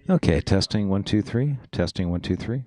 Okay, testing 1 2 3. Testing 1 2 3.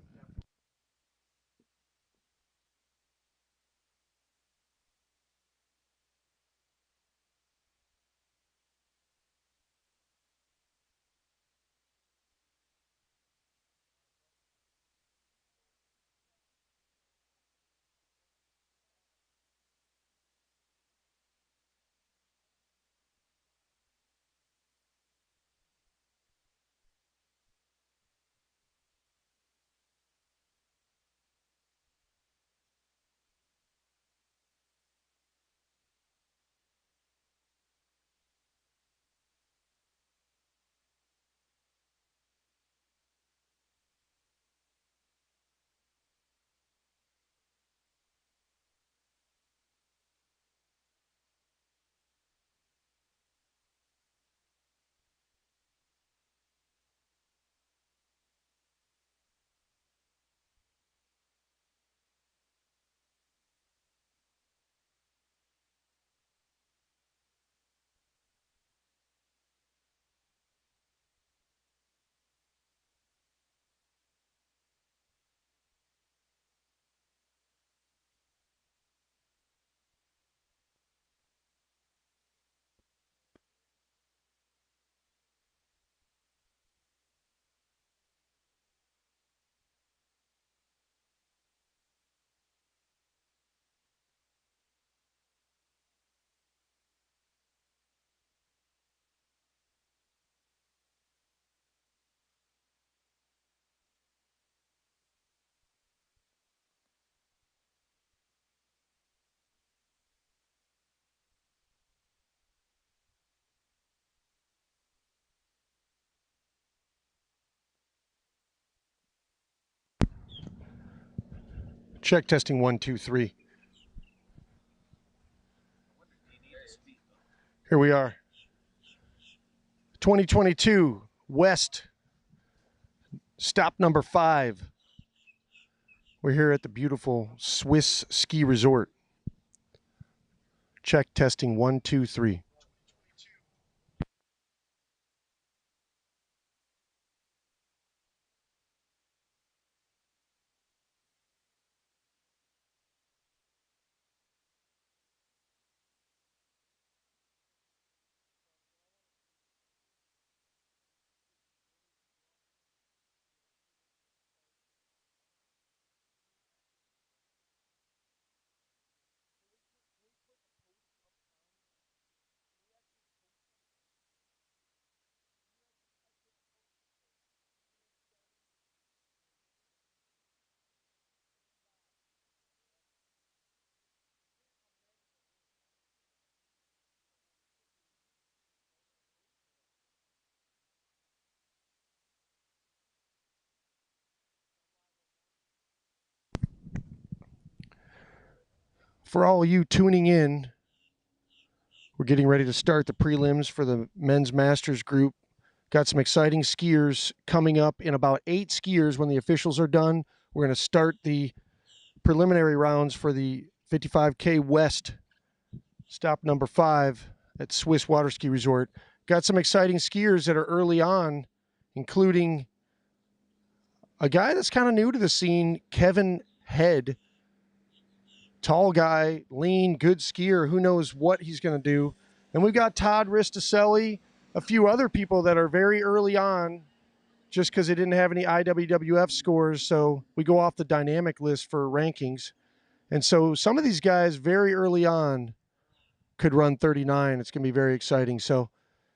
Check testing 1 2 3. Here we are. 2022 West, stop number 5. We're here at the beautiful Swiss ski resort. Check testing 1 2 3. For all you tuning in, we're getting ready to start the prelims for the men's masters group. Got some exciting skiers coming up in about 8 skiers when the officials are done. We're going to start the preliminary rounds for the 55K West, stop number 5 at Swiss Water Ski Resort. Got some exciting skiers that are early on, including a guy that's kind of new to the scene, Kevin Head. Tall guy, lean, good skier. Who knows what he's going to do. And we've got Todd Risticelli, a few other people that are very early on just because they didn't have any IWWF scores. So we go off the dynamic list for rankings. And so some of these guys very early on could run 39. It's going to be very exciting. So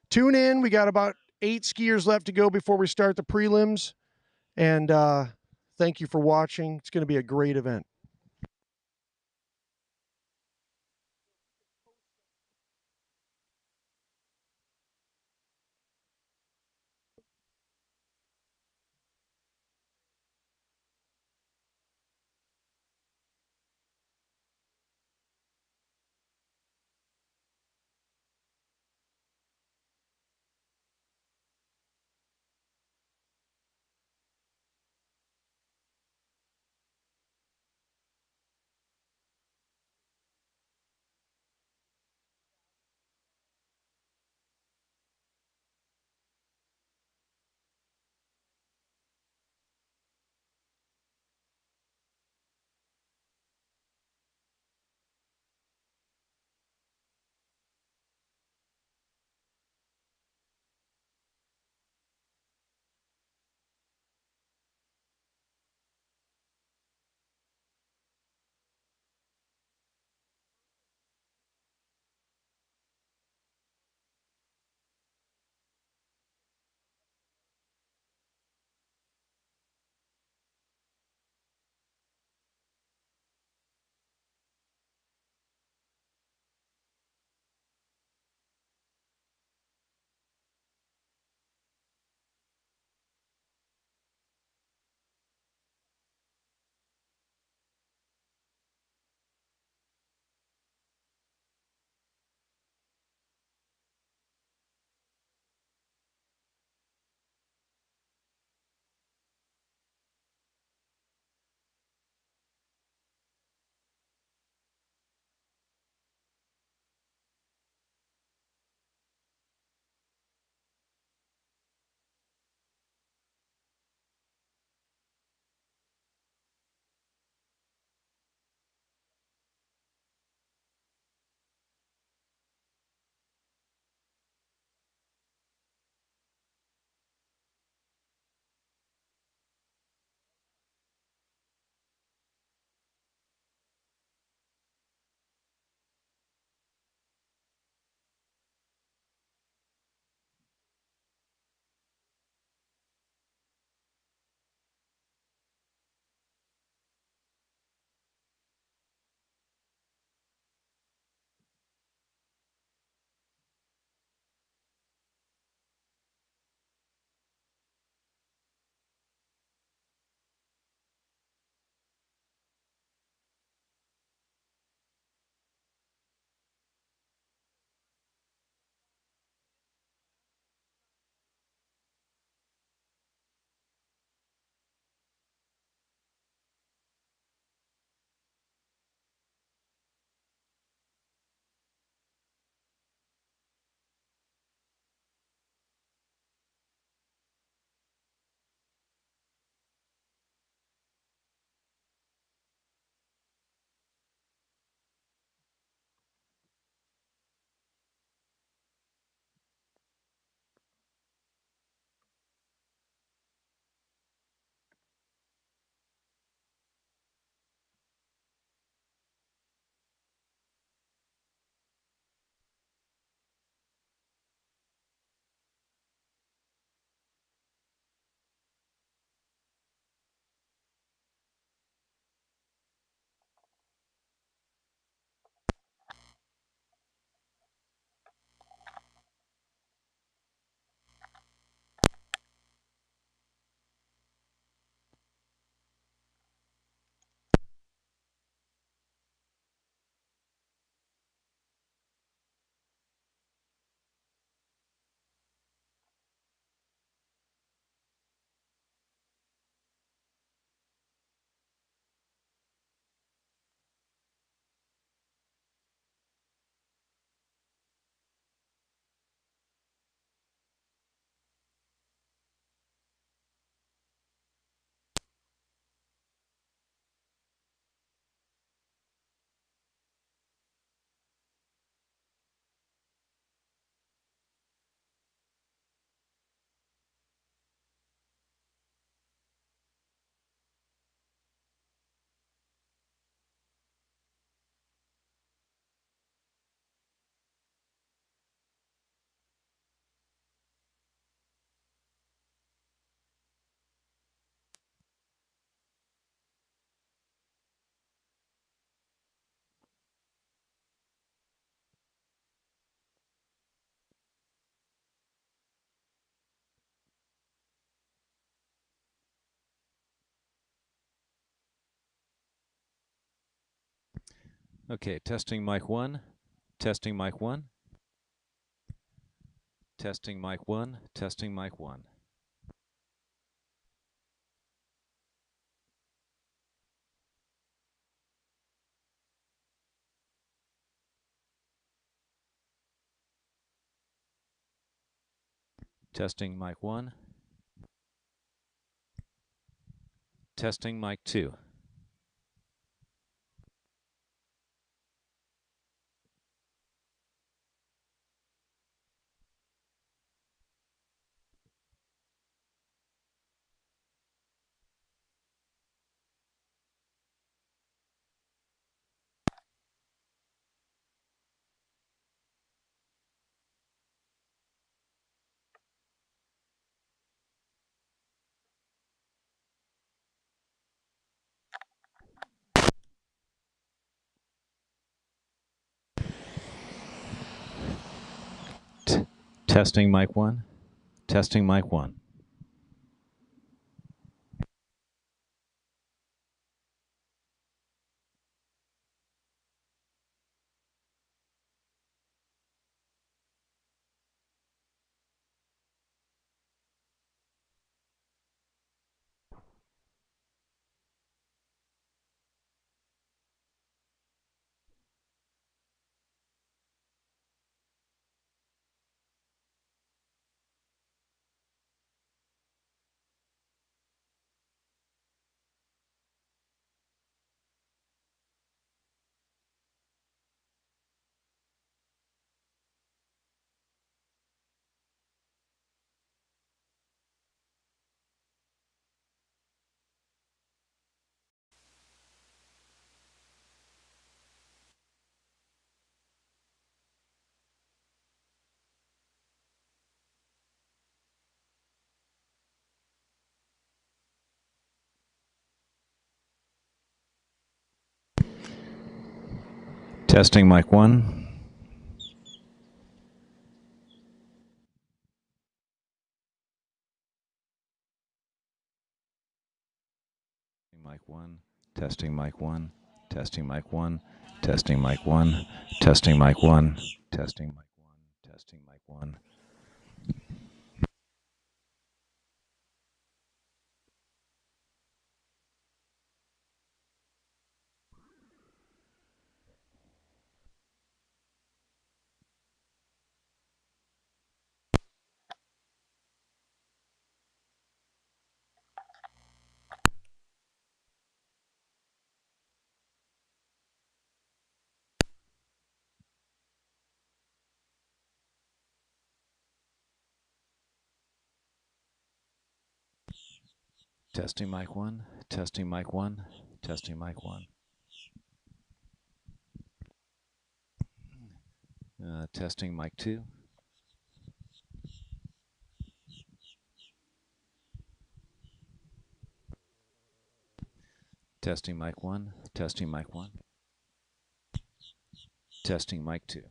tune in. We got about 8 skiers left to go before we start the prelims. And thank you for watching. It's going to be a great event. Okay, testing mic 1. Testing mic 1. Testing mic 1. Testing mic 1. Testing mic 1. Testing mic 2. Testing mic 1. Testing mic 1. Testing mic 1. Mic 1. Testing mic 1. Testing mic 1. Testing mic 1. Testing mic 1. Testing mic 1. Testing mic 1. Testing mic 1. Testing mic 1. Testing mic 1. Testing mic 2. Testing mic 1. Testing mic 1. Testing mic 2.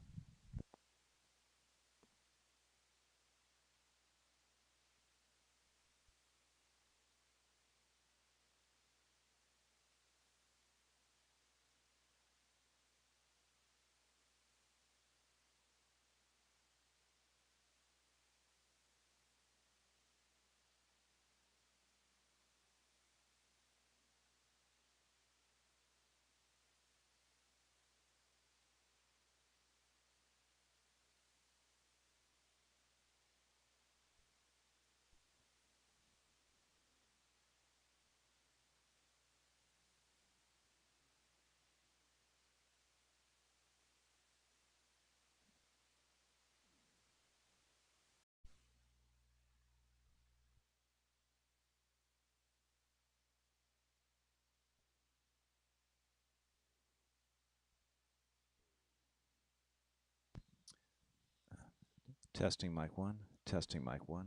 Testing mic 1. Testing mic 1.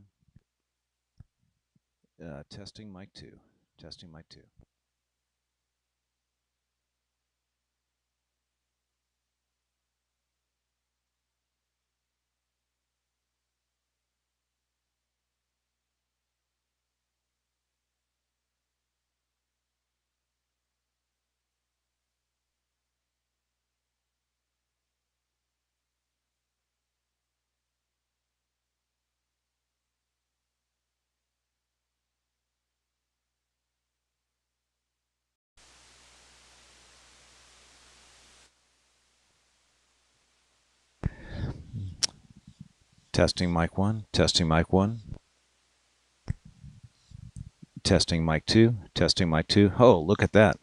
Testing mic 2. Testing mic 2. Testing mic 1, testing mic 1. Testing mic 2, testing mic 2. Oh, look at that.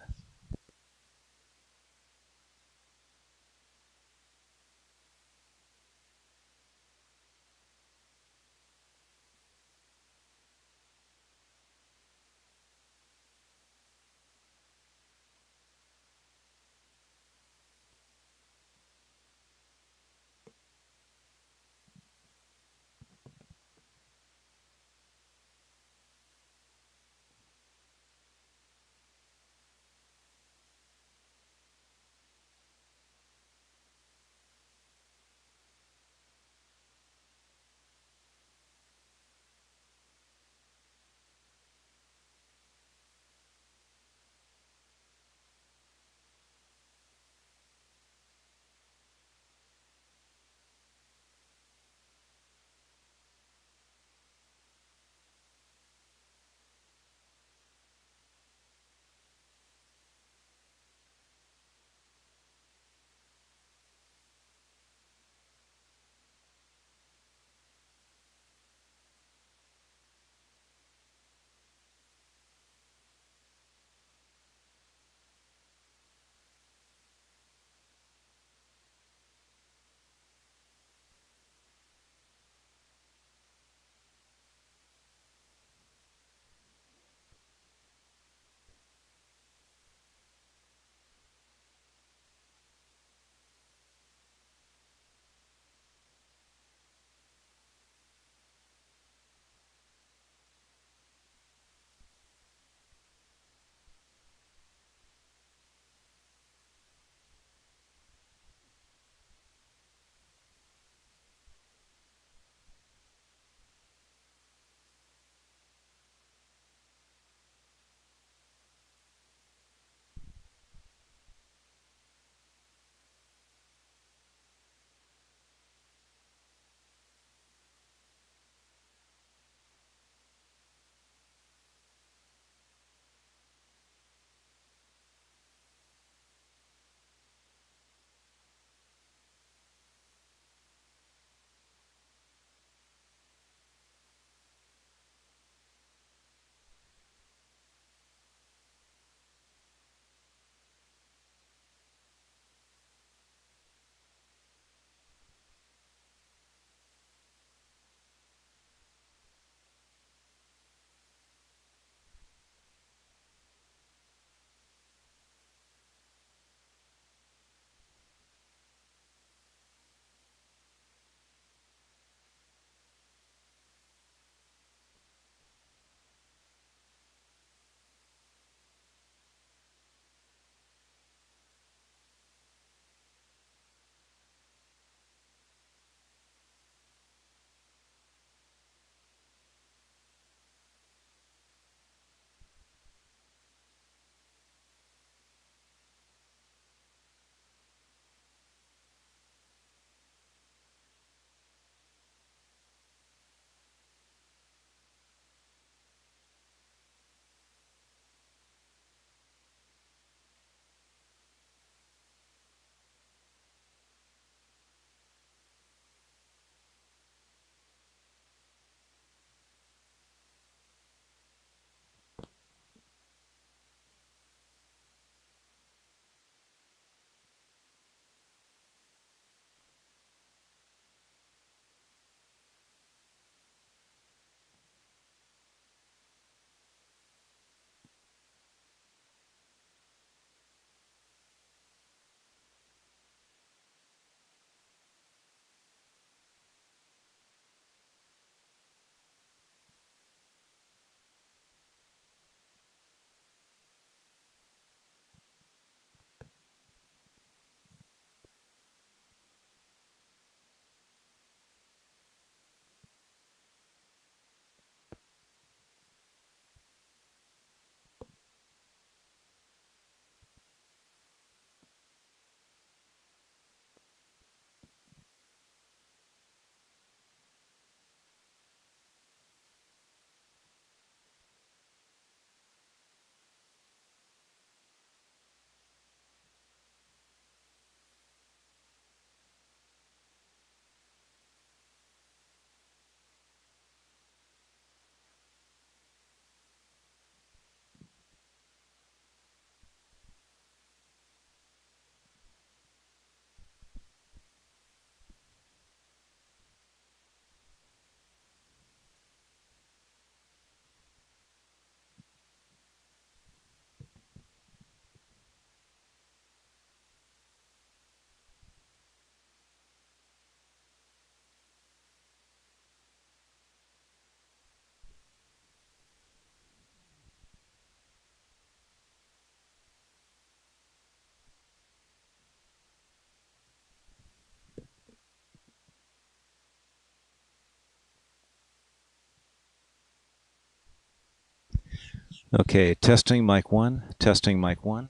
Okay, testing mic 1, testing mic 1.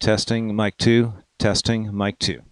Testing mic 2, testing mic 2.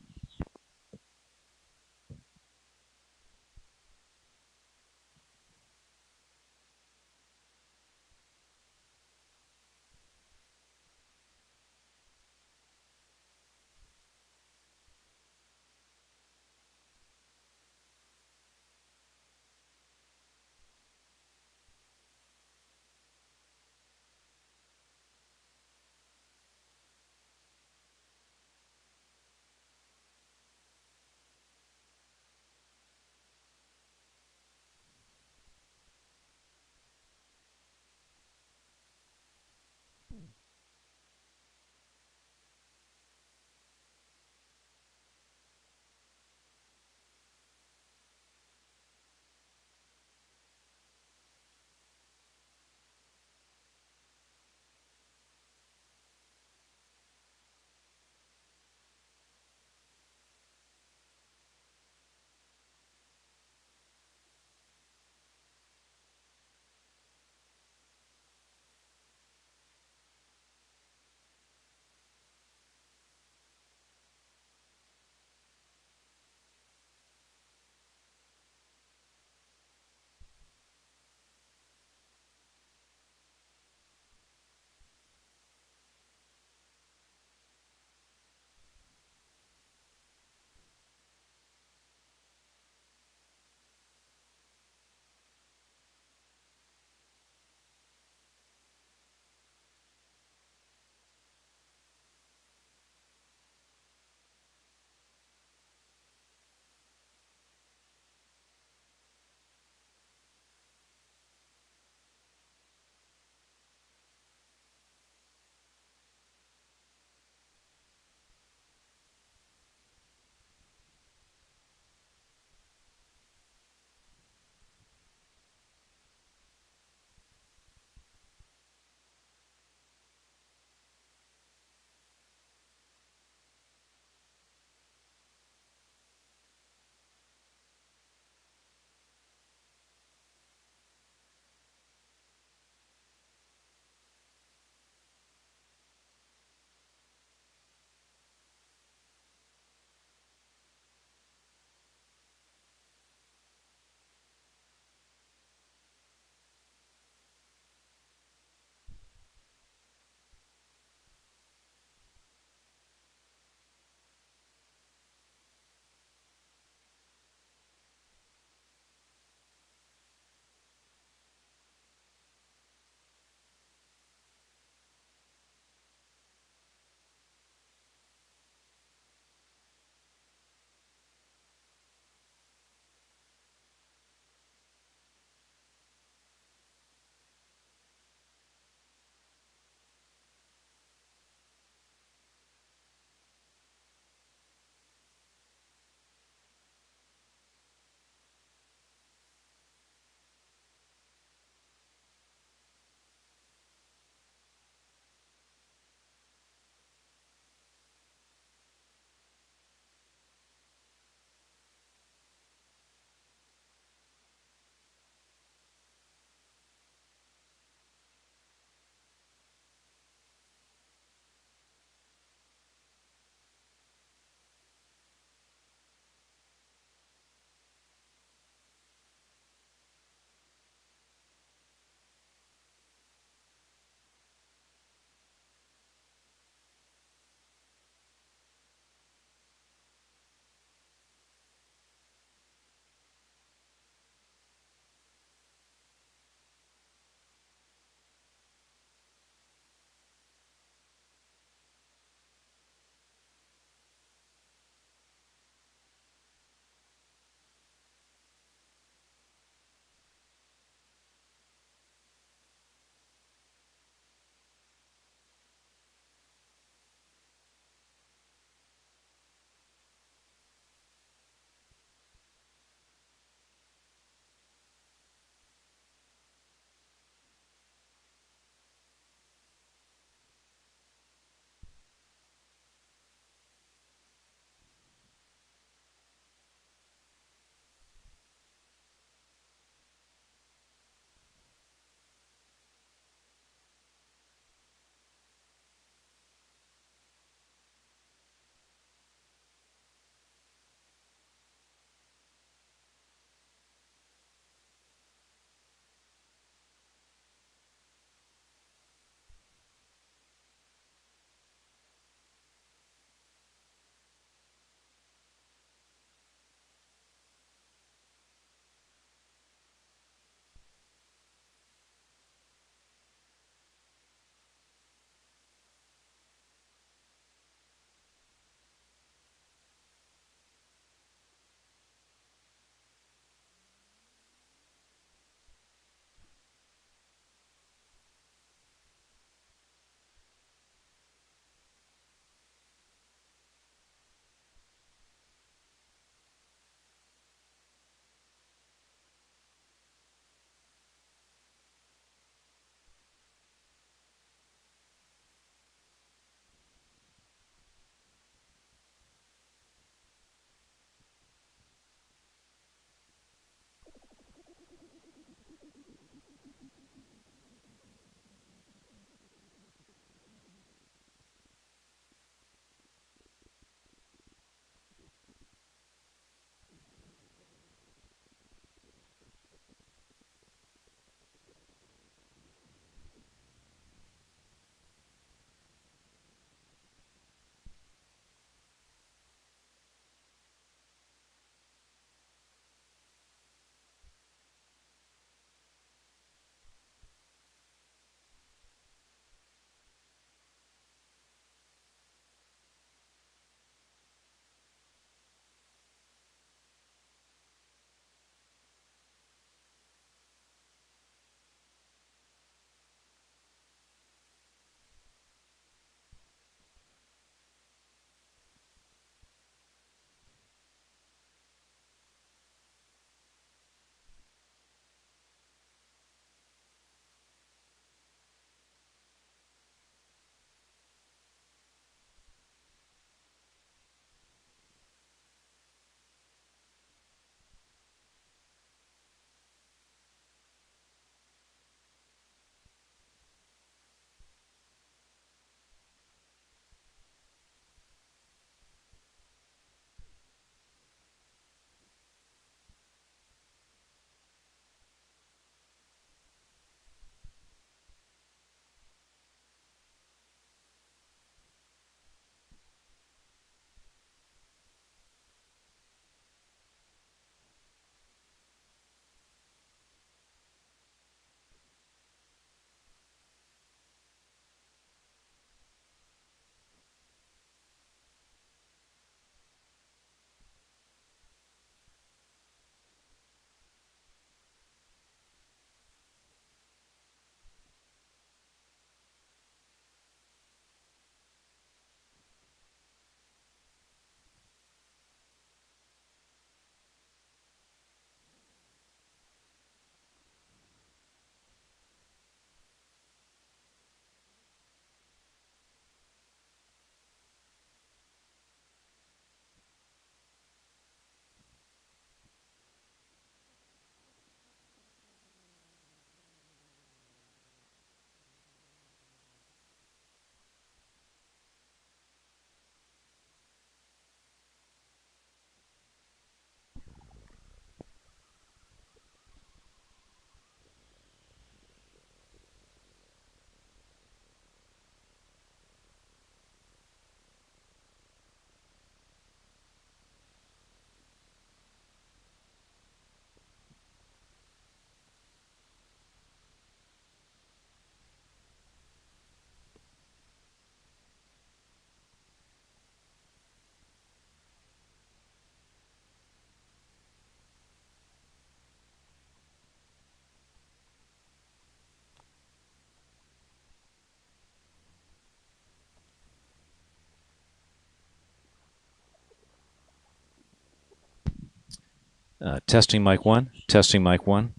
Testing mic one. Testing mic one.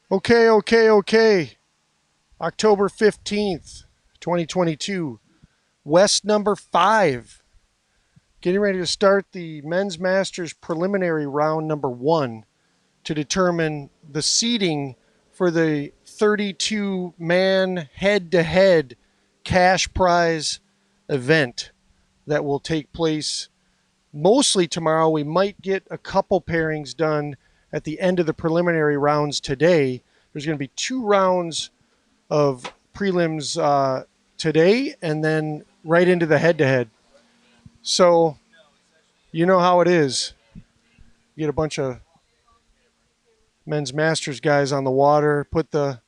Okay. October 15th, 2022. West number 5. Getting ready to start the Men's Masters preliminary round number 1 to determine the seeding for the 32-man head-to-head cash prize event that will take place mostly tomorrow. We might get a couple pairings done at the end of the preliminary rounds today. There's going to be 2 rounds of prelims today and then right into the head-to-head. So you know how it is. You get a bunch of men's masters guys on the water, put the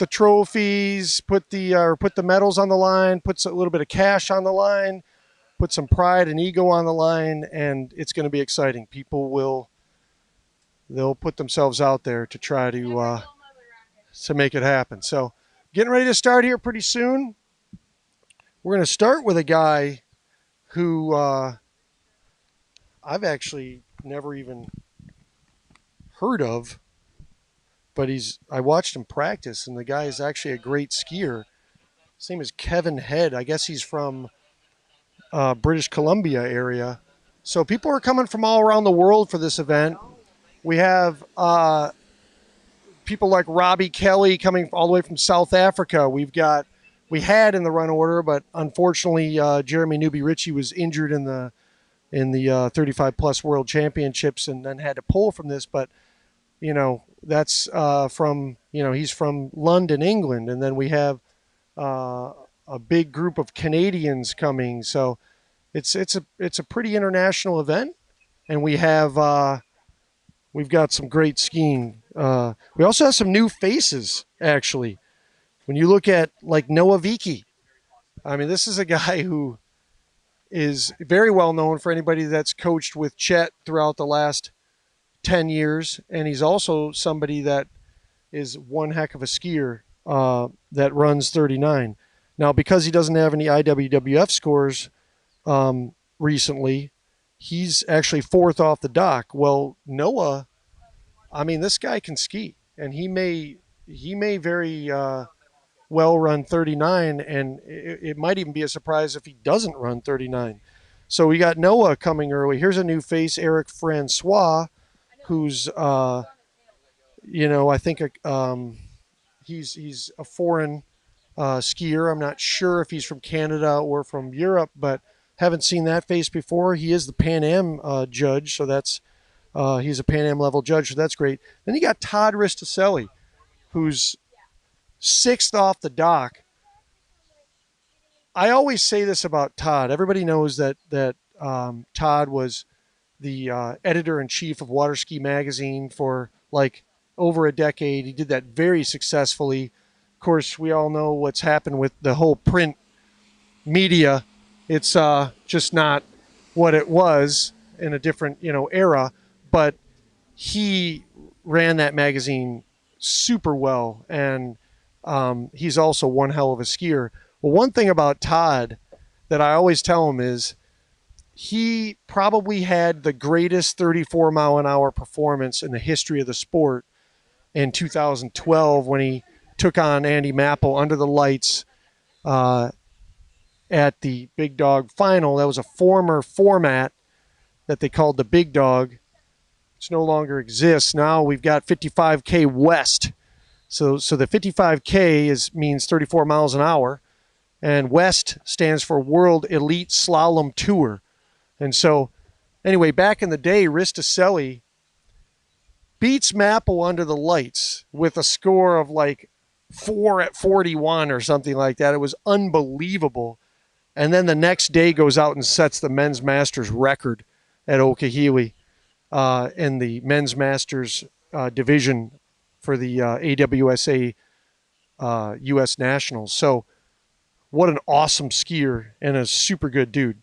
trophies, put the medals on the line, puts a little bit of cash on the line, put some pride and ego on the line, and it's going to be exciting. They'll put themselves out there to try to make it happen. So getting ready to start here pretty soon. We're going to start with a guy who I've actually never even heard of, but I watched him practice, and the guy is actually a great skier. His name is Kevin Head. I guess he's from British Columbia area. So people are coming from all around the world for this event. We have people like Robbie Kelly coming all the way from South Africa. We had in the run order, but unfortunately Jeremy Newby Ritchie was injured in the 35 plus World Championships and then had to pull from this. But that's from he's from London, England, and then we have a big group of Canadians coming. So it's a pretty international event, and we've got some great skiing. We also have some new faces, actually. When you look at like Noah Viki, I mean, this is a guy who is very well known for anybody that's coached with Chet throughout the last 10 years. And he's also somebody that is one heck of a skier that runs 39. Now, because he doesn't have any IWWF scores recently, he's actually 4th off the dock. Well, Noah, I mean, this guy can ski, and he may very well run 39, and it might even be a surprise if he doesn't run 39. So we got Noah coming early. Here's a new face, Eric Francois, who's I think he's a foreign skier. I'm not sure if he's from Canada or from Europe, but haven't seen that face before. He is the Pan Am judge, so that's he's a Pan Am level judge, so that's great. Then you got Todd Risticelli, who's 6th off the dock. I always say this about Todd. Everybody knows that Todd was the editor-in-chief of Water Ski Magazine for like over a decade. He did that very successfully. Of course, we all know what's happened with the whole print media. It's just not what it was in a different era. But he ran that magazine super well, and he's also one hell of a skier. Well, one thing about Todd that I always tell him is he probably had the greatest 34-mile-an-hour performance in the history of the sport in 2012 when he took on Andy Mapple under the lights at the Big Dog Final. That was a former format that they called the Big Dog. It no longer exists. Now we've got 55K West. So the 55K means 34 miles an hour, and West stands for World Elite Slalom Tour. And so, anyway, back in the day, Risticelli beats Mapple under the lights with a score of like 4 at 41 or something like that. It was unbelievable. And then the next day goes out and sets the men's masters record at Okehewee in the men's masters division for the AWSA U.S. Nationals. So what an awesome skier and a super good dude.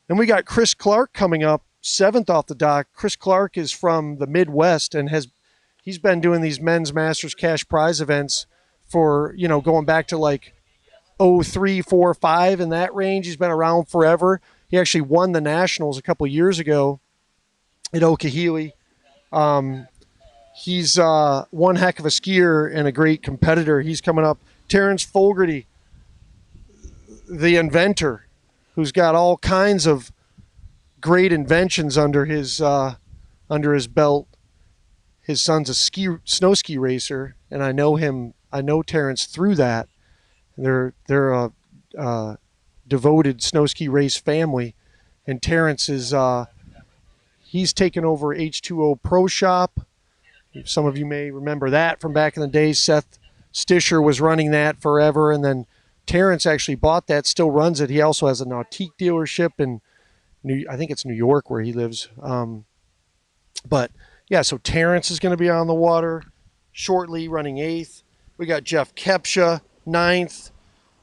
Then we got Chris Clark coming up, 7th off the dock. Chris Clark is from the Midwest and he's been doing these men's masters cash prize events for, going back to like 03, 4, 5 in that range. He's been around forever. He actually won the Nationals a couple years ago at Okehewee. He's one heck of a skier and a great competitor. He's coming up. Terrence Fogarty, the inventor, who's got all kinds of great inventions under his belt. His son's a snow ski racer, and I know him. I know Terrence through that. They're a devoted snow ski race family, and Terrence is he's taken over H2O Pro Shop. Some of you may remember that from back in the day. Seth Stisher was running that forever, and then Terrence actually bought that, still runs it. He also has a Nautique dealership in I think it's New York where he lives. But yeah, so Terrence is going to be on the water shortly, running 8th. We got Jeff Kepsha, 9th.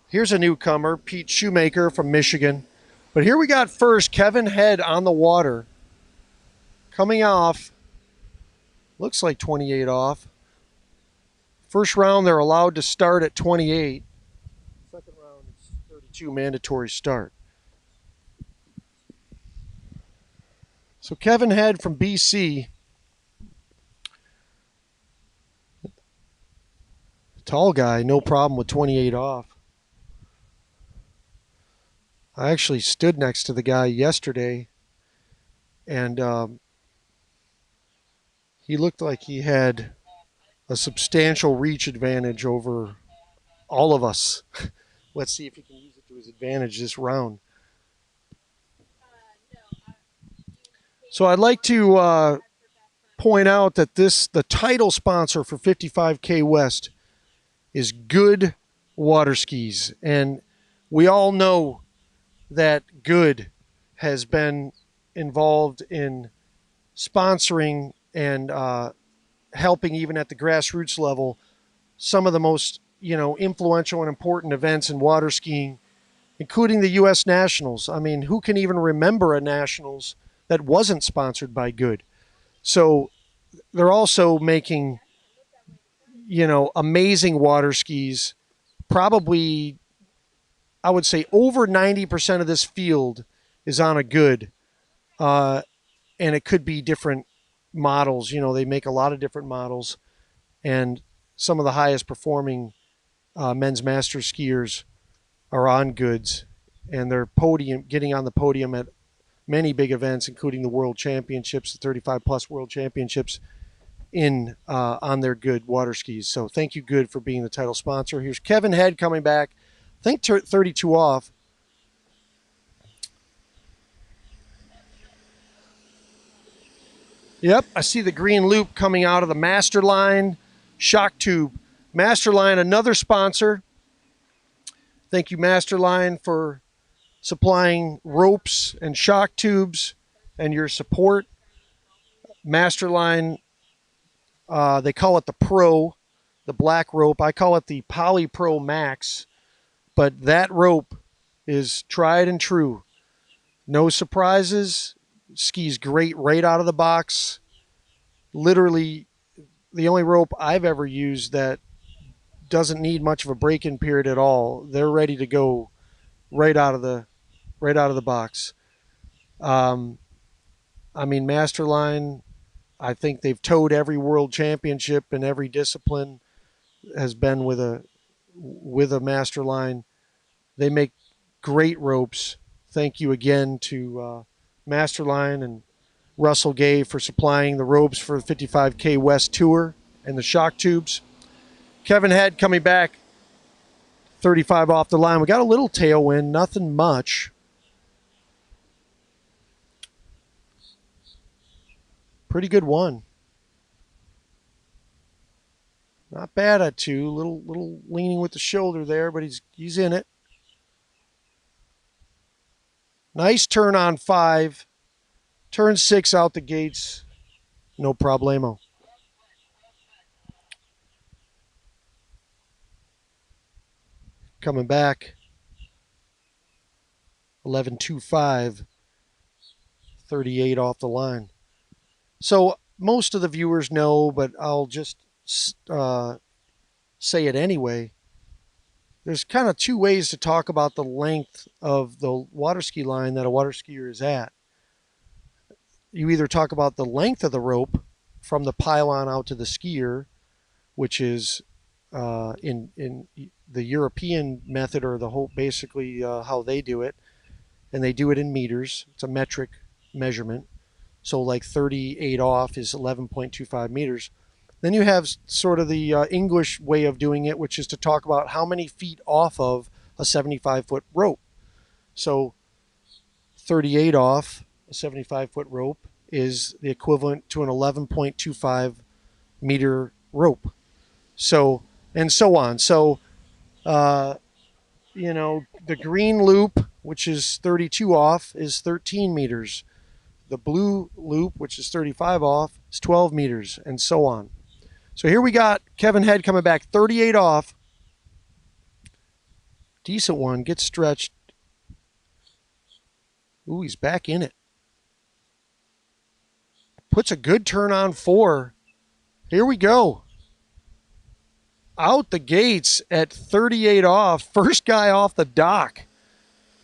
Here's a newcomer, Pete Shoemaker from Michigan. But here we got first Kevin Head on the water, coming off, looks like 28 off. First round, they're allowed to start at 28. Second round, it's 32 mandatory start. So Kevin Head from BC, tall guy, no problem with 28 off. I actually stood next to the guy yesterday, and he looked like he had a substantial reach advantage over all of us. Let's see if he can use it to his advantage this round. So I'd like to point out that the title sponsor for 55K West is Good Water Skis. And we all know that Good has been involved in sponsoring and helping, even at the grassroots level, some of the most influential and important events in water skiing, including the U.S. Nationals. I mean, who can even remember a Nationals that wasn't sponsored by Good? So they're also making, amazing water skis. Probably, I would say over 90% of this field is on a Good. And it could be different models. They make a lot of different models. And some of the highest performing men's master skiers are on Goods. And they're getting on the podium at many big events, including the World Championships, the 35-plus World Championships, on their Good water skis. So thank you, Good, for being the title sponsor. Here's Kevin Head coming back. I think 32 off. Yep, I see the green loop coming out of the Masterline shock tube. Masterline, another sponsor. Thank you, Masterline, for supplying ropes and shock tubes and your support. Masterline, they call it the Pro, the black rope. I call it the Poly Pro Max, but that rope is tried and true. No surprises. Skis great right out of the box. Literally the only rope I've ever used that doesn't need much of a break-in period at all. They're ready to go right out of the box. Masterline, I think they've towed every world championship in every discipline, has been with a Masterline. They make great ropes. Thank you again to Masterline and Russell Gay for supplying the ropes for the 55K West Tour and the shock tubes. Kevin Head coming back, 35 off the line. We got a little tailwind, nothing much. Pretty good one. Not bad at 2. Little leaning with the shoulder there, but he's in it. Nice turn on 5. Turn 6 out the gates. No problemo. Coming back. 11.25. 38 off the line. So most of the viewers know, but I'll just say it anyway. There's kind of 2 ways to talk about the length of the water ski line that a water skier is at. You either talk about the length of the rope from the pylon out to the skier, which is in the European method, or the whole basically how they do it, and they do it in meters. It's a metric measurement. So like 38 off is 11.25 meters. Then you have sort of the English way of doing it, which is to talk about how many feet off of a 75-foot rope. So 38 off a 75-foot rope is the equivalent to an 11.25 meter rope. So, and so on. So, you know, the green loop, which is 32 off, is 13 meters. The blue loop, which is 35 off, is 12 meters, and so on. So here we got Kevin Head coming back 38 off. Decent one, gets stretched. Ooh, he's back in it. Puts a good turn on 4. Here we go. Out the gates at 38 off. First guy off the dock.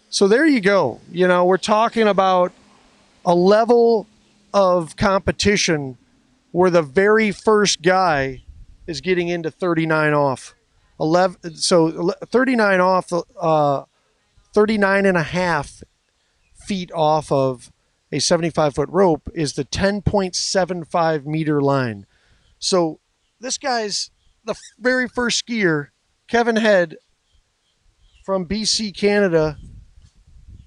So there you go. You know, we're talking about a level of competition where the very first guy is getting into 39 off. 39 off, 39 and a half feet off of a 75-foot rope is the 10.75 meter line. So this guy's the very first skier, Kevin Head from BC, Canada.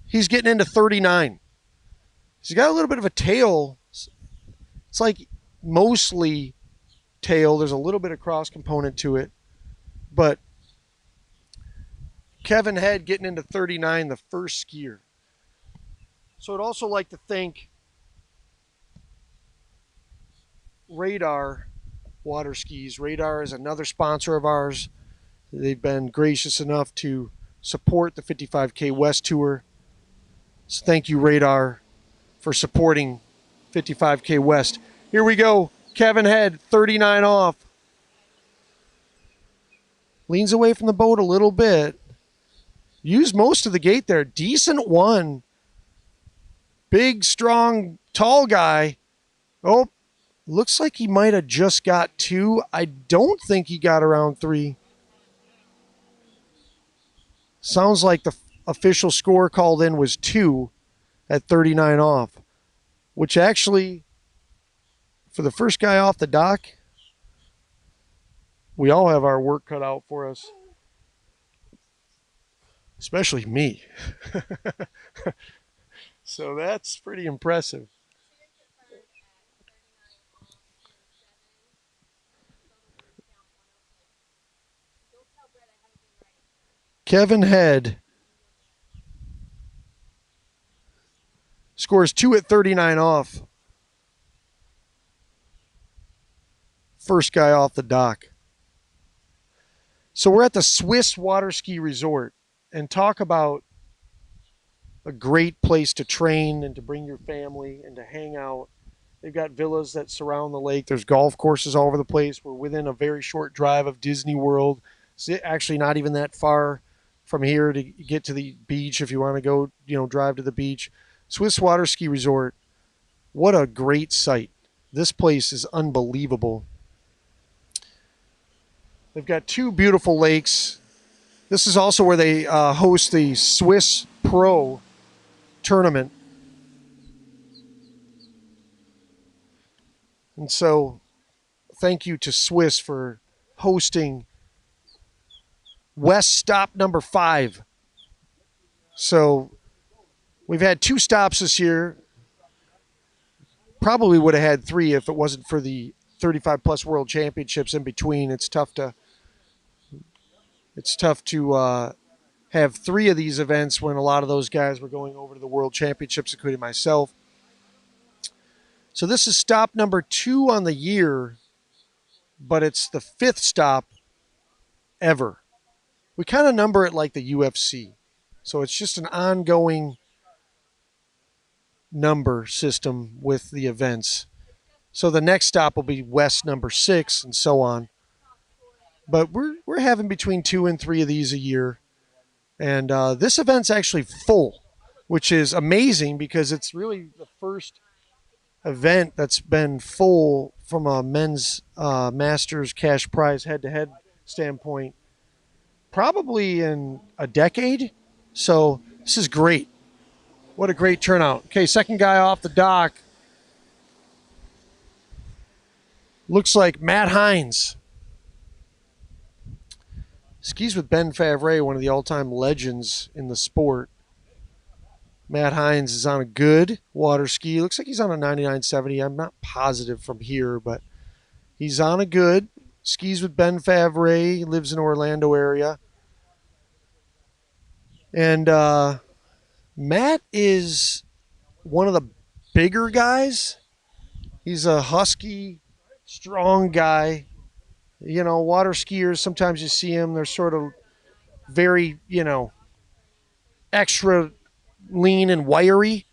He's getting into 39. He's got a little bit of a tail. It's like mostly tail. There's a little bit of cross component to it. But Kevin Head getting into 39, the first skier. So I'd also like to thank Radar Water Skis. Radar is another sponsor of ours. They've been gracious enough to support the 55K West Tour. So thank you, Radar, for supporting 55K West. Here we go. Kevin Head, 39 off. Leans away from the boat a little bit. Used most of the gate there. Decent one. Big, strong, tall guy. Oh, looks like he might have just got 2. I don't think he got around 3. Sounds like the official score called in was 2 at 39 off, which actually, for the first guy off the dock, we all have our work cut out for us. Especially me. So that's pretty impressive. Kevin Head scores 2 at 39 off. First guy off the dock. So we're at the Swiss Water Ski Resort, and talk about a great place to train and to bring your family and to hang out. They've got villas that surround the lake. There's golf courses all over the place. We're within a very short drive of Disney World. It's actually not even that far from here to get to the beach if you want to go, you know, drive to the beach. Swiss Water Ski Resort. What a great site. This place is unbelievable. They've got 2 beautiful lakes. This is also where they host the Swiss Pro tournament. And so thank you to Swiss for hosting West stop number 5. So we've had 2 stops this year. Probably would have had 3 if it wasn't for the 35 plus world championships in between. It's tough to have 3 of these events when a lot of those guys were going over to the world championships, including myself. So this is stop number 2 on the year, but it's the 5th stop ever. We kind of number it like the UFC. So it's just an ongoing number system with the events. So the next stop will be West number 6 and so on. But we're having between 2 and 3 of these a year. And this event's actually full, which is amazing because it's really the first event that's been full from a men's Masters cash prize head-to-head standpoint probably in a decade. So this is great. What a great turnout. Okay, second guy off the dock. Looks like Matt Hines. Skis with Ben Favre, one of the all-time legends in the sport. Matt Hines is on a good water ski. Looks like he's on a 9970. I'm not positive from here, but he's on a good. Skis with Ben Favre. He lives in Orlando area. And Matt is one of the bigger guys. He's a husky, strong guy. You know, water skiers, sometimes you see them, they're sort of very, extra lean and wiry.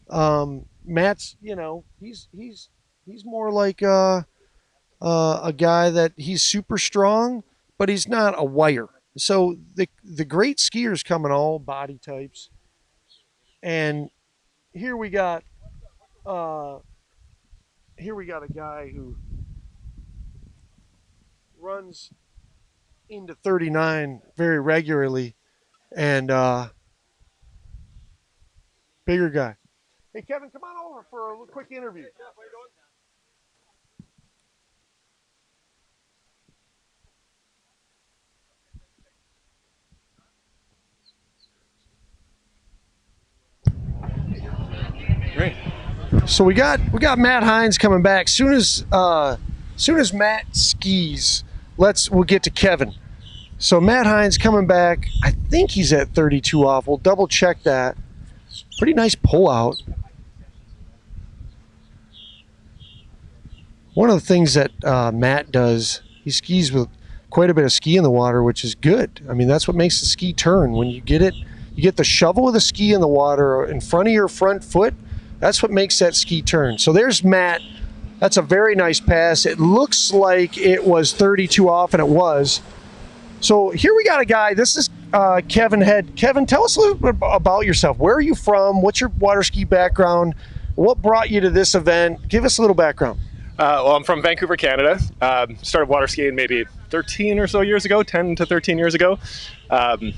Matt's, he's more like a guy that he's super strong, but he's not a wire. So the great skiers come in all body types. And here we got a guy who runs into 39 very regularly, and bigger guy. Hey, Kevin, come on over for a quick interview. Great. So we got Matt Hines coming back. Soon as Matt skis, we'll get to Kevin. So Matt Hines coming back. I think he's at 32 off. We'll double check that. Pretty nice pull out. One of the things that Matt does, he skis with quite a bit of ski in the water, which is good. I mean, that's what makes the ski turn. When you get the shovel of the ski in the water in front of your front foot. That's what makes that ski turn. So there's Matt. That's a very nice pass. It looks like it was 32 off, and it was. So here we got a guy. This is Kevin Head. Kevin, tell us a little bit about yourself. Where are you from? What's your water ski background? What brought you to this event? Give us a little background. Well, I'm from Vancouver, Canada. Started water skiing maybe 13 or so years ago, 10 to 13 years ago. And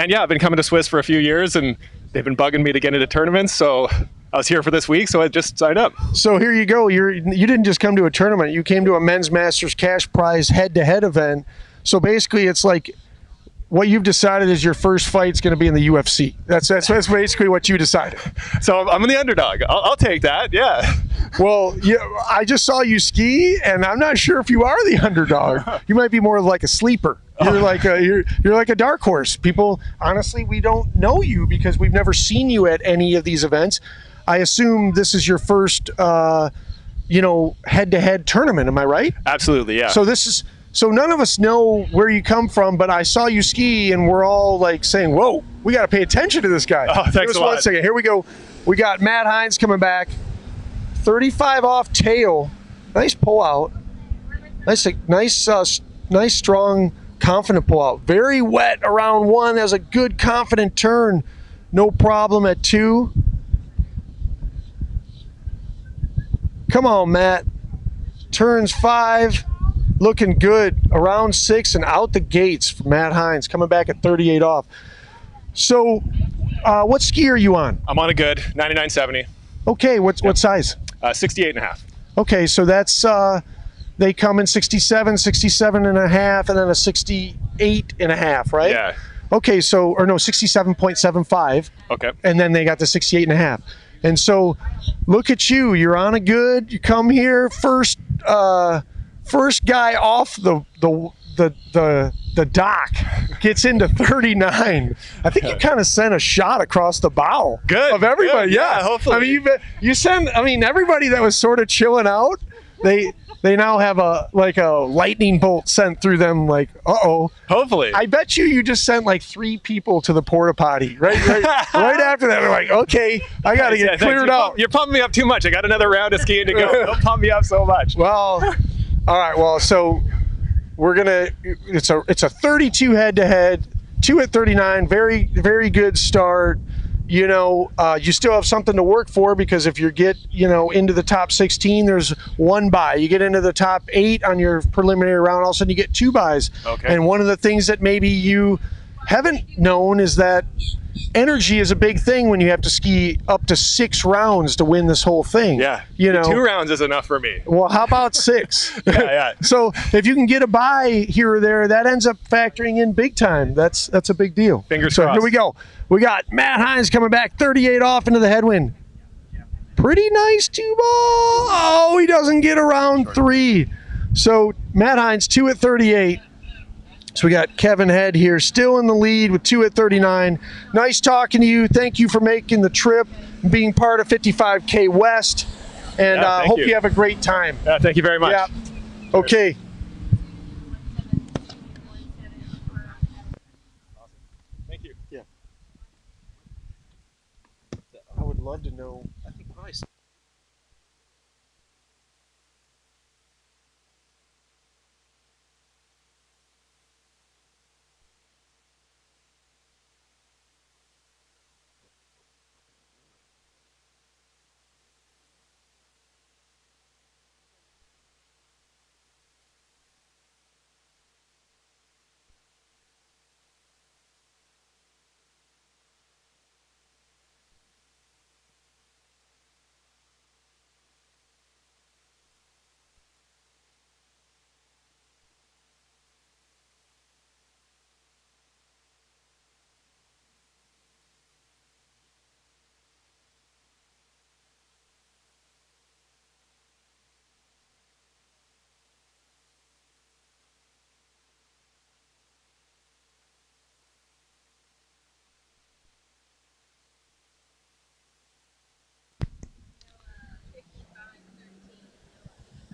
yeah, I've been coming to Swiss for a few years, and they've been bugging me to get into tournaments. So I was here for this week, so I just signed up. So here you go. You didn't just come to a tournament. You came to a men's Masters cash prize head-to-head event. So basically, it's like what you've decided is your first fight's going to be in the UFC. That's basically what you decided. So I'm the underdog. I'll take that. Yeah. Well, I just saw you ski, and I'm not sure if you are the underdog. You might be more like a sleeper. You're like a dark horse. People, honestly, we don't know you because we've never seen you at any of these events. I assume this is your first, head-to-head tournament. Am I right? Absolutely, yeah. So none of us know where you come from, but I saw you ski, and we're all like saying, "Whoa, we got to pay attention to this guy." Oh, thanks a lot. 1 second. Here we go. We got Matt Hines coming back. 35 off tail. Nice pull out. Nice, strong, confident pull out. Very wet around 1. That was a good, confident turn. No problem at 2. Come on, Matt. Turns 5. Looking good. Around 6 and out the gates for Matt Hines. Coming back at 38 off. So, what ski are you on? I'm on a good 9970. Okay, what size? 68 and a half. Okay, so that's they come in 67, 67 and a half, and then a 68 and a half, right? Yeah. Okay, 67.75. Okay. And then they got the 68 and a half. And so look at you. You're on a good. You come here first guy off the dock gets into 39. I think you kind of sent a shot across the bow of everybody. Good. Yeah, hopefully. I mean, you send. I mean, everybody that was sort of chilling out, they now have a lightning bolt sent through them. Like, uh-oh. Hopefully. I bet you just sent like 3 people to the porta potty right after that. They're like, okay, I got to get cleared out. You're pumping me up too much. I got another round of skiing to go. Don't pump me up so much. Well, all right. Well, so we're gonna. It's a 32 head-to-head, 2 at 39. Very, very good start. you still have something to work for, because if you get, into the top 16, there's one bye. You get into the top 8 on your preliminary round, all of a sudden you get 2 byes. Okay. And one of the things that maybe you haven't known is that energy is a big thing when you have to ski up to 6 rounds to win this whole thing. Yeah. 2 rounds is enough for me. Well, how about 6? Yeah. So if you can get a bye here or there, that ends up factoring in big time. That's a big deal. Fingers so crossed. Here we go. We got Matt Hines coming back 38 off into the headwind. Pretty nice 2 ball. Oh, he doesn't get around 3. So Matt Hines 2 at 38. So we got Kevin Head here still in the lead with 2 at 39. Nice talking to you. Thank you for making the trip, being part of 55K West. And hope you have a great time. Thank you very much. Yeah. Okay. Thank you. Yeah. I would love to know. I think probably.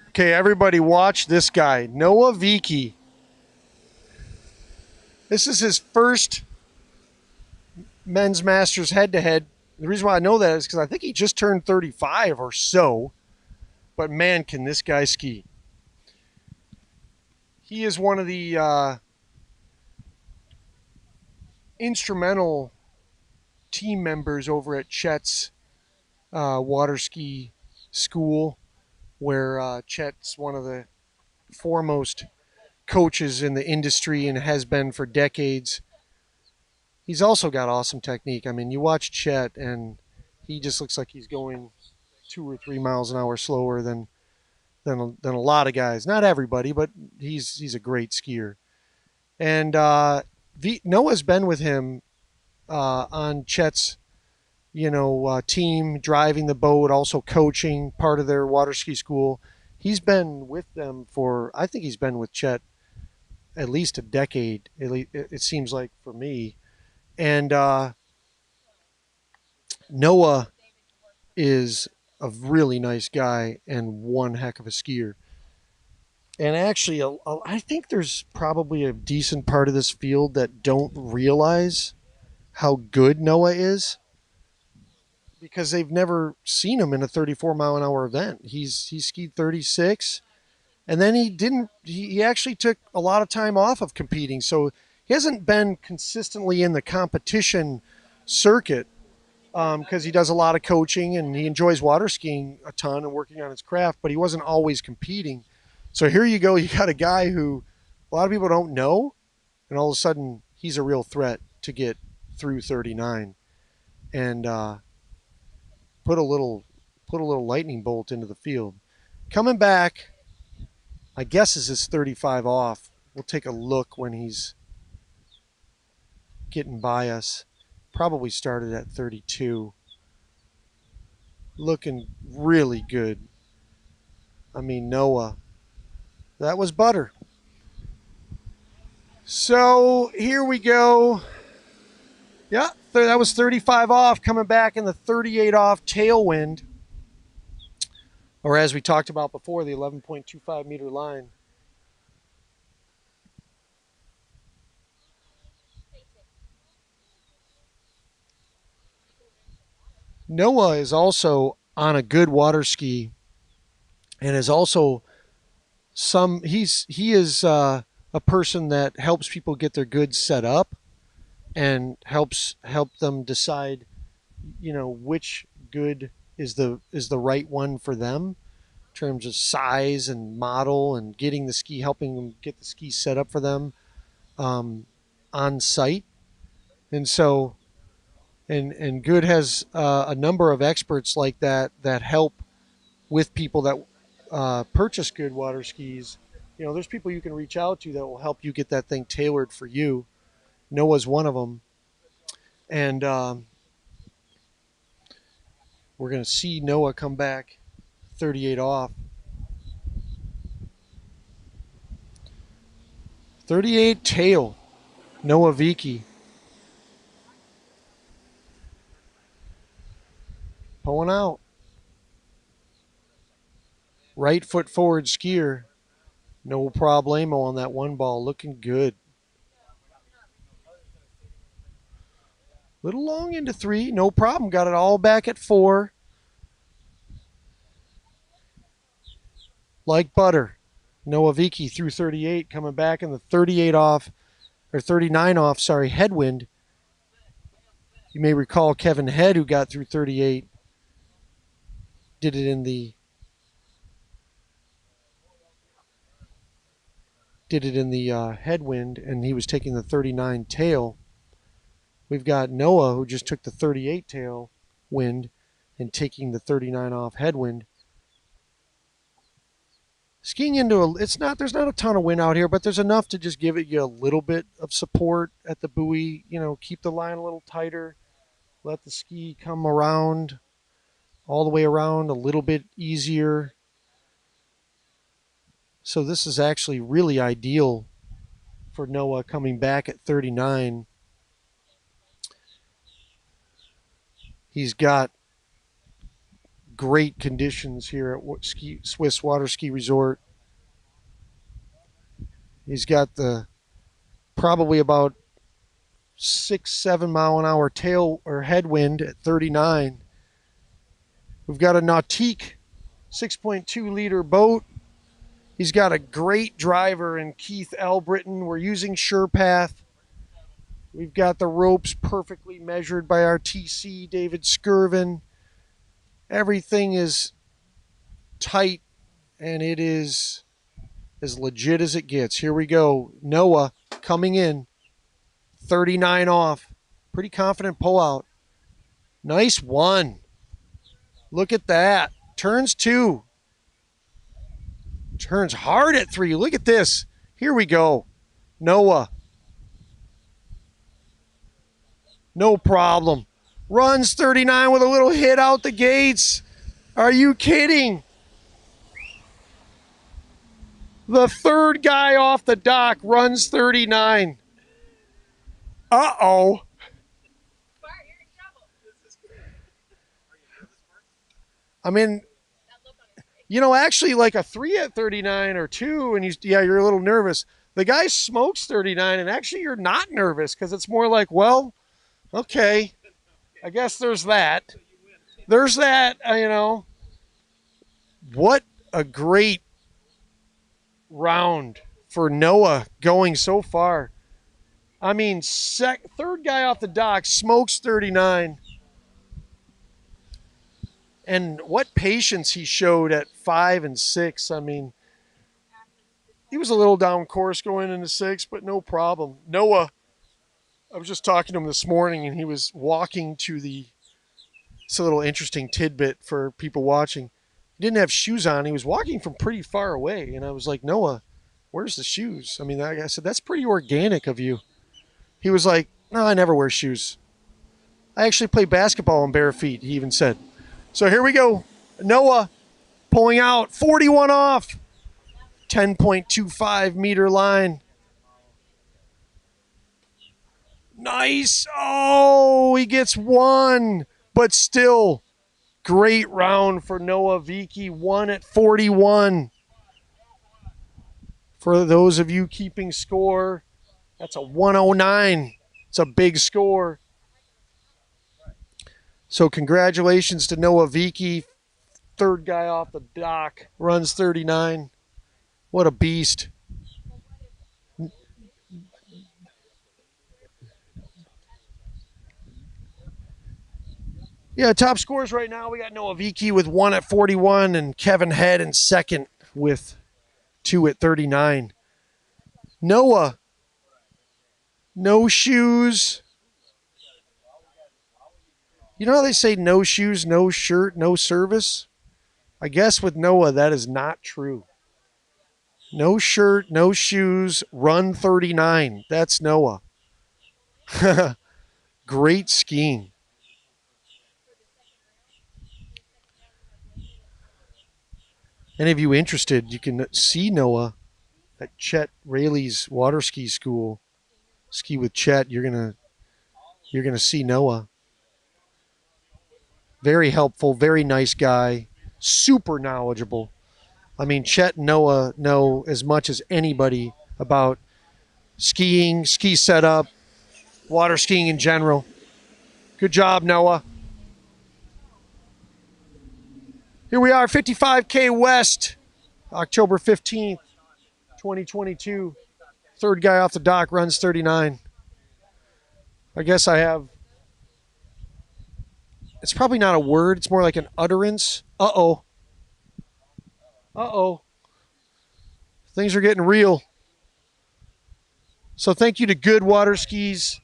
Okay, everybody watch this guy, Noah Viki. This is his first men's masters head-to-head. The reason why I know that is because I think he just turned 35 or so. But man, can this guy ski. He is one of the instrumental team members over at Chet's water ski school, where Chet's one of the foremost coaches in the industry and has been for decades. He's also got awesome technique. I mean, you watch Chet and he just looks like he's going 2 or 3 miles an hour slower than a lot of guys. Not everybody, but he's a great skier. And Noah's been with him on Chet's team, driving the boat, also coaching, part of their water ski school. He's been with them I think he's been with Chet at least a decade, it seems like, for me. And Noah is a really nice guy and one heck of a skier. And actually, I think there's probably a decent part of this field that don't realize how good Noah is, because they've never seen him in a 34-mile-an-hour event. He skied 36, and then he actually took a lot of time off of competing. So he hasn't been consistently in the competition circuit because he does a lot of coaching and he enjoys water skiing a ton and working on his craft, but he wasn't always competing. So here you go. You got a guy who a lot of people don't know, and all of a sudden he's a real threat to get through 39 and put a little lightning bolt into the field. Coming back, I guess, is his 35 off. We'll take a look when he's getting by us. Probably started at 32. Looking really good. I mean, Noah, that was butter. So here we go. Yeah, that was 35 off, coming back in the 38 off tailwind. Or as we talked about before, the 11.25 meter line. Noah is also on a good water ski and is also he is a person that helps people get their goods set up and help them decide which good is the right one for them in terms of size and model and getting the ski, helping them get the ski set up for them on site. And so, and Good has a number of experts like that help with people that purchase Good water skis. There's people you can reach out to that will help you get that thing tailored for you. Noah's one of them. And we're going to see Noah come back 38 off. 38 tail, Noah Vicky. Pulling out. Right foot forward skier. No problemo on that one ball. Looking good. Little long into 3. No problem. Got it all back at 4. Like butter. Noah Vicky through 38. Coming back in the 38 off, or 39 off, sorry, headwind. You may recall Kevin Head, who got through 38, did it in the headwind, and he was taking the 39 tail. We've got Noah, who just took the 38 tail wind and taking the 39 off headwind. Skiing into there's not a ton of wind out here, but there's enough to just give it you a little bit of support at the buoy. Keep the line a little tighter. Let the ski come around, all the way around, a little bit easier. So this is actually really ideal for Noah coming back at 39. He's got great conditions here at Swiss Water Ski Resort. He's got the probably about 6-7 mile an hour tail or headwind at 39. We've got a Nautique 6.2 liter boat. He's got a great driver in Keith Albritton. We're using SurePath. We've got the ropes perfectly measured by our TC, David Skirvin. Everything is tight, and it is as legit as it gets. Here we go. Noah coming in. 39 off. Pretty confident pullout. Nice one. Look at that. Turns 2. Turns hard at 3. Look at this. Here we go. Noah. No problem. Runs 39 with a little hit out the gates. Are you kidding? The third guy off the dock runs 39. Uh-oh. I mean, actually like a 3 at 39 or 2, and you're a little nervous. The guy smokes 39, and actually you're not nervous because it's more like, well, okay, I guess there's that. There's that, What a great round for Noah going so far. I mean, third guy off the dock, smokes 39. And what patience he showed at 5 and 6. I mean, he was a little down course going into 6, but no problem. Noah, I was just talking to him this morning, and he was walking to it's a little interesting tidbit for people watching. He didn't have shoes on. He was walking from pretty far away. And I was like, Noah, where's the shoes? I mean, I said, that's pretty organic of you. He was like, no, I never wear shoes. I actually play basketball in bare feet, he even said. So here we go. Noah pulling out, 41 off, 10.25 meter line. Nice. Oh, he gets 1, but still great round for Noah Vicky, 1 at 41. For those of you keeping score, that's a 109. It's a big score. So congratulations to Noah Vicky, third guy off the dock, runs 39. What a beast. Yeah, top scores right now. We got Noah Viki with 1 at 41 and Kevin Head in second with 2 at 39. Noah, no shoes. You know how they say no shoes, no shirt, no service? I guess with Noah, that is not true. No shirt, no shoes, run 39. That's Noah. Great skiing. Any of you interested, you can see Noah at Chet Rayleigh's water ski school. Ski with Chet. You're gonna see Noah. Very helpful, very nice guy, super knowledgeable. I mean, Chet and Noah know as much as anybody about skiing, ski setup, water skiing in general. Good job, Noah. Here we are, 55K West, October 15th, 2022. Third guy off the dock runs 39. I guess I have, it's probably not a word, it's more like an utterance. Uh-oh. Uh-oh. Things are getting real. So thank you to Good Water Skis,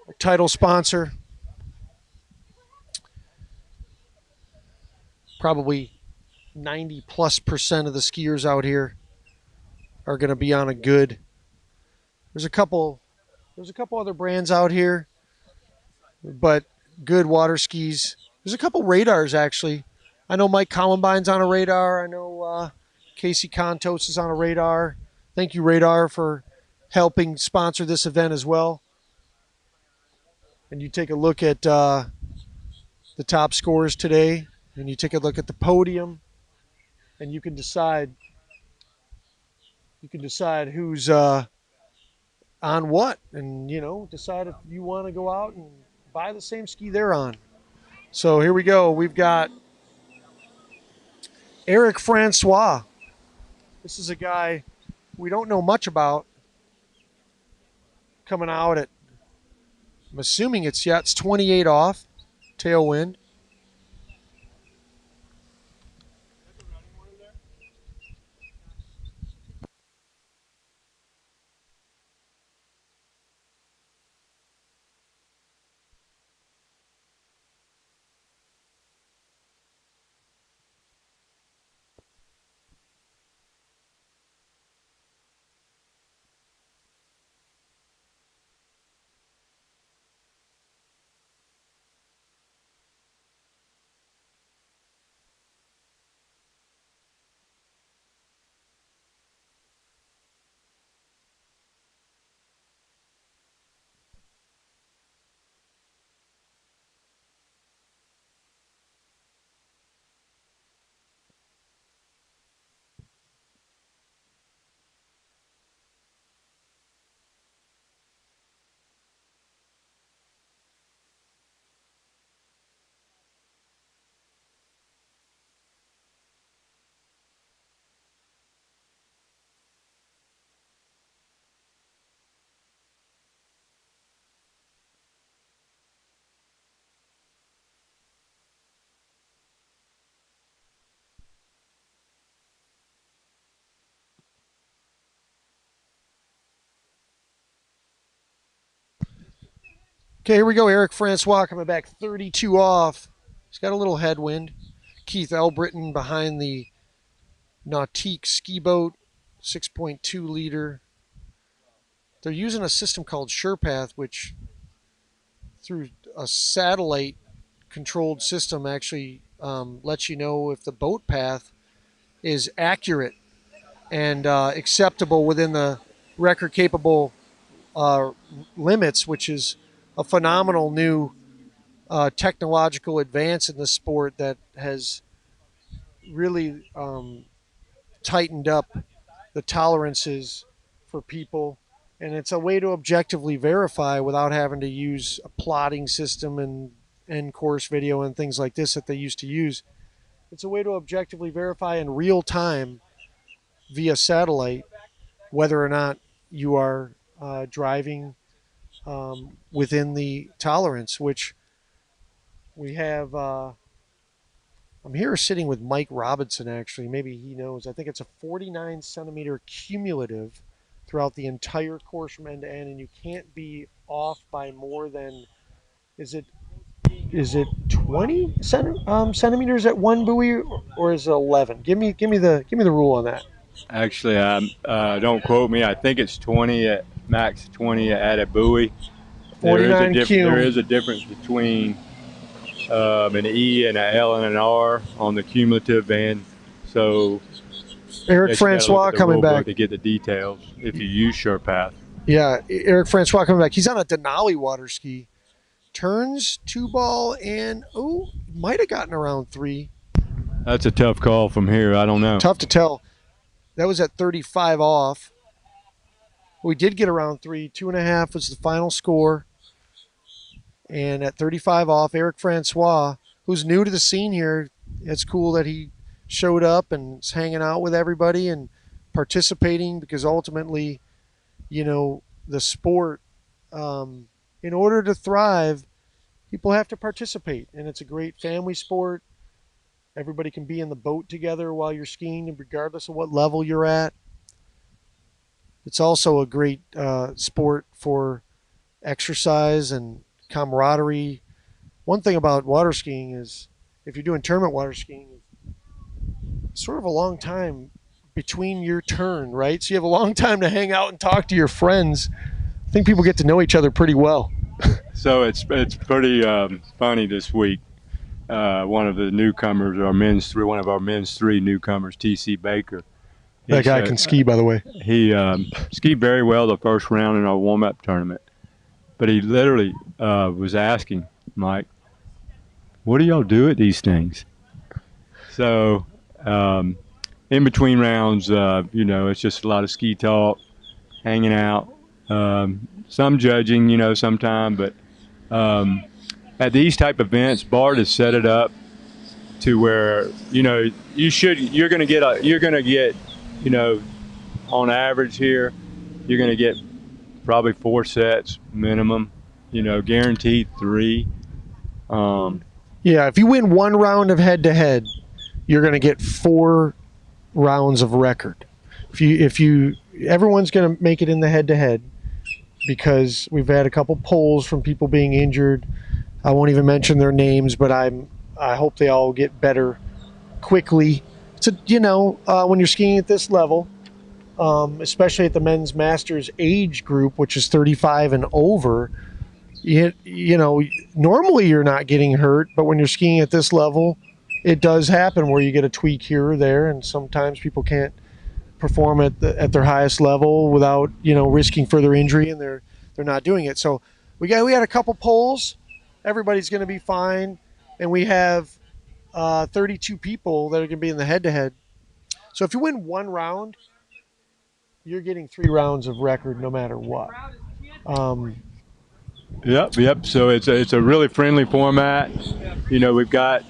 our title sponsor. Probably 90+% of the skiers out here are going to be on a Good. There's a couple other brands out here, but Good Water Skis. There's a couple radars actually. I know Mike Columbine's on a radar. I know Casey Contos is on a radar. Thank you, Radar, for helping sponsor this event as well. And you take a look at the top scores today, and you take a look at the podium, and you can decide who's on what, and decide if you want to go out and buy the same ski they're on. So here we go. We've got Eric Francois. This is a guy we don't know much about coming out at, I'm assuming it's 28 off, tailwind. Okay, here we go. Eric Francois coming back 32 off. He's got a little headwind. Keith Elbritton behind the Nautique ski boat, 6.2 liter. They're using a system called SurePath, which through a satellite controlled system actually lets you know if the boat path is accurate and acceptable within the record capable limits, which is a phenomenal new technological advance in the sport that has really tightened up the tolerances for people. And it's a way to objectively verify without having to use a plotting system and end course video and things like this that they used to use. It's a way to objectively verify in real time via satellite whether or not you are driving within the tolerance, which We have I'm here sitting with Mike Robinson, actually. Maybe he knows. I think it's a 49 centimeter cumulative throughout the entire course from end to end, and you can't be off by more than, is it 20 centimeters at one buoy, or is it 11? Give me the rule on that. Actually, don't quote me. I think it's 20 at max 20 at a buoy. 49 There is a difference between an E and an L and an R on the cumulative, and so Eric Francois coming back to get the details if you use SurePath. Yeah, Eric Francois coming back. He's on a Denali water ski. Turns 2-ball and might have gotten around 3. That's a tough call from here. I don't know. Tough to tell. That was at 35 off. We did get around 3. 2.5 was the final score. And at 35 off, Eric Francois, who's new to the scene here, it's cool that he showed up and is hanging out with everybody and participating, because ultimately, the sport, in order to thrive, people have to participate. And it's a great family sport. Everybody can be in the boat together while you're skiing, regardless of what level you're at. It's also a great sport for exercise and camaraderie. One thing about water skiing is, if you're doing tournament water skiing, it's sort of a long time between your turn, right? So you have a long time to hang out and talk to your friends. I think people get to know each other pretty well. So it's pretty funny this week. One of the newcomers, one of our men's 3 newcomers, TC Baker. That guy can ski, by the way. He skied very well the first round in our warm-up tournament, but he literally was asking, Mike, what do y'all do at these things? So in between rounds, it's just a lot of ski talk, hanging out, some judging, sometime, but at these type of events, Bart has set it up to where you're going to get on average here, you're going to get probably 4 sets minimum, guaranteed 3. Yeah, if you win 1 round of head-to-head, you're going to get 4 rounds of record. Everyone's going to make it in the head-to-head, because we've had a couple polls from people being injured. I won't even mention their names, but I hope they all get better quickly. So, when you're skiing at this level, especially at the men's masters age group, which is 35 and over, normally you're not getting hurt, but when you're skiing at this level, it does happen where you get a tweak here or there, and sometimes people can't perform at their highest level without risking further injury, and they're not doing it. So we had a couple polls. Everybody's going to be fine, and we have 32 people that are going to be in the head-to-head. So if you win 1 round, you're getting 3 rounds of record no matter what. Yep. So it's a really friendly format. We've got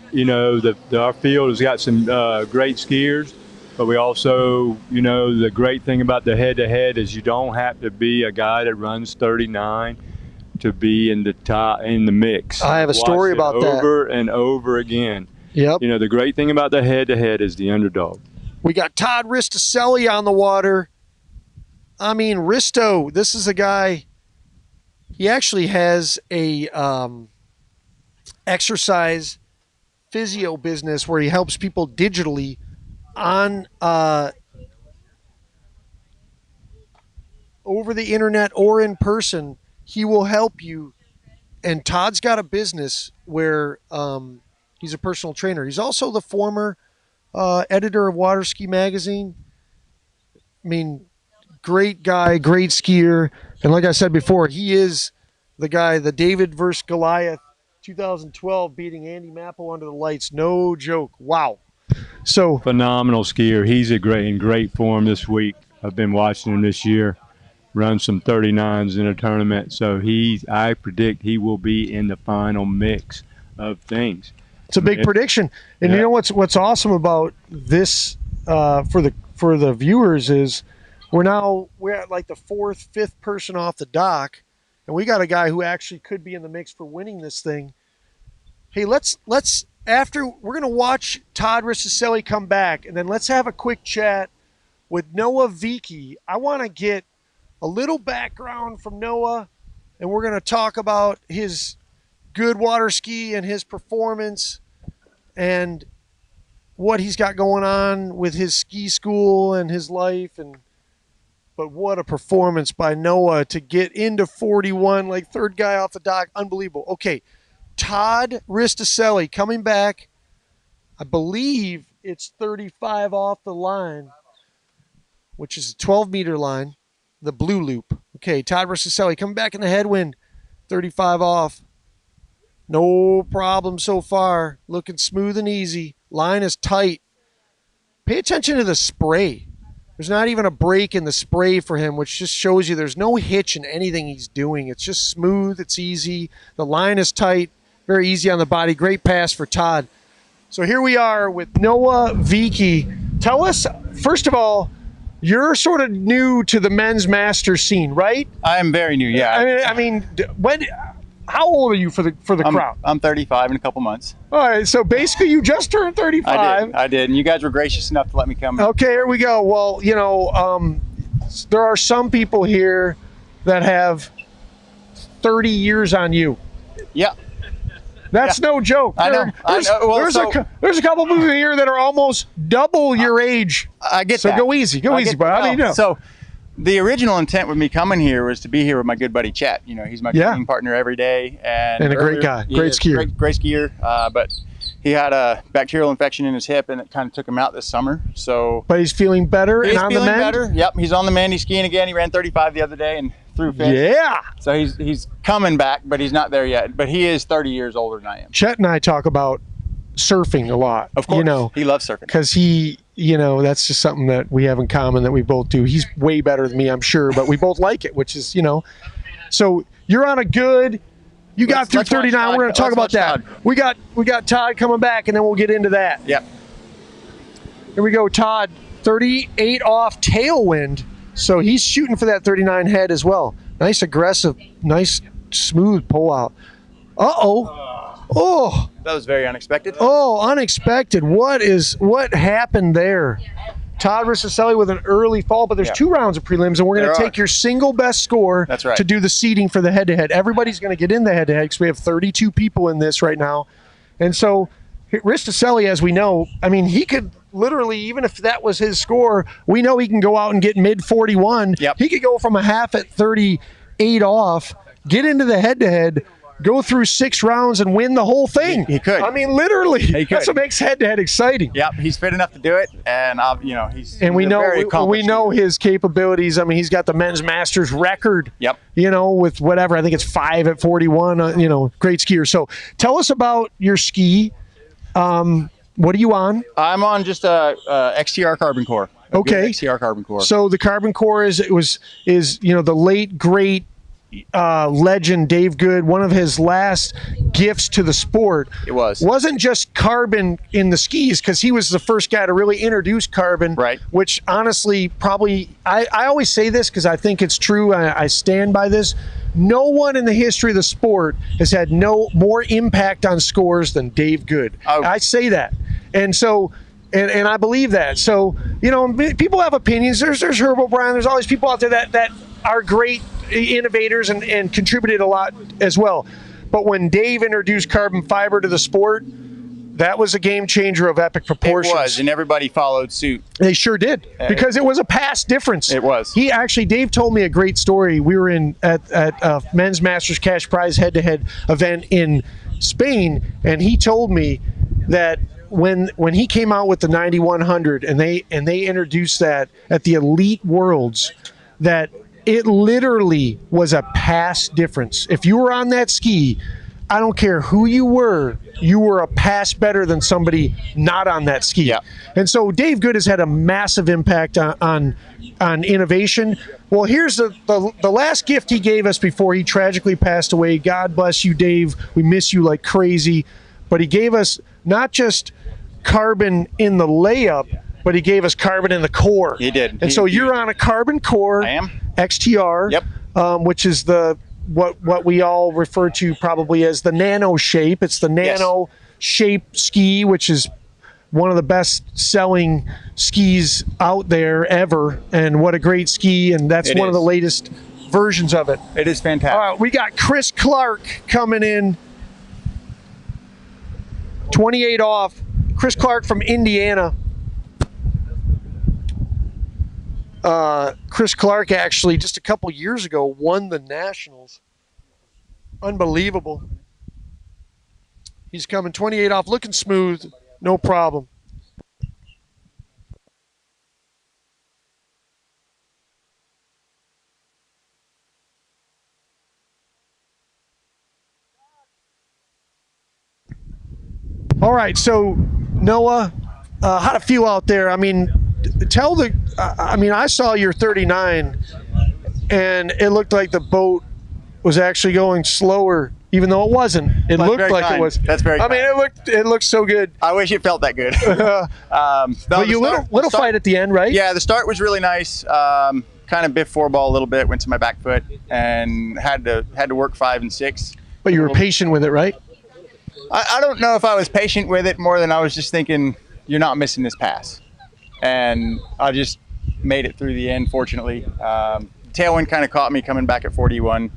our field has got some great skiers, but we also the great thing about the head-to-head is you don't have to be a guy that runs 39 to be in the mix. I have a story about that over and over again. Yep. The great thing about the head-to-head is the underdog. We got Todd Risticelli on the water. I mean, Risto, this is a guy. He actually has a exercise physio business where he helps people digitally on over the internet or in person. He will help you. And Todd's got a business where he's a personal trainer. He's also the former editor of Water Ski Magazine. I mean, great guy, great skier. And like I said before, he is the guy, the David versus Goliath 2012 beating Andy Mapple under the lights. No joke. Wow. So phenomenal skier. He's in great form this week. I've been watching him this year. Run some 39s in a tournament. So I predict he will be in the final mix of things. It's a big prediction. And you know what's awesome about this for the viewers is we're at like the 4th, 5th person off the dock, and we got a guy who actually could be in the mix for winning this thing. Hey, let's after we're gonna watch Todd Risticelli come back, and then let's have a quick chat with Noah Vicky. I want to get a little background from Noah, and we're gonna talk about his good water ski and his performance and what he's got going on with his ski school and his life. And but what a performance by Noah to get into 41, like third guy off the dock. Unbelievable. Okay, Todd Risticelli coming back. I believe it's 35 off the line, which is a 12-meter line, the blue loop. Okay, Todd Risticelli coming back in the headwind, 35 off. No problem so far. Looking smooth and easy. Line is tight. Pay attention to the spray. There's not even a break in the spray for him, which just shows you there's no hitch in anything he's doing. It's just smooth. It's easy. The line is tight. Very easy on the body. Great pass for Todd. So here we are with Noah Vicky. Tell us, first of all, you're sort of new to the men's master scene, right? I am very new, yeah. I mean, when? How old are you for the crowd? I'm 35 in a couple months. All right, so basically you just turned 35. I did, and you guys were gracious enough to let me come. Okay, here we go. Well, you know, there are some people here that have 30 years on you. Yeah. That's no joke. I know. Well, there's a couple people here that are almost double your age. I get so that. So go easy, but I mean, you know. So the original intent with me coming here was to be here with my good buddy Chet. You know, he's my training partner every day, and a great guy, great skier, great skier. But he had a bacterial infection in his hip, and it kind of took him out this summer. So, but he's feeling better. He's and on feeling the mend? better. Yep, he's on the mend. He's skiing again. He ran 35 the other day and threw fifth. Yeah. So he's coming back, but he's not there yet. But he is 30 years older than I am. Chet and I talk about surfing a lot. Of course, you know, he loves surfing because he. You know, that's just something that we have in common that we both do. He's way better than me, I'm sure, but we both like it, which is, you know. So you're on a good. You got through 39. We're going to talk about that. We got Todd coming back, and then we'll get into that. Yep. Here we go, Todd. 38 off tailwind, so he's shooting for that 39 head as well. Nice aggressive, nice smooth pull out. Oh. That was very unexpected. Oh, unexpected. What happened there? Todd Risticelli with an early fall, but there's 2 rounds of prelims, and we're going to take your single best score to do the seeding for the head-to-head. Everybody's going to get in the head-to-head because we have 32 people in this right now. And so Risticelli, as we know, I mean, he could literally, even if that was his score, we know he can go out and get mid-41. Yep. He could go from a half at 38 off, get into the head-to-head, go through 6 rounds and win the whole thing. He could. I mean, literally. That's what makes head-to-head exciting. Yep, he's fit enough to do it, and he's we know shooter. His capabilities. I mean, he's got the men's masters record. Yep. You know, with whatever, I think it's 5 at 41. You know, great skier. So, tell us about your ski. What are you on? I'm on just a XTR carbon core. Okay. XTR carbon core. So the carbon core is you know, the late great legend Dave Good, one of his last gifts to the sport. It wasn't just carbon in the skis, because he was the first guy to really introduce carbon, right? Which honestly, probably, I always say this because I think it's true. I stand by this. No one in the history of the sport has had more impact on scores than Dave Good. I say that, and so. And I believe that. So, you know, people have opinions. There's Herb O'Brien. There's all these people out there that are great innovators and contributed a lot as well. But when Dave introduced carbon fiber to the sport, that was a game changer of epic proportions. It was, and everybody followed suit. They sure did, because it was a past difference. It was. Dave told me a great story. We were at Men's Masters Cash Prize head-to-head event in Spain, and he told me that when he came out with the 9100 and they introduced that at the Elite Worlds, that it literally was a pass difference. If you were on that ski, I don't care who you were a pass better than somebody not on that ski. Yeah. And so Dave Good has had a massive impact on innovation. Well, here's the last gift he gave us before he tragically passed away. God bless you, Dave. We miss you like crazy. But he gave us not just carbon in the layup, but he gave us carbon in the core. He did. And so you're on a carbon core. I am. XTR. Yep. Which is the what we all refer to probably as the nano shape. It's the nano shape ski, which is one of the best selling skis out there ever. And what a great ski. And that's one of the latest versions of it. It is fantastic. All right, we got Chris Clark coming in. 28 off. Chris Clark from Indiana. Chris Clark actually just a couple years ago won the Nationals. Unbelievable. He's coming 28 off, looking smooth, no problem. All right, so Noah, how'd it feel out there? I mean, I saw your 39, and it looked like the boat was actually going slower, even though it wasn't. It looked like it was. That's very kind. I mean, it looked so good. I wish it felt that good. But you little fight at the end, right? Yeah, the start was really nice. Kind of biffed 4-ball a little bit, went to my back foot, and had to work 5 and 6. But you were patient with it, right? I don't know if I was patient with it more than I was just thinking, you're not missing this pass. And I just made it through the end, fortunately. Tailwind kind of caught me coming back at 41.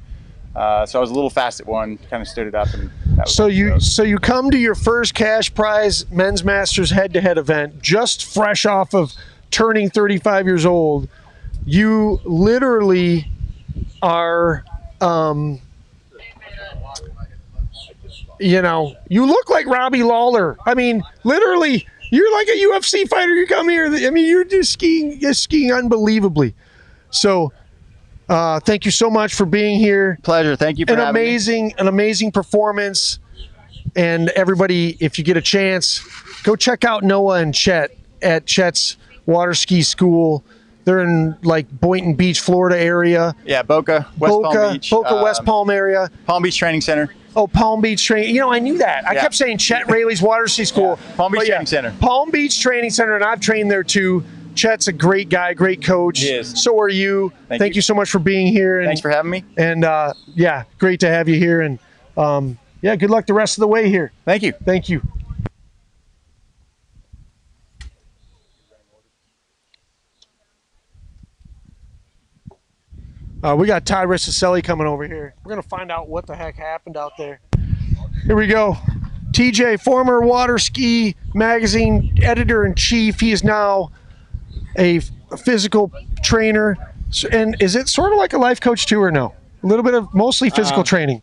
So I was a little fast at 1, kind of stood it up. And that was so you come to your first cash prize Men's Masters head-to-head event, just fresh off of turning 35 years old. You literally are... you look like Robbie Lawler. I mean, literally, you're like a UFC fighter. You come here. I mean, you're just skiing unbelievably. So, thank you so much for being here. Pleasure. Thank you for having me. An amazing performance. And everybody, if you get a chance, go check out Noah and Chet at Chet's Water Ski School. They're in like Boynton Beach, Florida area. Yeah, Boca, Palm Beach. Boca, West Palm area. Palm Beach Training Center. Oh, Palm Beach Training. I knew that. I kept saying Chet Rayleigh's Water Ski School. Yeah. Palm Beach Training Center. Palm Beach Training Center, and I've trained there too. Chet's a great guy, great coach. He is. So are you. Thank you so much for being here. Thanks for having me. And yeah, great to have you here. And yeah, good luck the rest of the way here. Thank you. Thank you. We got Todd Rissacelli coming over here. We're going to find out what the heck happened out there. Here we go. TJ, former Water Ski Magazine editor-in-chief. He is now a physical trainer. And is it sort of like a life coach too, or no? A little bit of mostly physical training.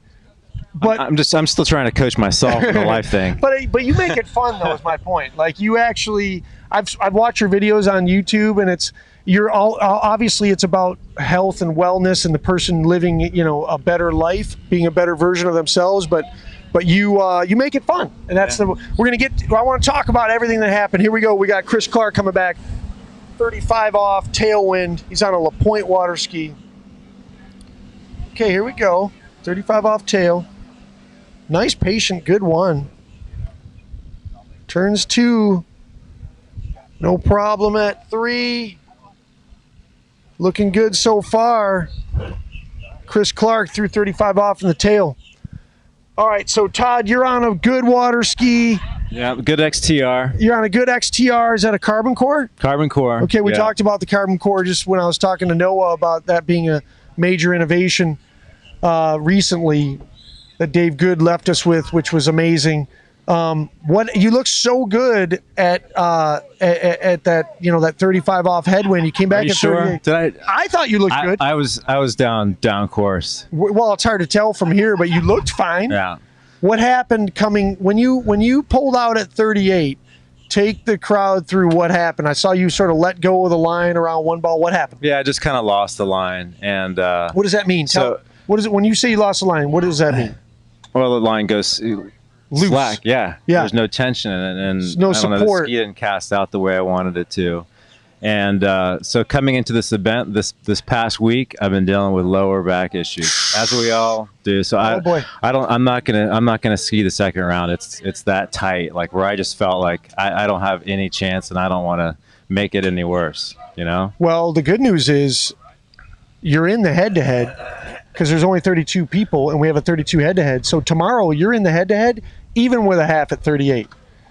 But I'm still trying to coach myself in the life thing. But you make it fun though, is my point. Like you actually, I've watched your videos on YouTube, and you're all obviously it's about health and wellness and the person living a better life, being a better version of themselves. But you make it fun, and that's I want to talk about everything that happened. Here we go. We got Chris Clark coming back, 35 off, tailwind. He's on a La Pointe water ski. Okay, here we go. 35 off tail. Nice, patient, good one. Turns 2. No problem at 3. Looking good so far. Chris Clark threw 35 off in the tail. All right, so Todd, you're on a good water ski. Yeah, good XTR. You're on a good XTR. Is that a carbon core? Carbon core. Okay, we talked about the carbon core just when I was talking to Noah about that being a major innovation recently that Dave Good left us with, which was amazing. What you look so good at that that 35 off headwind. You came back at 38. Did I thought you looked good. I was down course. Well, it's hard to tell from here, but you looked fine. Yeah. What happened when you pulled out at 38? Take the crowd through what happened. I saw you sort of let go of the line around 1 ball. What happened? Yeah, I just kind of lost the line. And what does that mean? What is it when you say you lost the line? What does that mean? Well, the line goes loose. Slack. Yeah. There's no tension in it, and there's no support. The ski didn't cast out the way I wanted it to. And so coming into this event this past week, I've been dealing with lower back issues, as we all do. So I'm not gonna ski the second round. It's that tight, like where I just felt like I don't have any chance, and I don't want to make it any worse. Well, the good news is you're in the head-to-head, because there's only 32 people and we have a 32 head-to-head. So tomorrow you're in the head-to-head, even with a half at 38.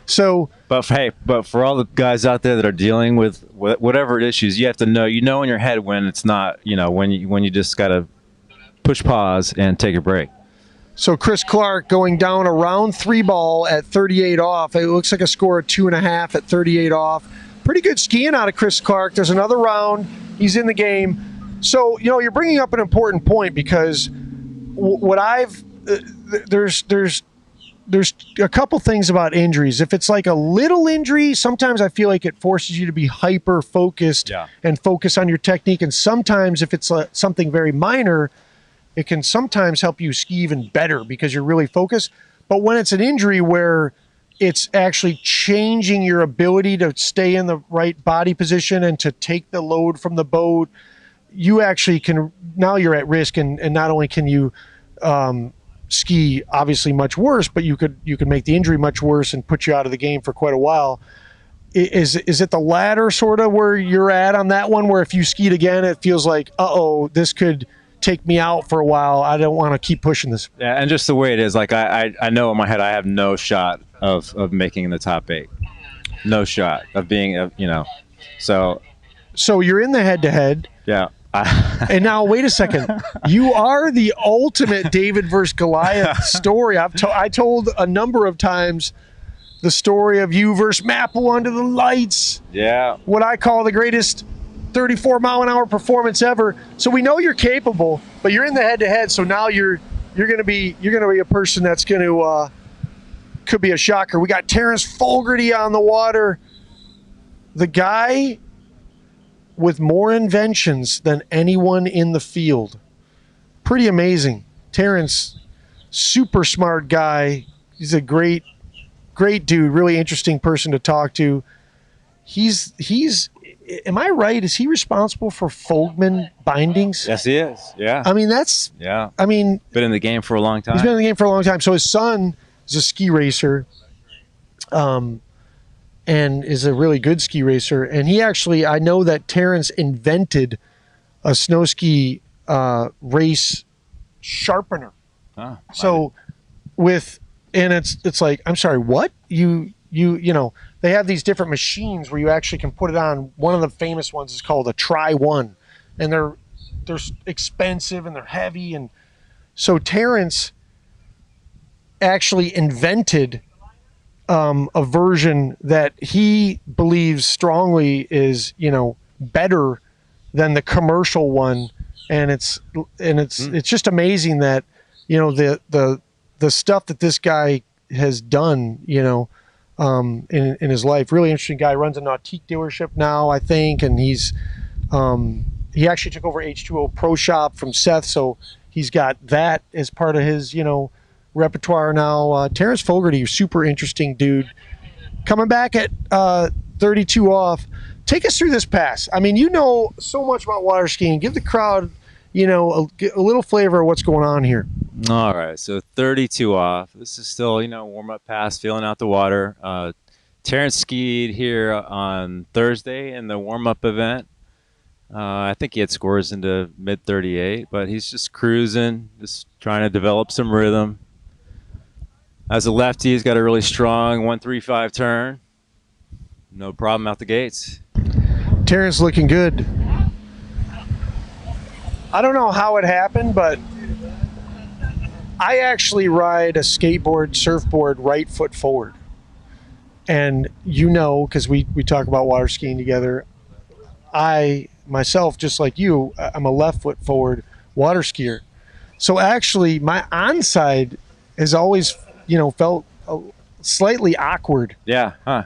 So, but for all the guys out there that are dealing with whatever issues, you have to know, in your head when it's not, when you just got to push pause and take a break. So Chris Clark going down a round 3 ball at 38 off. It looks like a score of 2.5 at 38 off. Pretty good skiing out of Chris Clark. There's another round. He's in the game. So, you're bringing up an important point, because there's a couple things about injuries. If it's like a little injury, sometimes I feel like it forces you to be hyper focused and focus on your technique. And sometimes if it's something very minor, it can sometimes help you ski even better because you're really focused. But when it's an injury where it's actually changing your ability to stay in the right body position and to take the load from the boat, you actually now you're at risk. And not only can you ski obviously much worse, but you could make the injury much worse and put you out of the game for quite a while. Is it the latter sort of where you're at on that one, where if you skied again, it feels like, this could take me out for a while. I don't want to keep pushing this. Yeah, and just the way it is, like I know in my head I have no shot of making the top 8. No shot of being, So you're in the head-to-head. Yeah. And now, wait a second. You are the ultimate David versus Goliath story. I told a number of times the story of you versus Mapple under the lights. Yeah. What I call the greatest 34-mile-an-hour performance ever. So we know you're capable, but you're in the head-to-head. So now you're going to be a person that's going to could be a shocker. We got Terrence Fogarty on the water. The guy with more inventions than anyone in the field. Pretty amazing. Terrence, super smart guy. He's a great dude, really interesting person to talk to. He's am I right? Is he responsible for Fogman bindings? Yes, he is. Yeah. I mean, been in the game for a long time. He's been in the game for a long time. So his son is a ski racer. And is a really good ski racer. And he actually, I know that Terrence invented a snow ski race sharpener. Oh, so it's like, I'm sorry, what? They have these different machines where you actually can put it on. One of the famous ones is called a Tri-1. And they're expensive and they're heavy. And so Terrence actually invented a version that he believes strongly is, better than the commercial one. And it's just amazing that, the stuff that this guy has done, in his life. Really interesting guy. Runs a Nautique dealership now, I think. And he actually took over H2O Pro Shop from Seth. So he's got that as part of his, repertoire now. Terrence Fogarty, super interesting dude. Coming back at 32 off. Take us through this pass. I mean, so much about water skiing. Give the crowd, a little flavor of what's going on here. All right, so 32 off. This is still, warm-up pass, feeling out the water. Terrence skied here on Thursday in the warm-up event. I think he had scores into mid-38, but he's just cruising, just trying to develop some rhythm. As a lefty, he's got a really strong 135 turn. No problem out the gates. Terrence looking good. I don't know how it happened, but I actually ride a skateboard, surfboard, right foot forward. And because we talk about water skiing together, I, myself, just like you, I'm a left foot forward water skier. So actually, my onside has always felt slightly awkward. Yeah. Huh.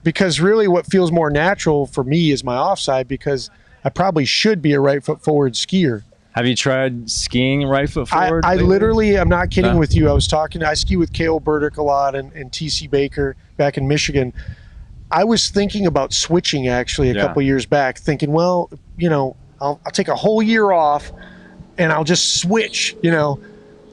Because really what feels more natural for me is my offside, because I probably should be a right foot forward skier. Have you tried skiing right foot forward? I literally, I'm not kidding with you. I ski with Cale Burdick a lot and TC Baker back in Michigan. I was thinking about switching actually a couple years back, thinking, well, I'll take a whole year off and I'll just switch,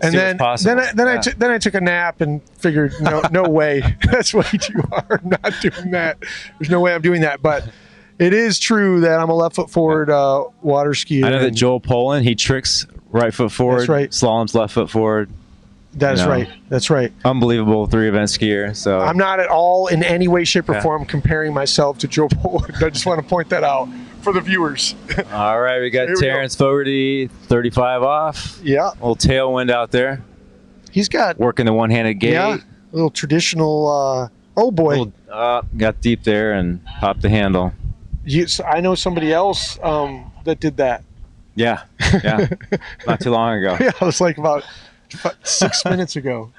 And then I took a nap and figured, no way. That's way too hard. Not doing that. There's no way I'm doing that. But it is true that I'm a left foot forward water skier. I know that Joel Poland, he tricks right foot forward. That's right. Slalom's left foot forward. That is right. That's right. Unbelievable 3-event skier. So I'm not at all in any way, shape, or form comparing myself to Joe Pollard. I just want to point that out for the viewers. All right, we got Terrence Fogarty, 35 off. Yeah. A little tailwind out there. He's got working the one-handed gate. Yeah. A little traditional. Oh boy. Got deep there and popped the handle. I know somebody else that did that. Yeah. Not too long ago. Yeah, it was like about 6 minutes ago.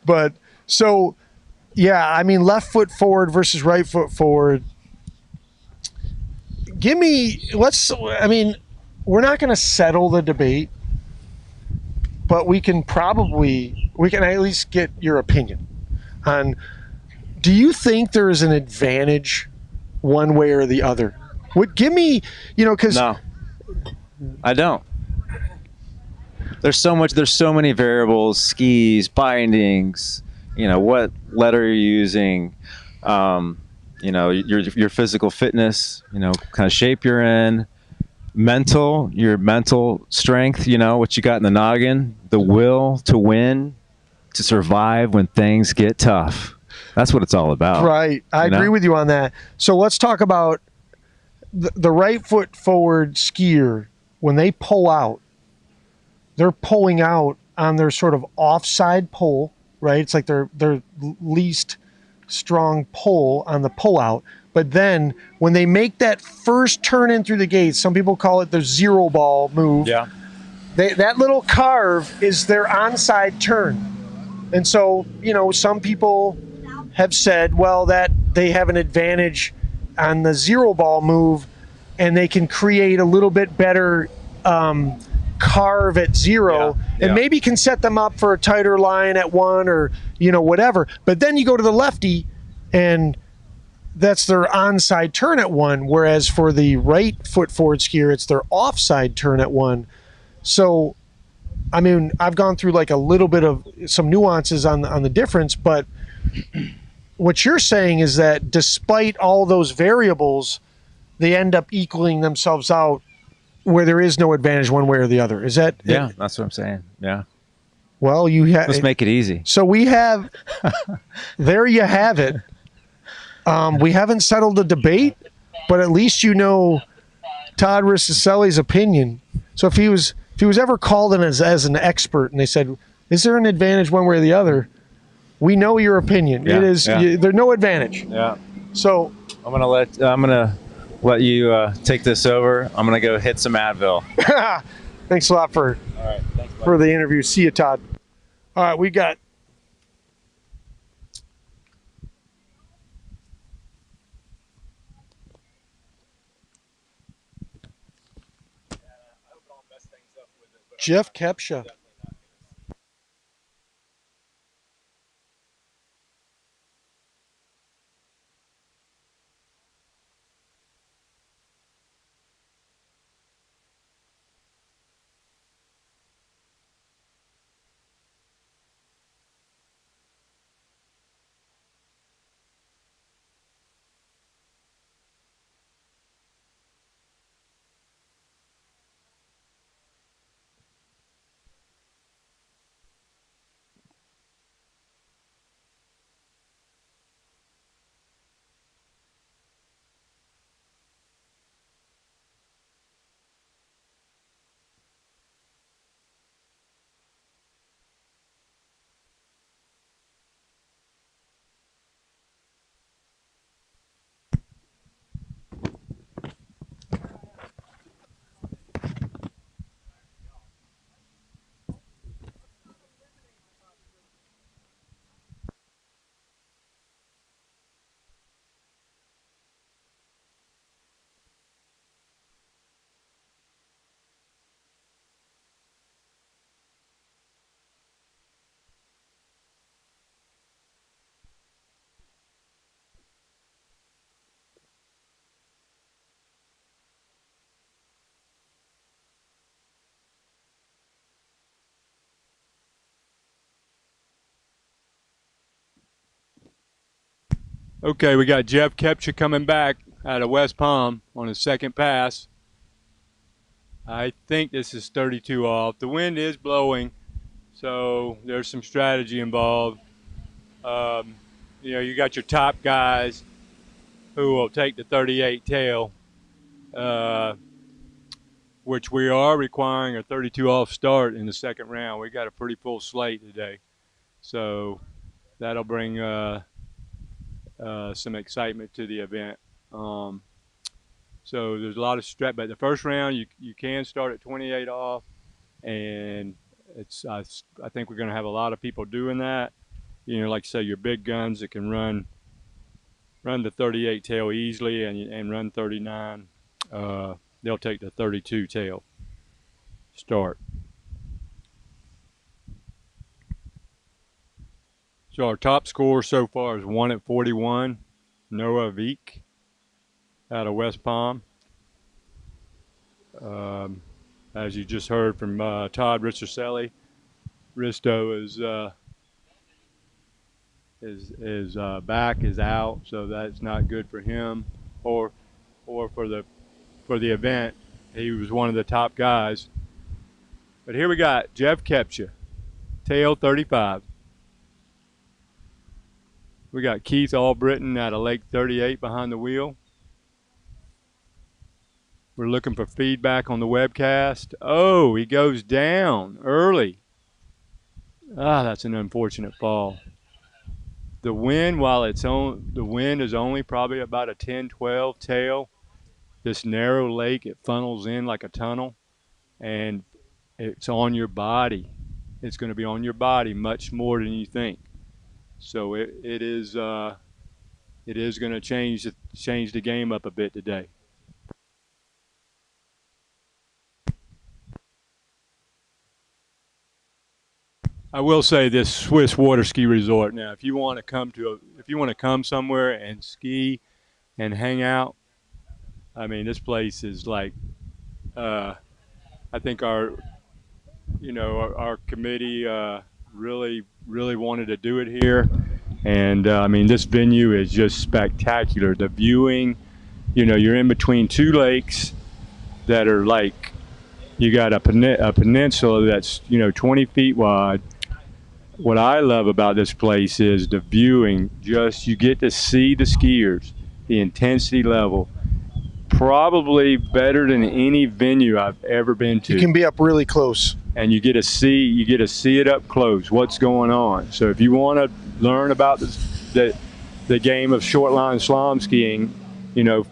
But so, yeah, I mean, left foot forward versus right foot forward. We're not going to settle the debate, but we can at least get your opinion on, do you think there is an advantage one way or the other? No, I don't. There's so many variables, skis, bindings, what letter you're using, your physical fitness, kind of shape you're in, your mental strength, what you got in the noggin, the will to win, to survive when things get tough. That's what it's all about. Right. I agree with you on that. So let's talk about the right foot forward skier. When they pull out, they're pulling out on their sort of offside pull, right? It's like their least strong pull on the pull out. But then when they make that first turn in through the gates, some people call it the zero ball move. Yeah. That little carve is their onside turn. And so, some people have said, well, that they have an advantage on the zero ball move and they can create a little bit better carve at zero and maybe can set them up for a tighter line at one or whatever. But then you go to the lefty and that's their onside turn at one, whereas for the right foot forward skier it's their offside turn at one. So I mean, I've gone through like a little bit of some nuances on the difference, but what you're saying is that despite all those variables, they end up equaling themselves out where there is no advantage one way or the other. Is that? Yeah, that's what I'm saying. Yeah. Well, let's make it easy. So we have, there you have it. We haven't settled the debate, but at least Todd Rissacelli's opinion. So if he was ever called in as an expert and they said, is there an advantage one way or the other? We know your opinion. Yeah, it is. Yeah. There's no advantage. Yeah. So I'm gonna let you take this over. I'm gonna go hit some Advil. Thanks a lot for the interview. See you, Todd. All right, we got Jeff Kepsha. Okay, we got Jeff Kepsha coming back out of West Palm on his second pass. I think this is 32 off. The wind is blowing, so there's some strategy involved. You got your top guys who will take the 38 tail, which we are requiring a 32 off start in the second round. We got a pretty full slate today, so that'll bring some excitement to the event. So there's a lot of strap, but the first round you can start at 28 off, and I think we're going to have a lot of people doing that. Like you say, your big guns that can run the 38 tail easily and run 39. They'll take the 32 tail start. So our top score so far is 1 at 41, Noah Veek out of West Palm. As you just heard from Todd Risto his back is out, so that's not good for him or for the event. He was one of the top guys. But here we got Jeff Kepcha, tail 35. We got Keith Albritton out of Lake 38 behind the wheel. We're looking for feedback on the webcast. Oh, he goes down early. That's an unfortunate fall. The wind, the wind is only probably about a 10, 12 tail. This narrow lake, it funnels in like a tunnel, and it's on your body. It's going to be on your body much more than you think. So it is going to change the game up a bit today. I will say this Swiss water ski resort. Now, if you want to come somewhere and ski and hang out, I mean, this place is like, I think our committee really wanted to do it here, and I mean, this venue is just spectacular. The viewing, you're in between two lakes that are like, you got a peninsula that's 20 feet wide. What I love about this place is the viewing. Just you get to see the skiers, the intensity level, probably better than any venue I've ever been to. You can be up really close, and you get to see it up close. What's going on? So if you want to learn about the game of short line slalom skiing,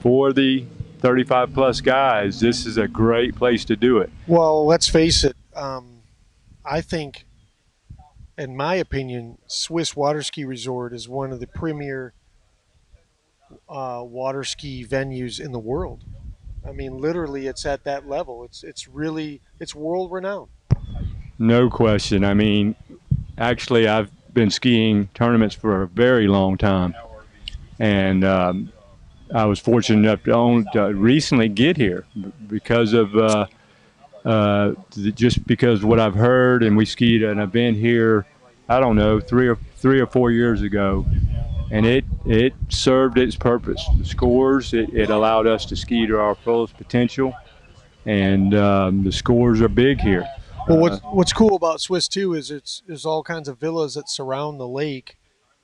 for the 35 plus guys, this is a great place to do it. Well, let's face it. I think, in my opinion, Swiss Water Ski Resort is one of the premier water ski venues in the world. I mean, literally, it's at that level. It's world renowned. No question. I mean, actually, I've been skiing tournaments for a very long time, and I was fortunate enough to recently get here because of just because what I've heard, and we skied an event here, I don't know, three or 4 years ago, and it served its purpose. The scores, it allowed us to ski to our fullest potential, and the scores are big here. Well, what's cool about Swiss too is there's all kinds of villas that surround the lake,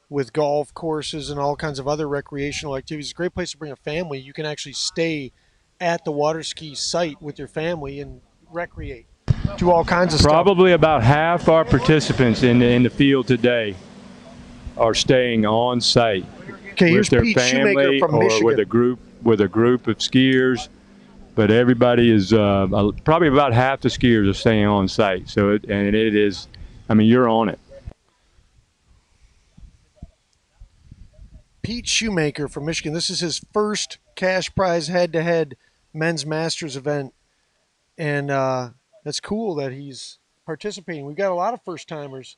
with golf courses and all kinds of other recreational activities. It's a great place to bring a family. You can actually stay at the water ski site with your family and recreate, do all kinds of stuff. Probably about half our participants in the field today are staying on site with their family or with a group of skiers. But everybody is probably about half the skiers are staying on site. So it is, I mean, you're on it. Pete Shoemaker from Michigan. This is his first cash prize head-to-head men's masters event, and that's cool that he's participating. We've got a lot of first-timers.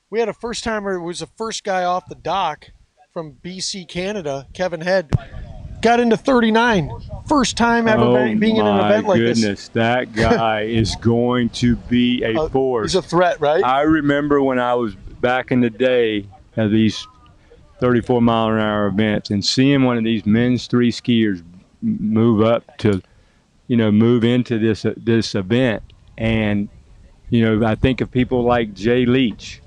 We had a first-timer who was the first guy off the dock from BC, Canada, Kevin Head. Got into 39. First time ever being in an event like this. Oh, my goodness. That guy is going to be a force. He's a threat, right? I remember when I was back in the day at these 34-mile-an-hour events and seeing one of these men's three skiers move up to move into this event. And I think of people like Jay Leach.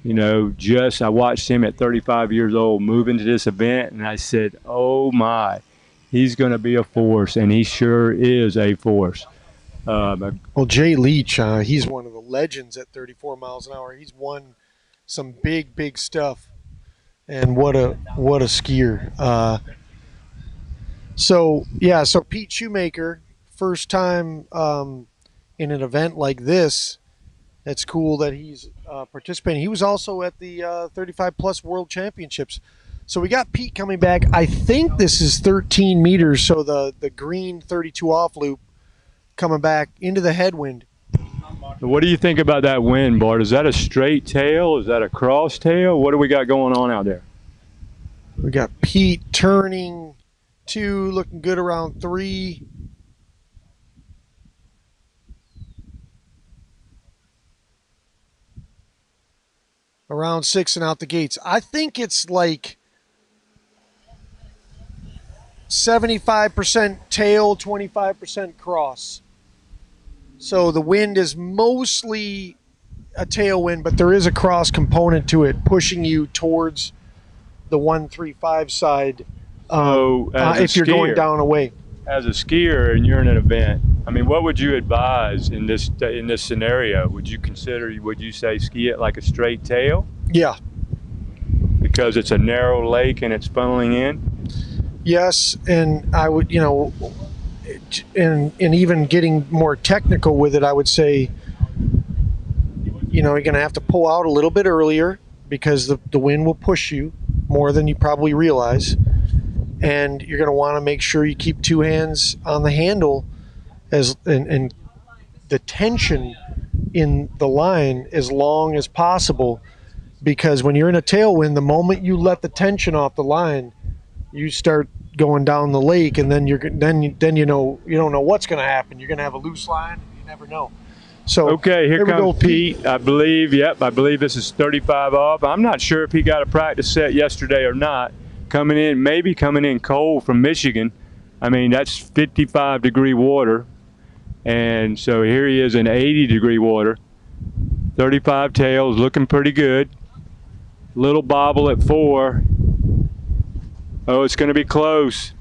I watched him at 35 years old move into this event, and I said, "Oh my, he's going to be a force," and he sure is a force. Well, Jay Leach, he's one of the legends at 34 miles an hour. He's won some big stuff, and what a skier. So Pete Shoemaker, first time in an event like this. That's cool that he's participating. He was also at the 35 plus World Championships. So we got Pete coming back. I think this is 13 meters. So the green 32 off loop coming back into the headwind. What do you think about that wind, Bart? Is that a straight tail? Is that a cross tail? What do we got going on out there? We got Pete turning 2, looking good around 3. Around 6 and out the gates. I think it's like 75% tail, 25% cross. So the wind is mostly a tailwind, but there is a cross component to it, pushing you towards the 135 side. If you're going down away. As a skier and you're in an event, I mean, what would you advise in this scenario? Would you say ski it like a straight tail? Yeah. Because it's a narrow lake and it's funneling in? Yes, and I would, and even getting more technical with it, I would say, you're going to have to pull out a little bit earlier because the wind will push you more than you probably realize. And you're going to want to make sure you keep 2 hands on the handle and the tension in the line as long as possible, because when you're in a tailwind, the moment you let the tension off the line, you start going down the lake, and then you don't know what's going to happen. You're going to have a loose line. You never know. So okay, here comes Pete. I believe this is 35 off. I'm not sure if he got a practice set yesterday or not. Coming in cold from Michigan. I mean, that's 55 degree water. And so here he is in 80 degree water. 35 tails, looking pretty good. Little bobble at 4. Oh, it's going to be close.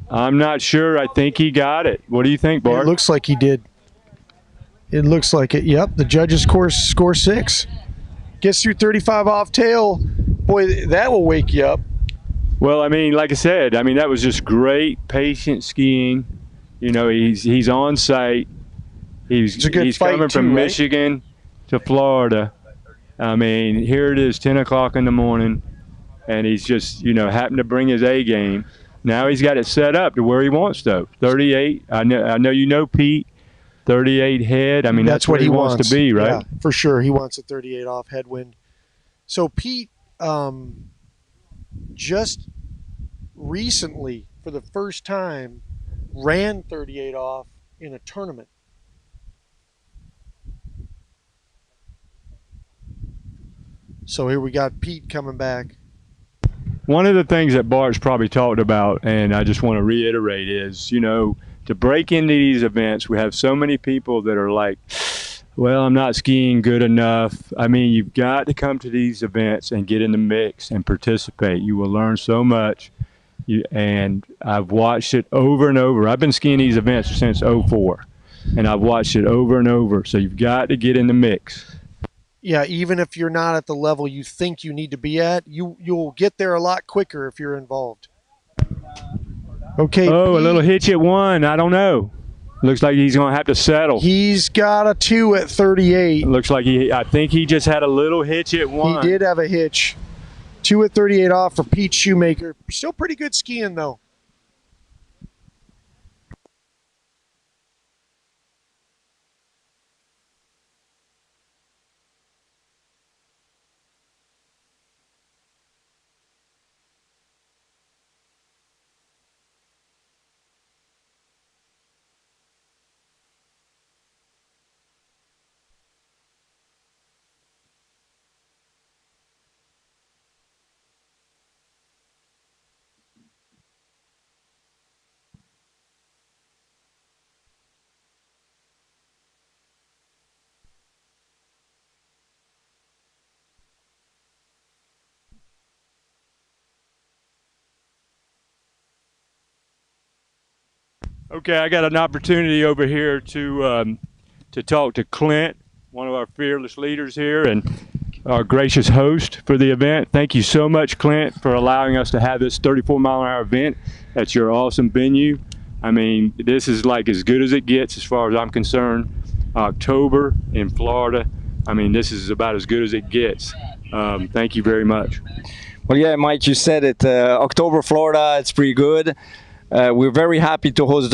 I'm not sure. I think he got it. What do you think, Bart? It looks like he did. It looks like it. Yep, the judges score 6. Gets through 35 off tail. Boy, that will wake you up. Well, I mean, like I said, that was just great, patient skiing. He's on site. He's coming from Michigan to Florida. I mean, here it is, 10 o'clock in the morning, and he's just, happened to bring his A game. Now he's got it set up to where he wants to. 38. I know Pete. 38 head. I mean, that's what he wants to be, right? Yeah, for sure. He wants a 38 off headwind. So Pete just recently, for the first time, ran 38 off in a tournament. So here we got Pete coming back. One of the things that Bart's probably talked about, and I just want to reiterate, is, to break into these events, we have so many people that are like, well, I'm not skiing good enough. I mean, you've got to come to these events and get in the mix and participate. You will learn so much. And I've watched it over and over. I've been skiing these events since '04, and I've watched it over and over. So you've got to get in the mix. Yeah, even if you're not at the level you think you need to be at, you'll get there a lot quicker if you're involved. Okay. Oh, Pete, a little hitch at 1. I don't know. Looks like he's going to have to settle. He's got a 2 at 38. Looks like I think he just had a little hitch at 1. He did have a hitch. 2 at 38 off for Pete Shoemaker. Still pretty good skiing, though. Okay, I got an opportunity over here to talk to Clint, one of our fearless leaders here and our gracious host for the event. Thank you so much, Clint, for allowing us to have this 34-mile-an-hour event at your awesome venue. I mean, this is like as good as it gets as far as I'm concerned. October in Florida, I mean, this is about as good as it gets. Thank you very much. Well, yeah, Mike, you said it. October, Florida, it's pretty good. We're very happy to host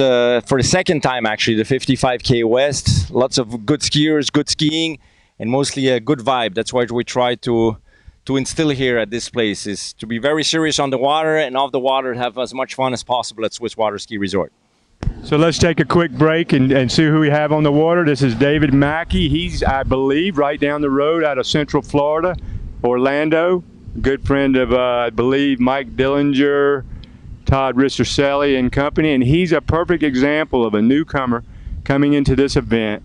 for the second time, actually, the 55K West. Lots of good skiers, good skiing, and mostly a good vibe. That's what we try to instill here at this place, is to be very serious on the water and off the water, have as much fun as possible at Swiss Water Ski Resort. So let's take a quick break and see who we have on the water. This is David Mackey. He's, I believe, right down the road out of Central Florida, Orlando. Good friend of, I believe, Mike Dillinger, Todd Rissercelli and company. And he's a perfect example of a newcomer coming into this event,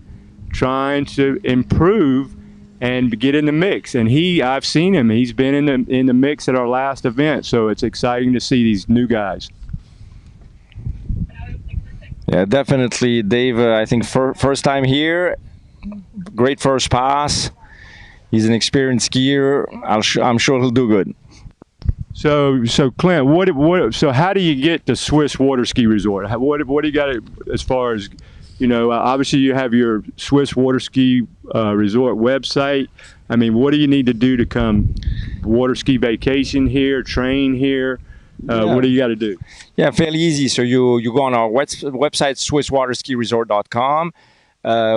trying to improve and get in the mix. And I've seen him. He's been in the mix at our last event. So it's exciting to see these new guys. Yeah, definitely, Dave. I think first time here, great first pass. He's an experienced skier. I'm sure he'll do good. So Clint, so how do you get to Swiss Water Ski Resort? What do you got as far as, you know, obviously you have your Swiss Water Ski Resort website. I mean, what do you need to do to come water ski vacation here, train here? What do you got to do? Yeah, fairly easy. So you go on our website, swisswaterskiresort.com.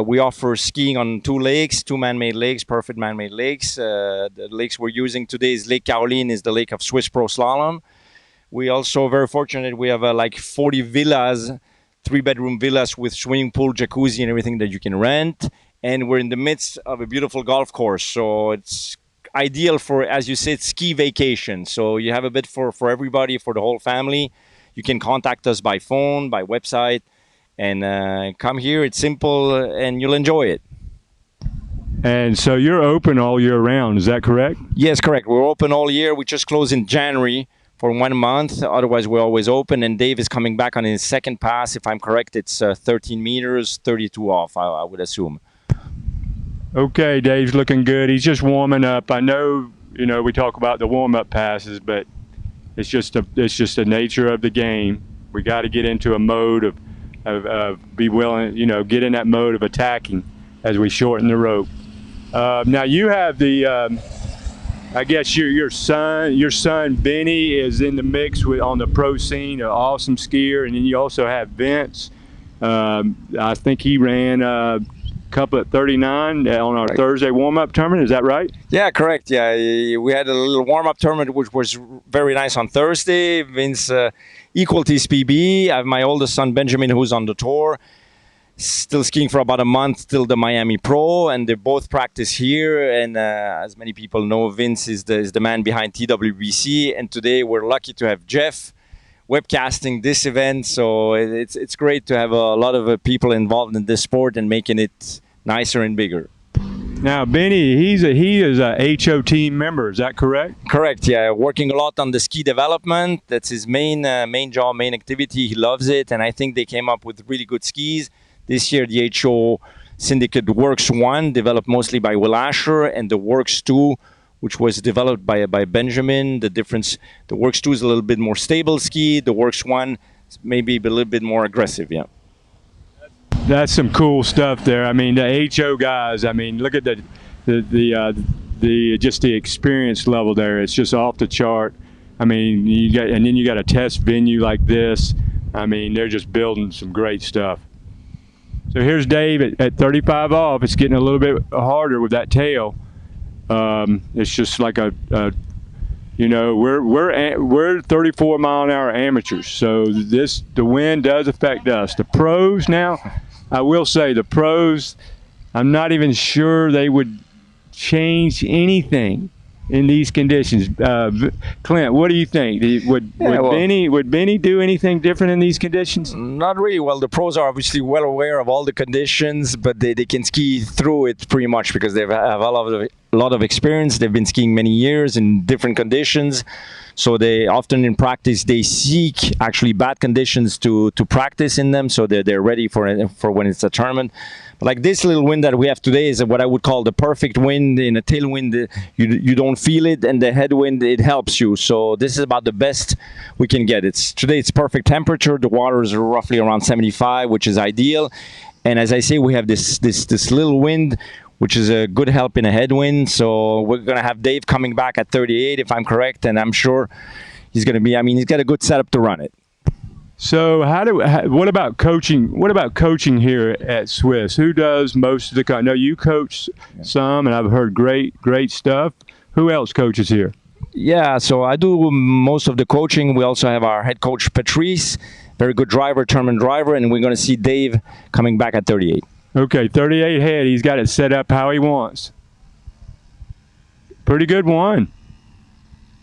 We offer skiing on 2 lakes, 2 man-made lakes, perfect man-made lakes. The lakes we're using today is Lake Caroline, is the lake of Swiss Pro Slalom. We also very fortunate. We have like 40 villas, 3-bedroom villas with swimming pool, jacuzzi, and everything that you can rent. And we're in the midst of a beautiful golf course, so it's ideal for, as you said, ski vacation. So you have a bit for everybody, for the whole family. You can contact us by phone, by website, and come here. It's simple, and you'll enjoy it. And so you're open all year round, is that correct? Yes, correct. We're open all year. We just close in January for 1 month. Otherwise, we're always open. And Dave is coming back on his second pass. If I'm correct, it's 13 meters, 32 off, I would assume. Okay, Dave's looking good. He's just warming up. I know, you know, we talk about the warm-up passes, but it's just the nature of the game. We got to get into a mode of be willing, you know, get in that mode of attacking as we shorten the rope. Now you have the, I guess your son Benny is in the mix on the pro scene, an awesome skier, and then you also have Vince. I think he ran couple at 39 on our Thursday warm-up tournament. Is that right? Yeah, correct. Yeah, we had a little warm-up tournament which was very nice on Thursday. Vince equaled his PB. I have my oldest son Benjamin, who's on the tour, still skiing for about a month till the Miami Pro, and they both practice here. And as many people know, Vince is the man behind TWBC, and today we're lucky to have Jeff webcasting this event. So it's great to have a lot of people involved in this sport and making it nicer and bigger. Now, Benny, he is a HO team member. Is that correct? Correct. Yeah, working a lot on the ski development. That's his main job, main activity. He loves it, and I think they came up with really good skis this year. The HO Syndicate Works 1, developed mostly by Will Asher, and the Works 2, which was developed by Benjamin. The difference, the Works 2 is a little bit more stable ski. The Works 1 is maybe a little bit more aggressive. Yeah. That's some cool stuff there. I mean, the HO guys, I mean, look at the just the experience level there. It's just off the chart. I mean, then you got a test venue like this. I mean, they're just building some great stuff. So here's Dave at 35 off. It's getting a little bit harder with that tail. It's just like you know, we're 34-mile-an-hour amateurs, so the wind does affect us. The pros now, I will say the pros, I'm not even sure they would change anything in these conditions? Clint, what do you think? Would Benny do anything different in these conditions? Not really. Well, the pros are obviously well aware of all the conditions, but they can ski through it pretty much because they have a lot of experience. They've been skiing many years in different conditions. So they often in practice, they seek actually bad conditions to practice in them, so they're ready for when it's a tournament. But like this little wind that we have today is what I would call the perfect wind. In a tailwind, you don't feel it, and the headwind, it helps you. So this is about the best we can get. Today it's perfect temperature. The water is roughly around 75, which is ideal. And as I say, we have this little wind, which is a good help in a headwind. So we're going to have Dave coming back at 38, if I'm correct, and I'm sure he's going to be, he's got a good setup to run it. So what about coaching? What about coaching here at Swiss? Who does most of the I know you coach some, and I've heard great stuff. Who else coaches here? Yeah, so I do most of the coaching. We also have our head coach, Patrice, very good driver, tournament driver, and we're going to see Dave coming back at 38. Okay, 38 head. He's got it set up how he wants. Pretty good one.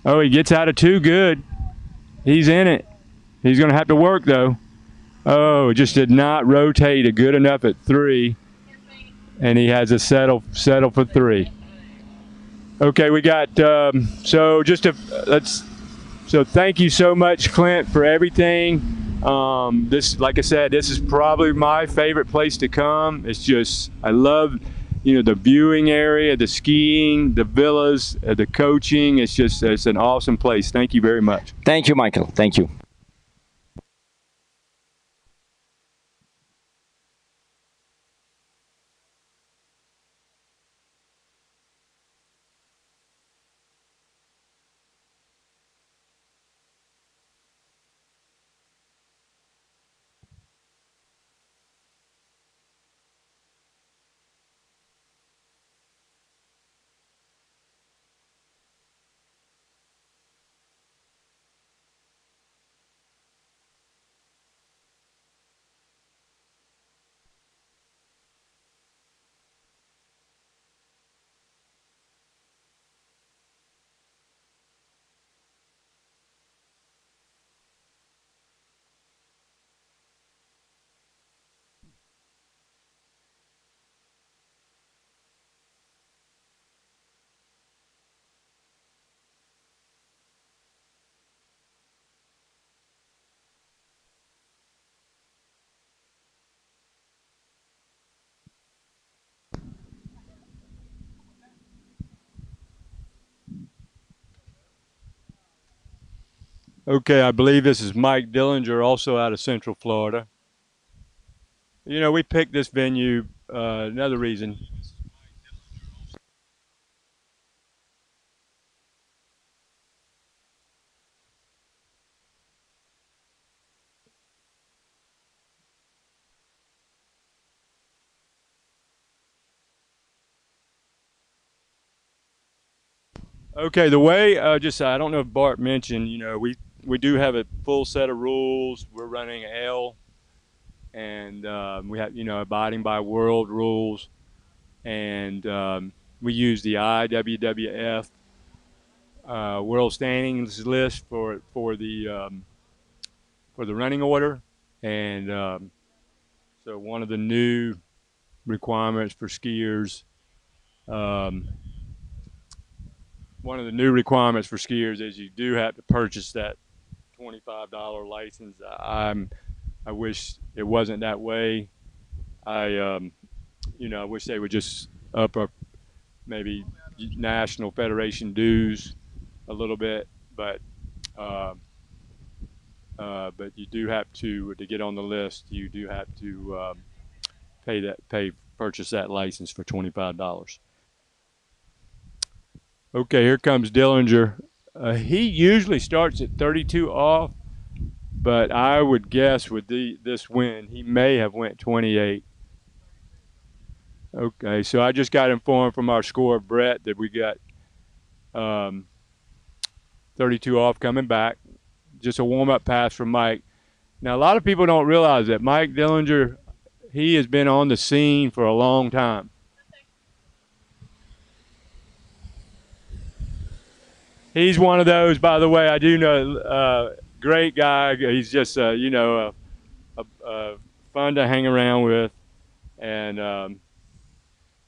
Oh, he gets out of 2 good. He's in it. He's going to have to work, though. Oh, it just did not rotate it good enough at 3. And he has a settle for 3. Okay, we got, so thank you so much, Clint, for everything. Like I said, this is probably my favorite place to come. It's just, I love, the viewing area, the skiing, the villas, the coaching. It's an awesome place. Thank you very much. Thank you, Michael. Thank you. Okay, I believe this is Mike Dillinger, also out of Central Florida. We picked this venue, another reason. Okay, the way, I don't know if Bart mentioned, we do have a full set of rules. We're running L, and we have, abiding by world rules, and we use the IWWF world standings list for the running order, and so one of the new requirements for skiers. One of the new requirements for skiers is you do have to purchase that $25 license. I wish it wasn't that way. I wish they would just up our maybe national federation dues a little bit, but you do have to get on the list. You do have to purchase that license for $25. Okay, here comes Dillinger. He usually starts at 32 off, but I would guess with this win, he may have went 28. Okay, so I just got informed from our scorer, Brett, that we got 32 off coming back. Just a warm-up pass from Mike. Now, a lot of people don't realize that Mike Dillinger, he has been on the scene for a long time. He's one of those, by the way. I do know, great guy. He's just, you know, fun to hang around with. And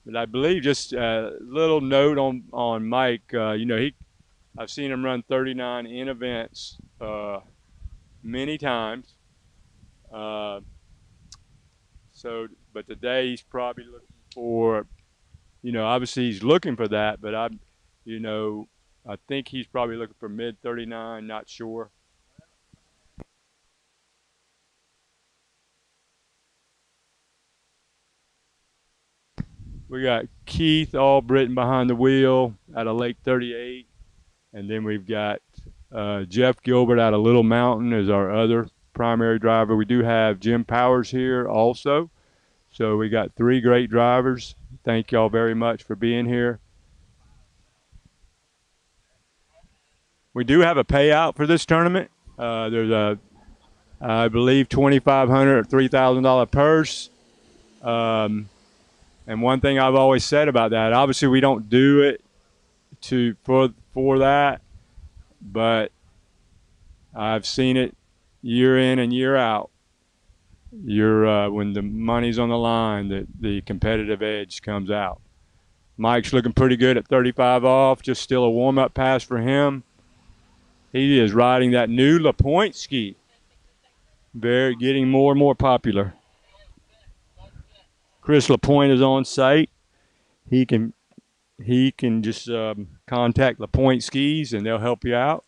but I believe just a little note on Mike. You know, I've seen him run 39 in events many times. So, but today he's probably looking for, you know, obviously he's looking for that, but you know, I think he's probably looking for mid 39, not sure. We got Keith Albritton behind the wheel out of Lake 38. And then we've got Jeff Gilbert out of Little Mountain as our other primary driver. We do have Jim Powers here also. So we got 3 great drivers. Thank y'all very much for being here. We do have a payout for this tournament. There's a, I believe, $2,500 or $3,000 purse. And one thing I've always said about that, obviously we don't do it for that, but I've seen it year in and year out. When the money's on the line, the competitive edge comes out. Mike's looking pretty good at 35 off, just still a warm-up pass for him. He is riding that new LaPointe ski. Getting more and more popular. Chris LaPointe is on site. He can just contact LaPointe Skis and they'll help you out.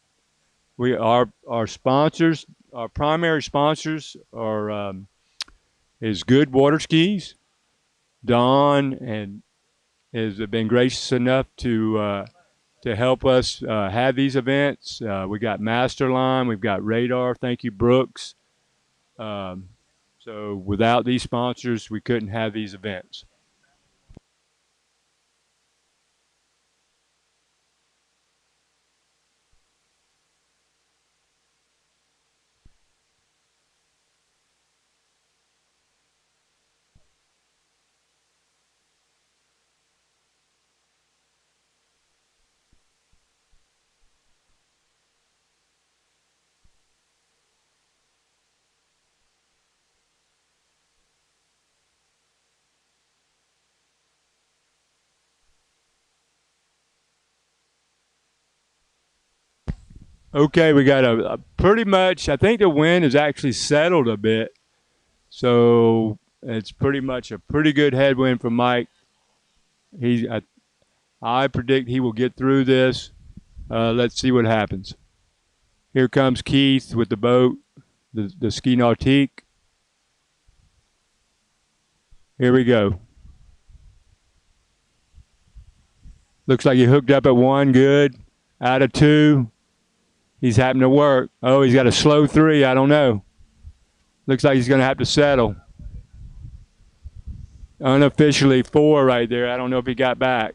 Our sponsors, our primary sponsors are is Good Water Skis. Don and has been gracious enough to help us have these events. We got Masterline, we've got Radar. Thank you, Brooks. So without these sponsors, we couldn't have these events. Okay, we got a pretty much, I think the wind has actually settled a bit. So it's pretty much a pretty good headwind for Mike. I predict he will get through this. Let's see what happens. Here comes Keith with the boat, the Ski Nautique. Here we go. Looks like he hooked up at 1, good. Out of 2. He's having to work. Oh, he's got a slow 3. I don't know. Looks like he's going to have to settle. Unofficially 4 right there. I don't know if he got back.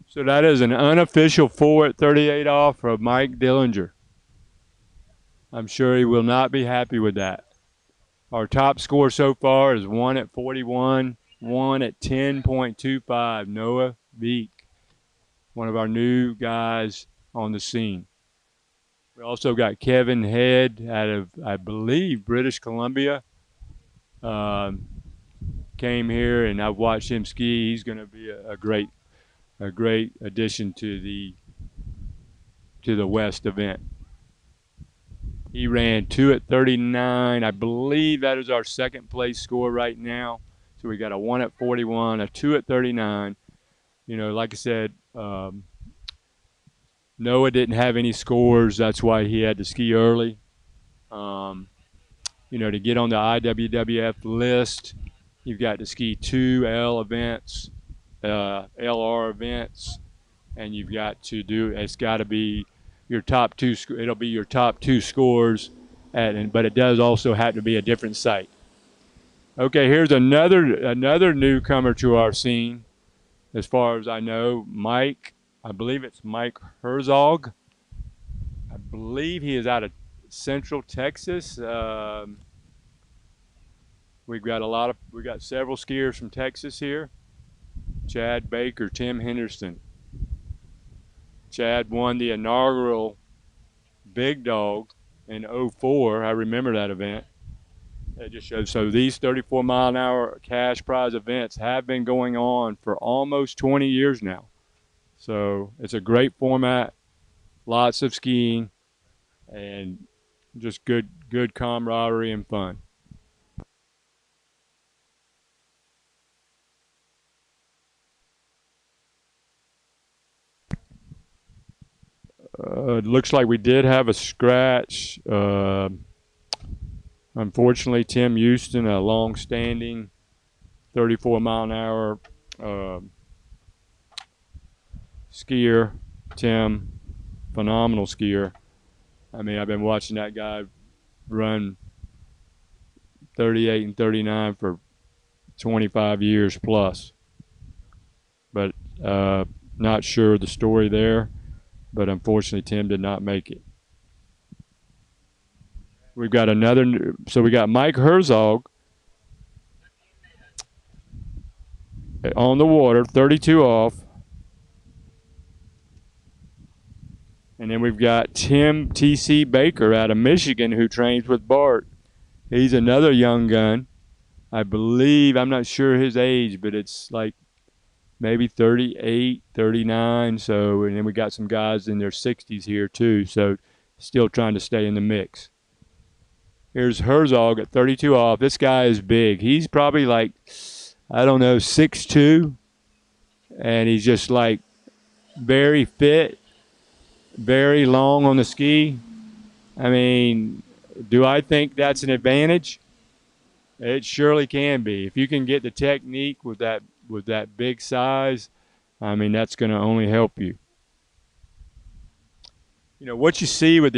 So that is an unofficial 4 at 38 off for Mike Dillinger. I'm sure he will not be happy with that. Our top score so far is 1 at 41, 1 at 10.25. Noah Veek, one of our new guys on the scene. We also got Kevin Head out of, I believe, British Columbia. Came here and I've watched him ski. He's going to be a great addition to the West event. He ran 2 at 39. I believe that is our second place score right now. So we got a 1 at 41, a 2 at 39. You know, like I said, Noah didn't have any scores. That's why he had to ski early. You know, to get on the IWWF list, you've got to ski 2 L events, LR events, and you've got to do, it's got to be your top 2, it'll be your top 2 scores, but it does also have to be a different site. Okay, here's another newcomer to our scene, as far as I know, Mike. I believe it's Mike Herzog. I believe he is out of Central Texas. We've got several skiers from Texas here. Chad Baker, Tim Henderson. Chad won the inaugural Big Dog in '04. I remember that event. It just shows. So these 34-mile-an-hour cash prize events have been going on for almost 20 years now. So it's a great format, lots of skiing, and just good camaraderie and fun. It looks like we did have a scratch. Unfortunately, Tim Houston, a long-standing 34-mile-an-hour skier. Tim, phenomenal skier. I mean, I've been watching that guy run 38 and 39 for 25 years plus. But not sure the story there. But unfortunately, Tim did not make it. We've got so we got Mike Herzog on the water, 32 off. And then we've got Tim T.C. Baker out of Michigan who trains with Bart. He's another young gun. I believe, I'm not sure his age, but it's like maybe 38, 39. So, and then we got some guys in their 60s here too. So still trying to stay in the mix. Here's Herzog at 32 off. This guy is big. He's probably like, I don't know, 6'2", and he's just like very fit, very long on the ski. I mean, do I think that's an advantage? It surely can be. If you can get the technique with that big size, I mean, that's going to only help you. You know, what you see with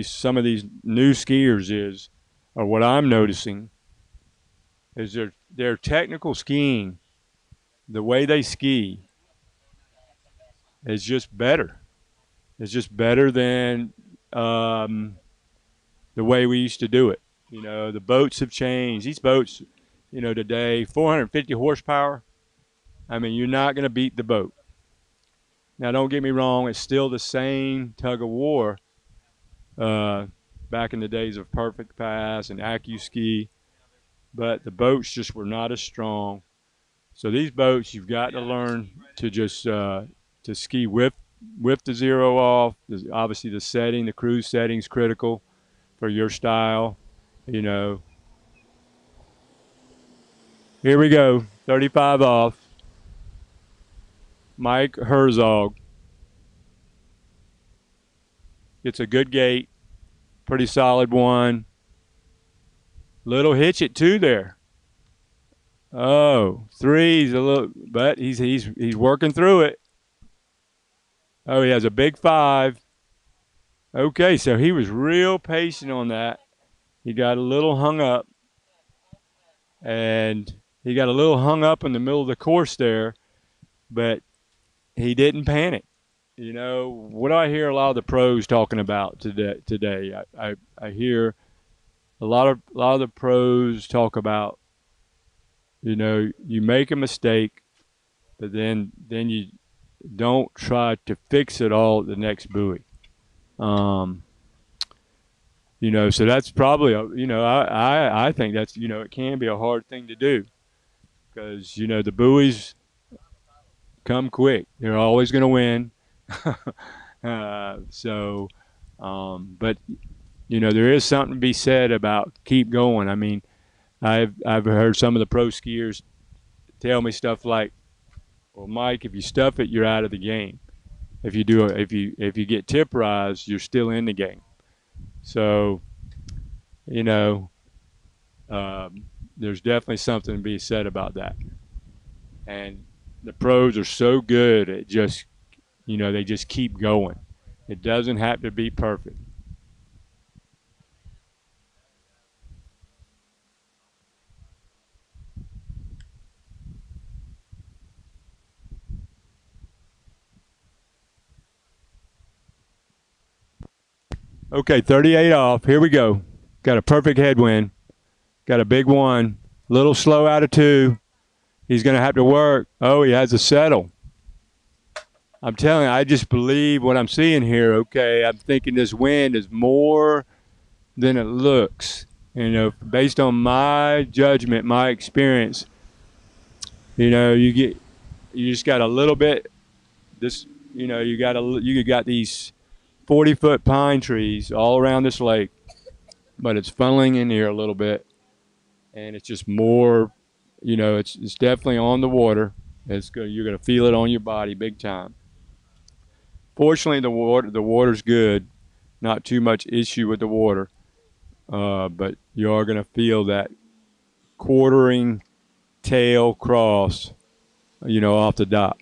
some of these new skiers or what I'm noticing, is their technical skiing, the way they ski, is just better. It's just better than the way we used to do it. You know, the boats have changed. These boats, you know, today, 450 horsepower. I mean, you're not going to beat the boat. Now, don't get me wrong. It's still the same tug of war back in the days of Perfect Pass and AccuSki, but the boats just were not as strong. So these boats, you've got to learn to just to ski with the zero off. Obviously, the cruise setting is critical for your style. You know, here we go, 35 off. Mike Herzog gets a good gate, pretty solid one. Little hitch at 2 there. Oh, 3's a little, but he's working through it. Oh, he has a big 5. Okay, so he was real patient on that. He got a little hung up. And he got a little hung up in the middle of the course there, but he didn't panic. You know, what do I hear a lot of the pros talking about today? I hear a lot of the pros talk about, you know, you make a mistake, but then you don't try to fix it all at the next buoy. You know, so that's probably, you know, I think that's, you know, it can be a hard thing to do because, you know, the buoys come quick. They're always going to win. But, you know, there is something to be said about keep going. I mean, I've heard some of the pro skiers tell me stuff like, well, Mike, if you stuff it, you're out of the game. If you get tipperized, you're still in the game. So, you know, there's definitely something to be said about that. And the pros are so good at just, you know, they just keep going. It doesn't have to be perfect. Okay, 38 off. Here we go. Got a perfect headwind. Got a big one. Little slow out of 2. He's going to have to work. Oh, he has to settle. I'm telling you, I just believe what I'm seeing here. Okay, I'm thinking this wind is more than it looks. You know, based on my judgment, my experience, you know, you just got a little bit. This, you know, you got these 40-foot pine trees all around this lake, but it's funneling in here a little bit, and it's just more. You know, it's definitely on the water. You're gonna feel it on your body big time. Fortunately, the water's good. Not too much issue with the water, but you are gonna feel that quartering tail cross, you know, off the dock.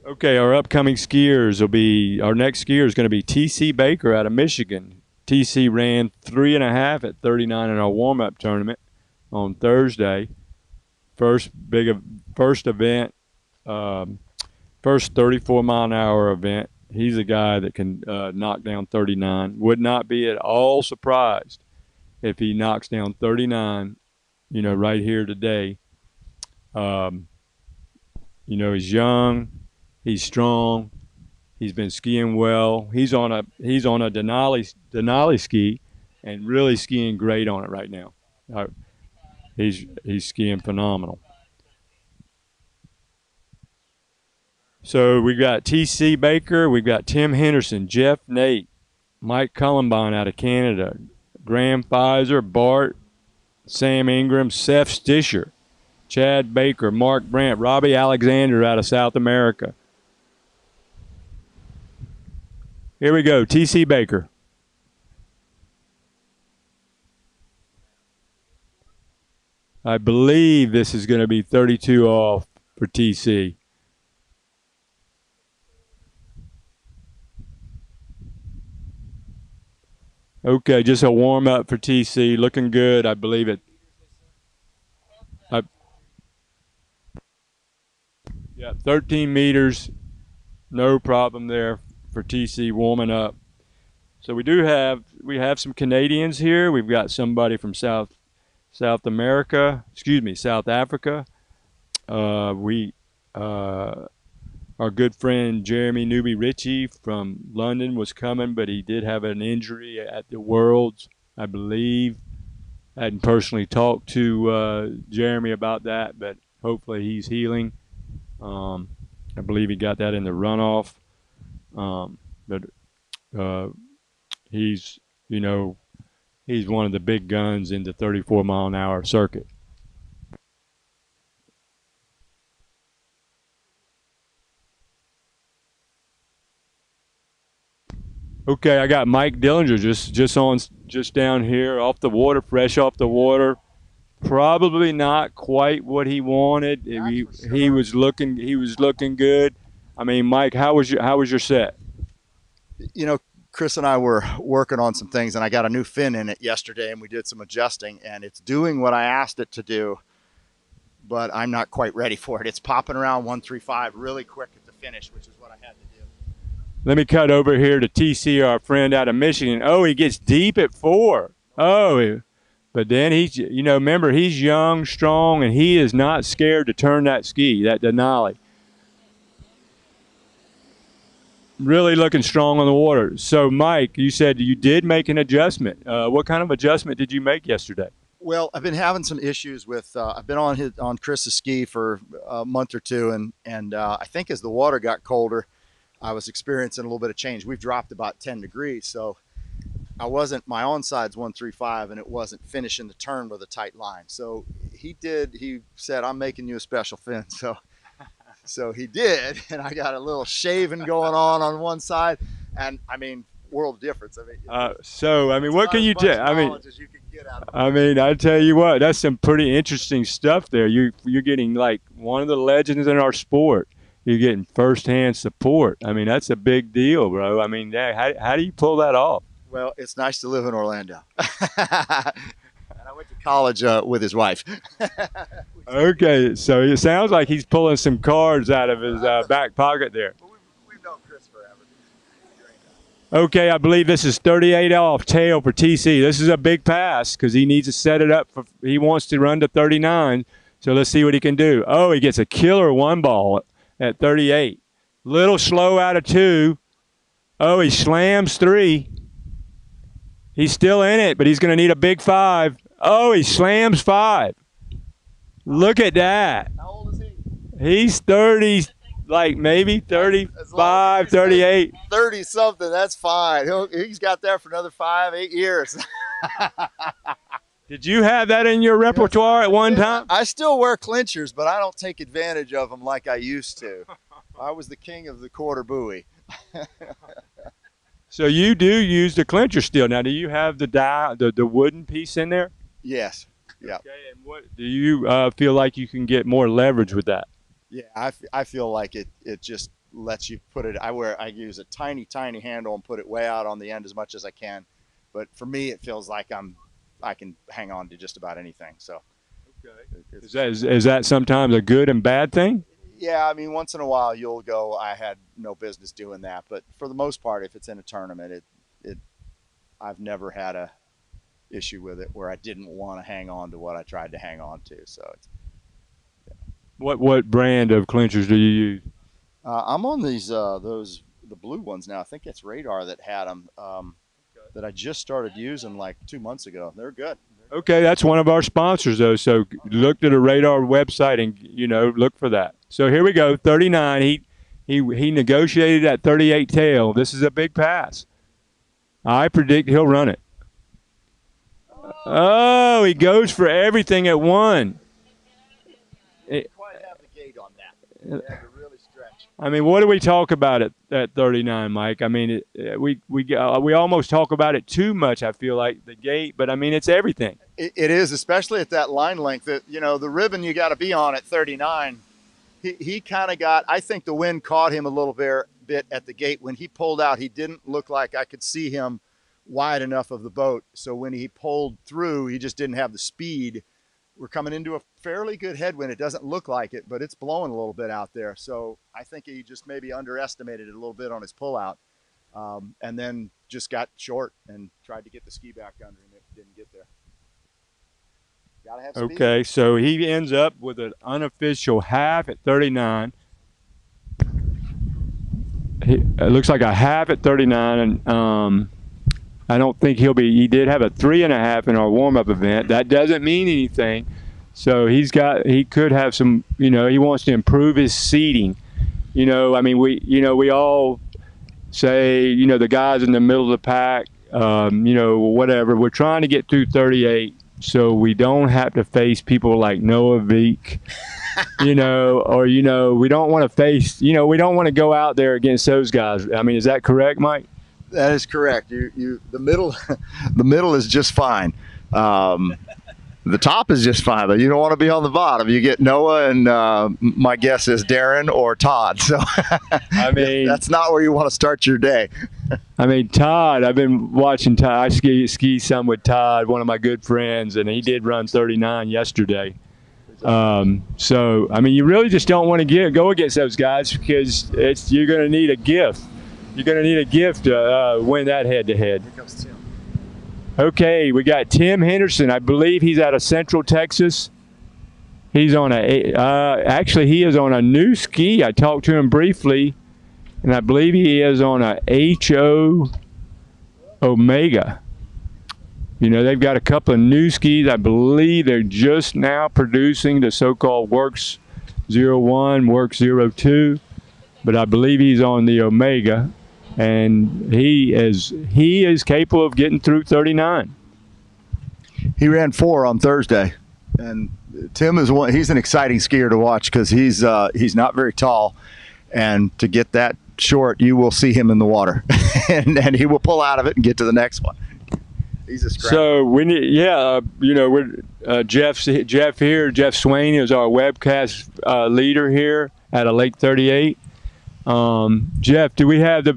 Okay, our upcoming skiers will be, our next skier is going to be TC Baker out of Michigan. TC ran 3.5 at 39 in our warm-up tournament on Thursday. First event, first 34-mile-an-hour event. He's a guy that can knock down 39. Would not be at all surprised if he knocks down 39, you know, right here today. You know, he's young. He's strong. He's been skiing well. He's on a Denali ski, and really skiing great on it right now. He's skiing phenomenal. So we got TC Baker, we've got Tim Henderson, Jeff Nate, Mike Columbine out of Canada, Graham Pfizer, Bart, Sam Ingram, Seth Stisher, Chad Baker, Mark Brandt, Robbie Alexander out of South America. Here we go, TC Baker. I believe this is going to be 32 off for TC. Okay, just a warm up for TC. Looking good, I believe it. Yeah, 13 meters. No problem there for TC warming up. So we have some Canadians here. We've got somebody from South Africa. Our good friend Jeremy Newby Ritchie from London was coming, but he did have an injury at the Worlds, I believe. I hadn't personally talked to Jeremy about that, but hopefully he's healing. I believe he got that in the runoff. But he's one of the big guns in the 34-mile-an-hour circuit. Okay, I got Mike Dillinger just down here off the water, fresh off the water. Probably not quite what he wanted. He was looking good. I mean, Mike, how was your set? You know, Chris and I were working on some things, and I got a new fin in it yesterday, and we did some adjusting, and it's doing what I asked it to do, but I'm not quite ready for it. It's popping around 135 really quick at the finish, which is what I had to do. Let me cut over here to TC, our friend out of Michigan. Oh, he gets deep at 4. Oh, but then remember, he's young, strong, and he is not scared to turn that ski, that Denali. Really looking strong on the water. So, Mike, you said you did make an adjustment. What kind of adjustment did you make yesterday? Well, I've been having some issues with. I've been on Chris's ski for a month or two, and I think as the water got colder, I was experiencing a little bit of change. We've dropped about 10 degrees, so my onside's 135, and it wasn't finishing the turn with a tight line. So he said, I'm making you a special fin. So he did, and I got a little shaving going on one side, and I mean, world difference. I mean, what can you do? I tell you what, that's some pretty interesting stuff there. You're getting like one of the legends in our sport. You're getting firsthand support. I mean, that's a big deal, bro. I mean, how do you pull that off? Well, it's nice to live in Orlando. And I went to college with his wife. Okay, so it sounds like he's pulling some cards out of his back pocket there. Well, we've known Chris forever. Okay, I believe this is 38 off tail for TC. This is a big pass because he needs to set it up. He wants to run to 39, so let's see what he can do. Oh, he gets a killer one ball at 38. Little slow out of 2. Oh, he slams 3. He's still in it, but he's going to need a big 5. Oh, he slams 5. Look at that. How old is he? He's 30, like maybe 35, 38. 30 something. That's fine. He's got that for another 5, 8 years. Did you have that in your repertoire at one time? I still wear clinchers, but I don't take advantage of them like I used to. I was the king of the quarter buoy. So you do use the clincher still. Now, do you have the wooden piece in there? Yes. Yeah. Okay, and what do you feel like you can get more leverage with that? Yeah, I feel like it just lets you put it. I use a tiny handle and put it way out on the end as much as I can. But for me, it feels like I can hang on to just about anything. So. Okay. Is that sometimes a good and bad thing? Yeah, I mean, once in a while you'll go, I had no business doing that. But for the most part, if it's in a tournament, I've never had a issue with it where I didn't want to hang on to what I tried to hang on to. So it's, yeah. What brand of clinchers do you use? I'm on these the blue ones now. I think it's Radar that had them that I just started using like 2 months ago. They're good. Okay, that's one of our sponsors though. So look to the Radar website and look for that. So here we go, 39. He negotiated at 38 tail. This is a big pass. I predict he'll run it. Oh, he goes for everything at 1. Quite have the gate on that. You have to really stretch. I mean, what do we talk about at 39, Mike? I mean, we almost talk about it too much. I feel like the gate, but I mean, it's everything. It is, especially at that line length. That the ribbon you got to be on at 39. He kind of got. I think the wind caught him a little bit at the gate when he pulled out. He didn't look like I could see him wide enough of the boat. So when he pulled through, he just didn't have the speed. We're coming into a fairly good headwind. It doesn't look like it, but it's blowing a little bit out there. So I think he just maybe underestimated it a little bit on his pullout, and then just got short and tried to get the ski back under him. It didn't get there. Gotta have speed. Okay, so he ends up with an unofficial half at 39. It looks like a half at 39, and I don't think he did have a 3.5 in our warm-up event. That doesn't mean anything. So he could have some, he wants to improve his seating. I mean, we all say, the guys in the middle of the pack, whatever. We're trying to get through 38 so we don't have to face people like Noah Veek, or, we don't want to face, we don't want to go out there against those guys. I mean, is that correct, Mike? That is correct. The middle is just fine. The top is just fine, but you don't want to be on the bottom. You get Noah and my guess is Darren or Todd. So I mean, that's not where you want to start your day. I mean, Todd. I've been watching Todd. I ski some with Todd, one of my good friends, and he did run 39 yesterday. So I mean, you really just don't want to go against those guys because you're going to need a gift. You're going to need a gift to win that head-to-head. Here comes Tim. Okay, we got Tim Henderson. I believe he's out of Central Texas. He's on actually he is on a new ski. I talked to him briefly, and I believe he is on a HO Omega. They've got a couple of new skis. I believe they're just now producing the so-called Works 01, Works 02, but I believe he's on the Omega. And he is capable of getting through 39. He ran 4 on Thursday, and Tim is one. He's an exciting skier to watch because he's not very tall, and to get that short, you will see him in the water, and he will pull out of it and get to the next one. He's a scrap. So we need, we're Jeff here. Jeff Swain is our webcast leader here at a Lake 38. Jeff, do we have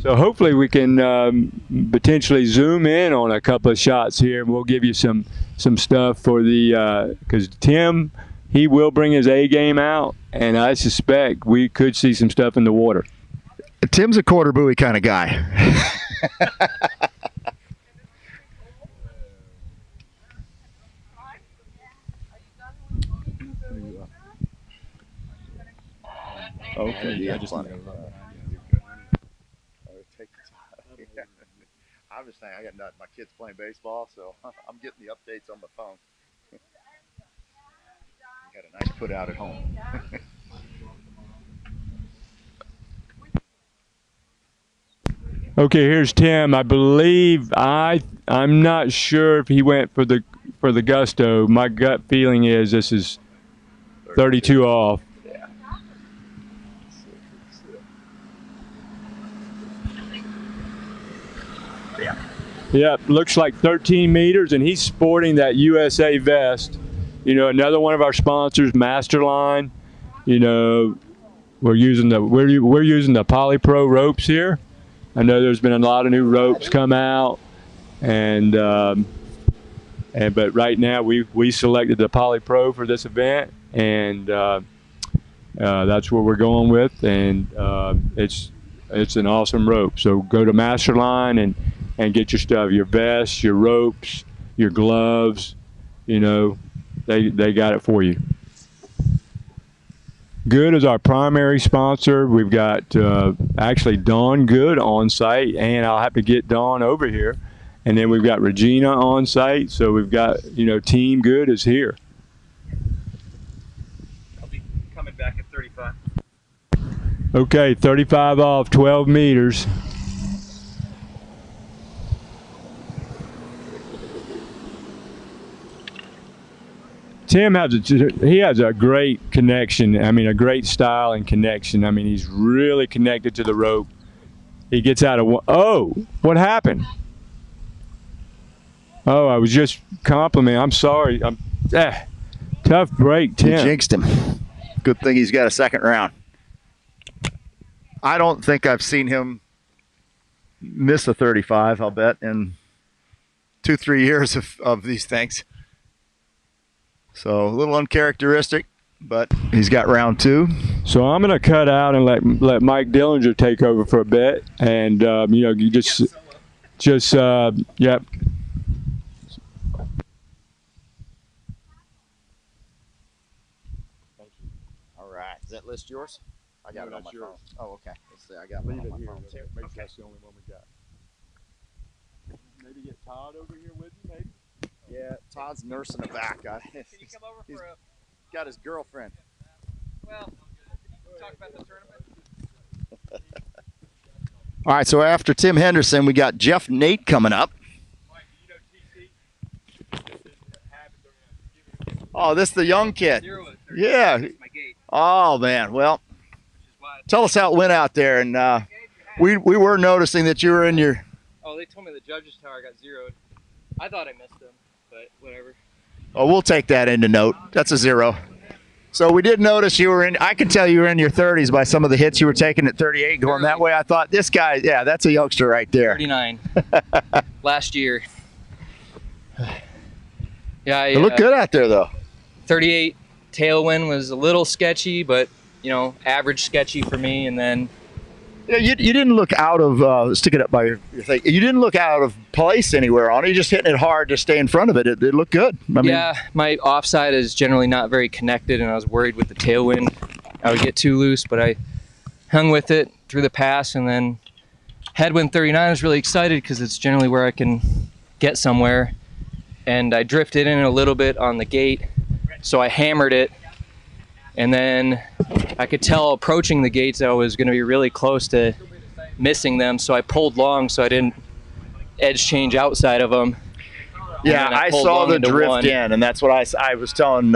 so hopefully we can potentially zoom in on a couple of shots here, and we'll give you some stuff for because Tim, he will bring his A game out, and I suspect we could see some stuff in the water. Tim's a quarter buoy kind of guy. Okay, yeah, just I'm just saying, I got my kids playing baseball, so I'm getting the updates on my phone. Got a nice put out at home. Okay, here's Tim. I believe I'm not sure if he went for the gusto. My gut feeling is this is 32 off. Yeah, looks like 13 meters, and he's sporting that USA vest. You know, another one of our sponsors, Masterline. You know, we're using the Polypro ropes here. I know there's been a lot of new ropes come out, but right now we selected the Polypro for this event, and that's what we're going with, and it's an awesome rope. So go to Masterline and get your stuff, your vests, your ropes, your gloves. You know, they got it for you. Good is our primary sponsor. We've got actually Dawn Good on site, and I'll have to get Dawn over here. And then we've got Regina on site. So we've got, you know, Team Good is here. I'll be coming back at 35. Okay, 35 off, 12 meters. Tim has a great connection. I mean, a great style and connection. I mean, he's really connected to the rope. He gets out of one. Oh, what happened? Oh, I was just complimenting. I'm sorry. Tough break, Tim. You jinxed him. Good thing he's got a second round. I don't think I've seen him miss a 35, I'll bet, in 2-3 years of these things. So a little uncharacteristic, but he's got round 2. So I'm going to cut out and let Mike Dillinger take over for a bit, and you know, you just yep. All right, is that list yours? I got it on my phone. Oh, okay. Let's see. I got it on my phone too. Maybe that's the only one we got. Maybe get Todd over here with you, maybe. Yeah, Todd's nursing a back. Can you come over for a... Got his girlfriend. Well, talk about the tournament. All right, so after Tim Henderson, we got Jeff Nate coming up. Oh, this is the young kid. Yeah. Oh, man. Well, tell us how it went out there. And we were noticing that you were in your... Oh, they told me the judges' tower got zeroed. I thought I missed them, but whatever. Oh, we'll take that into note. That's a 0. So we did notice you were in, I could tell you were in your 30s by some of the hits you were taking at 38 going that way. I thought, this guy, yeah, that's a youngster right there. 39. Last year. Yeah, It looked good out there, though. 38 tailwind was a little sketchy, but, you know, average sketchy for me. And then... Yeah, you didn't look out of, stick it up by your thing. You didn't look out of place anywhere on it. You're just hitting it hard to stay in front of it. It looked good. I mean, yeah, my offside is generally not very connected, and I was worried with the tailwind I would get too loose, but I hung with it through the pass, and then headwind 39, I was really excited because it's generally where I can get somewhere. And I drifted in a little bit on the gate, so I hammered it. And then I could tell approaching the gates I was going to be really close to missing them, so I pulled long so I didn't edge change outside of them. Yeah, I saw the drift in, and that's what I was telling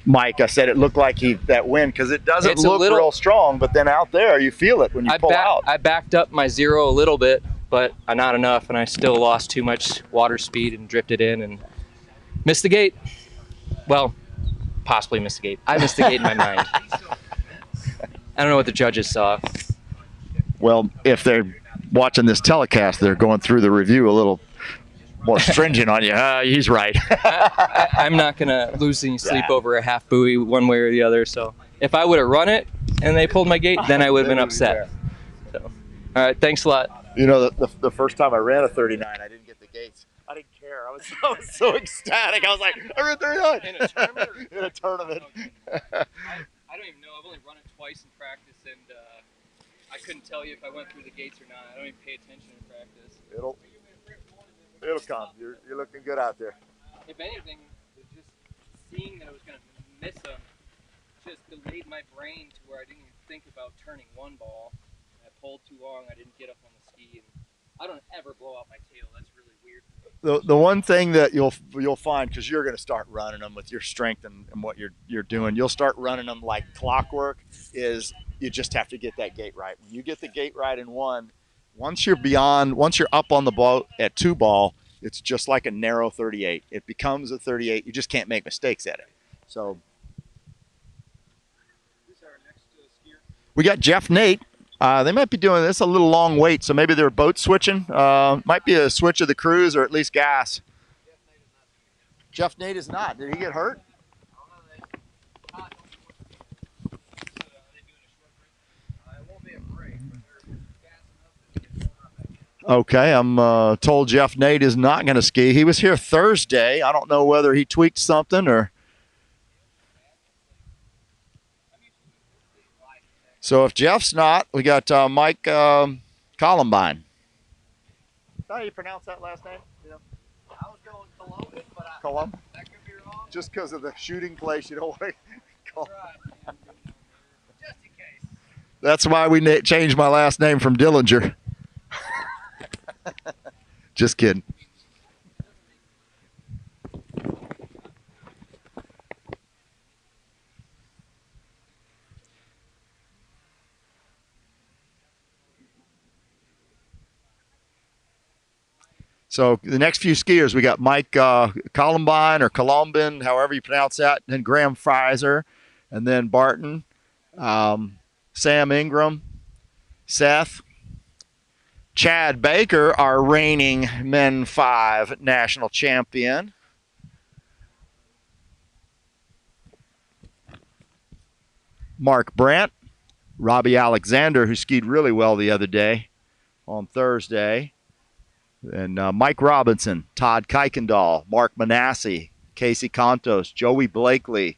Mike. I said it looked like that wind, because it doesn't look real strong, but then out there you feel it when you pull out. I backed up my 0 a little bit, but not enough, and I still lost too much water speed and drifted in and missed the gate. Well, possibly missed the gate. I missed the gate in my mind. I don't know what the judges saw. Well, if they're watching this telecast, they're going through the review a little more stringent on you. He's right. I'm not going to lose any sleep over a half buoy one way or the other. So if I would have run it and they pulled my gate, then I would have been upset. All right, thanks a lot. You know, the first time I ran a 39, I didn't get the gates. I didn't care. I was so ecstatic. I was like, I ran 39 In a tournament. in a tournament. I don't even know. I've only run it twice in practice, and I couldn't tell you if I went through the gates or not. I don't even pay attention in practice. It'll come. You're looking good out there. If anything, just seeing that I was going to miss them just delayed my brain to where I didn't even think about turning one ball. I pulled too long. I didn't get up on the ski, and I don't ever blow out my tail. That's really weird. The one thing that you'll find, because you're going to start running them with your strength and what you're doing, you'll start running them like clockwork. Is you just have to get that gate right. When you get the gate right in one, once you're up on the ball at 2 ball, it's just like a narrow 38. It becomes a 38. You just can't make mistakes at it. So we got Jeff Nate. They might be doing this a little long wait, so maybe they're boat switching. Might be a switch of the crews or at least gas. Jeff Nate is not. Did he get hurt? Okay, I'm told Jeff Nate is not going to ski. He was here Thursday. I don't know whether he tweaked something or. So if Jeff's not, we got Mike Columbine. How do you pronounce that last name? Yeah. I was going Columbus, but that could be wrong. Just because of the shooting place, you don't want to call. Right. Just in case. That's why we changed my last name from Dillinger. Just kidding. So the next few skiers, we got Mike Columbine or Columbin, however you pronounce that, and then Graham Fraser, and then Barton, Sam Ingram, Seth, Chad Baker, our reigning Men 5 national champion. Mark Brandt, Robbie Alexander, who skied really well the other day on Thursday. And Mike Robinson, Todd Kuykendall, Mark Manassi, Casey Contos, Joey Blakely,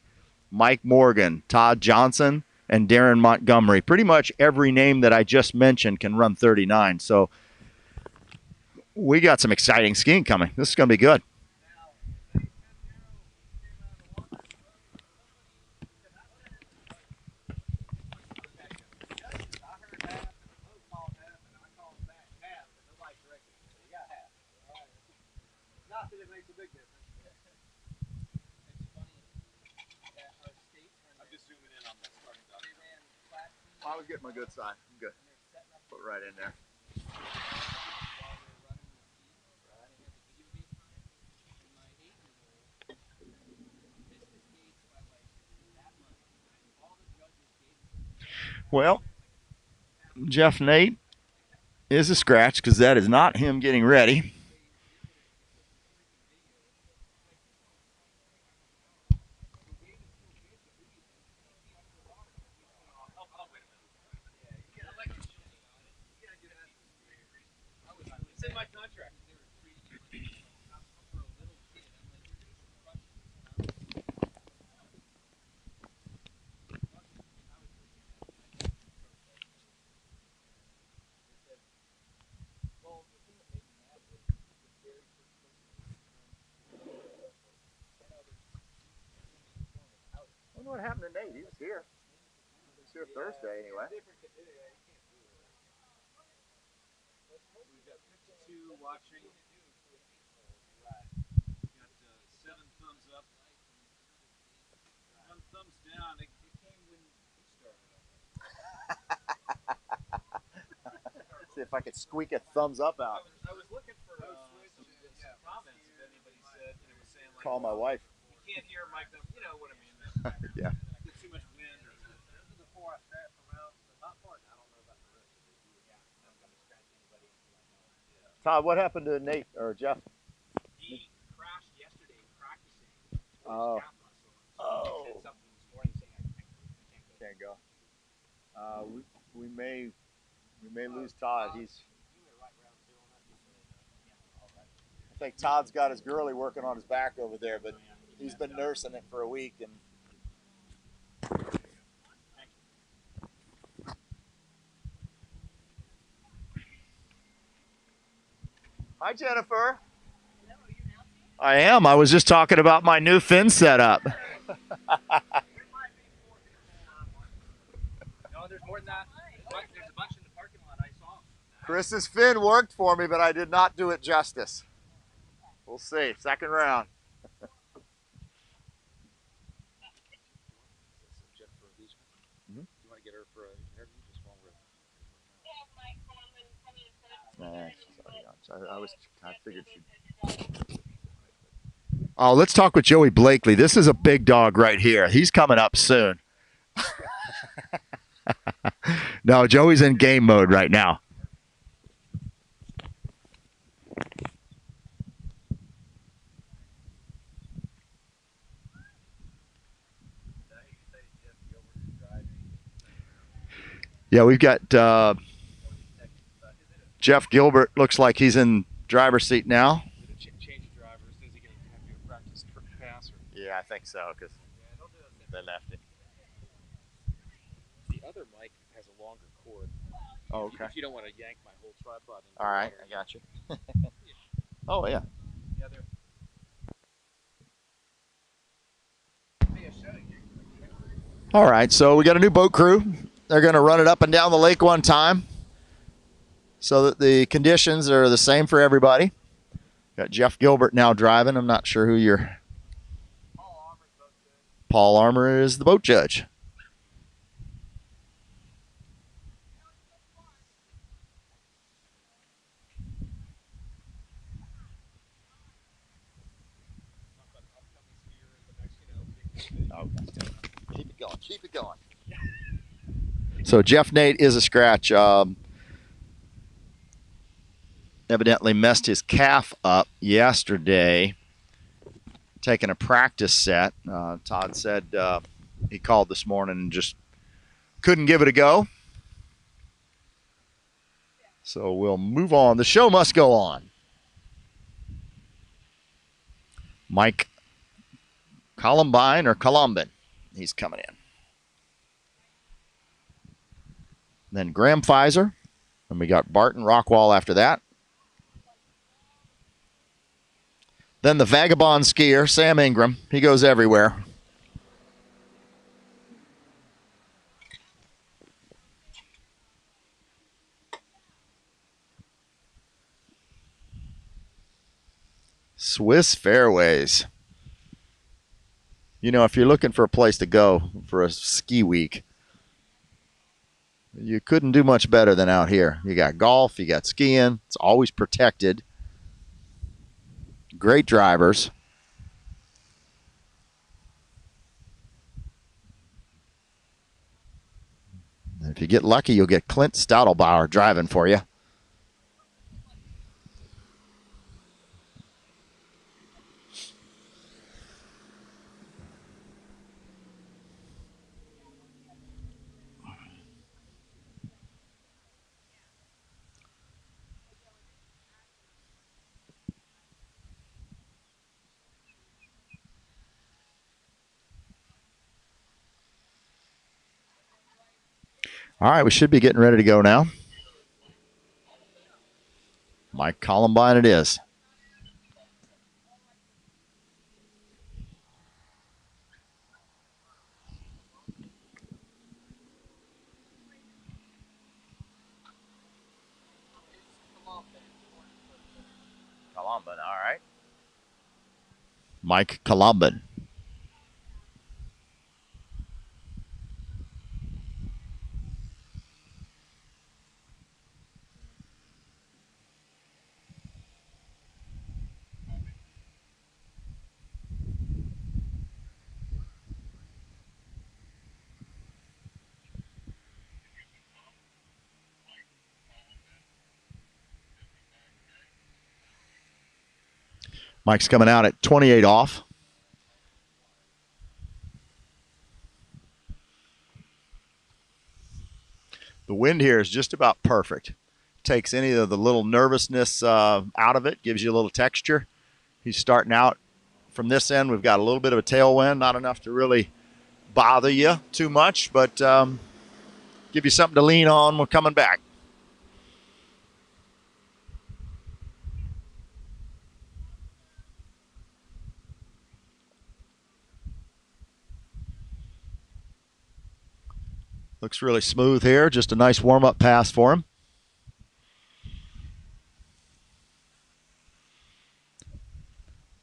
Mike Morgan, Todd Johnson, and Darren Montgomery. Pretty much every name that I just mentioned can run 39. So we got some exciting skiing coming. This is going to be good. I was getting my good side. I'm good. Put it right in there. Well, Jeff Nate is a scratch because that is not him getting ready. It's in my contract. I wonder what happened to Nate. He was here. He was here Thursday anyway. We've got 52 watching. We've got 7 thumbs up. 1 thumbs down. It came when you started. See if I could squeak a thumbs up out. I was looking for some comments if anybody said, was saying like, Call my wife. You can't hear Mike, you know what I mean. Yeah. Get too much wind. This is before I start from out, but not Barton. I don't know about the rest of it. Yeah, I'm not going to scratch anybody until I know. Yeah. Todd, what happened to Nate or Jeff? He crashed yesterday practicing. Oh. So he said something this morning saying I can't go. We may We may lose Todd. I think Todd's got his girly working on his back over there, but he's been nursing it for a week. And hi, Jennifer. I am. I was just talking about my new fin setup. No, there's more than that. There's a bunch in the parking lot. I saw. Chris's fin worked for me, but I did not do it justice. We'll see. Second round. I figured she'd. Oh, let's talk with Joey Blakely. This is a big dog right here. He's coming up soon. No, Joey's in game mode right now. Yeah, we've got Jeff Gilbert. Looks like he's in driver's seat now. Change the driver as soon as he gets a practice pass. Yeah, I think so, because they left him. The other mic has a longer cord. Oh, okay. If you don't want to yank my whole tripod. All right, I got you. Oh, yeah. Yeah, All right, so we got a new boat crew. They're going to run it up and down the lake one time so that the conditions are the same for everybody. Got Jeff Gilbert now driving. I'm not sure who your... Paul Armour is the boat judge. Oh, keep it going. Keep it going. So Jeff Nate is a scratch. Evidently messed his calf up yesterday, taking a practice set. Todd said he called this morning and just couldn't give it a go. So we'll move on. The show must go on. Mike Columbine or Columbin, he's coming in. Then Graham Pfizer, and we got Barton Rockwall after that. Then the vagabond skier, Sam Ingram. He goes everywhere. Swiss Fairways. You know, if you're looking for a place to go for a ski week, you couldn't do much better than out here. You got golf, you got skiing. It's always protected. Great drivers. And if you get lucky, you'll get Clint Stoutelbauer driving for you. All right, we should be getting ready to go now. Mike Columbine it is. Columbine, all right. Mike Columbine. Mike's coming out at 28 off. The wind here is just about perfect. Takes any of the little nervousness out of it, gives you a little texture. He's starting out from this end. We've got a little bit of a tailwind, not enough to really bother you too much, but give you something to lean on. We're coming back. Looks really smooth here. Just a nice warm-up pass for him.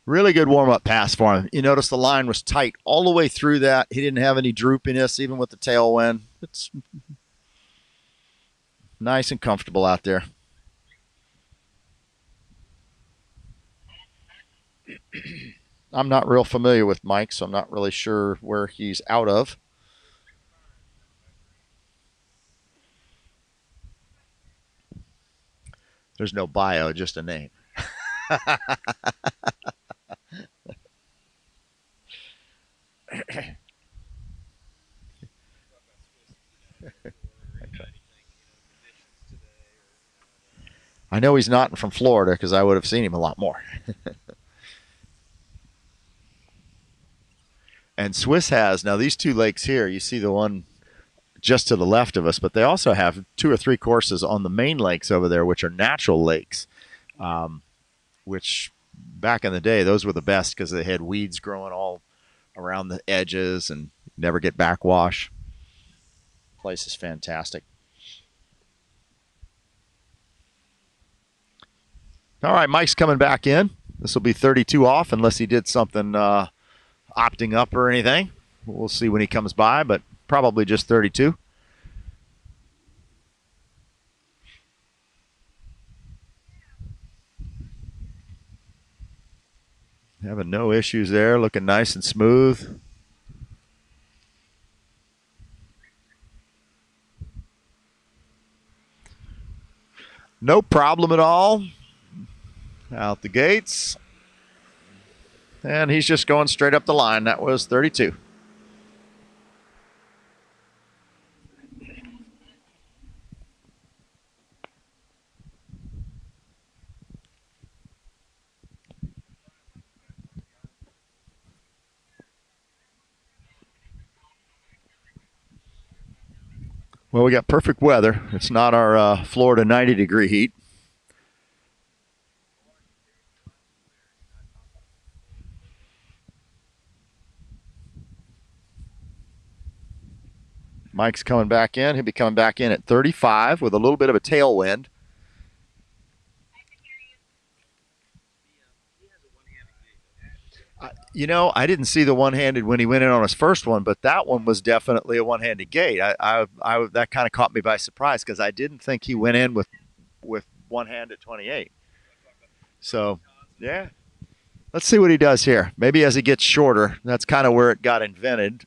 Really good warm-up pass for him. You notice the line was tight all the way through that. He didn't have any droopiness, even with the tailwind. It's nice and comfortable out there. I'm not real familiar with Mike, so I'm not really sure where he's out of. There's no bio, just a name. I know he's not from Florida because I would have seen him a lot more. And Swiss has, now these two lakes here, you see the one just to the left of us, but they also have 2 or 3 courses on the main lakes over there, which are natural lakes, which back in the day, those were the best because they had weeds growing all around the edges and never get backwash. Place is fantastic. All right, Mike's coming back in. This will be 32 off unless he did something opting up or anything. We'll see when he comes by, but probably just 32. Having no issues there, looking nice and smooth. No problem at all. Out the gates. And he's just going straight up the line. That was 32. Well, we got perfect weather. It's not our Florida 90-degree heat. Mike's coming back in. He'll be coming back in at 35 with a little bit of a tailwind. You know, I didn't see the one-handed when he went in on his first one, but that one was definitely a one-handed gate. That kind of caught me by surprise because I didn't think he went in with one hand at 28. So, yeah. Let's see what he does here. Maybe as he gets shorter, that's kind of where it got invented,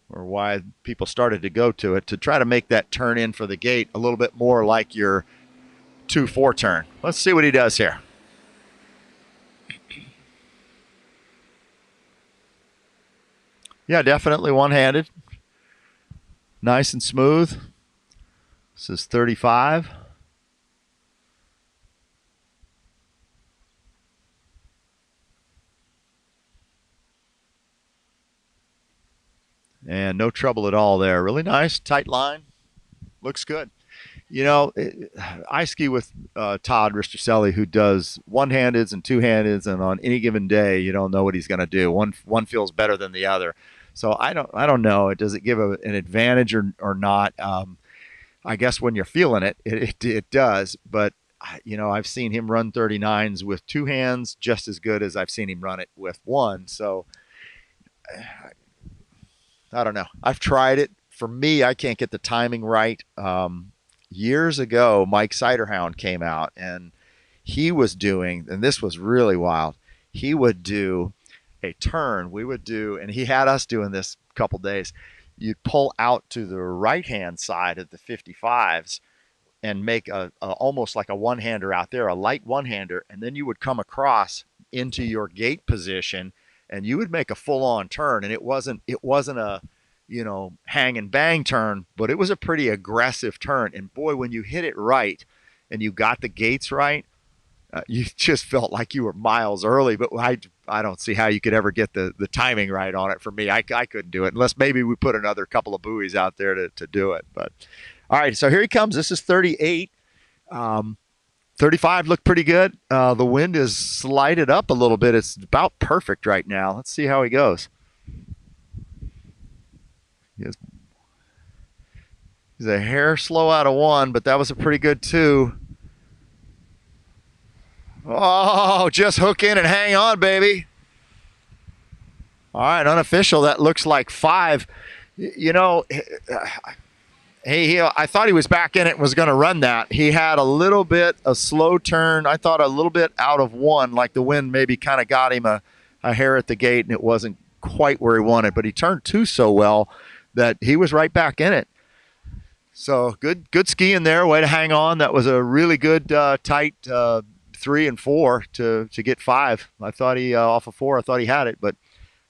or why people started to go to it, to try to make that turn in for the gate a little bit more like your 2-4 turn. Let's see what he does here. Yeah, definitely one-handed. Nice and smooth. This is 35. And no trouble at all there. Really nice, tight line. Looks good. You know, I ski with Todd Risterselli, who does one-handeds and two-handeds, and on any given day, you don't know what he's going to do. One feels better than the other. So I don't know. Does it give an advantage or not? I guess when you're feeling it, it does. But you know, I've seen him run 39s with two hands just as good as I've seen him run it with one. So I don't know. I've tried it. For me, I can't get the timing right. Years ago, Mike Ciderhound came out, and he was doing, and this was really wild, he would do a turn. We would do, and he had us doing this a couple days. You'd pull out to the right-hand side of the 55s and make a almost like a one-hander out there, a light one-hander, and then you would come across into your gate position, and you would make a full-on turn, and it wasn't a hang and bang turn, but it was a pretty aggressive turn. And boy, when you hit it right and you got the gates right, you just felt like you were miles early. But I don't see how you could ever get the timing right on it. For me, I couldn't do it unless maybe we put another couple of buoys out there to do it. But all right, so here he comes. This is 38. 35 looked pretty good. The wind is slided up a little bit. It's about perfect right now. Let's see how he goes. He's a hair slow out of 1, but that was a pretty good 2. Oh, just hook in and hang on, baby. All right, unofficial. That looks like 5. I thought he was back in it and was going to run that. He had a slow turn. I thought a little bit out of 1, like the wind maybe kind of got him a hair at the gate, and it wasn't quite where he wanted. But he turned 2 so well that he was right back in it. So good skiing there. Way to hang on. That was a really good tight 3 and 4 to get 5. I thought he off of 4. I thought he had it, but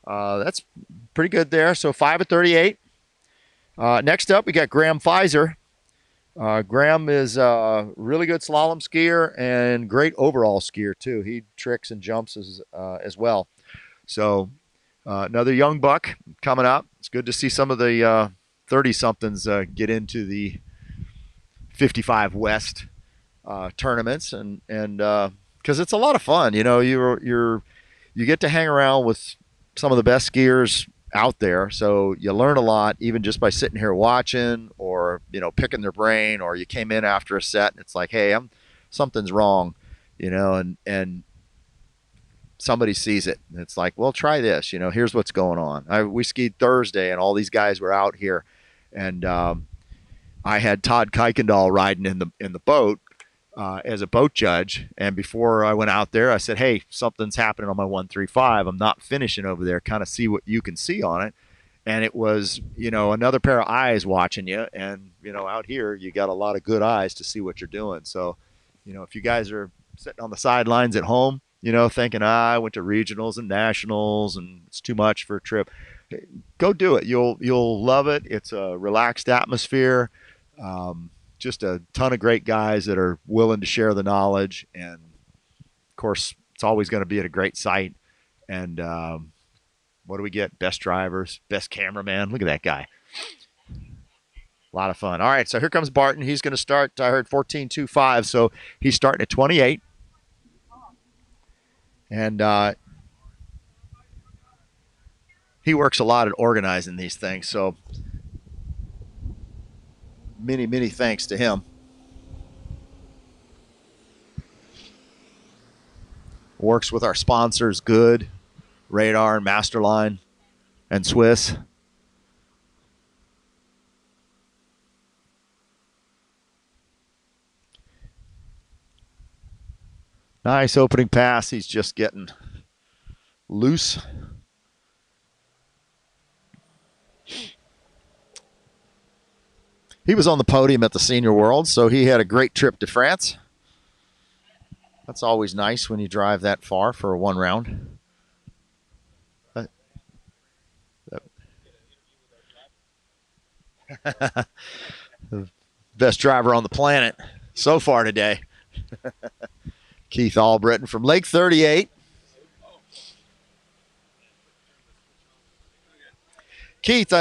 that's pretty good there. So 5 at 38. Next up, we got Graham Pfizer. Graham is a really good slalom skier and great overall skier too. He tricks and jumps as well. So another young buck coming up. It's good to see some of the 30-somethings get into the 55 West tournaments, and because it's a lot of fun. You get to hang around with some of the best skiers out there, so you learn a lot even just by sitting here watching, or picking their brain, or you came in after a set and it's like, hey, something's wrong, and somebody sees it and it's like, well, try this, here's what's going on. We skied Thursday and all these guys were out here, and I had Todd Kuykendall riding in the boat as a boat judge, and before I went out there I said, hey, something's happening on my 135. I'm not finishing over there, kind of see what you can see on it. And it was another pair of eyes watching you, and out here you got a lot of good eyes to see what you're doing. So if you guys are sitting on the sidelines at home thinking, I went to regionals and nationals and it's too much for a trip, go do it. You'll love it. It's a relaxed atmosphere. Just a ton of great guys that are willing to share the knowledge, and of course it's always going to be at a great site. And what do we get? Best drivers, best cameraman. Look at that guy. A lot of fun. All right, so here comes Barton. He's going to start, I heard 14.25, so he's starting at 28. And he works a lot at organizing these things, so many thanks to him. Works with our sponsors, Good, Radar, and Masterline, and Swiss. Nice opening pass. He's just getting loose. He was on the podium at the Senior World, so he had a great trip to France. That's always nice when you drive that far for one round. The best driver on the planet so far today. Keith Albritton from Lake 38. Keith,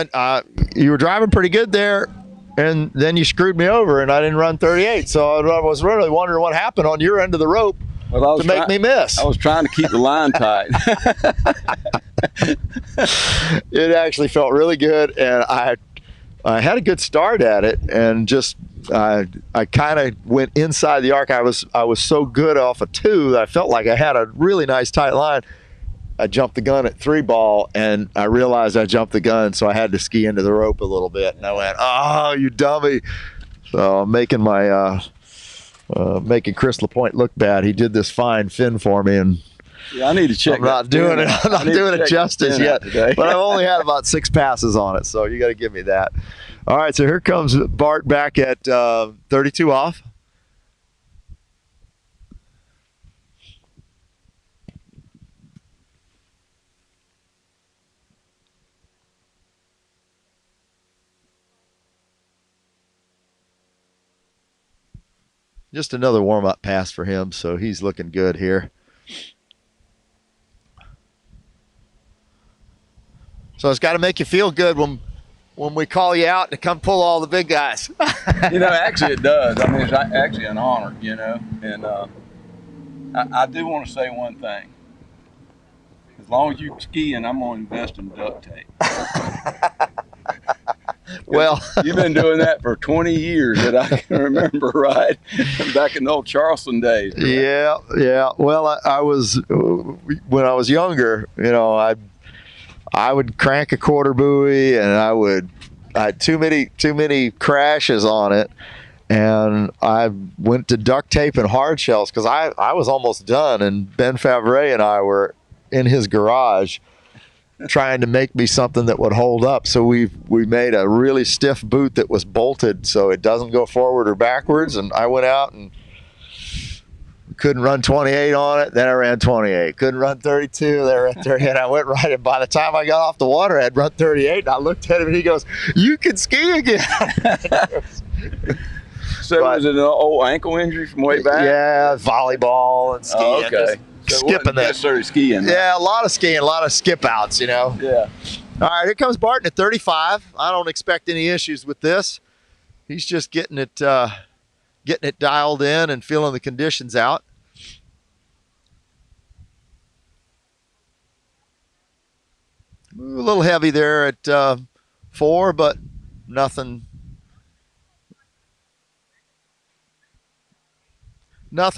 you were driving pretty good there, and then you screwed me over, and I didn't run 38. So I was really wondering what happened on your end of the rope to make me miss. I was trying to keep the line tight. It actually felt really good, and I had a good start at it, and just I kind of went inside the arc. I was so good off a 2 that I felt like I had a really nice tight line. I jumped the gun at 3 ball, and I realized I jumped the gun, so I had to ski into the rope a little bit, and I went, "Oh, you dummy!" So I'm making my making Chris LaPointe look bad. He did this fine fin for me, and yeah, I need to check. I'm not doing it justice yet. But I've only had about 6 passes on it, so you got to give me that. All right, so here comes Bart back at 32 off. just another warm-up pass for him, so he's looking good here. So it's got to make you feel good when we call you out to come pull all the big guys. Actually it does. I mean, it's actually an honor, and I do want to say one thing. As long as you're skiing, I'm going to invest in duct tape. Well, you've been doing that for 20 years that I can remember, right? Back in the old Charleston days. Right? Yeah. Well, I was, when I was younger, I would crank a quarter buoy, and I had too many crashes on it, and I went to duct tape and hard shells because I was almost done, and Ben Favre and I were in his garage trying to make me something that would hold up. So we made a really stiff boot that was bolted so it doesn't go forward or backwards, and I went out and couldn't run 28 on it. Then I ran 28. Couldn't run 32. Then I ran 38. And I went right. And by the time I got off the water, I had run 38. And I looked at him and he goes, "You can ski again." So was it an old ankle injury from way back? Yeah, volleyball and skiing. Oh, okay. So skipping that. Necessarily skiing. Yeah, a lot of skiing, a lot of skip outs, Yeah. All right, here comes Barton at 35. I don't expect any issues with this. He's just getting it dialed in and feeling the conditions out. A little heavy there at 4, but nothing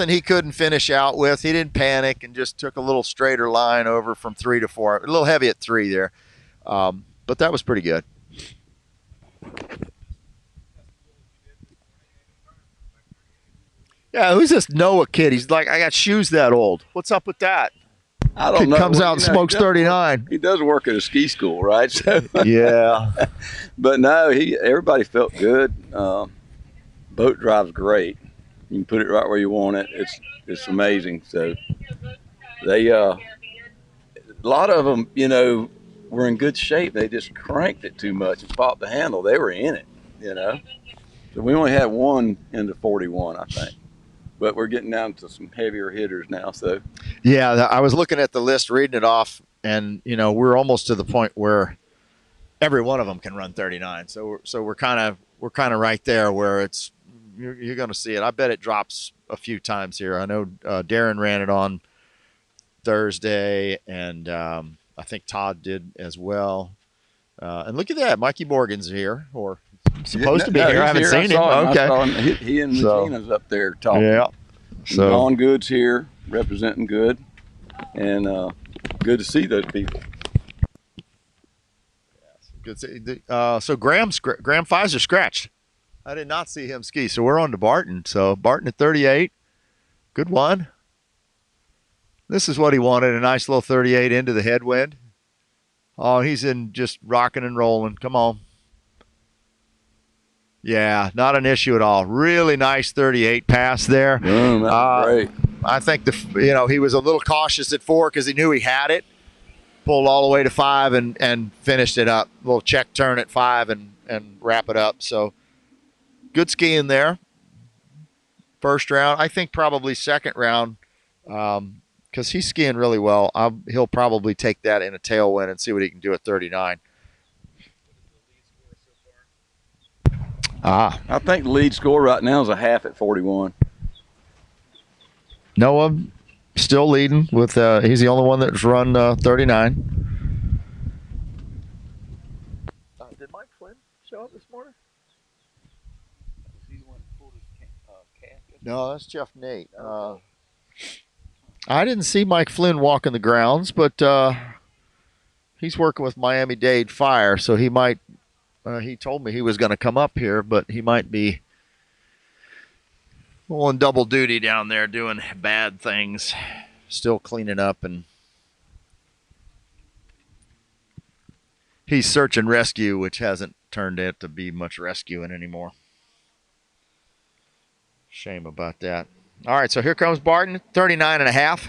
he couldn't finish out with. He didn't panic and just took a little straighter line over from 3 to 4. A little heavy at 3 there, but that was pretty good. Yeah, who's this Noah kid? He's like, I got shoes that old. What's up with that? I don't kid know. Comes out and smokes 39. He does work at a ski school, right? So, yeah. But no, everybody felt good. Boat drive's great. You can put it right where you want it. It's amazing. So they a lot of them, were in good shape. They just cranked it too much and popped the handle. They were in it, So we only had one into 41, I think. But we're getting down to some heavier hitters now. So yeah, I was looking at the list, reading it off, and we're almost to the point where every one of them can run 39. So we're kind of right there where it's you're going to see it. I bet it drops a few times here. I know Darren ran it on Thursday, and I think Todd did as well. And look at that, Mikey Morgan's here, or supposed to be here. I haven't seen him. Okay, he and Regina's up there talking. Yeah. So Don Good's here representing Good, and good to see those people. Good. So Graham Pfizer scratched. I did not see him ski. So we're on to Barton. So Barton at 38. Good one. This is what he wanted, a nice little 38 into the headwind. Oh, he's in just rocking and rolling. Come on. Yeah, not an issue at all. Really nice 38 pass there. That was great. I think he was a little cautious at 4 because he knew he had it. Pulled all the way to 5 and finished it up. A little check turn at 5 and wrap it up. So good skiing there. First round. I think probably second round because he's skiing really well. He'll probably take that in a tailwind and see what he can do at 39. I think the lead score right now is a half at 41. Noah still leading with he's the only one that's run 39. Did Mike Flynn show up this morning? No, that's Jeff Nate. I didn't see Mike Flynn walking the grounds, but he's working with Miami-Dade Fire, so he might. He told me he was going to come up here, but he might be on double duty down there doing bad things, still cleaning up, and he's search and rescue, which hasn't turned out to be much rescuing anymore. Shame about that. All right, so here comes Barton, 39 and a half.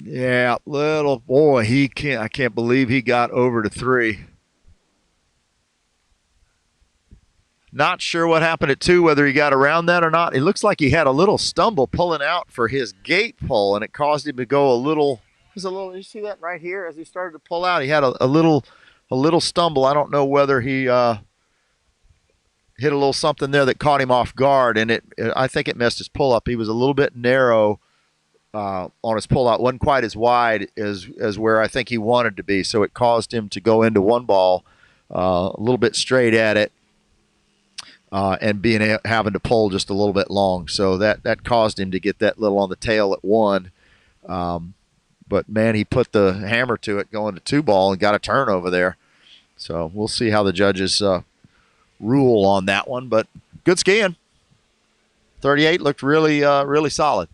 Yeah, little boy, I can't believe he got over to 3. Not sure what happened at 2, whether he got around that or not. It looks like he had a little stumble pulling out for his gate pull, and it caused him to go a little. You see that right here as he started to pull out? He had a little stumble. I don't know whether he hit a little something there that caught him off guard, and I think it messed his pull up. He was a little bit narrow on his pull out, wasn't quite as wide as where I think he wanted to be, so it caused him to go into one ball a little bit straight at it. And having to pull just a little bit long, so that caused him to get that little on the tail at 1. But man, he put the hammer to it going to 2 ball and got a turn over there. So we'll see how the judges rule on that one. But good skiing. 38 looked really really solid.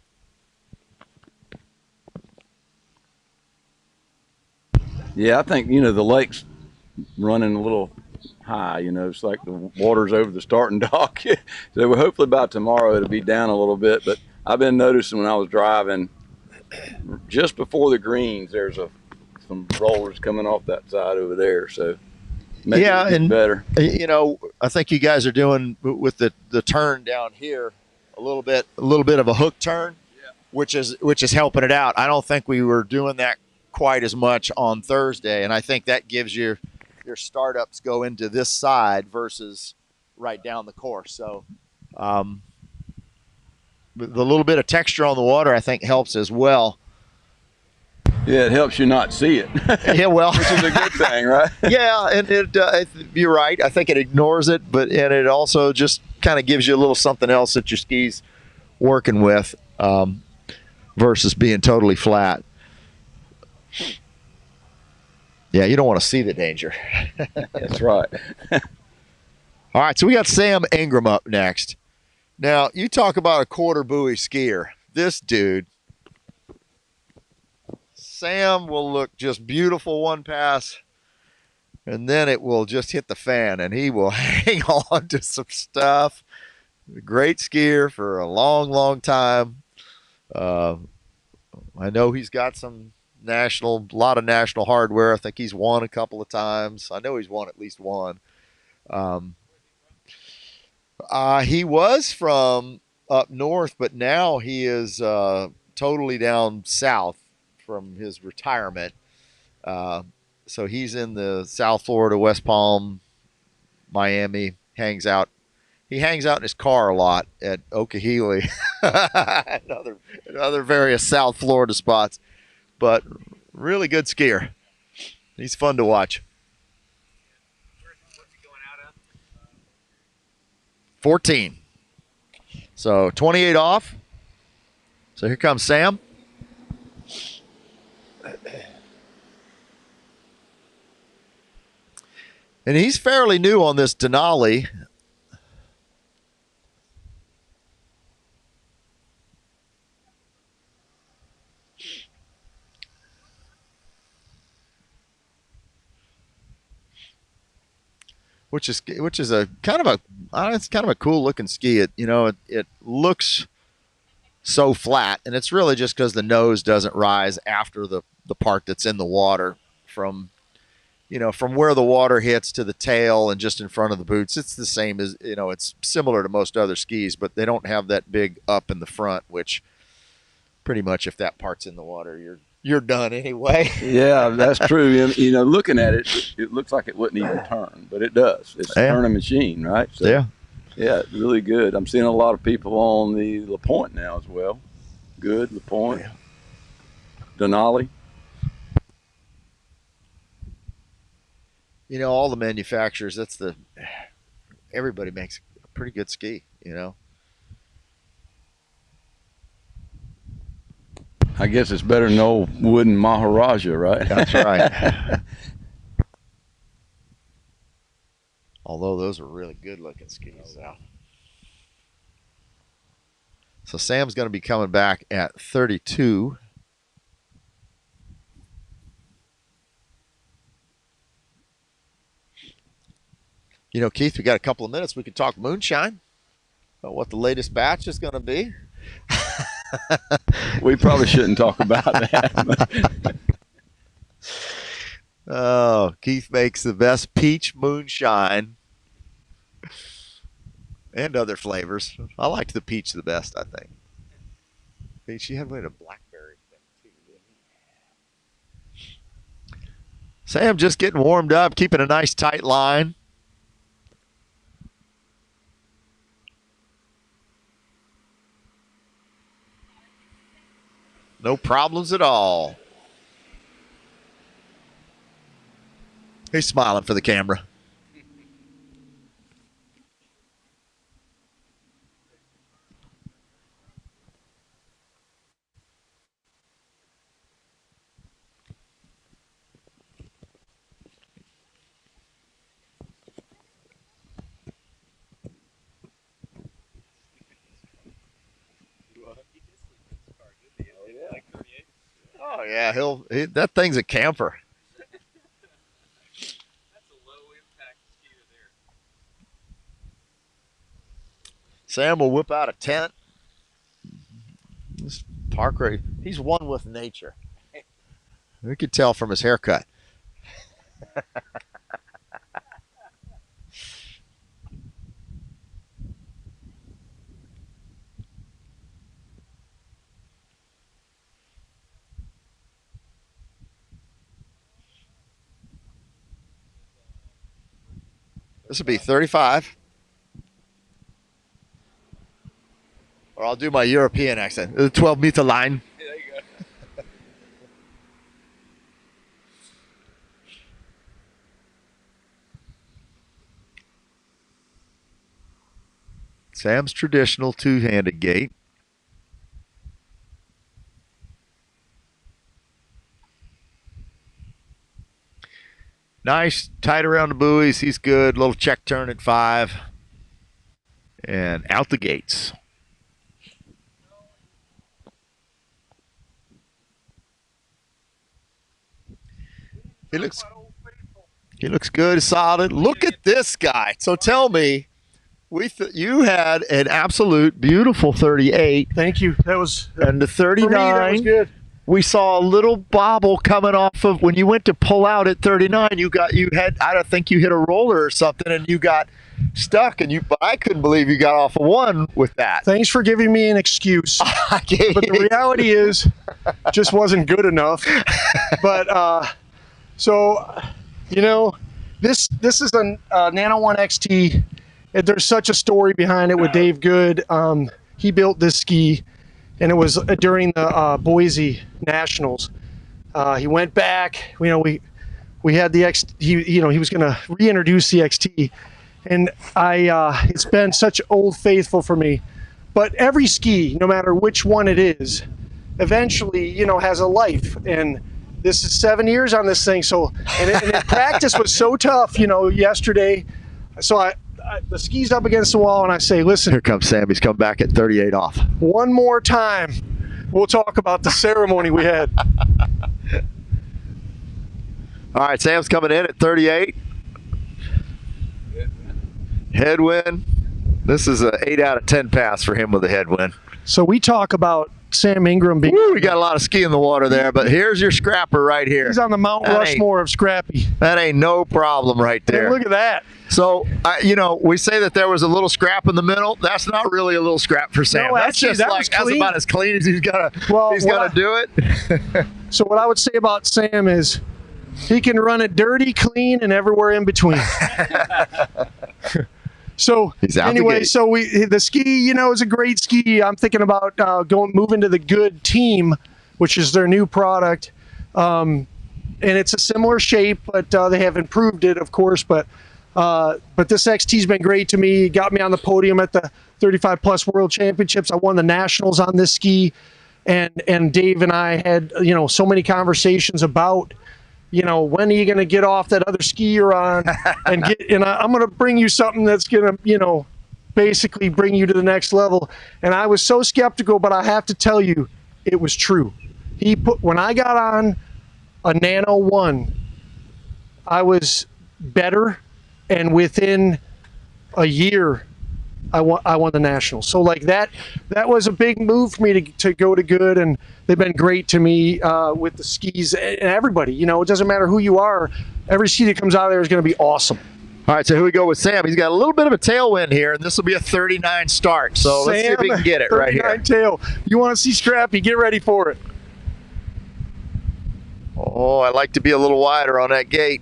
Yeah, I think the lake's running a little high. It's like the water's over the starting dock. So hopefully by tomorrow it'll be down a little bit. But I've been noticing when I was driving, just before the greens, there's some rollers coming off that side over there. So maybe it's better. I think you guys are doing with the turn down here a little bit of a hook turn, which is helping it out. I don't think we were doing that quite as much on Thursday, and I think that gives your startups go into this side versus right down the course. So the little bit of texture on the water I think helps as well. Yeah, it helps you not see it. Yeah, well, which is a good thing, right? Yeah, and you're right. I think it ignores it, and it also just kind of gives you a little something else that your ski's working with versus being totally flat. Yeah, you don't want to see the danger. That's right. All right, so we got Sam Ingram up next. Now, you talk about a quarter buoy skier. This dude, Sam, will look just beautiful one pass, and then it will just hit the fan, and he will hang on to some stuff. Great skier for a long, long time. I know he's got a lot of national hardware. I think he's won a couple of times. I know he's won at least one. He was from up north, but now he is totally down south from his retirement. So he's in the South Florida, West Palm, Miami, hangs out. He hangs out in his car a lot at Okehele and other various South Florida spots. But really good skier. He's fun to watch. What's he going out at? 14. So 28 off. So here comes Sam. And he's fairly new on this Denali. Which is a kind of a cool looking ski. It looks so flat, and it's really just because the nose doesn't rise after the part that's in the water from where the water hits to the tail and just in front of the boots. It's the same as it's similar to most other skis, but they don't have that big up in the front, which pretty much if that part's in the water, you're done anyway. Yeah, that's true. Looking at it, it looks like it wouldn't even turn, but it does. It's a turning machine, right? So, yeah, really good. I'm seeing a lot of people on the La Pointe now as well. Good, La Pointe, Denali. All the manufacturers, everybody makes a pretty good ski, I guess it's better than old wooden Maharaja, right? That's right. Although those are really good looking skis. So Sam's going to be coming back at 32. Keith, we got a couple of minutes. We could talk moonshine about what the latest batch is going to be. We probably shouldn't talk about that. Oh, Keith makes the best peach moonshine and other flavors. I liked the peach the best, I think. Peach, you had a blackberry thing too, didn't you? Sam just getting warmed up, keeping a nice tight line. No problems at all. He's smiling for the camera. Oh yeah, that thing's a camper. Sam will whip out a tent. This Parker, he's one with nature. We could tell from his haircut. This will be 35. Or I'll do my European accent. The 12-meter line. There you go. Sam's traditional two-handed gait. Nice, tight around the buoys. He's good. Little check turn at 5. And out the gates. He looks good, solid. Look at this guy. So tell me, you had an absolute beautiful 38. Thank you. That was and the 39. For me, that was good. We saw a little bobble coming off of when you went to pull out at 39. I don't think you hit a roller or something, and you got stuck. But I couldn't believe you got off of 1 with that. Thanks for giving me an excuse. But the reality is, just wasn't good enough. But so, this is a Nano 1 XT. There's such a story behind it with Dave Good. He built this ski, and it was during the Boise Nationals. He went back. We had the XT. He was going to reintroduce the XT, and it's been such old faithful for me. But every ski, no matter which one it is, eventually has a life. And this is 7 years on this thing. So and practice was so tough. Yesterday, so the ski's up against the wall, and I say, listen. Here comes Sam. He's come back at 38 off. One more time, we'll talk about the ceremony we had. All right, Sam's coming in at 38. Headwind. This is an 8 out of 10 pass for him with a headwind. So we talk about Sam Ingram being. We got a lot of ski in the water there, but here's your scrapper right here. He's on the Mount Rushmore of Scrappy. That ain't no problem right there. Hey, look at that. So, we say that there was a little scrap in the middle. That's not really a little scrap for Sam. No, that's about as clean as he's gonna do it. So what I would say about Sam is he can run it dirty, clean, and everywhere in between. So anyway, the ski, is a great ski. I'm thinking about moving to the Good Team, which is their new product, and it's a similar shape, but they have improved it, of course. But this XT's been great to me. It got me on the podium at the 35 Plus World Championships. I won the nationals on this ski, and Dave and I had so many conversations about. When are you going to get off that other ski you're on and I'm going to bring you something that's going to, basically bring you to the next level. And I was so skeptical, but I have to tell you, it was true. When I got on a Nano 1, I was better. And within a year, I won the national. So like that was a big move for me to go to good, and they've been great to me with the skis and everybody. You know, it doesn't matter who you are. Every ski that comes out of there is going to be awesome. All right, so here we go with Sam. He's got a little bit of a tailwind here, and this will be a 39 start. So let's see if we can get it right here. 39 tail. You want to see Scrappy? Get ready for it. Oh, I like to be a little wider on that gate.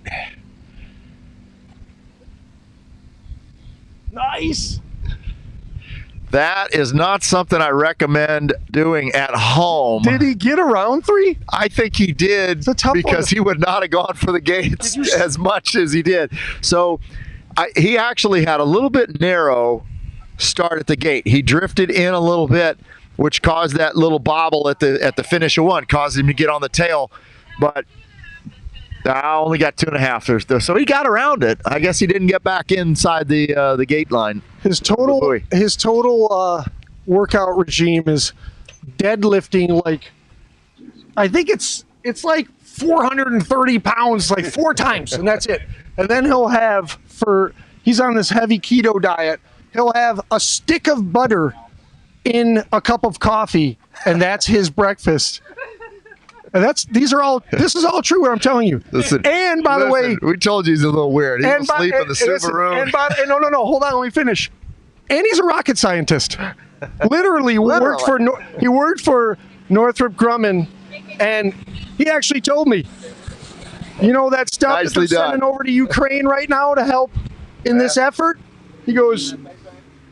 Nice. That is not something I recommend doing at home. Did he get around 3? I think he did, it's a tough because he would not have gone for the gates as much as he did. So he actually had a little bit narrow start at the gate. He drifted in a little bit, which caused that little bobble at the finish of one, caused him to get on the tail. But I only got 2.5. So he got around it. I guess he didn't get back inside the gate line. His total workout regime is deadlifting like, I think it's like 430 pounds, like 4 times, and that's it. And then he'll have, he's on this heavy keto diet, he'll have a stick of butter in a cup of coffee, and that's his breakfast. And this is all true what I'm telling you. Listen, and by the way, we told you he's a little weird. He will sleep in the Subaru. No, hold on, let me finish. And he's a rocket scientist. Literally. He worked for Northrop Grumman, and he actually told me, you know that stuff that they're sending over to Ukraine right now to help in this effort? He goes,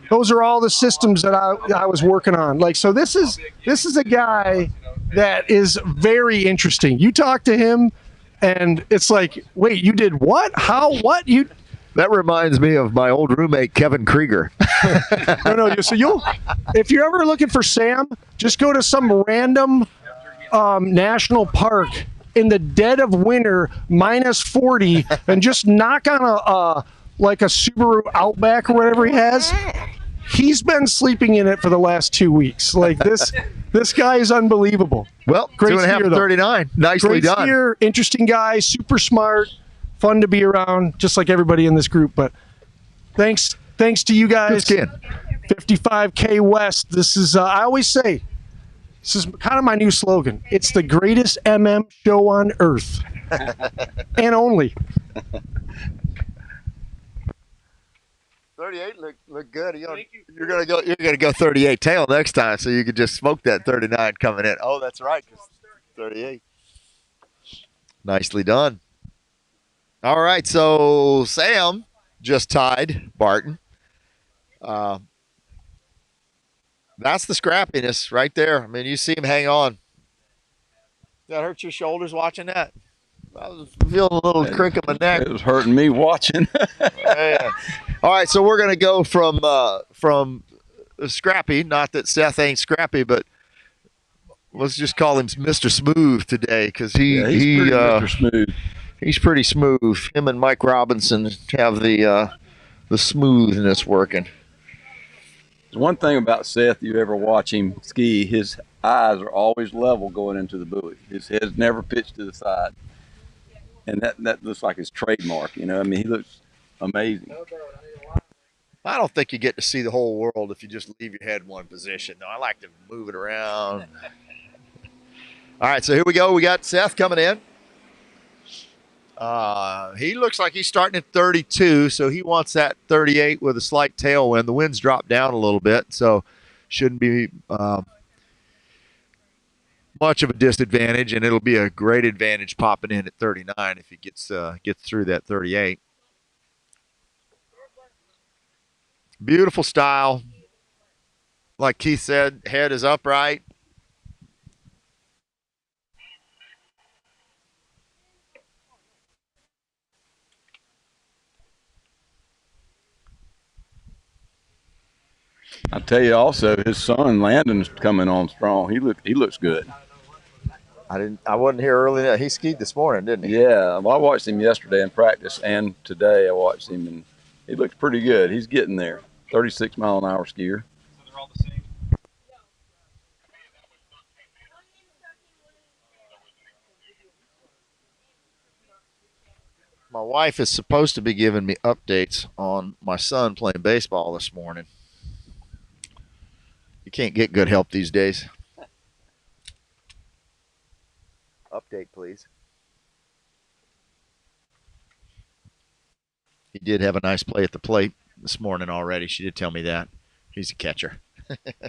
those are all the systems that I was working on. Like, so this is a guy that is very interesting. You talk to him, and it's like, wait, you did what? How? What? That reminds me of my old roommate, Kevin Krieger. No. So if you're ever looking for Sam, just go to some random national park in the dead of winter, -40, and just knock on a Subaru Outback or whatever he has. He's been sleeping in it for the last 2 weeks. Like this guy is unbelievable. Well, great 2.5 39. Nicely done. Great skier, interesting guy, super smart, fun to be around, just like everybody in this group. But thanks to you guys. 55K West. This is I always say, this is kind of my new slogan. It's the greatest show on earth. And only. 38 look good. You're gonna go 38 tail next time, so you could just smoke that 39 coming in. Oh, that's right, 38. Nicely done. All right, so Sam just tied Barton. That's the scrappiness right there. I mean, you see him hang on. That hurt your shoulders watching that? I was feeling a little crick in my neck. It was hurting me watching. Yeah. All right, so we're going to go from Scrappy. Not that Seth ain't scrappy, but let's just call him Mr. Smooth today, because he's pretty smooth. Him and Mike Robinson have the smoothness working. There's one thing about Seth, you ever watch him ski, his eyes are always level going into the buoy. His head's never pitched to the side. And that looks like his trademark, you know. I mean, he looks amazing. I don't think you get to see the whole world if you just leave your head in one position. No, I like to move it around. All right, so here we go. We got Seth coming in. He looks like he's starting at 32, so he wants that 38 with a slight tailwind. The wind's dropped down a little bit, so shouldn't be much of a disadvantage, and it'll be a great advantage popping in at 39 if he gets through that 38. Beautiful style. Like Keith said, head is upright. I'll tell you also, his son Landon's coming on strong. He looks good. I wasn't here early. He skied this morning, didn't he? Yeah, well, I watched him yesterday in practice, and today I watched him, and he looks pretty good. He's getting there. 36-mile-an-hour skier. So they're all the same. My wife is supposed to be giving me updates on my son playing baseball this morning. You can't get good help these days. Update, please. He did have a nice play at the plate this morning already. She did tell me that. He's a catcher. Where are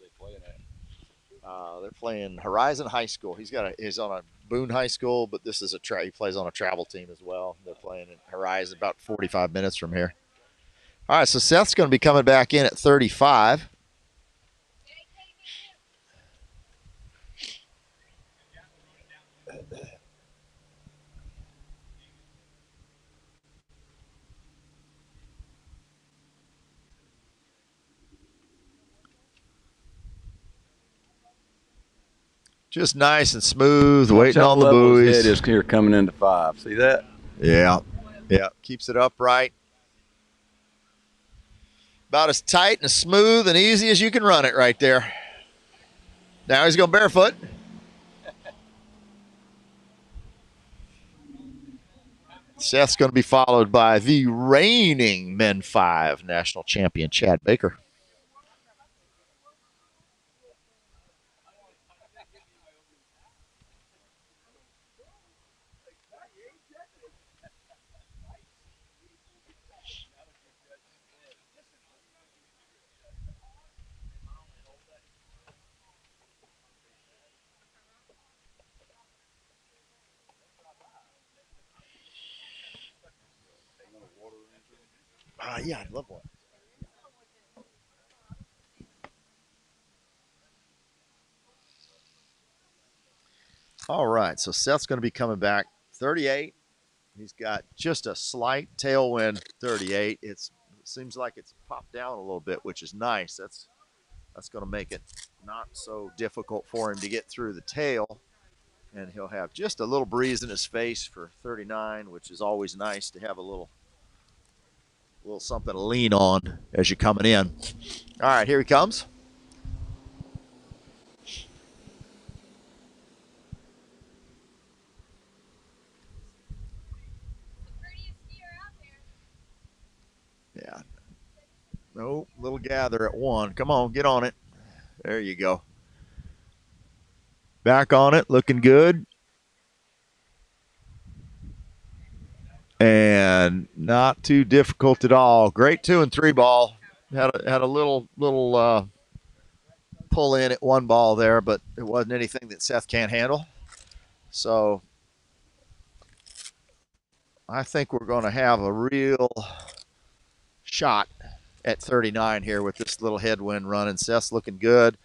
they playing at? They're playing Horizon High School. He's on a Boone High School, but this is he plays on a travel team as well. They're playing at Horizon about 45 minutes from here. All right, so Seth's going to be coming back in at 35. Just nice and smooth, waiting on the buoys. His head is here coming into 5. See that? Yeah. Yeah. Keeps it upright. About as tight and smooth and easy as you can run it right there. Now he's going barefoot. Seth's going to be followed by the reigning Men 5 national champion, Chad Baker. Yeah, I'd love one. All right, so Seth's going to be coming back 38. He's got just a slight tailwind 38. It seems like it's popped down a little bit, which is nice. That's going to make it not so difficult for him to get through the tail. And he'll have just a little breeze in his face for 39, which is always nice to have a little something to lean on as you're coming in. All right, here he comes. Yeah. Nope, little gather at 1. Come on, get on it. There you go. Back on it, looking good. And not too difficult at all. Great 2 and 3 ball. Had a little pull in at 1 ball there, but it wasn't anything that Seth can't handle. So I think we're going to have a real shot at 39 here with this little headwind running. Seth's looking good.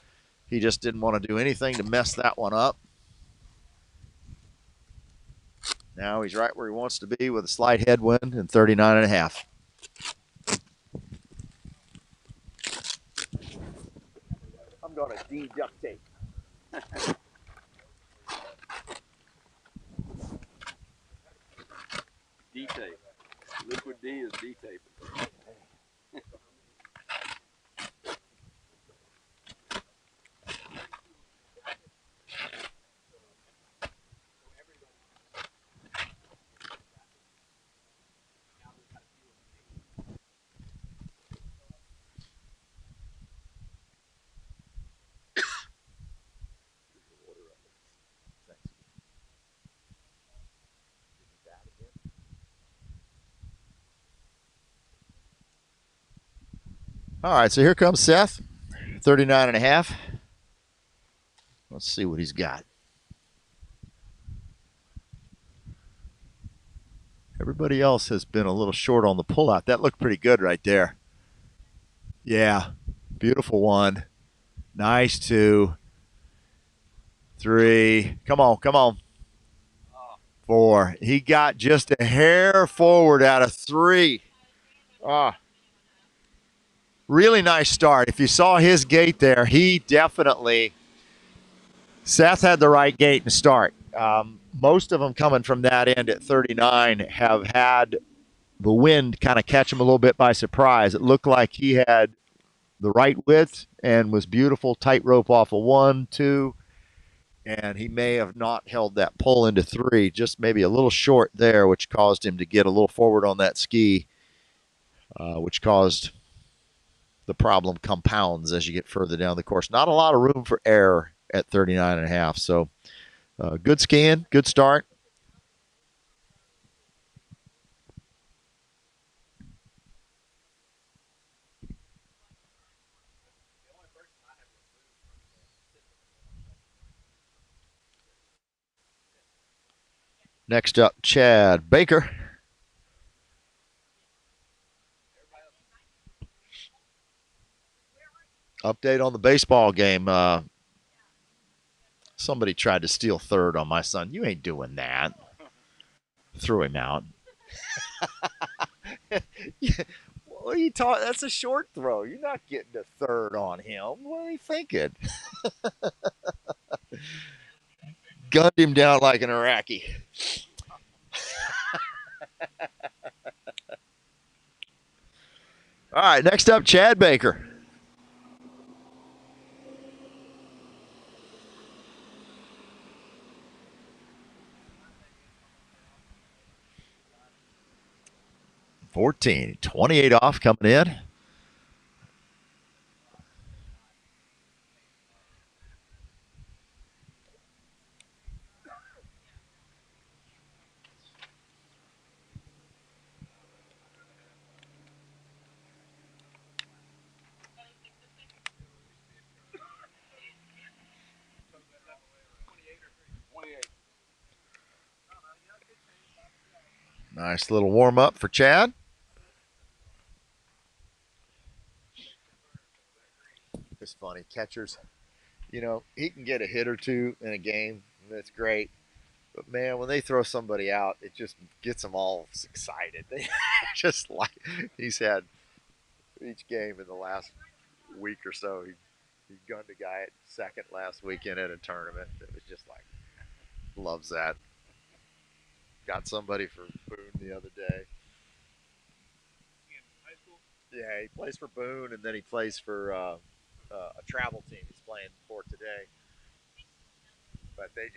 He just didn't want to do anything to mess that one up. Now he's right where he wants to be with a slight headwind and 39.5. I'm going to de-duct tape. D-tape. Liquid D is D-tape. All right, so here comes Seth, 39.5. Let's see what he's got. Everybody else has been a little short on the pullout. That looked pretty good right there. Yeah, beautiful 1. Nice 2. 3. Come on, come on. 4. He got just a hair forward out of 3. Really nice start. If you saw his gait there, he definitely, Seth had the right gait and start. Most of them coming from that end at 39 have had the wind kind of catch him a little bit by surprise. It looked like he had the right width and was beautiful tightrope off of 1, 2, and he may have not held that pull into 3, just maybe a little short there, which caused him to get a little forward on that ski, which caused the the problem compounds as you get further down the course. Not a lot of room for error at 39.5. So good skiing, good start. Next up, Chad Baker. Update on the baseball game. Somebody tried to steal third on my son. You ain't doing that. Threw him out. What are you talking? That's a short throw. You're not getting a third on him. What are you thinking? Gunned him down like an Iraqi. All right, next up, Chad Baker. $14, $28 off coming in. Nice little warm up for Chad. It's funny, catchers, you know, he can get a hit or two in a game. That's great. But, man, when they throw somebody out, it just gets them all excited. They just like he's had each game in the last week or so. He gunned a guy at second last weekend at a tournament. It was just like, loves that. Got somebody for Boone the other day. Yeah, he plays for Boone, and then he plays for a travel team he's playing for today. But they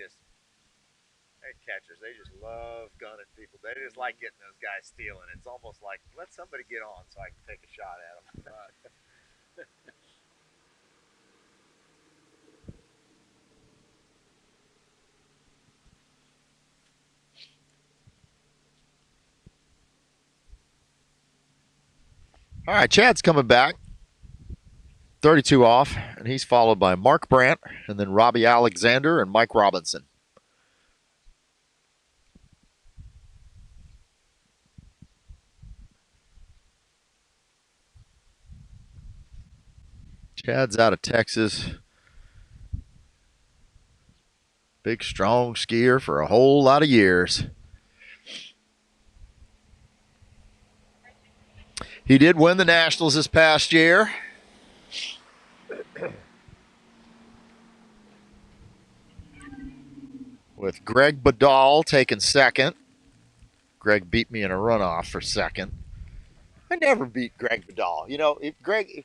catchers, they just love gunning people. They just like getting those guys stealing. It's almost like, let somebody get on so I can take a shot at them. All right, Chad's coming back. 32 off, and he's followed by Mark Brandt, and then Robbie Alexander and Mike Robinson. Chad's out of Texas. Big, strong skier for a whole lot of years. He did win the Nationals this past year. With Greg Badal taking second. Greg beat me in a runoff for second. I never beat Greg Badal. You know, if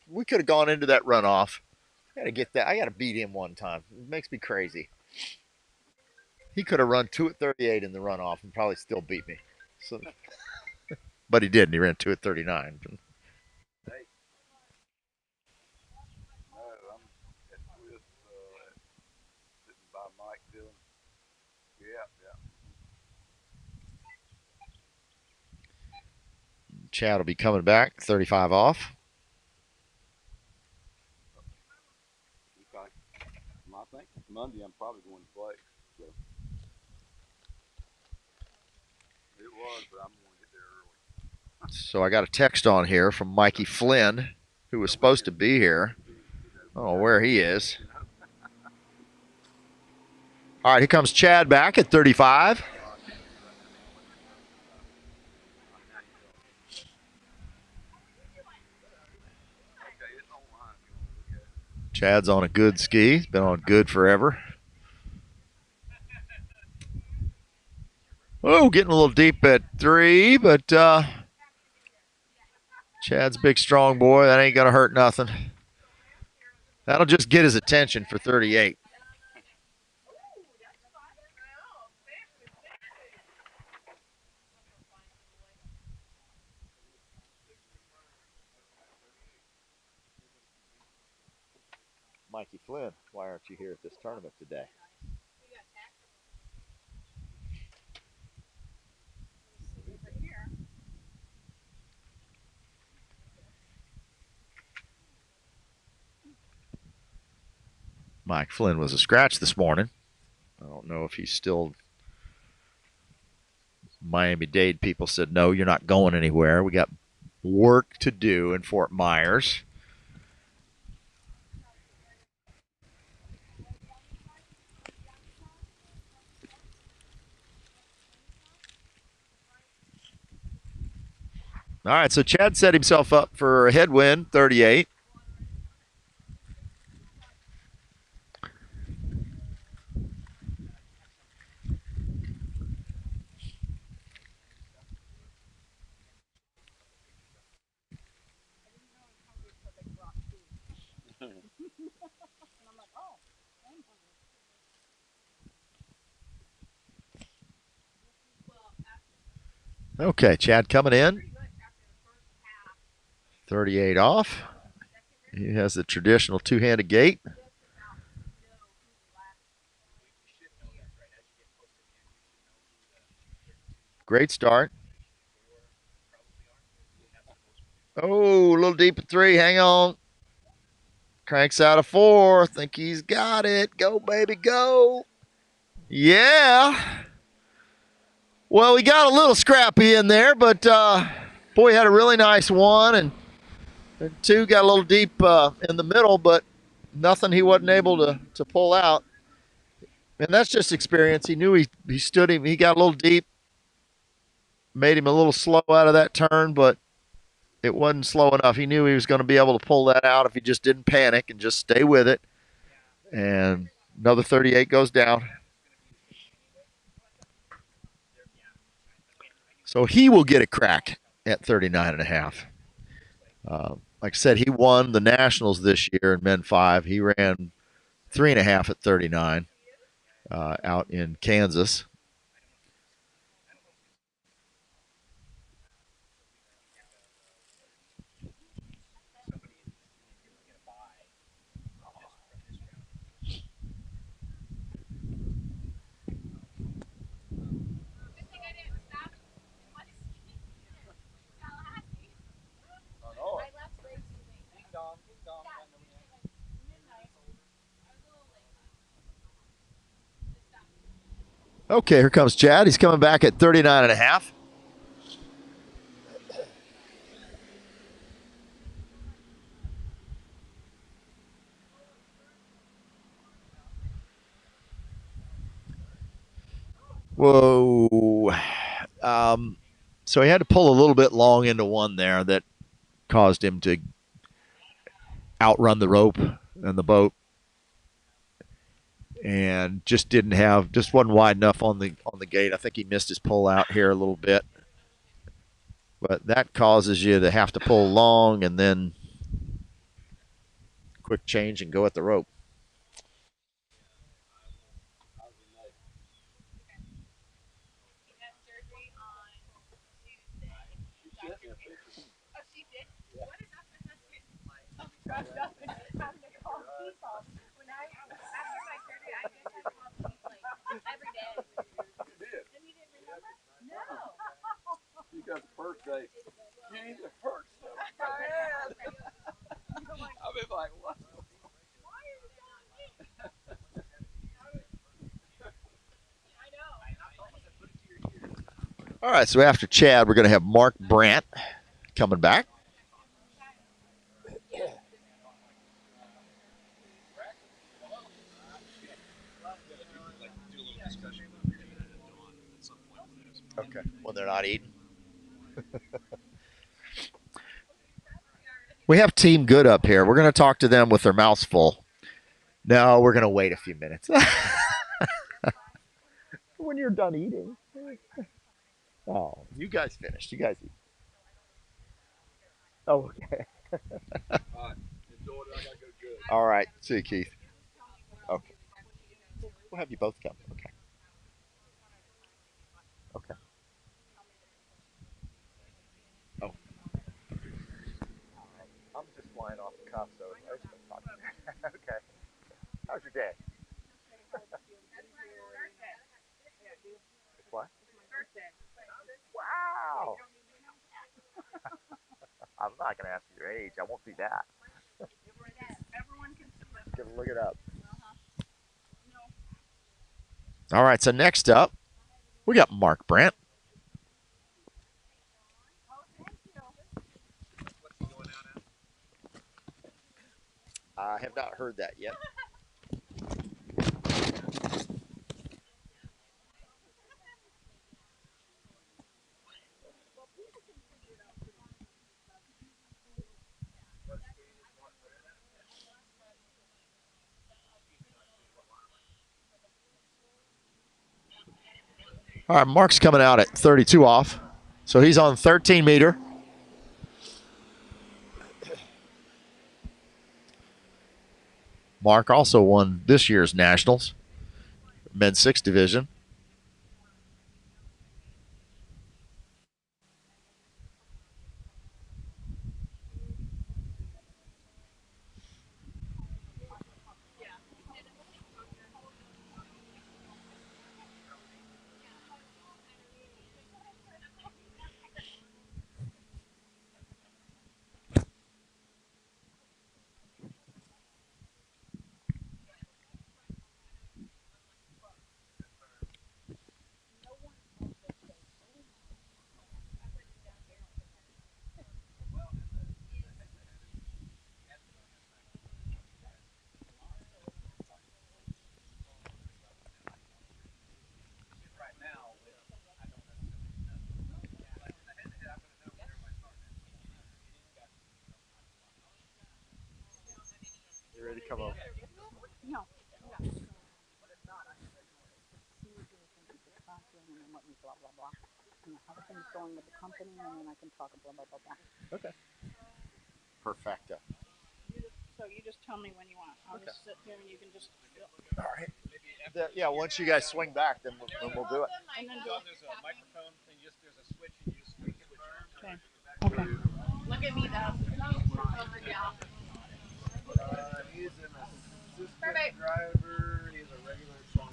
we could have gone into that runoff, I got to beat him one time. It makes me crazy. He could have run 2 at 38 in the runoff and probably still beat me. So, but he didn't. He ran 2 at 39. Chad will be coming back, 35 off. I think Monday I'm probably going to play. So. It was, but I'm going to get there early. So I got a text on here from Mikey Flynn, who was supposed to be here. I don't know where he is. All right, here comes Chad back at 35. Chad's on a good ski. He's been on good forever. Oh, getting a little deep at 3, but Chad's a big, strong boy. That ain't going to hurt nothing. That'll just get his attention for 38. Mikey Flynn, why aren't you here at this tournament today? Mike Flynn was a scratch this morning. I don't know if he's still. Miami-Dade people said, no, you're not going anywhere. We got work to do in Fort Myers. All right, so Chad set himself up for a headwind, 38. Okay, Chad coming in. 38 off. He has the traditional two-handed gait. Great start. Oh, a little deep at 3. Hang on. Cranks out a 4. Think he's got it. Go, baby, go. Yeah. Well, we got a little scrappy in there, but boy, had a really nice 1, and 2 got a little deep in the middle, but nothing he wasn't able to pull out. And that's just experience. He knew he stood him. He got a little deep, made him a little slow out of that turn, but it wasn't slow enough. He knew he was going to be able to pull that out if he just didn't panic and just stay with it. And another 38 goes down. So he will get a crack at 39.5. Like I said, he won the Nationals this year in Men 5. He ran 3.5 at 39 out in Kansas. Okay, here comes Chad. He's coming back at 39.5. Whoa. So he had to pull a little bit long into 1 there that caused him to outrun the rope and the boat. And just wasn't wide enough on the gate. I think he missed his pull out here a little bit. But that causes you to have to pull long and then quick change and go at the rope. You got the first day. You need the first so bad. I've been like, what? All right, so after Chad, we're going to have Mark Brandt coming back. Okay, when they're not eating. We have Team Good up here. We're going to talk to them with their mouths full. No, we're going to wait a few minutes. When you're done eating. Oh, you guys finished. You guys eat. Oh, okay. All right. See you, Keith. Okay. We'll have you both come. Okay. Okay. Oh. I'm just flying off the cuff, so I just been talking. Okay. not going to ask you your age. I won't do that. Everyone can see that. Gonna look it up. All right, so next up, we got Mark Brandt. I have not heard that yet. All right, Mark's coming out at 32 off. So he's on 13 meter. Mark also won this year's Nationals, men's 6 division. You ready to come over? No. Blah, blah, blah. And how things going with the company, and then I can talk blah, blah, blah, blah. Okay. Perfecto. So you just tell me when you want. I'll just sit here and you can just. All right. Yeah, once you guys swing back, then we'll do it. And then There's a microphone, and there's a switch, and you just switch it. Okay. Okay. Look at me though. He's an assistant driver. He's a regular song.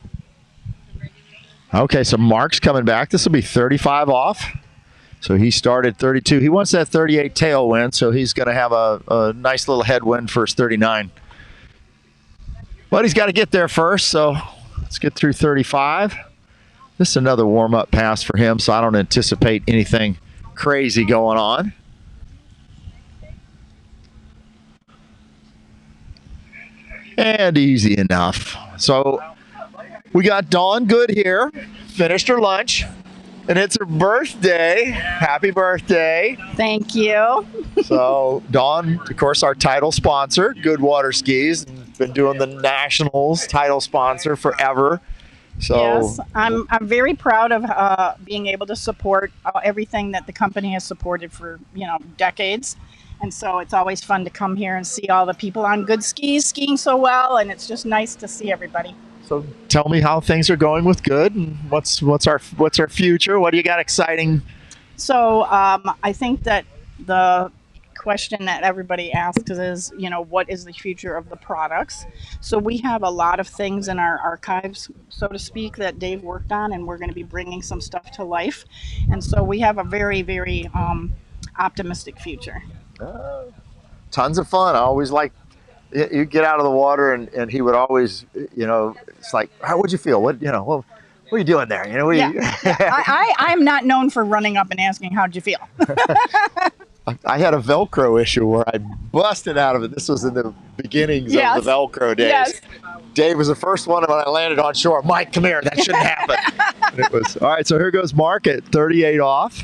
Okay, so Mark's coming back. This will be 35 off. So he started 32. He wants that 38 tailwind, so he's going to have a nice little headwind for his 39. But he's got to get there first, so let's get through 35. This is another warm-up pass for him, so I don't anticipate anything crazy going on. And easy enough. So we got Dawn Good here. Finished her lunch. And it's her birthday. Happy birthday. Thank you. So Dawn, of course, our title sponsor, Good Water Skis. Been doing the Nationals title sponsor forever. So Yes, I'm very proud of being able to support everything that the company has supported for, decades. And so it's always fun to come here and see all the people on Good Skis skiing so well, and it's just nice to see everybody. So tell me how things are going with Good, and what's our future? What do you got exciting? So I think that the question that everybody asks is, what is the future of the products? So we have a lot of things in our archives, so to speak, that Dave worked on, and we're going to be bringing some stuff to life. And so we have a very, very optimistic future. Tons of fun. I always like you get out of the water, and he would always, it's like, how would you feel? What are you doing there? I'm not known for running up and asking, how'd you feel? I had a Velcro issue where I busted out of it. This was in the beginnings of the Velcro days. Yes. Dave was the first one when I landed on shore. Mike, come here. That shouldn't happen. And it was all right. So here goes Mark at 38 off.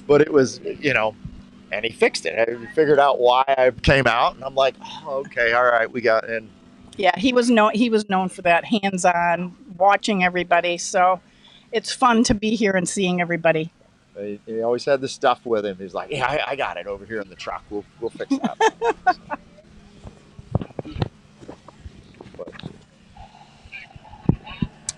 But it was, and he fixed it. He figured out why I came out, and I'm like, oh, okay, all right, we got in. Yeah, he was known for that, hands-on, watching everybody. So it's fun to be here and seeing everybody. He always had the stuff with him. He's like, yeah, I got it over here in the truck. We'll fix that.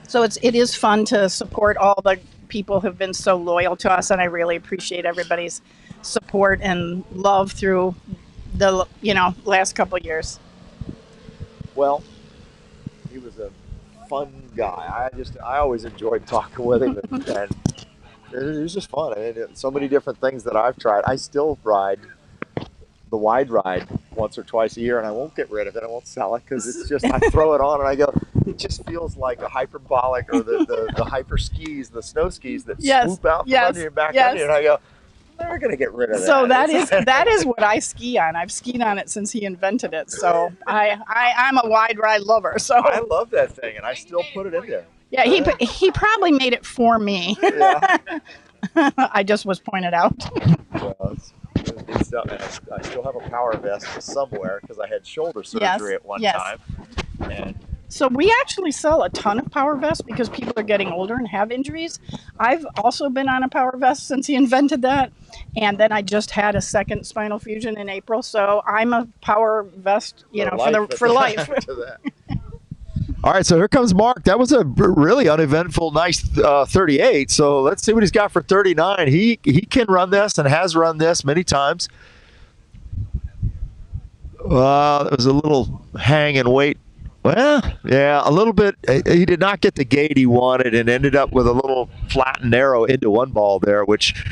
So it is fun to support all the people who've been so loyal to us, and I really appreciate everybody's support and love through the last couple of years. Well, he was a fun guy. I always enjoyed talking with him, and It was just fun. I mean, so many different things that I've tried. I still ride the wide ride once or twice a year, and I won't get rid of it. I won't sell it because it's just, I throw it on and I go, it just feels like a hyperbolic, or the hyper skis, the snow skis that swoop out from under you and back under you, and I go, I'm never going to get rid of that. So that is what I ski on. I've skied on it since he invented it. So I'm a wide ride lover. So I love that thing, and I still put it in there. Yeah, he probably made it for me. Yeah. I just was pointed out. Well, I still have a power vest somewhere because I had shoulder surgery at one time. And so we actually sell a ton of power vests because people are getting older and have injuries. I've also been on a power vest since he invented that. And then I just had a second spinal fusion in April. So I'm a power vest, for life. All right, so here comes Mark. That was a really uneventful, nice 38. So let's see what he's got for 39. He can run this and has run this many times. It was a little hang and wait. Well, yeah, a little bit. He did not get the gate he wanted and ended up with a little flat and narrow into one ball there, which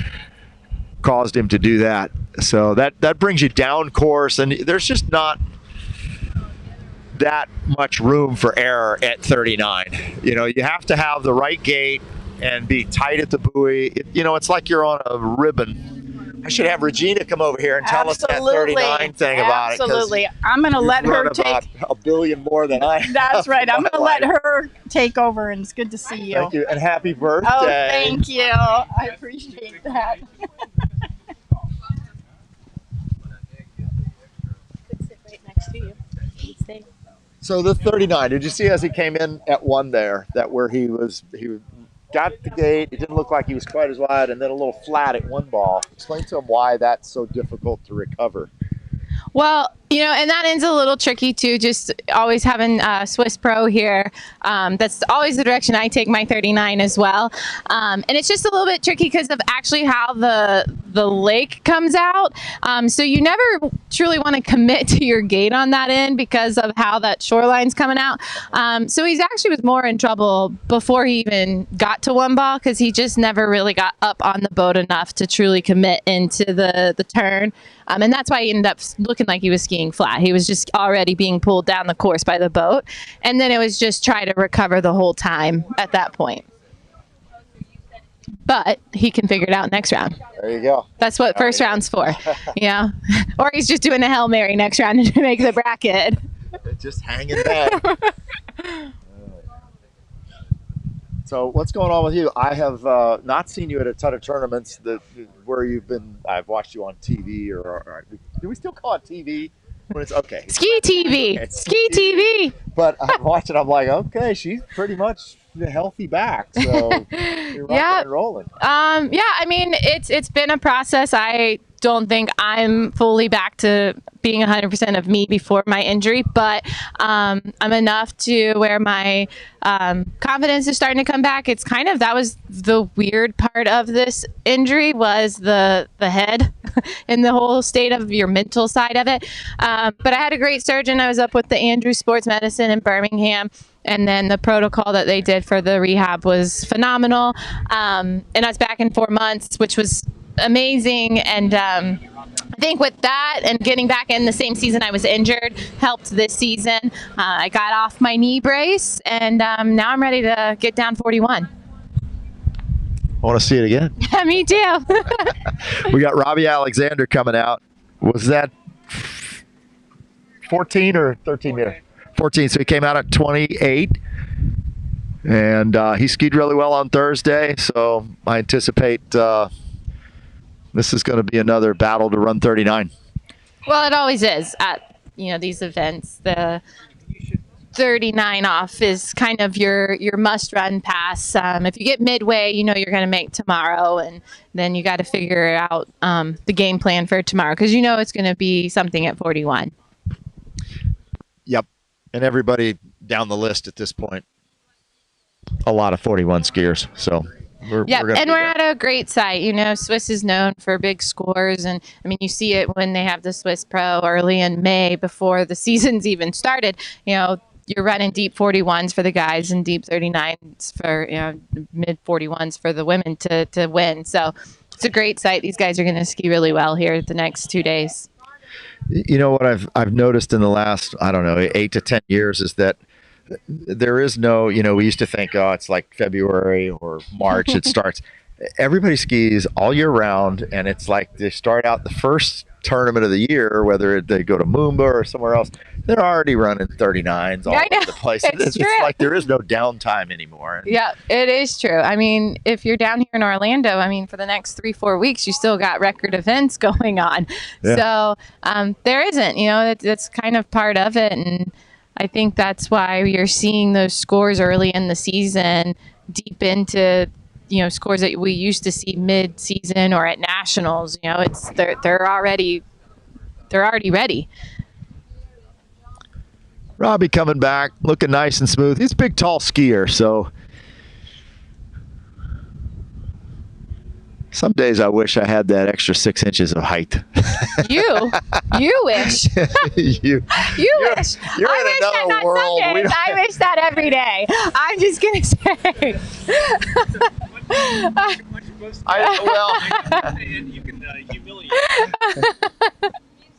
caused him to do that. So that brings you down course, and there's just not that much room for error at 39. You have to have the right gate and be tight at the buoy. It's like you're on a ribbon. I should have Regina come over here and tell us that 39 thing about it. Absolutely. I'm going to let her take about a billion more than I have. That's right. I'm going to let her take over, and it's good to see you. Thank you, and happy birthday. Oh, thank you. I appreciate that. Could sit right next to you. Stay. So the 39, did you see as he came in at one there, that where he got the gate, it didn't look like he was quite as wide, and then a little flat at one ball. Explain to him why that's so difficult to recover. Well, and that end's a little tricky too, just always having Swiss Pro here. That's always the direction I take my 39 as well. And it's just a little bit tricky because of actually how the lake comes out. So you never truly want to commit to your gate on that end because of how that shoreline's coming out. So he's actually was more in trouble before he even got to one ball because he just never really got up on the boat enough to truly commit into the turn. And that's why he ended up looking like he was skiing flat. He was just already being pulled down the course by the boat. And then it was just try to recover the whole time at that point. But he can figure it out next round. There you go. That's what first round's for. Yeah. Or he's just doing a Hail Mary next round to make the bracket. Just hanging back. So what's going on with you? I have not seen you at a ton of tournaments where you've been. I've watched you on TV, or do we still call it TV? When it's okay. Ski TV. Okay, Ski TV. But I'm watching. I'm like, okay, she's pretty much the healthy back. So you're rocking and rolling. Yeah. I mean, it's been a process. I don't think I'm fully back to being 100% of me before my injury, but I'm enough to where my confidence is starting to come back. It's kind of, that was the weird part of this injury, was the head and the whole state of your mental side of it. But I had a great surgeon. I was up with the Andrews Sports Medicine in Birmingham, and then the protocol that they did for the rehab was phenomenal. And I was back in 4 months, which was amazing. And I think with that and getting back in the same season I was injured helped this season. I got off my knee brace, and now I'm ready to get down 41. I want to see it again. Me too. We got Robbie Alexander coming out. Was that 14 or 13 meter? 14. So he came out at 28. And he skied really well on Thursday. So I anticipate this is going to be another battle to run 39. Well, it always is at these events. The 39 off is kind of your must-run pass. If you get midway, you're going to make tomorrow, and then you got to figure out the game plan for tomorrow because it's going to be something at 41. Yep, and everybody down the list at this point, a lot of 41 skiers. So. We're at a great site. Swiss is known for big scores, and I mean, you see it when they have the Swiss Pro early in May before the season's even started. you're running deep 41s for the guys and deep 39s for, mid 41s for the women to win. So it's a great sight. These guys are going to ski really well here the next 2 days. You know what I've noticed in the last, I don't know, 8 to 10 years is that there is no, we used to think, oh, it's like February or March it starts. Everybody skis all year round, and it's like they start out the first tournament of the year, whether they go to Moomba or somewhere else, they're already running 39s all over the place. It's like there is no downtime anymore. Yeah, it is true. I mean, if you're down here in Orlando, for the next 3-4 weeks, you still got record events going on. Yeah. So there isn't, that's kind of part of it. And I think that's why you're seeing those scores early in the season, deep into scores that we used to see mid-season or at nationals. They're already ready. Robbie coming back, looking nice and smooth. He's a big, tall skier, so some days I wish I had that extra 6 inches of height. You wish. you wish. You're in another world. I wish that every day. I'm just gonna say. You can humiliate.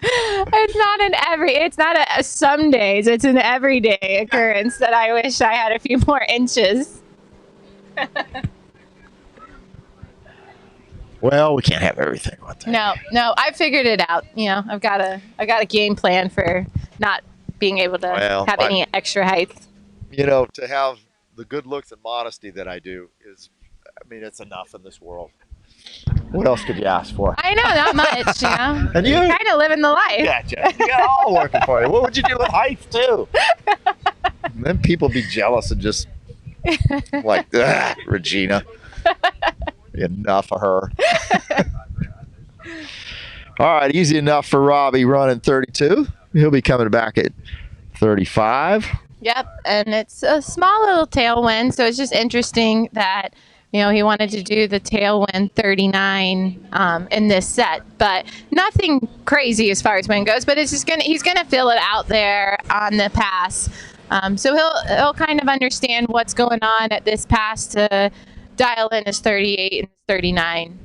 It's not a some days. It's an everyday occurrence that I wish I had a few more inches. Well, we can't have everything. No, I figured it out. I've got a game plan for not being able to have any extra height. To have the good looks and modesty that I do is, it's enough in this world. What else could you ask for? I know, not much, And you kind of living the life. Gotcha. You got all working for you. What would you do with height, too? And then people be jealous and just like, Regina. Enough of her. All right, easy enough for Robbie running 32. He'll be coming back at 35. Yep, and it's a small little tailwind, so it's just interesting that he wanted to do the tailwind 39 in this set, but nothing crazy as far as wind goes. But it's just he's gonna feel it out there on the pass, so he'll kind of understand what's going on at this pass to dial in his 38 and 39.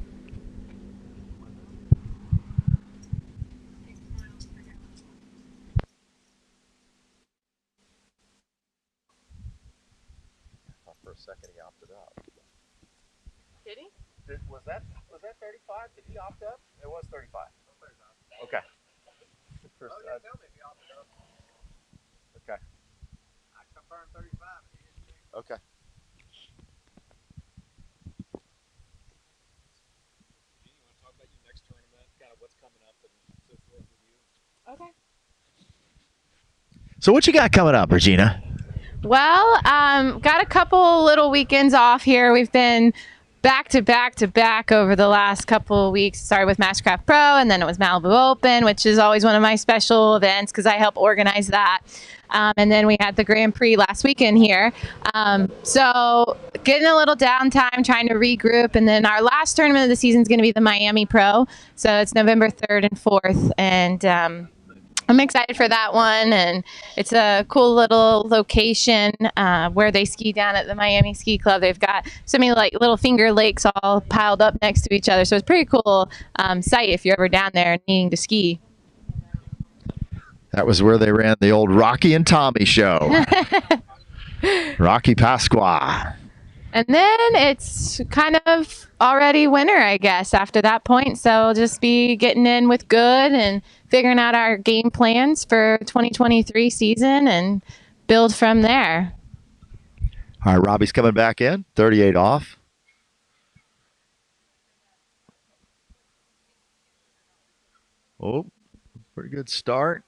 For a second, he opted out. Did he? Was that 35? Did he opt up? It was 35. Okay. Okay. I confirmed 35. Okay. Okay. So what you got coming up, Regina? Well, got a couple little weekends off here. We've been back to back over the last couple of weeks. Started with Mastercraft Pro, and then it was Malibu Open, which is always one of my special events because I help organize that. And then we had the Grand Prix last weekend here. So getting a little downtime, trying to regroup. And then our last tournament of the season is going to be the Miami Pro. So it's November 3rd and 4th. And I'm excited for that one, and it's a cool little location where they ski down at the Miami Ski Club. They've got so many little finger lakes all piled up next to each other, so it's a pretty cool site if you're ever down there and needing to ski. That was where they ran the old Rocky and Tommy show. Rocky Pasqua. And then it's kind of already winter, I guess, after that point. So we'll just be getting in with good and figuring out our game plans for 2023 season and build from there. All right, Robbie's coming back in, 38 off. Oh, pretty good start.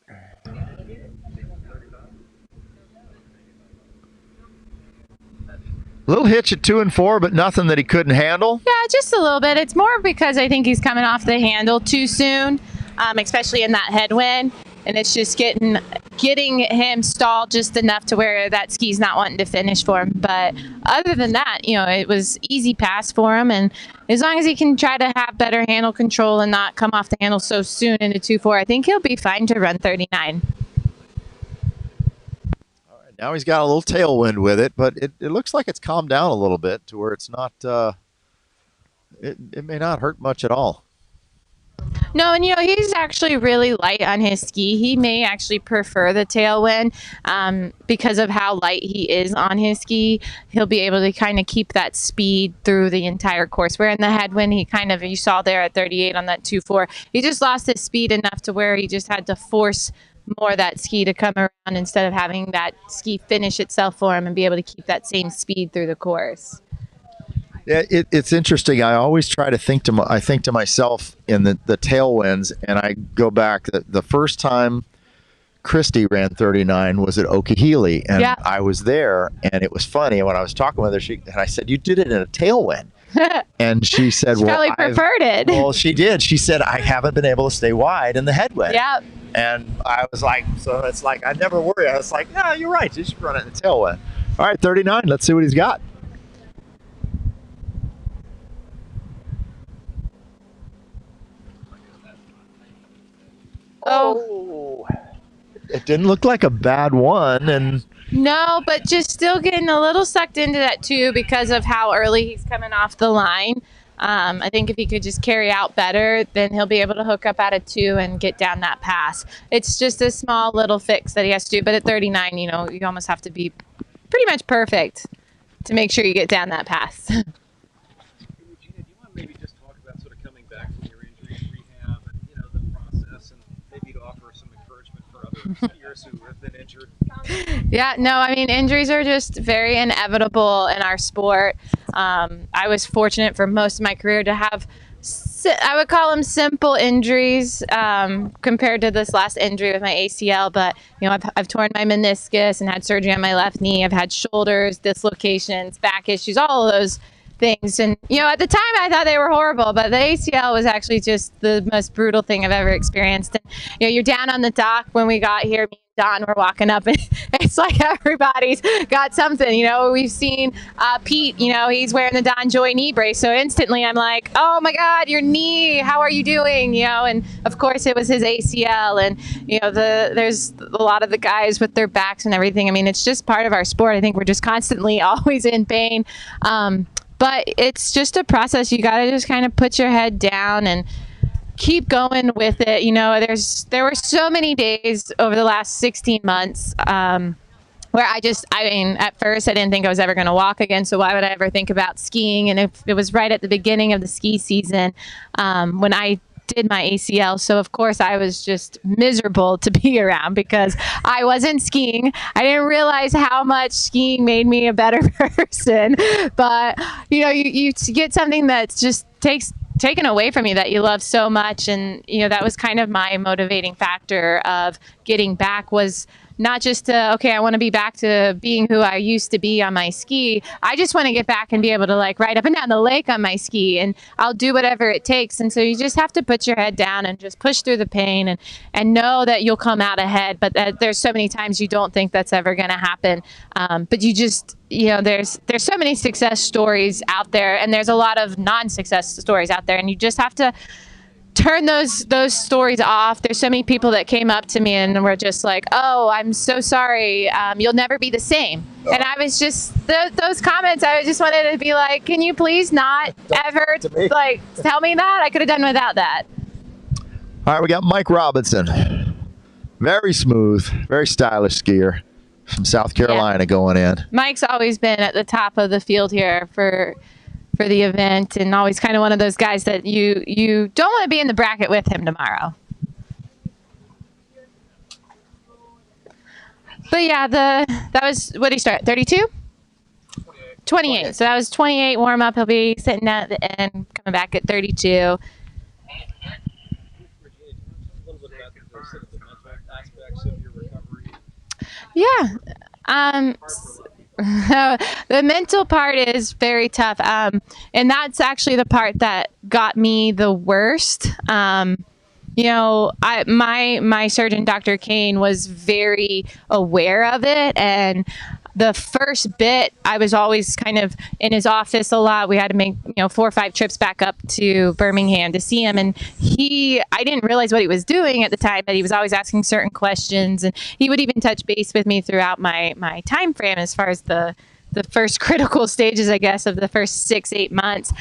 Little hitch at 2 and 4, but nothing that he couldn't handle. Yeah, just a little bit. It's more because I think he's coming off the handle too soon, especially in that headwind. And it's just getting him stalled just enough to where that ski's not wanting to finish for him. But other than that, it was easy pass for him. And as long as he can try to have better handle control and not come off the handle so soon into 2-4, I think he'll be fine to run 39. Now he's got a little tailwind with it, but it looks like it's calmed down a little bit to where it's not, it may not hurt much at all. No, and he's actually really light on his ski. He may actually prefer the tailwind because of how light he is on his ski. He'll be able to kind of keep that speed through the entire course. Where in the headwind, he kind of, you saw there at 38 on that 2.4, he just lost his speed enough to where he just had to force more of that ski to come around instead of having that ski finish itself for him and be able to keep that same speed through the course. Yeah, it's interesting. I always try to think to myself in the tailwinds, and I go back. The first time Christy ran 39 was at Okehele, and yeah. I was there, and it was funny. When I was talking with her, and I said, "You did it in a tailwind," and she said, she "Well, probably preferred it." Well, she did. She said, "I haven't been able to stay wide in the headwind." Yeah. And I was like, so it's like I never worry. I was like, "No, you're right. You should run it in the tailwind." All right, 39. Let's see what he's got. Oh, it didn't look like a bad one, and no, but just still getting a little sucked into that too because of how early he's coming off the line. I think if he could just carry out better, then he'll be able to hook up at a 2 and get down that pass. It's just a small little fix that he has to do, but at 39, you almost have to be pretty much perfect to make sure you get down that pass. Regina, do you want to maybe just talk about sort of coming back from your injury and rehab and the process, and maybe to offer some encouragement for other skiers who have been injured? Yeah, no, I mean, injuries are just very inevitable in our sport. I was fortunate for most of my career to have, I would call them simple injuries compared to this last injury with my ACL. But, I've torn my meniscus and had surgery on my left knee. I've had shoulders, dislocations, back issues, all of those things. And, at the time I thought they were horrible, but the ACL was actually just the most brutal thing I've ever experienced. And, you're down on the dock when we got here. Me and Don were walking up, and it's like everybody's got something. We've seen Pete, he's wearing the Don Joy knee brace. So instantly I'm like, oh my God, your knee, how are you doing? And of course it was his ACL. And, there's a lot of the guys with their backs and everything. I mean, it's just part of our sport. I think we're just constantly always in pain. But it's just a process. You got to just kind of put your head down and keep going with it. There were so many days over the last 16 months where at first I didn't think I was ever going to walk again. So why would I ever think about skiing? And it was right at the beginning of the ski season when I did my ACL. So of course I was just miserable to be around because I wasn't skiing. I didn't realize how much skiing made me a better person. But you get something that just taken away from you that you love so much, and that was kind of my motivating factor of getting back, was not just okay, I want to be back to being who I used to be on my ski. I just want to get back and be able to ride up and down the lake on my ski, and I'll do whatever it takes. And so you just have to put your head down and just push through the pain and know that you'll come out ahead. But there's so many times you don't think that's ever going to happen. But you just, there's so many success stories out there, and there's a lot of non-success stories out there, and you just have to turn those stories off. There's so many people that came up to me and were just like, oh, I'm so sorry, you'll never be the same. And I was just, those comments, I just wanted to be like, can you please not ever tell me that? I could have done without that. All right, we got Mike Robinson. Very smooth, very stylish skier from South Carolina going in. Mike's always been at the top of the field here for the event, and always kind of one of those guys that you don't want to be in the bracket with him tomorrow. But yeah, that was, what did he start, 32? 28. So that was 28 warm up. He'll be sitting at the end, coming back at 32. Yeah. The mental part is very tough. And that's actually the part that got me the worst. My surgeon, Dr. Kane, was very aware of it. And the first bit, I was always kind of in his office a lot. We had to make, 4 or 5 trips back up to Birmingham to see him. And I didn't realize what he was doing at the time, but he was always asking certain questions. And he would even touch base with me throughout my time frame as far as the first critical stages, I guess, of the first 6-8 months.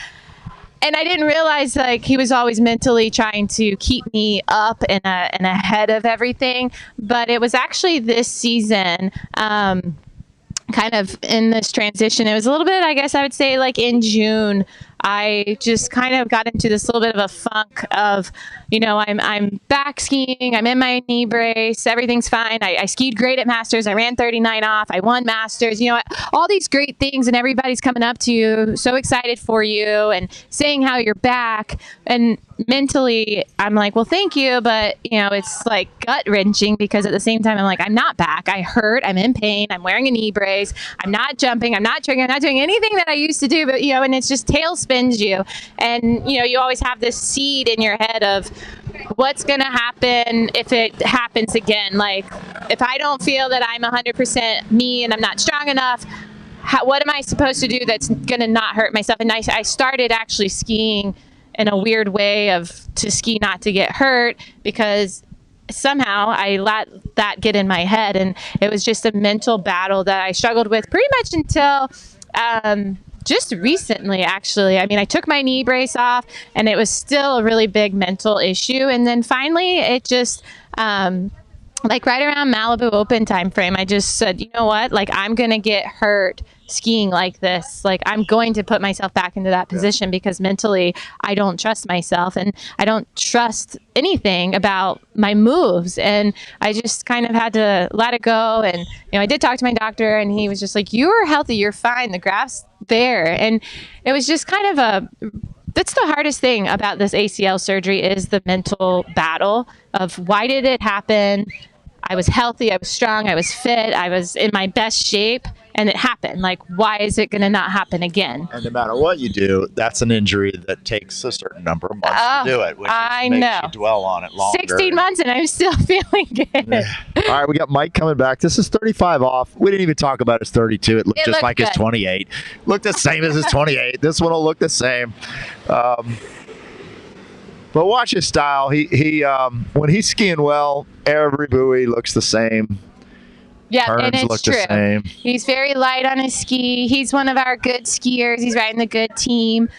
And I didn't realize he was always mentally trying to keep me up and ahead of everything. But it was actually this season, kind of in this transition. It was a little bit, I guess I would say, in June, I just kind of got into this little bit of a funk of, I'm back skiing, I'm in my knee brace, everything's fine. I skied great at Masters, I ran 39 off, I won Masters, all these great things, and everybody's coming up to you, so excited for you, and saying how you're back. And mentally, I'm like, well, thank you, but, it's gut wrenching, because at the same time, I'm like, I'm not back, I hurt, I'm in pain, I'm wearing a knee brace, I'm not jumping, I'm not triggering, I'm not doing anything that I used to do, but, and it's just tailspins you. And, you always have this seed in your head of what's going to happen if it happens again. If I don't feel that I'm 100% me and I'm not strong enough, what am I supposed to do that's going to not hurt myself? And I started actually skiing in a weird way to ski not to get hurt, because somehow I let that get in my head, and it was just a mental battle that I struggled with pretty much until just recently, actually. I mean, I took my knee brace off, and it was still a really big mental issue. And then finally, it just right around Malibu Open time frame, I just said, you know what? I'm going to get hurt skiing like this. I'm going to put myself back into that position, because mentally I don't trust myself, and I don't trust anything about my moves. And I just kind of had to let it go. And, I did talk to my doctor, and he was just like, you are healthy, you're fine, the graph's there. And it was just kind of that's the hardest thing about this ACL surgery, is the mental battle of why did it happen? I was healthy, I was strong, I was fit, I was in my best shape, and it happened. Why is it going to not happen again? And no matter what you do, that's an injury that takes a certain number of months to do it, which makes you dwell on it longer. 16 months and I'm still feeling good. All right, we got Mike coming back. This is 35 off. We didn't even talk about his 32. It looked just like good. His 28. Looked the same as his 28. This one will look the same. But watch his style. He when he's skiing well, every buoy looks the same. Yeah, Turns and it's look true. The same. He's very light on his ski. He's one of our good skiers. He's riding the good team.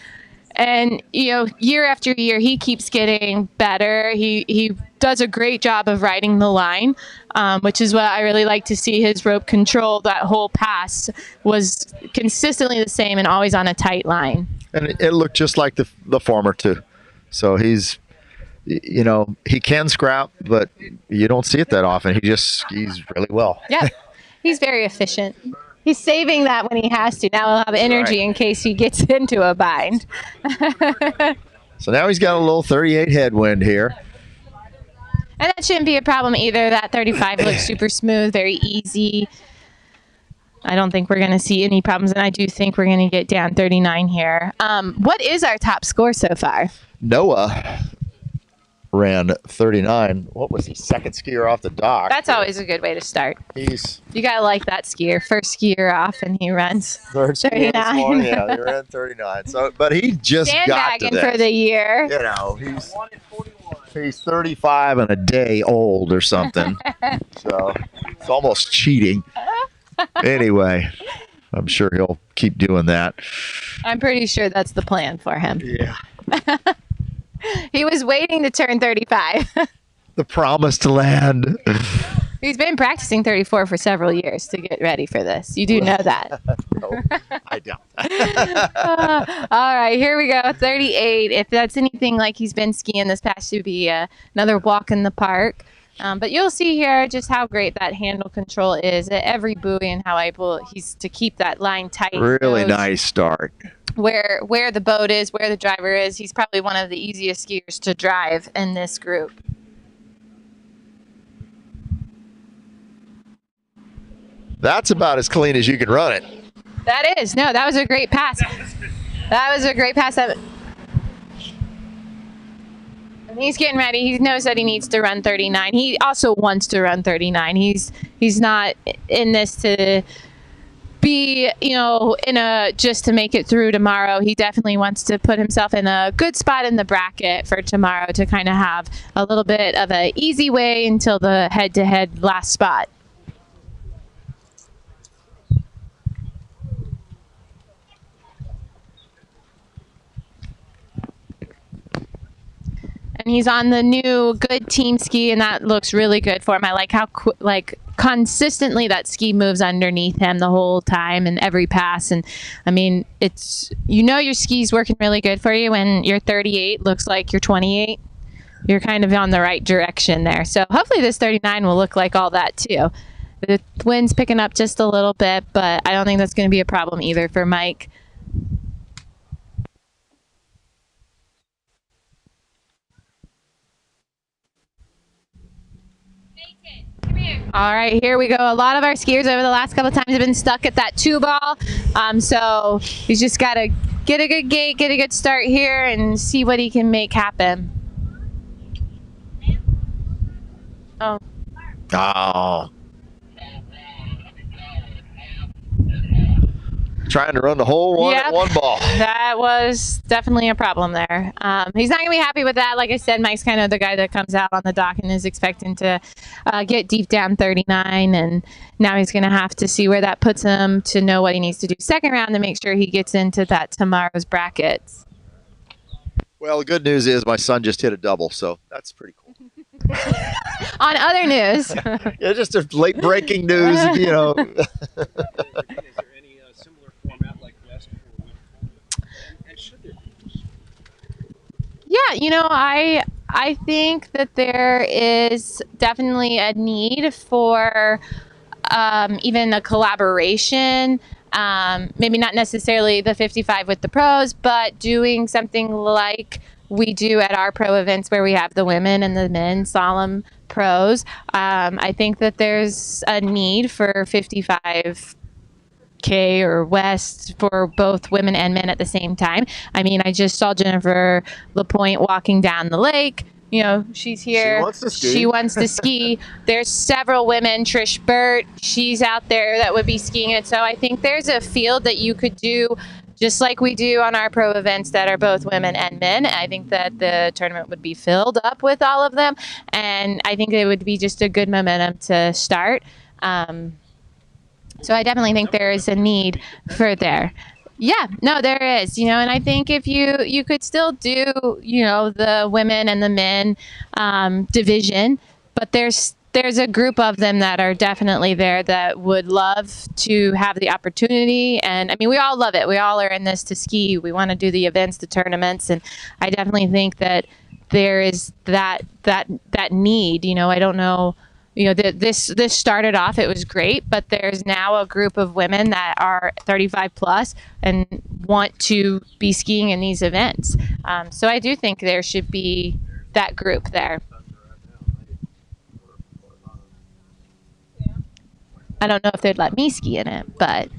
And, year after year, he keeps getting better. He does a great job of riding the line, which is what I really like to see. His rope control, that whole pass, was consistently the same and always on a tight line. And it looked just like the former, too. So he's, he can scrap, but you don't see it that often. He just skis really well. Yeah, he's very efficient. He's saving that when he has to. Now he'll have energy in case he gets into a bind. So now he's got a little 38 headwind here. And that shouldn't be a problem either. That 35 looks super smooth, very easy. I don't think we're going to see any problems, and I do think we're going to get down 39 here. What is our top score so far? Noah ran 39. What was he? Second skier off the dock. That's always a good way to start. You gotta like that skier. First skier off, and he runs third 39. Yeah, he ran 39. So, but he just got to this. For the year. He's 35 and a day old or something. So it's almost cheating. Anyway, I'm sure he'll keep doing that. I'm pretty sure that's the plan for him. Yeah. He was waiting to turn 35. The promised land. He's been practicing 34 for several years to get ready for this. You do know that. No, I don't. All right, here we go. 38. If that's anything like he's been skiing, this past should be another walk in the park. But you'll see here just how great that handle control is at every buoy and how able he's to keep that line tight. Really nice start. Where the boat is, where the driver is. He's probably one of the easiest skiers to drive in this group. That's about as clean as you can run it. That is. No, that was a great pass. That was a great pass. And he's getting ready. He knows that he needs to run 39. He also wants to run 39. He's not in this to be, just to make it through tomorrow. He definitely wants to put himself in a good spot in the bracket for tomorrow to kind of have a little bit of an easy way until the head-to-head last spot. And he's on the new good team ski, and that looks really good for him. I like how consistently that ski moves underneath him the whole time and every pass. And I mean, your ski's working really good for you when you're 38, looks like you're 28. You're kind of on the right direction there. So hopefully this 39 will look like all that too. The wind's picking up just a little bit, but I don't think that's going to be a problem either for Mike. All right, here we go. A lot of our skiers over the last couple of times have been stuck at that 2-ball. So he's just got to get a good gate, get a good start here, and see what he can make happen. Oh. Trying to run the whole one at one ball. That was definitely a problem there. He's not going to be happy with that. Like I said, Mike's kind of the guy that comes out on the dock and is expecting to get deep down 39, and now he's going to have to see where that puts him to know what he needs to do second round to make sure he gets into that tomorrow's brackets. Well, the good news is my son just hit a double, so that's pretty cool. On other news. Yeah, just a late breaking news, Yeah, I think that there is definitely a need for even a collaboration. Maybe not necessarily the 55 with the pros, but doing something like we do at our pro events where we have the women and the men slalom pros. I think that there's a need for 55K or West for both women and men at the same time. I mean, I just saw Jennifer LaPointe walking down the lake. She's here. She wants to ski. She wants to ski. There's several women. Trish Burt, she's out there that would be skiing it. So I think there's a field that you could do just like we do on our pro events that are both women and men. I think that the tournament would be filled up with all of them. And I think it would be just a good momentum to start. So I definitely think there is a need for there. Yeah, no, there is, and I think if you could still do, the women and the men division, but there's a group of them that are definitely there that would love to have the opportunity. And I mean, we all love it. We all are in this to ski. We want to do the events, the tournaments. And I definitely think that there is that need, I don't know. This started off, it was great, but there's now a group of women that are 35 plus and want to be skiing in these events. So I do think there should be that group there. I don't know if they'd let me ski in it, but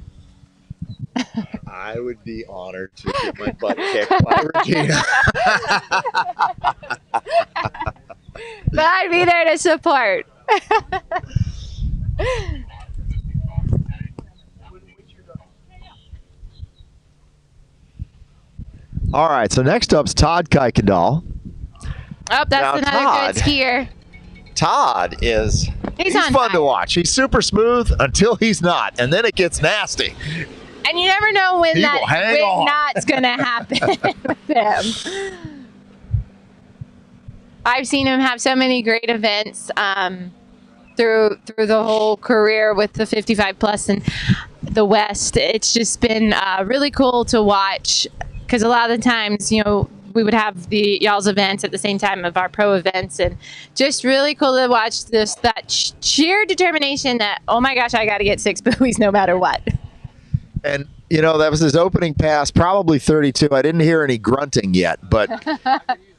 I would be honored to get my butt kicked by Regina. But I'd be there to support. All right, so next up's Todd Kuykendall. Oh, that's another good skier. Todd is he's fun fire. to watch. He's super smooth until he's not, and then it gets nasty. And you never know when not's going to happen with him. I've seen him have so many great events through the whole career with the 55 plus and the West. It's just been really cool to watch because a lot of the times, we would have the y'all's events at the same time of our pro events, and just really cool to watch that sheer determination that, oh my gosh, I got to get 6 buoys no matter what. And that was his opening pass, probably 32. I didn't hear any grunting yet, but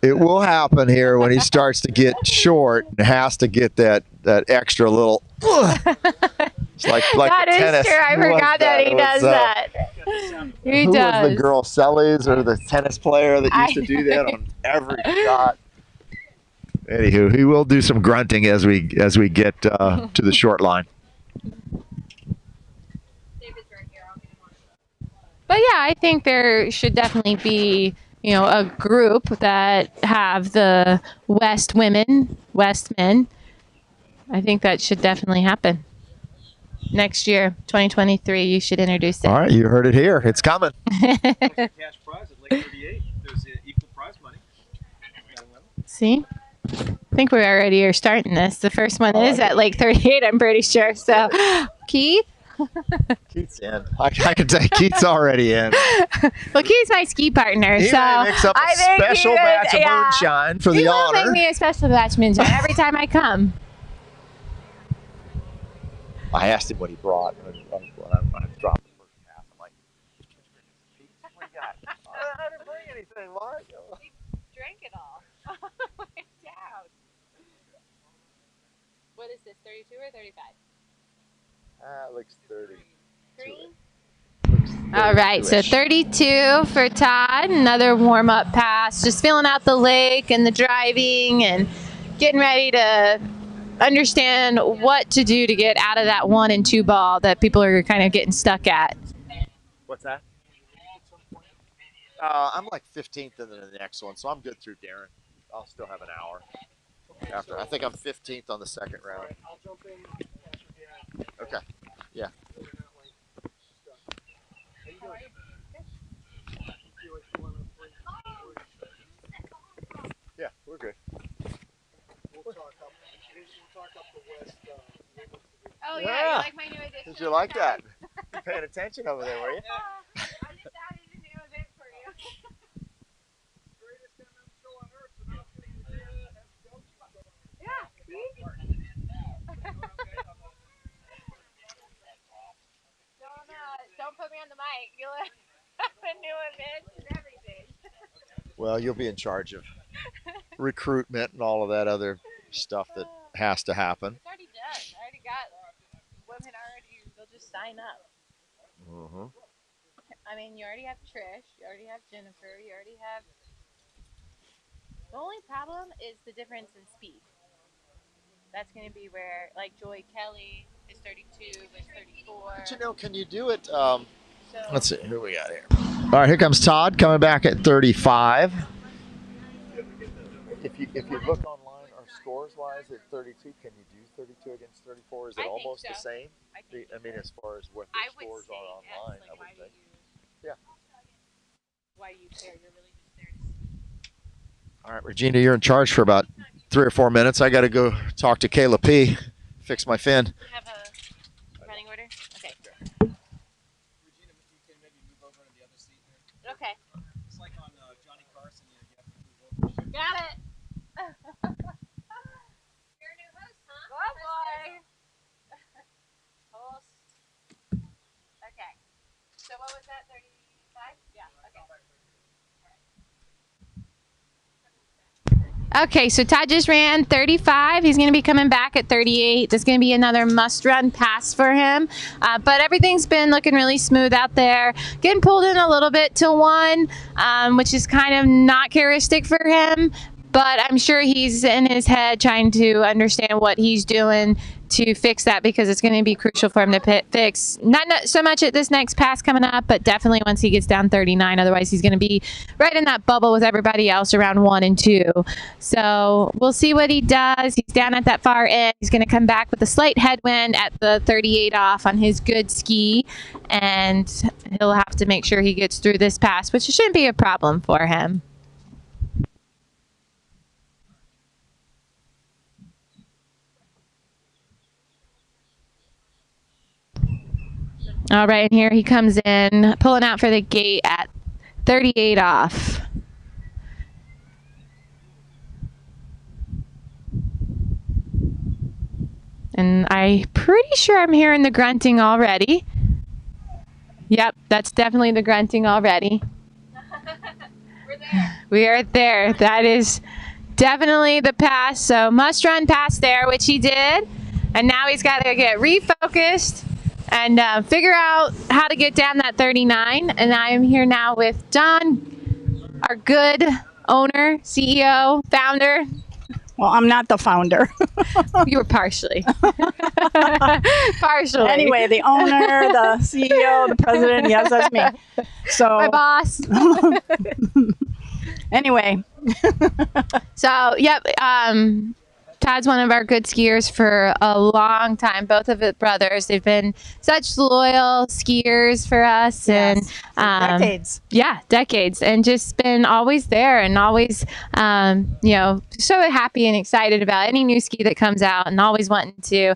it will happen here when he starts to get short and has to get that extra little. It's like that a is tennis. true. I forgot that he does that. He who does. was the girl, Sellies, or the tennis player that used to do that on every shot? Anywho, he will do some grunting as we get to the short line. David's right here. But yeah, I think there should definitely be, a group that have the West women, West men. I think that should definitely happen. Next year, 2023, you should introduce it. All right, you heard it here. It's coming. Cash prize at Lake 38. There's equal prize money. See? I think we already are starting this. The first one is at Lake 38, I'm pretty sure. So, Keith? Keith's in. I can tell Keith's already in. Well, Keith's my ski partner. He may mix up a special batch of moonshine for the honor. He will make me a special batch of moonshine every time I come. I asked him what he brought when I dropped the first pass. I'm like, what do you got? I didn't bring anything, Mark. He drank it all. Went down. What is this, 32 or 35? It looks 30. All right, so 32 for Todd. Another warm-up pass. Just filling out the lake and the driving and getting ready to understand what to do to get out of that 1 and 2 ball that people are kind of getting stuck at. What's that? I'm like 15th in the next one, so I'm good through Darren. I'll still have an hour after. I think I'm 15th on the second round. Okay. Yeah. Yeah, we're good. Oh yeah, you like my new addition? Did you like that? You're paying attention over there, were you? I just added a new event for you. Yeah, see? Don't put me on the mic. You'll have a new event and everything. Well, you'll be in charge of recruitment and all of that other stuff that has to happen. It's already done. I already got women already. They'll just sign up. Mm-hmm. I mean, you already have Trish. You already have Jennifer. You already have. The only problem is the difference in speed. That's going to be where, like, Joy Kelly is 32, is 34. But you know, can you do it? Let's see, who we got here? All right, here comes Todd coming back at 35. If you look online, our scores-wise at 32, can you do 32 against 34? Is it almost the same? I mean, as far as what the scores are online, I would think. Yeah. Why do you care? You're really just there to see. All right, Regina, you're in charge for about 3 or 4 minutes. I got to go talk to Kayla P. Fix my fin. You have a running order? Okay. Regina, you can maybe move over to the other seat here. Okay. It's like on Johnny Carson, you have to move over. Got it. You're a new host, huh? Oh, boy. Host. Okay. So what was that, 35? Yeah, okay. Okay, so Todd just ran 35. He's going to be coming back at 38. This is going to be another must-run pass for him. But everything's been looking really smooth out there. Getting pulled in a little bit to 1, which is kind of not characteristic for him. But I'm sure he's in his head trying to understand what he's doing to fix that, because it's going to be crucial for him to fix. Not so much at this next pass coming up, but definitely once he gets down 39. Otherwise, he's going to be right in that bubble with everybody else around 1 and 2. So we'll see what he does. He's down at that far end. He's going to come back with a slight headwind at the 38 off on his good ski, and he'll have to make sure he gets through this pass, which shouldn't be a problem for him. All right, and here he comes in, pulling out for the gate at 38 off. And I'm pretty sure I'm hearing the grunting already. Yep, that's definitely the grunting already. We're there. We are there. That is definitely the pass. So must run pass there, which he did. And now he's got to get refocused and figure out how to get down that 39. And I'm here now with John, our good owner, CEO, founder. Well, I'm not the founder. You were partially. Partially. Anyway, the owner, the CEO, the president, yes, that's me. So my boss. Anyway. So, yep. Todd's one of our good skiers for a long time. Both of his brothers, they've been such loyal skiers for us, Yes, and decades. Yeah, decades, and just been always there and always, so happy and excited about any new ski that comes out, and always wanting to,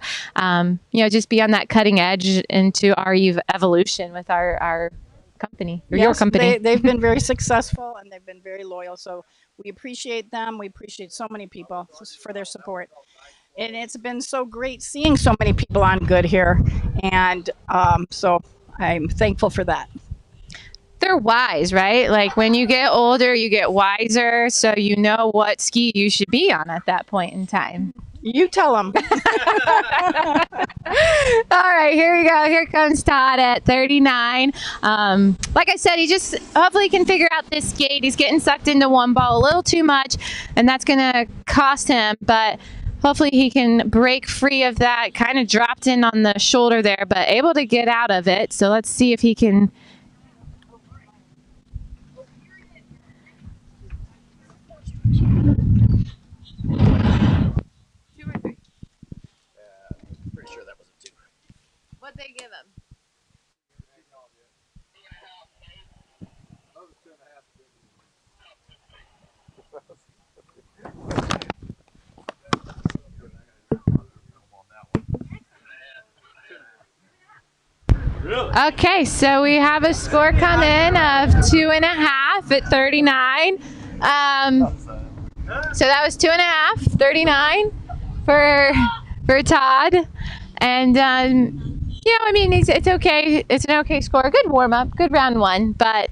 just be on that cutting edge into our evolution with our company or your company. They've been very successful and they've been very loyal. So we appreciate them. We appreciate so many people for their support. And it's been so great seeing so many people on good here. And so I'm thankful for that. They're wise, right? Like when you get older, you get wiser. So you know what ski you should be on at that point in time. You tell them. All right, here we go. Here comes Todd at 39. Like I said, he just hopefully can figure out this skate. He's getting sucked into one ball a little too much, and that's going to cost him. But hopefully he can break free of that. Kind of dropped in on the shoulder there, but able to get out of it. So let's see if he can. What'd they give him? Okay, so we have a score come in of 2.5 at 39. So that was 2.5, 39 for Todd. And it's okay. It's an okay score. Good warm up, good round one, but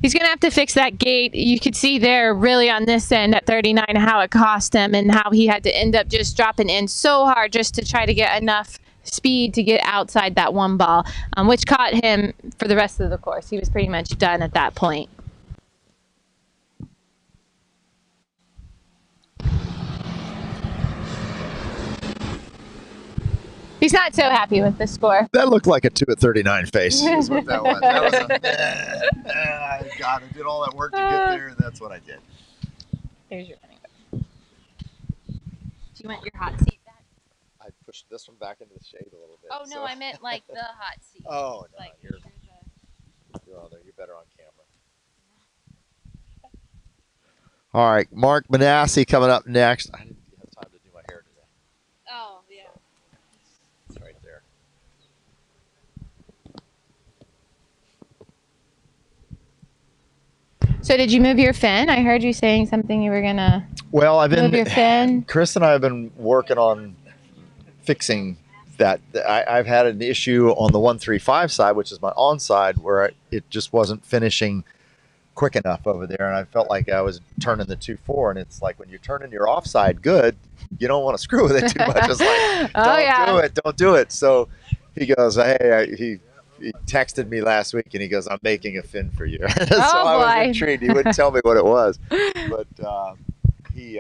he's going to have to fix that gate. You could see there really on this end at 39 how it cost him and how he had to end up just dropping in so hard just to try to get enough speed to get outside that one ball, which caught him for the rest of the course. He was pretty much done at that point. He's not so happy with the score. That looked like a 2 at 39 face. That's what that was. That was God, I did all that work to get there, and that's what I did. Here's your running back. Do you want your hot seat back? I pushed this one back into the shade a little bit. Oh, no, I meant like the hot seat. Oh, no, like, you're on there. You're better on camera. All right, Mark Manassi coming up next. I didn't have time to do my hair today. Oh, yeah. It's right there. So did you move your fin? I heard you saying something you were going to move your fin. Chris and I have been working on fixing that. I've had an issue on the 135 side, which is my on side, where it just wasn't finishing quick enough over there, and I felt like I was turning the 2.4, and it's like when you're turning your offside good, you don't want to screw with it too much. It's like, don't do it. So he goes, hey, he texted me last week, and he goes, I'm making a fin for you. So I was intrigued. He wouldn't tell me what it was, but he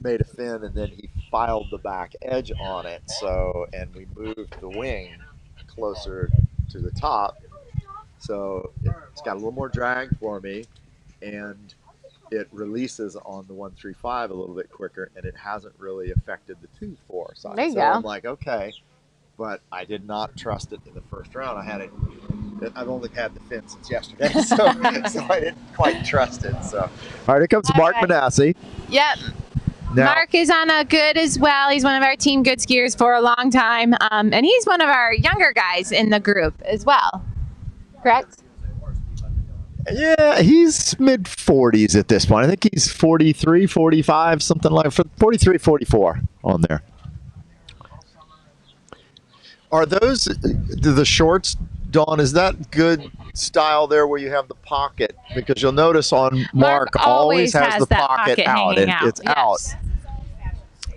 made a fin, and then he filed the back edge on it. So, and we moved the wing closer to the top. So it's got a little more drag for me, and it releases on the 135 a little bit quicker, and it hasn't really affected the 2.4 side. There you go. I'm like, okay, but I did not trust it in the first round. I've only had the fin since yesterday, so I didn't quite trust it. So, all right, here comes Mark Manassi. Yep. Now, Mark is on a good as well. He's one of our team good skiers for a long time, and he's one of our younger guys in the group as well. Correct? Yeah, he's mid 40s at this point. I think he's 43, 45, something like 43, 44 on there. Are those the shorts, Dawn? Is that good style there where you have the pocket? Because you'll notice on Mark always has the pocket out. It's out.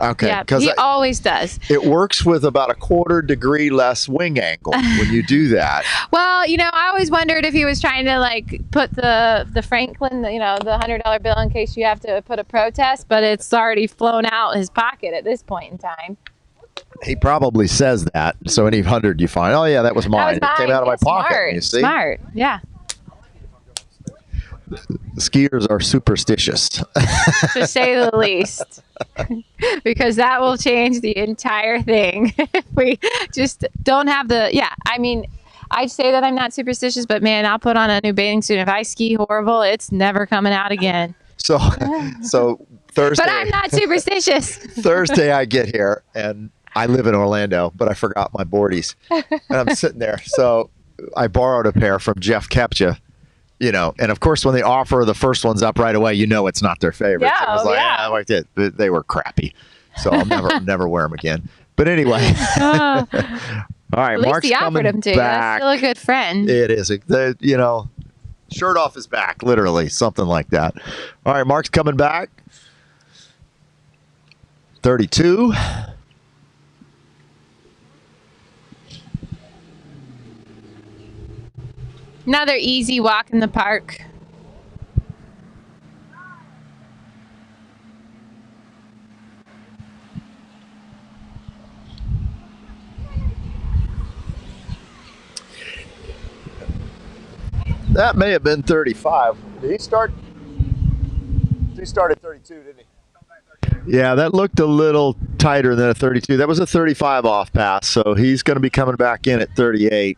Okay, Yeah, because he always does. it works with about a 1/4 degree less wing angle when you do that. Well, you know, I always wondered if he was trying to like put the Franklin, you know, the $100 bill in case you have to put a protest, but it's already flown out his pocket at this point in time. He probably says that. So any 100 you find, oh yeah, that was mine. That was It came out of my pocket. Smart. You see, Smart. Yeah. Skiers are superstitious. To say the least. Because that will change the entire thing. If we just don't have I mean, I'd say that I'm not superstitious, but man, I'll put on a new bathing suit. If I ski horrible, it's never coming out again. So Thursday. But I'm not superstitious. Thursday I get here and I live in Orlando, but I forgot my boardies. And I'm sitting there. So I borrowed a pair from Jeff Kepcha. You know, and of course, when they offer the first ones up right away, you know it's not their favorite. Yeah, So I was like, yeah. I liked it. But they were crappy. So I'll never wear them again. But anyway. All right, At least Mark's he offered coming him to. back. That's still a good friend. It is. You know, shirt off his back, literally, something like that. All right, Mark's coming back. 32. Another easy walk in the park. That may have been 35. Did he start? He started 32, didn't he? Yeah, that looked a little tighter than a 32. That was a 35 off pass, so he's going to be coming back in at 38.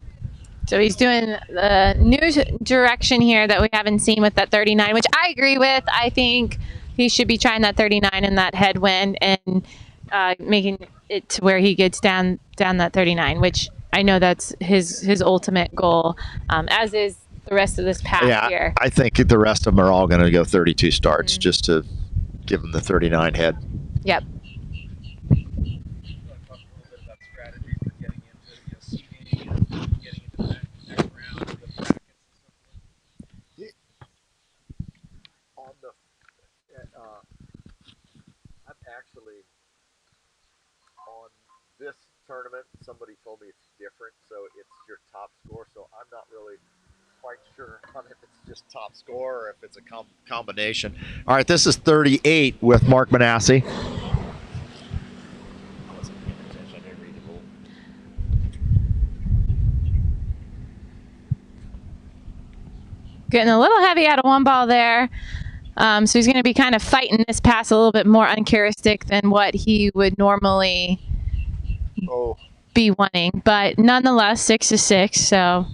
So he's doing the new direction here that we haven't seen with that 39, which I agree with. I think he should be trying that 39 in that headwind and making it to where he gets down that 39, which I know that's his ultimate goal, as is the rest of this path here. I think the rest of them are all going to go 32 starts just to give him the 39 head. Yep. Actually, on this tournament, somebody told me it's different, so it's your top score. So I'm not really quite sure if it's just top score or if it's a combination. All right, this is 38 with Mark Manassi. Getting a little heavy out of one ball there. So he's going to be kind of fighting this pass a little bit more uncharacteristic than what he would normally be wanting. But nonetheless, 6-6. So,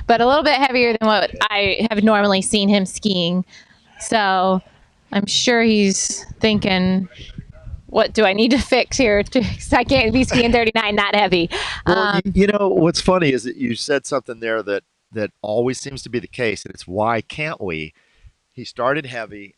but a little bit heavier than what I have normally seen him skiing. So I'm sure he's thinking, what do I need to fix here? Because I can't be skiing 39 not heavy. Well, you know, what's funny is that you said something there that always seems to be the case, and it's why can't we? He started heavy.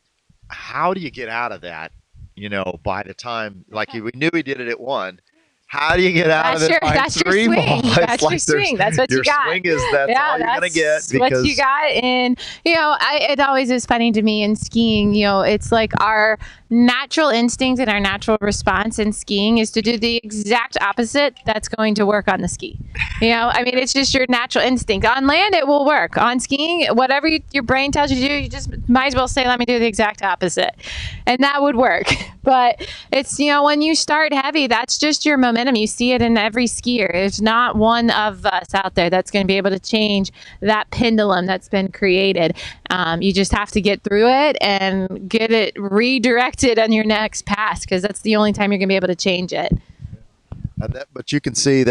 How do you get out of that? You know, by the time, like we knew he did it at 1. How do you get out of it by 3 balls? That's your swing. That's what you got. Your swing is that's all you're going to get. Because what you got. And, you know, it always is funny to me in skiing, you know, it's like our natural instinct and our natural response in skiing is to do the exact opposite that's going to work on the ski. You know, I mean, it's just your natural instinct. On land, it will work. On skiing, whatever your brain tells you to do, you just might as well say, let me do the exact opposite. And that would work. But it's, you know, when you start heavy, that's just your momentum. You see it in every skier. There's not one of us out there that's going to be able to change that pendulum that's been created. You just have to get through it and get it redirected on your next pass, because that's the only time you're going to be able to change it. But you can see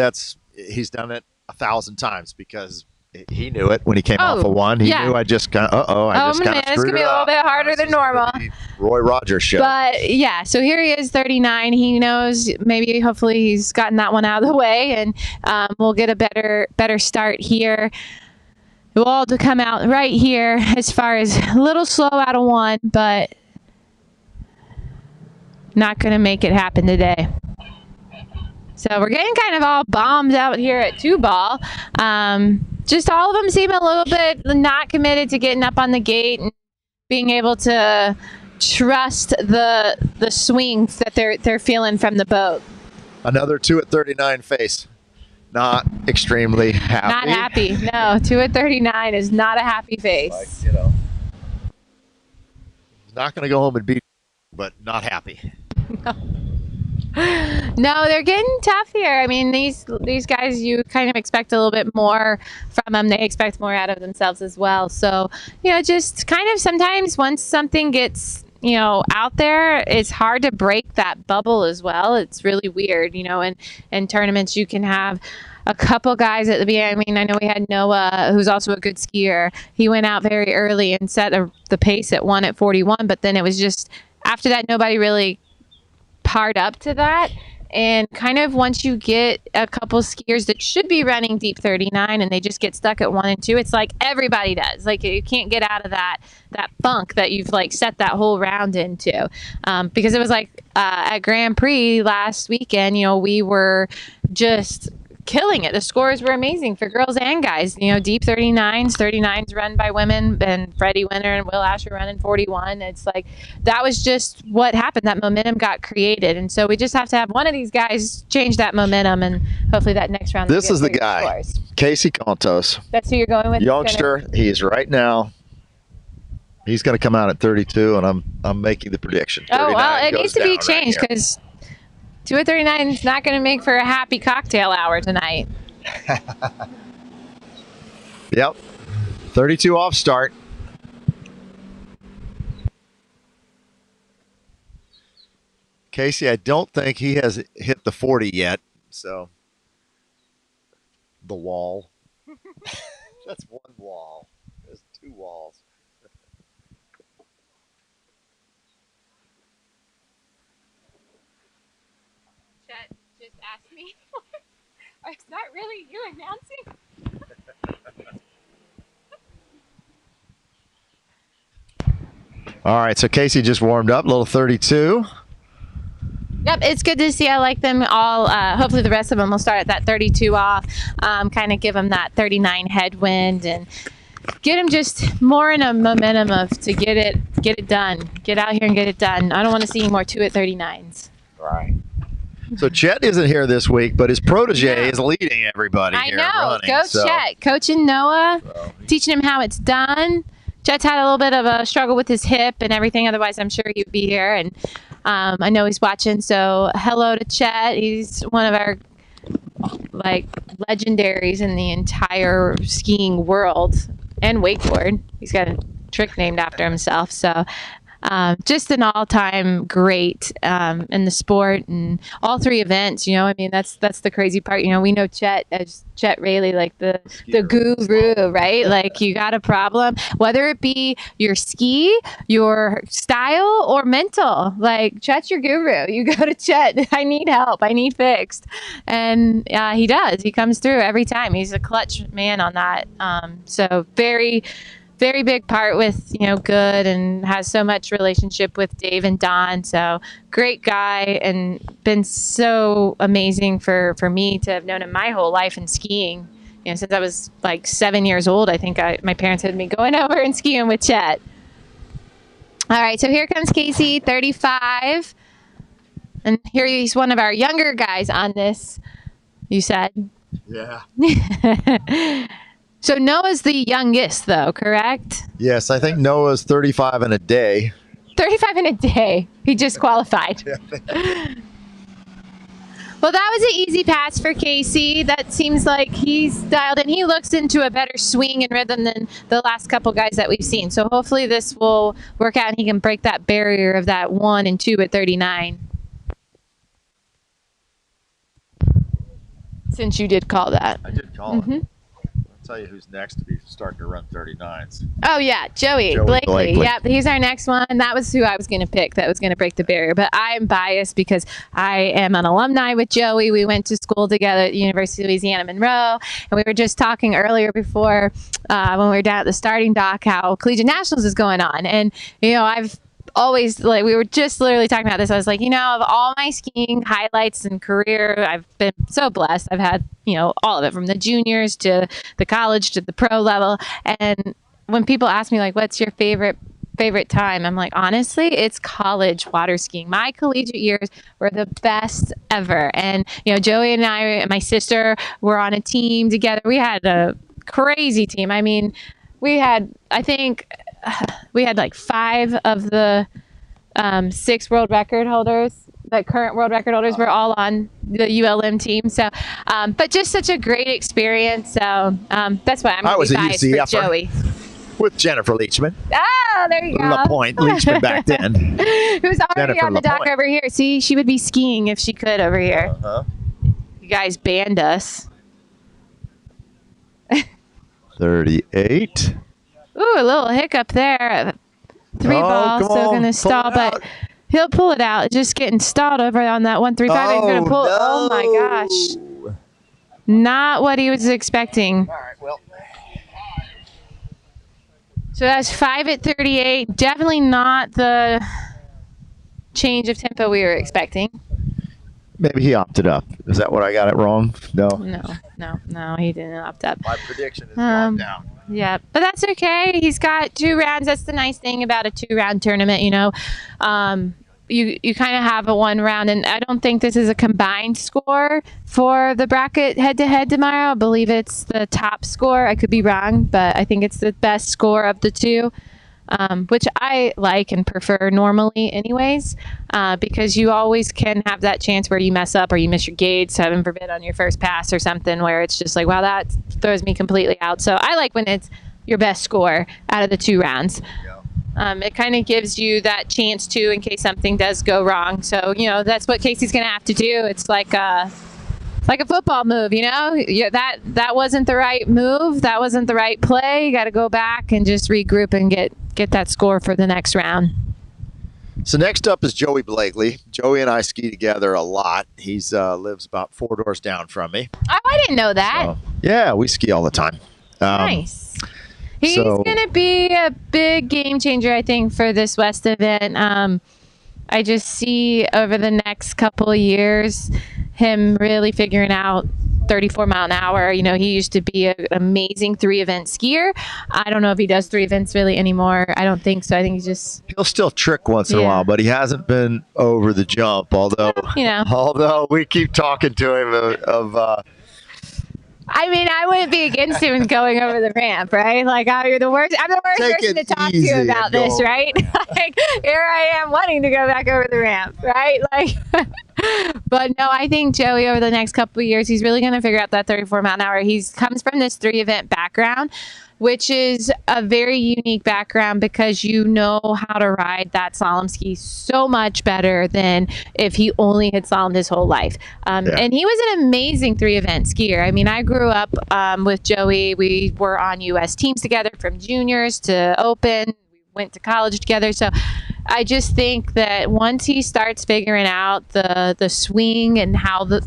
he's done it 1,000 times because he knew it when he came off of 1. He knew I just kind of, I just kind of screwed it up. It's going to be a little bit harder than normal. Roy Rogers show. But yeah, so here he is, 39. He knows, maybe hopefully he's gotten that one out of the way, and we'll get a better start here. We'll all to come out right here as far as a little slow out of 1, but not going to make it happen today. So we're getting kind of all bombed out here at 2 ball. Just all of them seem a little bit not committed to getting up on the gate and being able to trust the swings that they're feeling from the boat. Another 2 at 39 face. Not extremely happy. Not happy. No, 2 at 39 is not a happy face. Like, you know, he's not going to go home and beat, but not happy. No, they're getting tough here. I mean, these guys, you kind of expect a little bit more from them. They expect more out of themselves as well. So, you know, just kind of sometimes once something gets, you know, out there, it's hard to break that bubble as well. It's really weird, you know, and in tournaments you can have a couple guys at the beginning. I mean, I know we had Noah, who's also a good skier. He went out very early and set the pace at 1 at 41, but then it was just, after that, nobody really parred up to that. And kind of once you get a couple skiers that should be running deep 39 and they just get stuck at 1 and 2, it's like everybody does. Like, you can't get out of that funk that you've like set that whole round into. Because it was like at Grand Prix last weekend, you know, we were just killing it. The scores were amazing for girls and guys. You know, deep 39s run by women, and Freddie Winter and Will Asher running 41. It's like, that was just what happened. That momentum got created. And so we just have to have one of these guys change that momentum, and hopefully that next round. This is the guy, scores. Casey Contos. That's who you're going with? Youngster. He is right now. He's going to come out at 32, and I'm making the prediction. Oh, well, it needs to be changed because 2 at 39 is not going to make for a happy cocktail hour tonight. Yep. 32 off start. Casey, I don't think he has hit the 40 yet. So, the wall. That's one wall. There's 2 walls. Chet just asked me. It's not really you announcing. All right, so Casey just warmed up, little 32. Yep, it's good to see. I like them all. Hopefully the rest of them will start at that 32 off, kind of give them that 39 headwind and get them just more in a momentum of to get it done. Get out here and get it done. I don't want to see any more 2 at 39s. Right. So Chet isn't here this week, but his protege is leading everybody here. I know. Go Chet. Coaching Noah, teaching him how it's done. Chet's had a little bit of a struggle with his hip and everything. Otherwise, I'm sure he'd be here. And I know he's watching. So hello to Chet. He's one of our like legendaries in the entire skiing world and wakeboard. He's got a trick named after himself. So just an all-time great in the sport and all 3 events. You know, I mean, that's the crazy part. You know, we know Chet as Chet Raley, like the guru, right? Like, you got a problem, whether it be your ski, your style, or mental. Like, Chet's your guru. You go to Chet. I need help. I need fixed, and he does. He comes through every time. He's a clutch man on that. So very big part with, you know, good, and has so much relationship with Dave and Don. So great guy, and been so amazing for me to have known him my whole life in skiing. You know, since I was like 7 years old, I think my parents had me going over and skiing with Chet. All right, so here comes Casey, 35. And here he's one of our younger guys on this, you said. Yeah. So Noah's the youngest, though, correct? Yes, I think Noah's 35 in a day. 35 in a day. He just qualified. Well, that was an easy pass for Casey. That seems like he's dialed in. He looks into a better swing and rhythm than the last couple guys that we've seen. So hopefully this will work out and he can break that barrier of that 1 and 2 at 39. Since you did call that. I did call it. I'll tell you who's next to be starting to run 39s. Oh, yeah, Joey Blakely. Yep, he's our next one. That was who I was going to pick that was going to break the barrier. But I'm biased because I am an alumni with Joey. We went to school together at the University of Louisiana Monroe. And we were just talking earlier before when we were down at the starting dock how Collegiate Nationals is going on. And, you know, I've always, like, we were just literally talking about this. I was like, you know, of all my skiing highlights and career, I've been so blessed. I've had, you know, all of it from the juniors to the college to the pro level. And when people ask me, like, what's your favorite favorite time? I'm like, honestly, it's college water skiing. My collegiate years were the best ever. And, you know, Joey and I and my sister were on a team together. We had a crazy team. I mean, I think we had like 5 of the 6 world record holders. The current world record holders were all on the ULM team. So, but just such a great experience. So that's why I'm really biased for Joey. With Jennifer Leachman. Oh, there you go. LaPointe Leachman back then. Who's already Jennifer on the dock LaPointe. over here. See, she would be skiing if she could over here. Uh-huh. You guys banned us. 38. Ooh, a little hiccup there. 3 ball, so going to stall, but he'll pull it out. Just getting stalled over on that 135. He's going to pull. Oh my gosh. Not what he was expecting. All right, well. So that's 5 at 38. Definitely not the change of tempo we were expecting. Maybe he opted up. Is that what I got it wrong? No. No, he didn't opt up. My prediction is gone down. Yeah, but that's okay. He's got 2 rounds. That's the nice thing about a 2-round tournament, you know. You kind of have a 1 round, and I don't think this is a combined score for the bracket head-to-head tomorrow. I believe it's the top score. I could be wrong, but I think it's the best score of the 2. Which I like and prefer normally anyways, because you always can have that chance where you mess up or you miss your gates, heaven forbid, on your first pass or something where it's just like, wow, that throws me completely out. So I like when it's your best score out of the 2 rounds. It kind of gives you that chance too in case something does go wrong. So, you know, that's what Casey's going to have to do. It's like a football move, you know. That wasn't the right move. That wasn't the right play. You got to go back and just regroup and get that score for the next round. So next up is Joey Blakely. Joey and I ski together a lot. He's lives about 4 doors down from me. Oh, I didn't know that. So, yeah, we ski all the time. Nice. He's going to be a big game changer, I think, for this West event. I just see over the next couple of years him really figuring out 34 mile an hour. You know, he used to be an amazing 3-event skier. I don't know if he does 3 events really anymore. I don't think so. I think he'll still trick once in a while, but he hasn't been over the jump. Although we keep talking to him I mean, I wouldn't be against him going over the ramp, right? Like, I'm the worst person to talk to about this, right? Like, here I am wanting to go back over the ramp, right? Like, but no, I think Joey over the next couple of years, he's really going to figure out that 34 mile an hour. He comes from this 3-event background, which is a very unique background because you know how to ride that slalom ski so much better than if he only had slalomed his whole life. And he was an amazing 3-event skier. I mean, I grew up with Joey. We were on U.S. teams together from juniors to open. We went to college together. So I just think that once he starts figuring out the swing and how the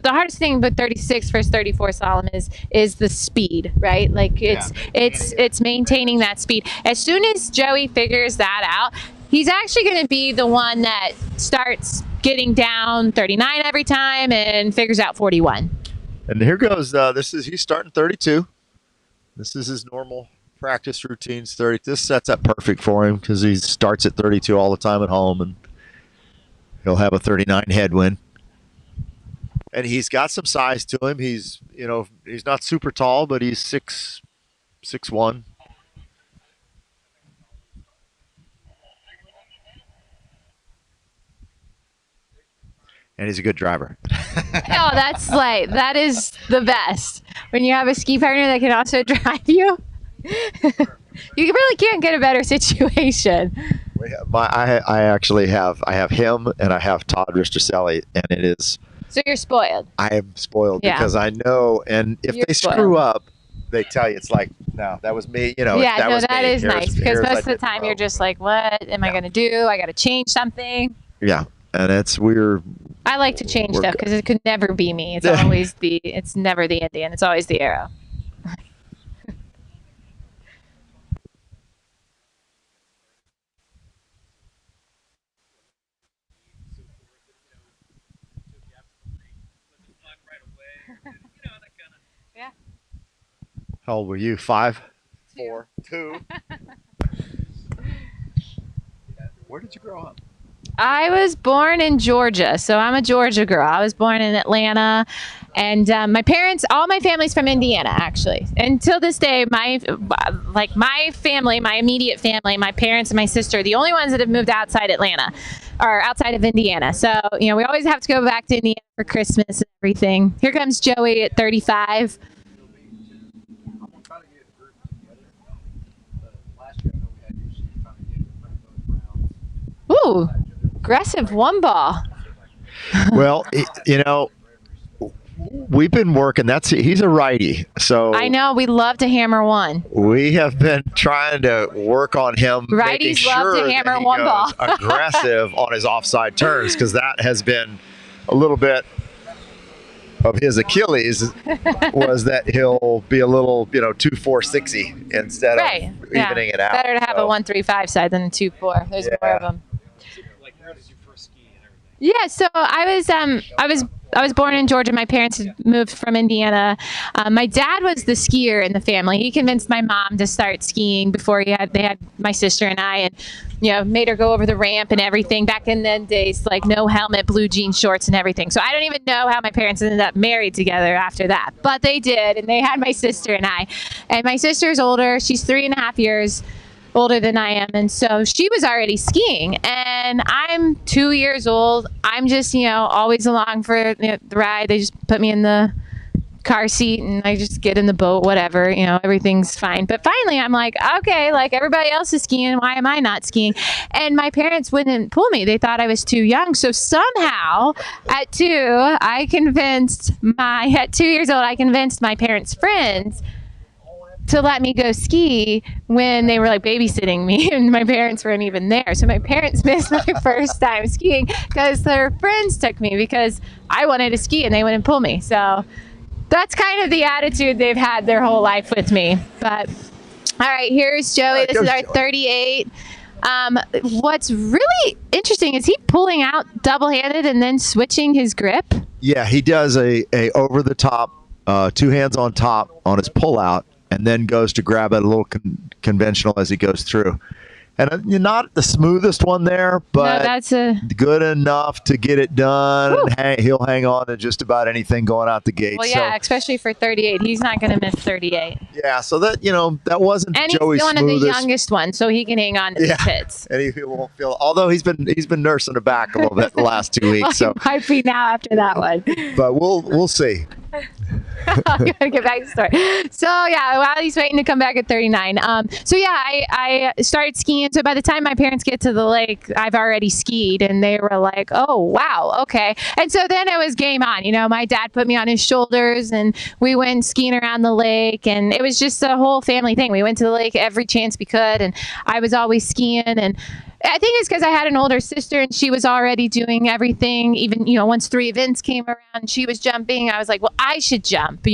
hardest thing with 36 versus 34 slalom is the speed, right? Like it's maintaining that speed. As soon as Joey figures that out, he's actually going to be the one that starts getting down 39 every time and figures out 41. And here goes. He's starting 32. This is his normal practice routines. 30. This sets up perfect for him because he starts at 32 all the time at home, and he'll have a 39 headwind. And he's got some size to him. He's not super tall, but he's 6'1". And he's a good driver. Oh, that is the best. When you have a ski partner that can also drive you, you really can't get a better situation. I actually have him and I have Todd Ristricelli, and it is. So you're spoiled. I am spoiled because I know, and if they screw up, they tell you it's like, no, that was me. You know, that is nice because most of the time you're just like, what am I going to do? I got to change something. Yeah, and I like to change stuff because it could never be me. It's always it's never the Indian. It's always the arrow. How old were you? 5? 4? 2? Where did you grow up? I was born in Georgia, so I'm a Georgia girl. I was born in Atlanta, and my parents, all my family's from Indiana, actually. Until this day, my family, my immediate family, my parents and my sister, the only ones that have moved outside Atlanta or outside of Indiana. So, we always have to go back to Indiana for Christmas and everything. Here comes Joey at 35. Ooh, aggressive one ball. Well, we've been working. He's a righty, so I know we love to hammer one. We have been trying to work on him. Righties love to hammer one ball. Aggressive on his offside turns, because that has been a little bit of his Achilles. Was that he'll be a little, 2-4-6-y instead of evening it out. Better to have a 1-3-5 side than a 2-4. There's more of them. Yeah, so I was born in Georgia. My parents had moved from Indiana. My dad was the skier in the family. He convinced my mom to start skiing before they had my sister and I, and made her go over the ramp and everything. Back in the days, like no helmet, blue jean shorts and everything. So I don't even know how my parents ended up married together after that, but they did, and they had my sister and I. And my sister's older. She's 3.5 years older than I am, and so she was already skiing, and I'm 2 years old. I'm just always along for the ride. They just put me in the car seat and I just get in the boat, whatever, everything's fine. But finally I'm like, okay, like everybody else is skiing, why am I not skiing? And my parents wouldn't pull me. They thought I was too young. So somehow at 2 years old I convinced my parents' friends to let me go ski when they were like babysitting me, and my parents weren't even there. So my parents missed my first time skiing because their friends took me because I wanted to ski and they wouldn't pull me. So that's kind of the attitude they've had their whole life with me. But all right, here's Joey. This is our 38. What's really interesting is he pulling out double-handed and then switching his grip. Yeah, he does a over the top, 2 hands on top on his pull out, and then goes to grab it a little conventional as he goes through. And you're not the smoothest one there, but no, that's good enough to get it done. And he'll hang on to just about anything going out the gate. Well, yeah, especially for 38. He's not going to miss 38. Yeah, so that, that wasn't and Joey's he's one of the smoothest. Youngest one, so he can hang on to the pits. And he won't feel, although he's been nursing it back a little bit the last 2 weeks. Well, so he might be now after that one. But we'll see. I'm gonna get back to the story. So yeah, while he's waiting to come back at 39. So yeah, I started skiing. So by the time my parents get to the lake, I've already skied, and they were like, "Oh wow, okay." And so then it was game on. My dad put me on his shoulders, and we went skiing around the lake, and it was just a whole family thing. We went to the lake every chance we could, and I was always skiing. And I think it's because I had an older sister and she was already doing everything. Even, once 3 events came around, she was jumping. I was like, well, I should jump,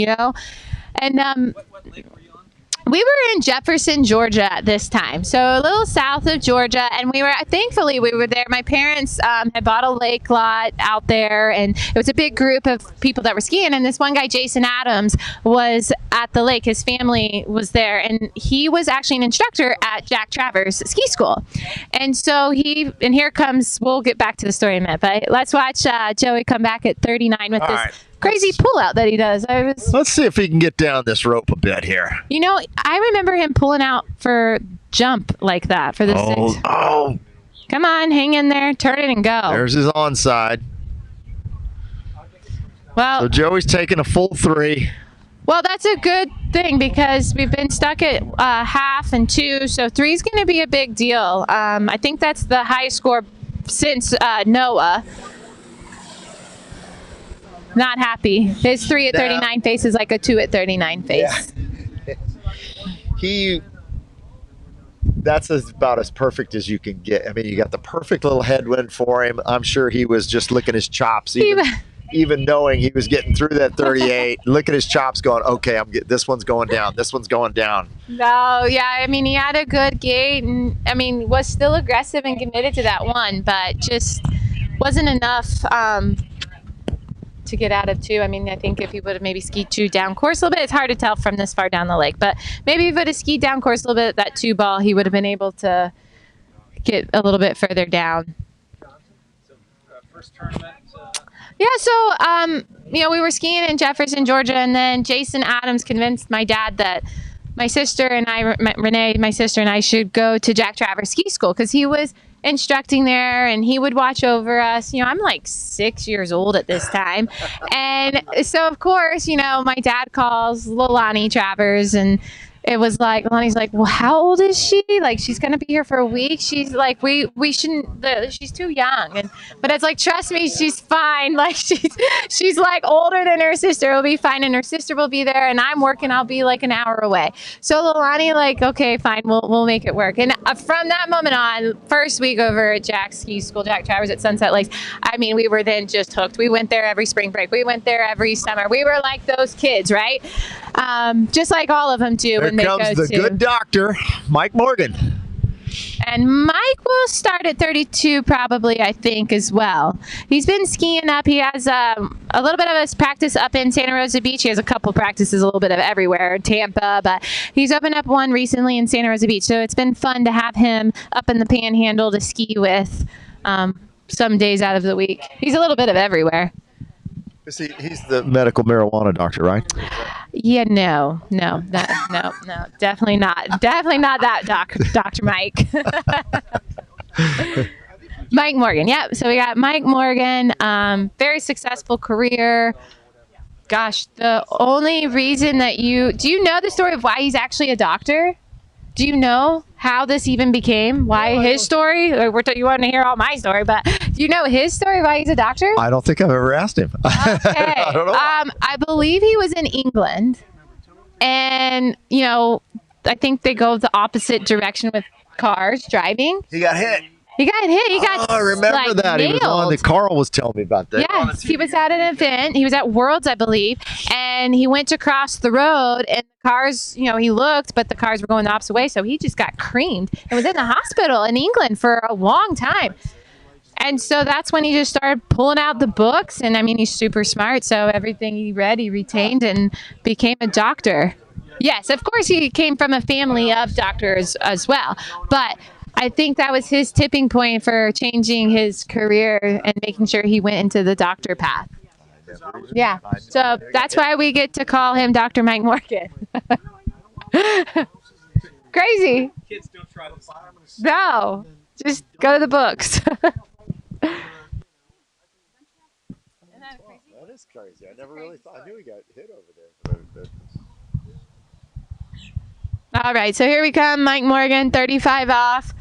And we were in Jefferson, Georgia at this time. So a little south of Georgia. And thankfully we were there. My parents had bought a lake lot out there, and it was a big group of people that were skiing. And this one guy, Jason Adams, was at the lake. His family was there, and he was actually an instructor at Jack Travers Ski School. And so here comes, we'll get back to the story in a minute, but let's watch Joey come back at 39 with this crazy pullout that he does. Let's see if he can get down this rope a bit here. I remember him pulling out for jump like that for the six. Oh. Come on, hang in there, turn it and go. There's his onside. Well, so Joey's taking a full 3. Well, that's a good thing because we've been stuck at half and 2, so 3 is going to be a big deal. I think that's the highest score since Noah. Not happy. His 3 at 39 face is like a 2 at 39 face. Yeah. That's about as perfect as you can get. I mean, you got the perfect little headwind for him. I'm sure he was just licking his chops, even knowing he was getting through that 38. Look at his chops going, okay, this one's going down. This one's going down. No, yeah, I mean, he had a good gait and, was still aggressive and committed to that one, but just wasn't enough to get out of 2. I think if he would have maybe skied 2 down course a little bit, it's hard to tell from this far down the lake, but maybe if he would have skied down course a little bit, that 2 ball, he would have been able to get a little bit further down. First tournament. Yeah, so we were skiing in Jefferson, Georgia, and then Jason Adams convinced my dad that my sister and I, Renee, my sister and I, should go to Jack Travers Ski School because he was instructing there and he would watch over us. I'm like 6 years old at this time. And so, of course, my dad calls Lilani Travers, and it was like, Lonnie's like, well, how old is she? Like, she's going to be here for a week. She's like, we shouldn't, she's too young. But it's like, trust me, she's fine. Like, she's like older than her sister. Will be fine. And her sister will be there. And I'm working. I'll be like an hour away. So Lilani, like, okay, fine. We'll make it work. And from that moment on, first week over at Jack's Ski School, Jack Travers at Sunset Lakes, I mean, we were then just hooked. We went there every spring break. We went there every summer. We were like those kids, right? Just like all of them do. Here comes the good doctor, Mike Morgan. And Mike will start at 32 probably, I think, as well. He's been skiing up. He has a little bit of his practice up in Santa Rosa Beach. He has a couple practices, a little bit of everywhere, Tampa, but he's opened up one recently in Santa Rosa Beach. So it's been fun to have him up in the Panhandle to ski with some days out of the week. He's a little bit of everywhere. He's the medical marijuana doctor, right? Yeah, no, definitely not. Definitely not that Dr. Mike. Mike Morgan. Yep. So we got Mike Morgan, very successful career. Gosh, the only reason that do you know the story of why he's actually a doctor? Do you know how this even became? Why his story? You want to hear all my story, but do you know his story why he's a doctor? I don't think I've ever asked him. Okay. I don't know. I believe he was in England, and I think they go the opposite direction with cars driving. He got hit. He got I remember that. nailed. He was on Carl was telling me about that. Yes, he was at an event. He was at Worlds, I believe, and he went to cross the road, and the cars, he looked, but the cars were going the opposite way, so he just got creamed and was in the hospital in England for a long time. And so that's when he just started pulling out the books, and I mean, he's super smart, so everything he read, he retained and became a doctor. Yes, of course, he came from a family of doctors as well, but I think that was his tipping point for changing his career and making sure he went into the doctor path. Yeah, so that's why we get to call him Dr. Mike Morgan. Crazy. Kids don't try this. No, just go to the books. That is crazy. I never really thought. I knew he got hit over there. All right, so here we come, Mike Morgan, 35 off.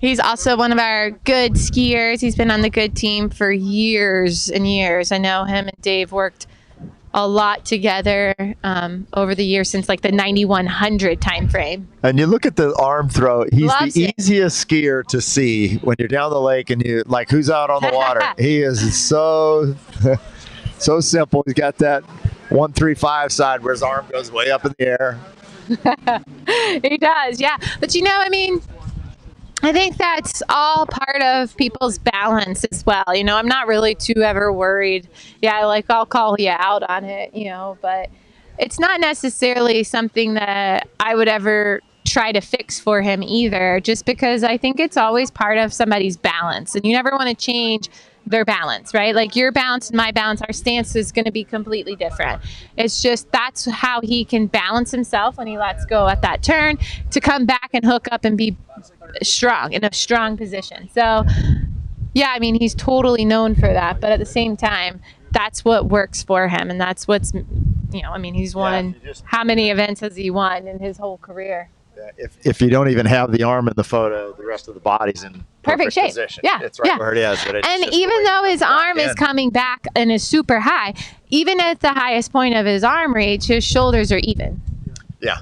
He's also one of our good skiers. He's been on the good team for years and years. I know him and Dave worked a lot together over the years since like the 9100 time frame. And you look at the arm throw. He's Loves the it. easiest skier to see when you're down the lake and you like who's out on the water. He is so simple. He's got that 135 side where his arm goes way up in the air. He does, yeah. But I mean, I think that's all part of people's balance as well. I'm not really too ever worried. Yeah, like I'll call you out on it, but it's not necessarily something that I would ever try to fix for him either, just because I think it's always part of somebody's balance, and you never want to change their balance, right? Like your balance and my balance, our stance is going to be completely different. It's just that's how he can balance himself when he lets go at that turn to come back and hook up and be strong, in a strong position. So yeah, I mean, he's totally known for that, but at the same time, that's what works for him, and that's what's, I mean, he's won, how many events has he won in his whole career? If you don't even have the arm in the photo, the rest of the body's in perfect shape. position. Yeah, It's right where it is. But it's and just even though his arm is coming back and is super high, even at the highest point of his arm reach, his shoulders are even. Yeah.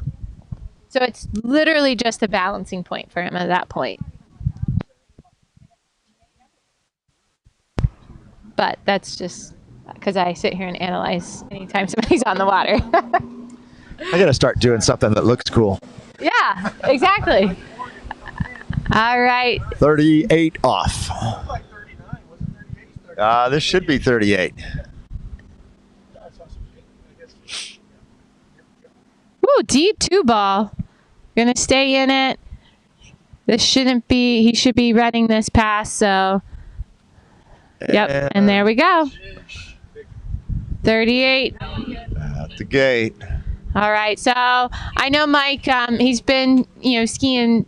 So it's literally just a balancing point for him at that point. But that's just because I sit here and analyze anytime somebody's on the water. I got to start doing something that looks cool. Yeah, exactly. All right. 38 off. This should be 38. Ooh, deep two ball. Gonna stay in it. This shouldn't be, he should be running this pass, so. Yep, and there we go. 38. At the gate. All right, so I know Mike, he's been, skiing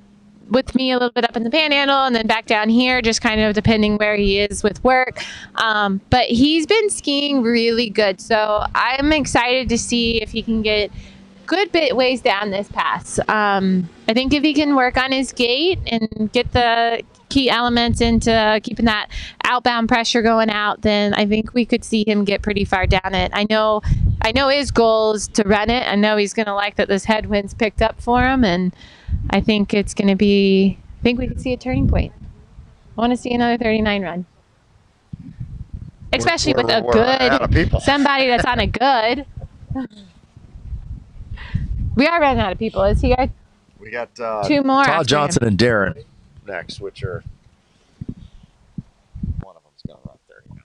with me a little bit up in the Panhandle and then back down here, just kind of depending where he is with work. But he's been skiing really good, so I'm excited to see if he can get good bit ways down this pass. I think if he can work on his gait and get the key elements into keeping that outbound pressure going out, then I think we could see him get pretty far down it. I know his goal is to run it. I know he's going to like that this headwind's picked up for him, and I think it's going to be, I think we could see a turning point. I want to see another 39 run. Especially with a good, somebody that's on a good. We are running out of people. Is he? We got two more. Todd Johnson and Darren next, which are one of them's going to run 39.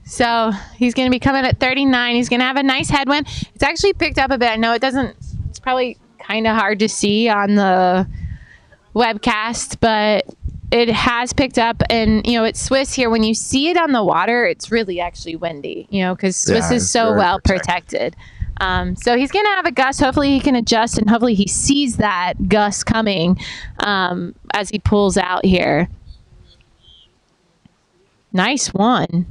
So he's going to be coming at 39. He's going to have a nice headwind. It's actually picked up a bit. I know it's probably kind of hard to see on the webcast, but it has picked up. And, it's Swiss here. When you see it on the water, it's really actually windy, because Swiss is so well protected. So he's going to have a gust. Hopefully he can adjust, and hopefully he sees that gust coming as he pulls out here. Nice one.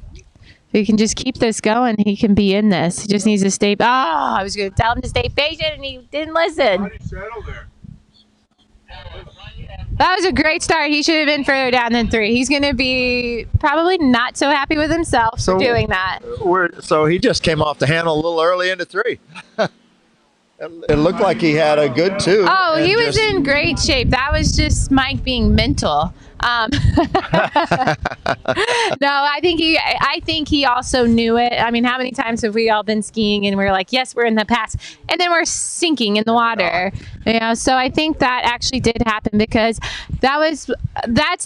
If he can just keep this going, he can be in this. He just needs to stay. Oh, I was going to tell him to stay patient, and he didn't listen. That was a great start. He should have been further down than 3. He's going to be probably not so happy with himself for doing that. So he just came off the handle a little early into 3. It looked like he had a good 2. Oh, he was in great shape. That was just Mike being mental. No, I think he also knew it. I mean, how many times have we all been skiing and we're like, yes, we're in the pass, and then we're sinking in the water. So I think that actually did happen, because that's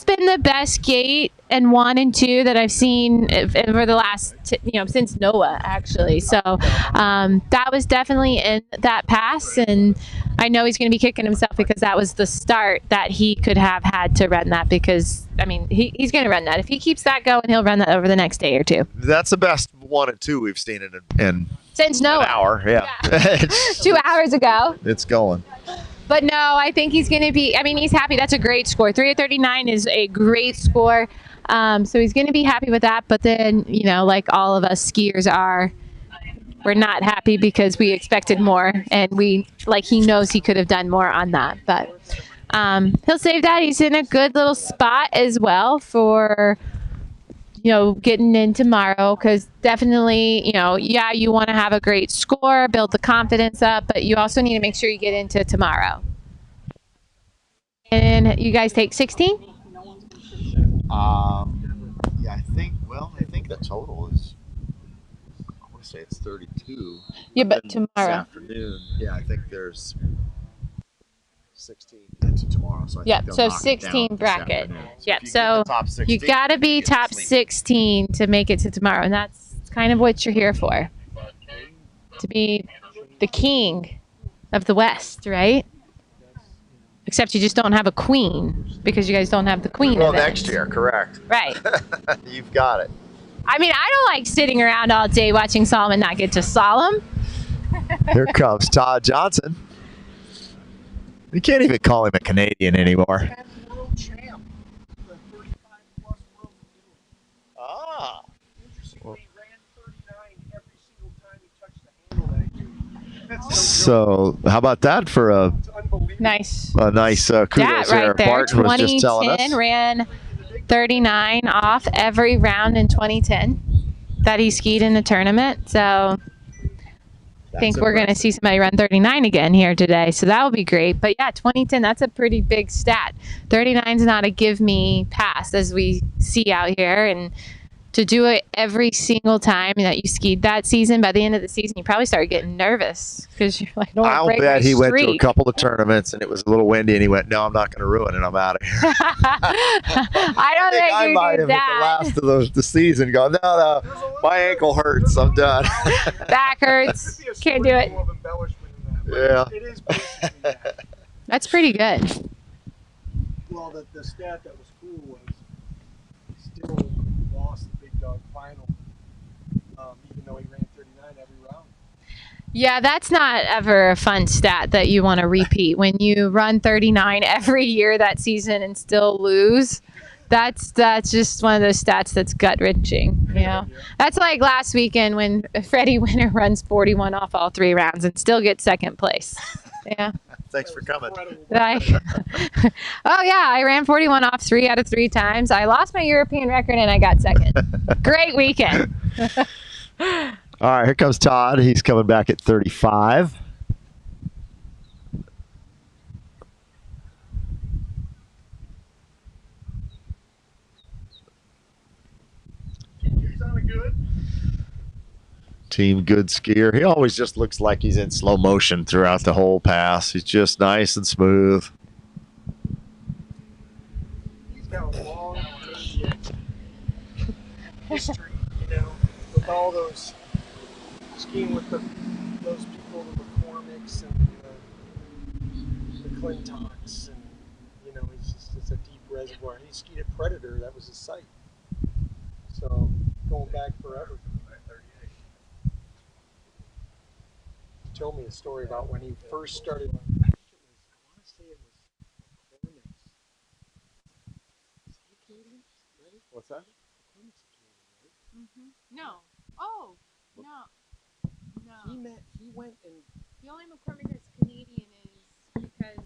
been the best gate and 1 and 2 that I've seen for the last, since Noah, actually. So that was definitely in that pass, and I know he's going to be kicking himself because that was the start that he could have had to run that, because, I mean, he's going to run that. If he keeps that going, he'll run that over the next day or 2. That's the best 1 and 2 we've seen in since Noah. An hour, yeah. 2 hours ago. It's going. But no, I think he's going to be, I mean, he's happy. That's a great score. 3 at 39 is a great score. So he's going to be happy with that. But then, like all of us skiers are, we're not happy because we expected more, and he knows he could have done more on that. But he'll save that. He's in a good little spot as well for, getting in tomorrow, because definitely, you want to have a great score, build the confidence up, but you also need to make sure you get into tomorrow. And you guys take 16? Yeah, I think the total is, I want to say it's 32. Yeah, but tomorrow. This afternoon, yeah, I think there's 16 into tomorrow. So I think so 16 bracket. So you got to be top 16 to make it to tomorrow, and that's kind of what you're here for. To be the king of the West, right? Except you just don't have a queen, because you guys don't have the queen. Well, next year, correct. Right. You've got it. I mean, I don't like sitting around all day watching Solomon not get to slalom. Here comes Todd Johnson. You can't even call him a Canadian anymore. Ah. So, how about that for a nice kudos right there. there. Barton was just telling us. 2010 ran 39 off every round in 2010 that he skied in the tournament. So I think we're going to see somebody run 39 again here today. So that will be great. But yeah, 2010, that's a pretty big stat. 39 is not a give me pass, as we see out here. And to do it every single time that you skied that season, by the end of the season, you probably started getting nervous because you're like, I'll bet he went to a couple of tournaments and it was a little windy and he went, no, I'm not going to ruin it. I'm out of here. I don't think I you might did have that. at the last of the season gone, no, my ankle hurts. I'm done. Back hurts. Can't do it. Yeah. It is basically that. That's pretty good. Well, the stat that was cool was he still lost the big dog final, even though he ran 39 every round. Yeah, that's not ever a fun stat that you want to repeat. When you run 39 every year that season and still lose, that's just one of those stats that's gut-wrenching. You know, that's like last weekend when Freddie Winter runs 41 off all 3 rounds and still gets second place. Yeah. Thanks for coming. Oh yeah, I ran 41 off 3 out of 3 times. I lost my European record and I got second. Great weekend. All right, here comes Todd. He's coming back at 35. He's on a good. Team good skier. He always just looks like he's in slow motion throughout the whole pass. He's just nice and smooth. He's got a long history, you know, with all those skiing with those people, the McCormicks and the Clintocks, and you know, it's a deep reservoir. And he skied at Predator. That was his site. So going back forever. He told me a story about when he first started. I want to say it was McCormick's. Is he a Canadian? Right? What's that? McCormick's a Canadian, right? Mm-hmm. No. Oh, no. He went and. The only McCormick that's Canadian is because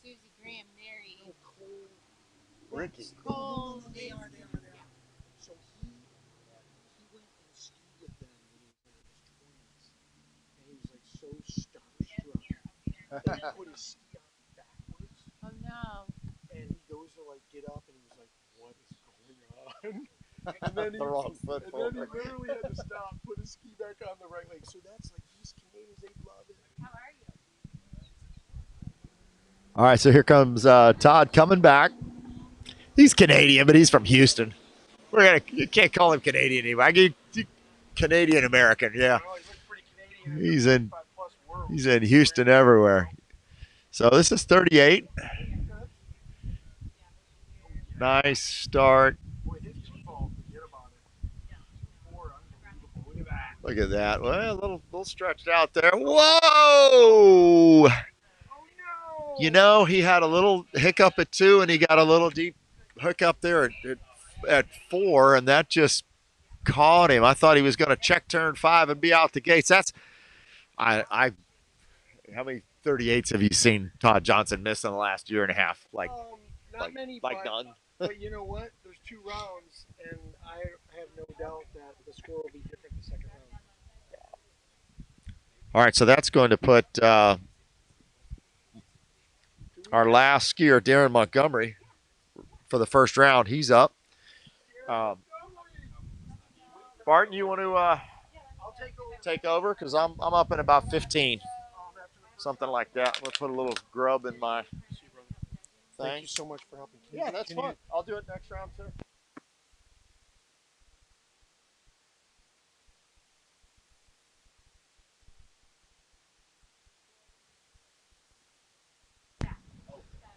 Susie Graham married Ricky. Cole. They are. So he went and skied with them when he was in his 20s, and he was like so starstruck. And he put his ski on backwards. Oh no! And he goes to like get up, and he was like, "What is going on?" And then The wrong foot and then he literally had to stop, put his ski back on the right leg. So that's like these Canadians, they love it. How are you? All right, so here comes Todd coming back. He's Canadian, but he's from Houston. You can't call him Canadian anymore. Canadian American, yeah. He's in Houston everywhere. So this is 38. Nice start. Look at that. Well, a little stretched out there. Whoa! You know, he had a little hiccup at 2, and he got a little deep hookup there at 4, and that just caught him. I thought he was going to check turn 5 and be out the gates. That's how many 38s have you seen Todd Johnson miss in the last year and a half? Not many, like none. But you know what? There's 2 rounds, and I have no doubt that the score will be different the second round. All right, so that's going to put our last skier, Darren Montgomery, for the first round. He's up. Barton, you want to take over? Because I'm up in about 15. Something like that. We'll put a little grub in my thing. Thank you so much for helping. Yeah, that's fun. I'll do it next round, too.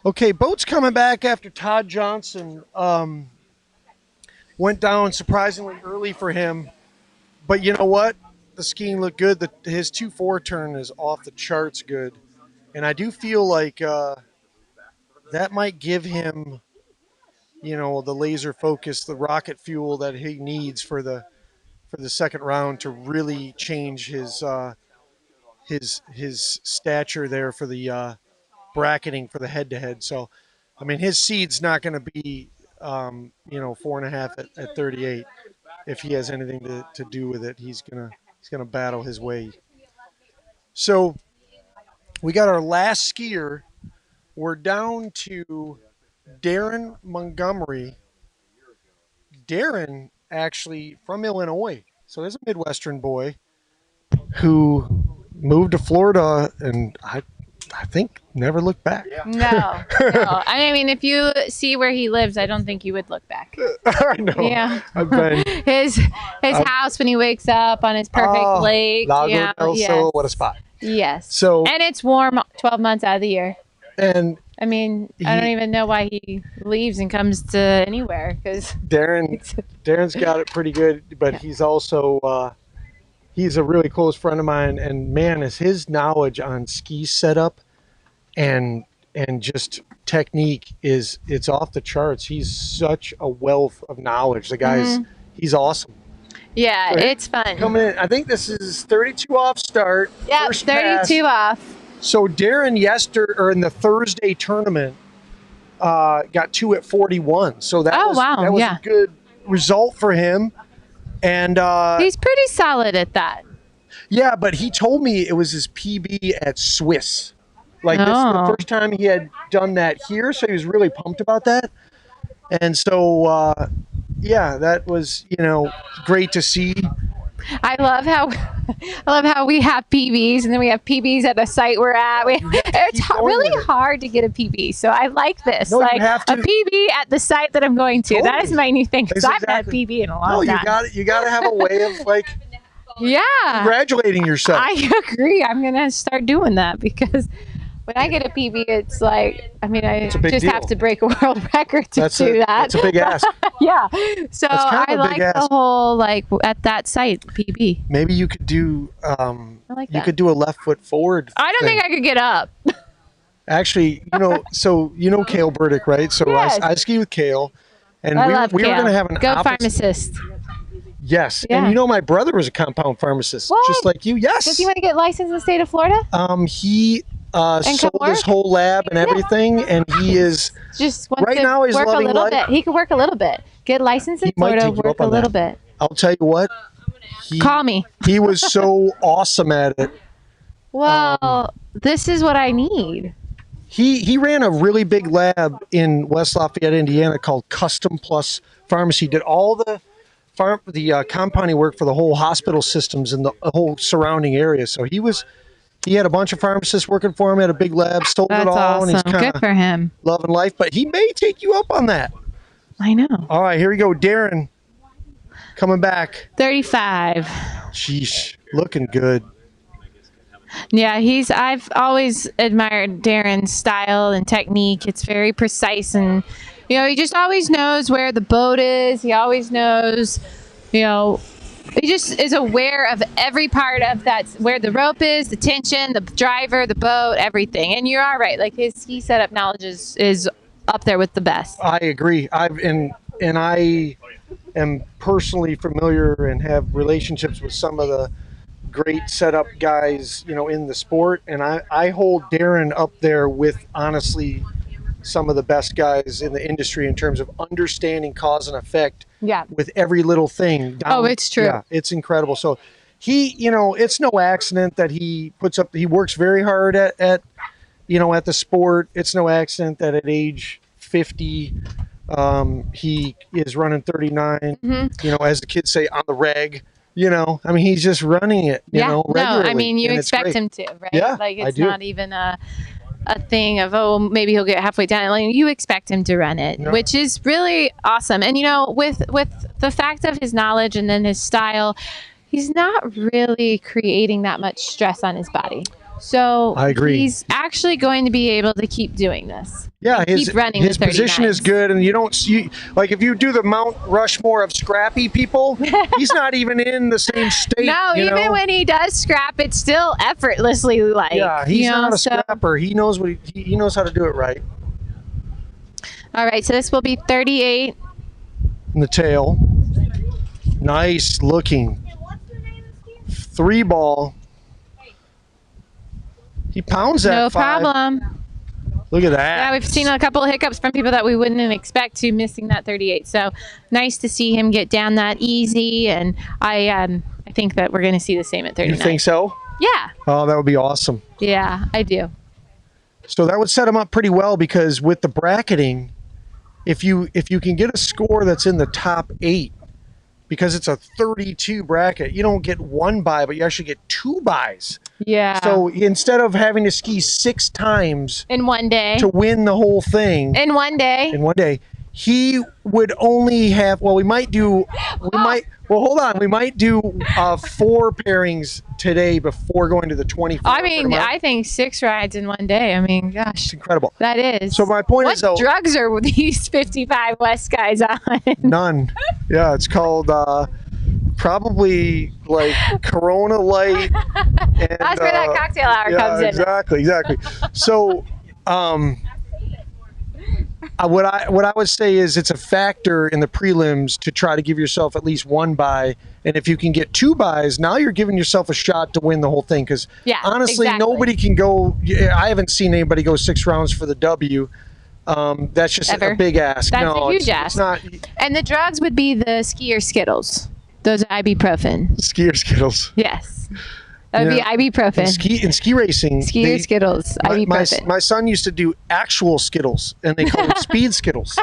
Okay, boat's coming back after Todd Johnson went down surprisingly early for him. But you know what? The skiing looked good. His 2-4 turn is off the charts good. And I do feel like that might give him, you know, the laser focus, the rocket fuel that he needs for the second round to really change his stature there for the bracketing for the head-to-head. So, I mean, his seed's not going to be, 4.5 at 38. If he has anything to do with it, he's gonna battle his way. So, we got our last skier. We're down to Darren Montgomery. Darren actually from Illinois. So there's a Midwestern boy who moved to Florida, and I think never looked back. No. I mean, if you see where he lives, I don't think you would look back. I know. Yeah. I've been his house when he wakes up on his perfect lake. Lago del Sol, what a spot. Yes. So, and it's warm 12 months out of the year. And I mean, I don't even know why he leaves and comes to anywhere, because Darren's got it pretty good, but he's also he's a really close friend of mine, and man, is his knowledge on ski setup and just technique it's off the charts. He's such a wealth of knowledge. The guy's he's awesome. Yeah, So it's fun. Coming in, I think this is 32 off start. Yeah, 32 off. So Darren in the Thursday tournament got 2 at 41. So that was a good result for him. And he's pretty solid at that. Yeah, but he told me it was his PB at Swiss. Like this is the first time he had done that here, so he was really pumped about that. And so yeah, that was, great to see. I love how we have PBs, and then we have PBs at the site we're at. It's really hard to get a PB, so I like this. No, like a PB at the site that I'm going to. Totally. That is my new thing, because I've had a PB in a long time. You got to have a way of congratulating yourself. I agree. I'm gonna start doing that, because when I get a PB, it's like, I mean, I just have to break a world record to do that. That's a big ask. Yeah. So I like the whole, at that site, PB. Maybe you could do, you could do a left foot forward. I don't think I could get up. Actually, so Cale Burdick, right? So yes. I ski with Cale, and I we love were Cale. going to have an Go opposite. pharmacist. Yes. Yeah. And my brother was a compound pharmacist, just like you. Yes. Does he want to get licensed in the state of Florida? He sold his whole lab and everything, and he is just right now he's work loving a little life. bit. He could work a little bit. Get licensed in Florida, work a little bit. I'll tell you what. Call me. He was so awesome at it. Well, this is what I need. He ran a really big lab in West Lafayette, Indiana, called Custom Plus Pharmacy. Did all the compounding work for the whole hospital systems and the whole surrounding area. So he had a bunch of pharmacists working for him, had a big lab, sold it all, awesome. and he's kind Good for him. Loving life. But he may take you up on that. I know. All right, here we go. Darren coming back. 35. Sheesh, looking good. Yeah, I've always admired Darren's style and technique. It's very precise, and he just always knows where the boat is. He always knows, he just is aware of every part of that, where the rope is, the tension, the driver, the boat, everything. And you are right. Like, his ski setup knowledge is up there with the best. I agree. I am personally familiar and have relationships with some of the great setup guys, in the sport. And I hold Darren up there with, honestly, some of the best guys in the industry in terms of understanding cause and effect with every little thing. It's true. Yeah, it's incredible. So he, it's no accident that he works very hard at the sport. It's no accident that at age 50, he is running 39, as the kids say, on the reg. I mean, he's just running it, regularly. No, I mean, you and expect him to, right? Yeah, like, I it's do. not even a thing of, maybe he'll get halfway down. Like, you expect him to run it, which is really awesome. And, with the fact of his knowledge and then his style, he's not really creating that much stress on his body. So I agree. He's actually going to be able to keep doing this. Yeah, keep running his the position is good, and you don't see, like, if you do the Mount Rushmore of scrappy people, he's not even in the same state. No, even when he does scrap, it's still effortlessly light. Yeah, he's not a scrapper. He knows he knows how to do it right. All right, so this will be 38. In the tail, nice looking 3-ball. He pounds that. No 5. problem. Look at that. Yeah, we've seen a couple of hiccups from people that we wouldn't expect to missing that 38. So nice to see him get down that easy, and I think that we're going to see the same at 39. You think so? Yeah. Oh, that would be awesome. Yeah, I do. So that would set him up pretty well, because with the bracketing, if you can get a score that's in the top 8, because it's a 32 bracket, you don't get 1 bye, but you actually get 2 byes. Yeah. So instead of having to ski 6 times in one day to win the whole thing in one day, he would only have, well, we might do, hold on, we might do 4 pairings today before going to the 24. I mean, I think 6 rides in one day. I mean, gosh. It's incredible. That is. So my point is, though, what drugs are these 55 West guys on? None. Yeah, it's called probably like Corona Light. And, that's where that cocktail hour comes in. Exactly. So, what I would say is it's a factor in the prelims to try to give yourself at least 1 bye, and if you can get 2 byes, now you're giving yourself a shot to win the whole thing. Because honestly, nobody can go. I haven't seen anybody go 6 rounds for the W. That's just a big ask. That's a huge ask. It's not. And the drugs would be the skier Skittles. Those are ibuprofen. Skier Skittles. Yes. That would be ibuprofen. In ski racing. Skier Skittles, ibuprofen. My son used to do actual Skittles, and they called them speed Skittles.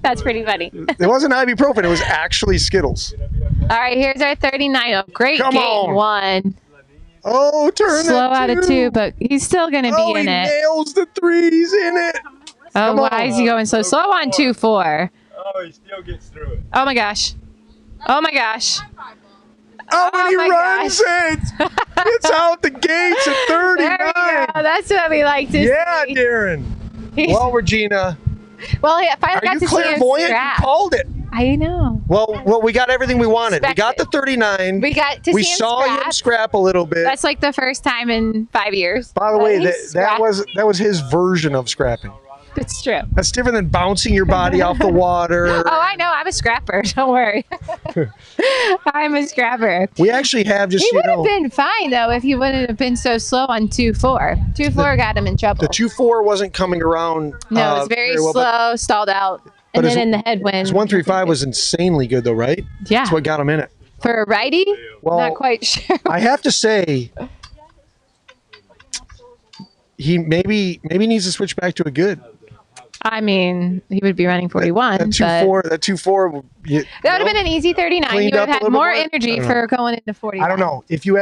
That's pretty funny. It wasn't ibuprofen. It was actually Skittles. All right, here's our 39. Oh, great gate 1. Oh, turn slow that out of 2, but he's still going to be in it. He nails the 3. He's in it. Oh, why is he going so slow on 2-4? Oh, he still gets through it. Oh, my gosh. Oh, my gosh. Oh, when he runs it. It's out the gates at 39. There we go. That's what we like to see. Yeah, Darren. Well, Regina. Well, I finally got to see him clairvoyant? scrap. You called it. I know. Well, we got everything we wanted. We got the 39. We got to see him saw scrap. him scrap a little bit. That's like the first time in 5 years. By the way, that was his version of scrapping. It's true. That's different than bouncing your body off the water. Oh, I know. I'm a scrapper. Don't worry. I'm a scrapper. We actually have just, He would have been fine, though, if he wouldn't have been so slow on 2-4. 2-4 got him in trouble. The 2-4 wasn't coming around. No, it was very well, slow, stalled out, and then in the headwind. His 135 was insanely good, though, right? Yeah. That's what got him in it. For a righty? Well, not quite sure. I have to say, he maybe needs to switch back to a good. I mean, he would be running 41. That 2-4. That 2-4. That would have been an easy 39. He would have had more energy for going into 41. I don't know. If you,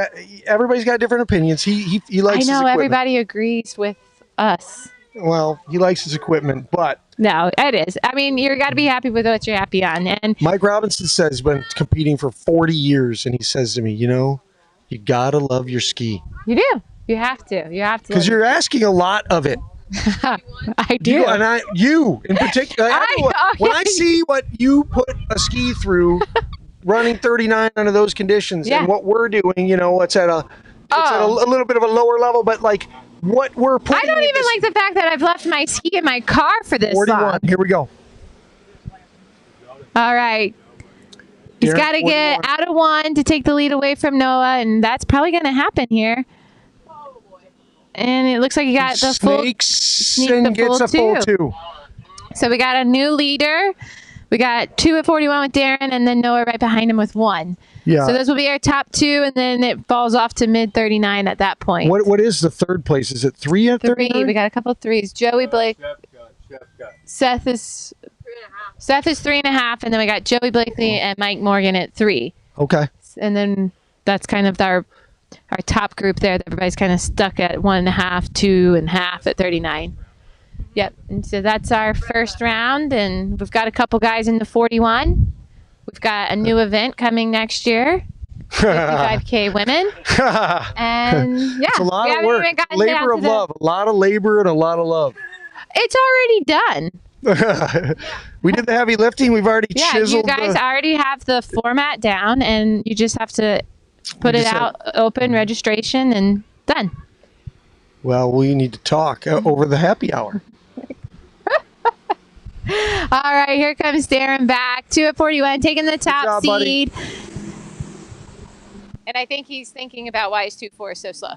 everybody's got different opinions. He likes. I know his equipment. everybody agrees with us. Well, he likes his equipment, but no, it is. I mean, you got to be happy with what you're happy on. And Mike Robinson says he's been competing for 40 years, and he says to me, you gotta love your ski. You do. You have to. You have to. Because you're asking a lot of it. I do. You in particular. When I see what you put a ski through, running 39 under those conditions, and what we're doing, it's at a little bit of a lower level, but like what we're putting. I don't even like the fact that I've left my ski in my car for this 41. long. Here we go. All right. He's got to get out of 1 to take the lead away from Noah, and that's probably going to happen here. And it looks like he got the full and gets a full 2. So we got a new leader. We got 2 at 41 with Darren, and then Noah right behind him with 1. Yeah. So those will be our top 2, and then it falls off to mid 39 at that point. What is the third place? Is it 3 at 39? 3. We got a couple of 3s. Joey Blake. Seth is 3.5, and then we got Joey Blakely and Mike Morgan at 3. Okay. And then that's kind of our top group there. Everybody's kind of stuck at 1.5, 2.5 at 39. Yep. And so that's our first round, and we've got a couple guys in the 41. We've got a new event coming next year, 55K women. And yeah, it's a lot of work. Labor of love. A lot of labor and a lot of love. It's already done. We did the heavy lifting. We've already chiseled. You guys already have the format down, and you just have to put it out, open registration, and done. Well, we need to talk over the happy hour. All right, here comes Darren back. 2 at 41, taking the top seed. Buddy. And I think he's thinking about why his 2-4 is so slow.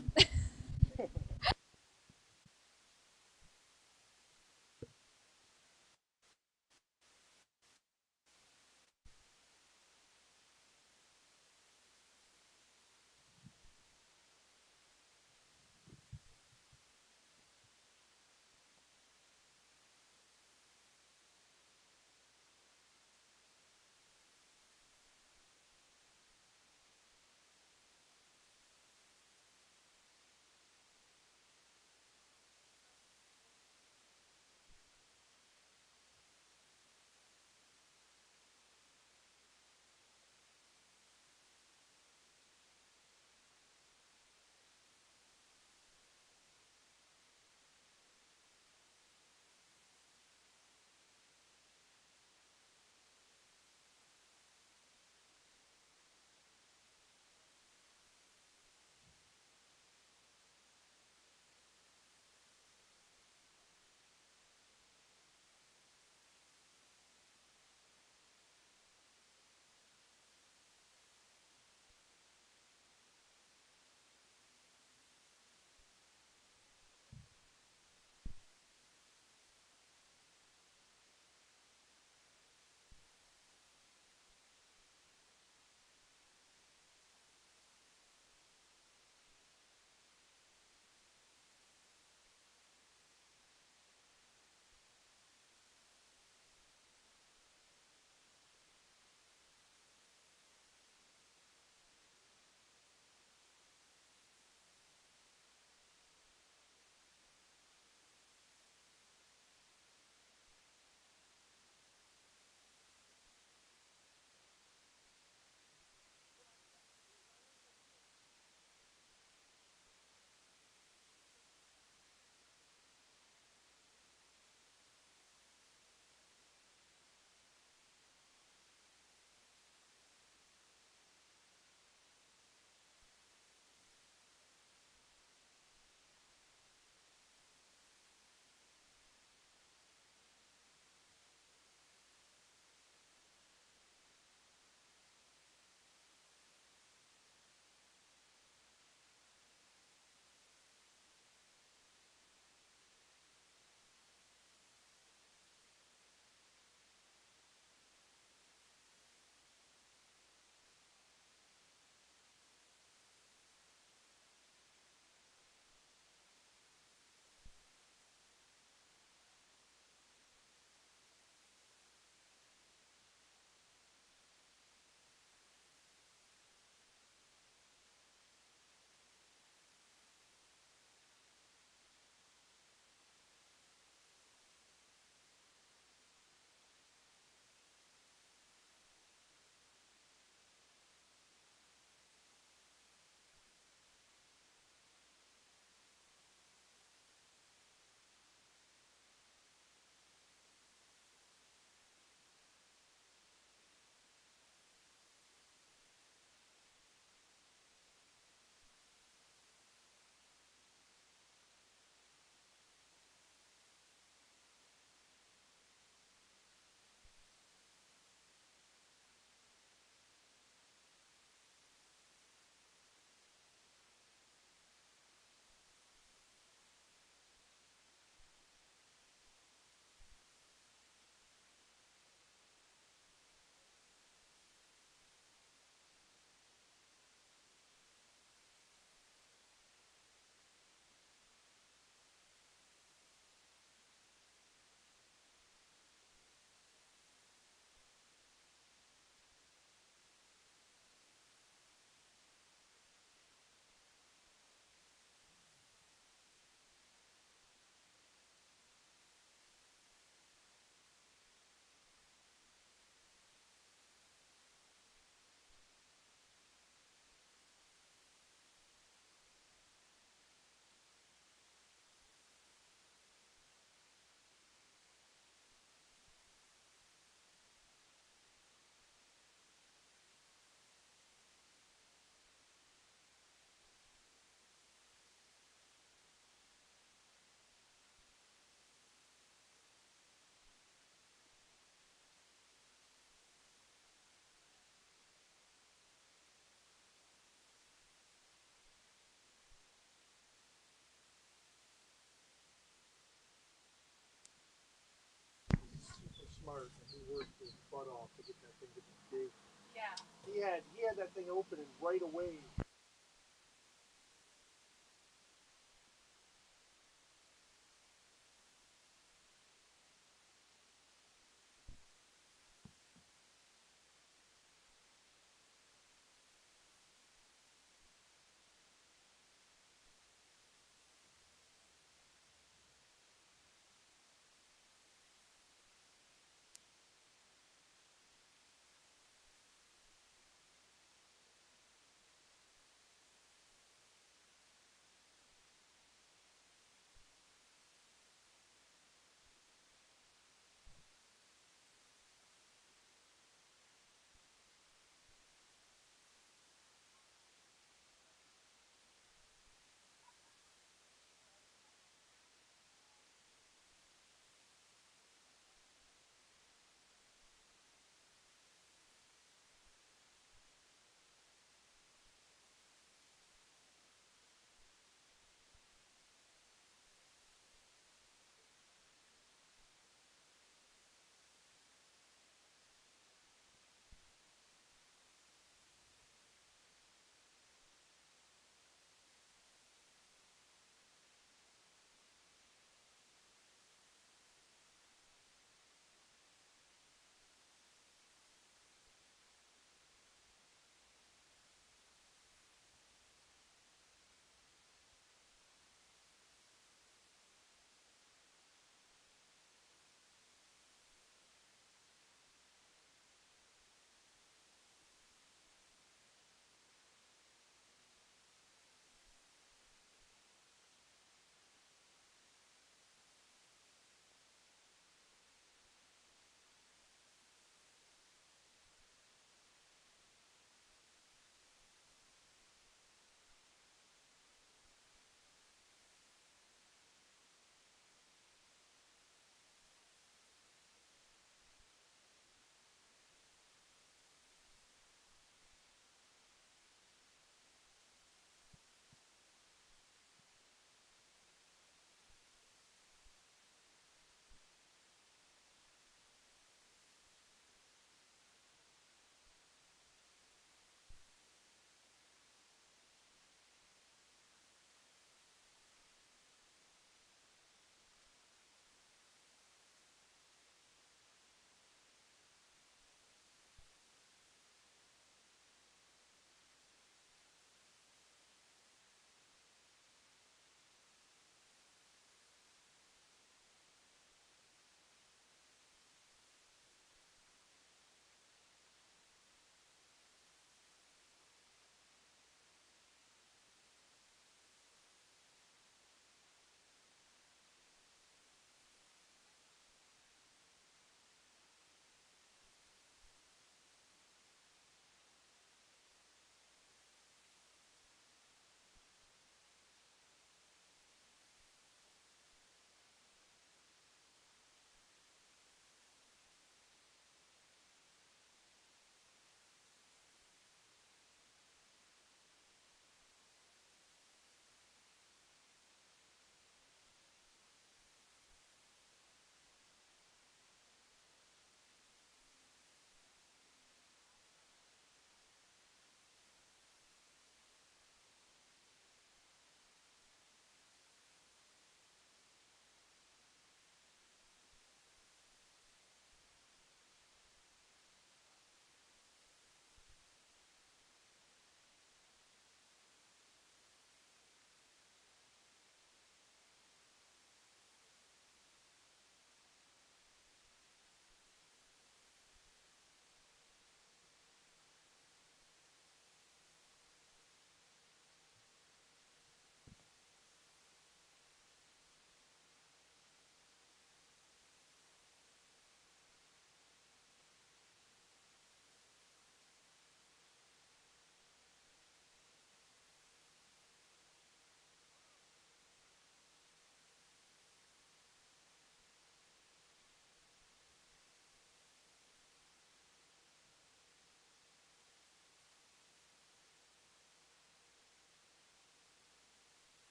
butt off to get that thing to be big. Yeah. He had that thing opening right away.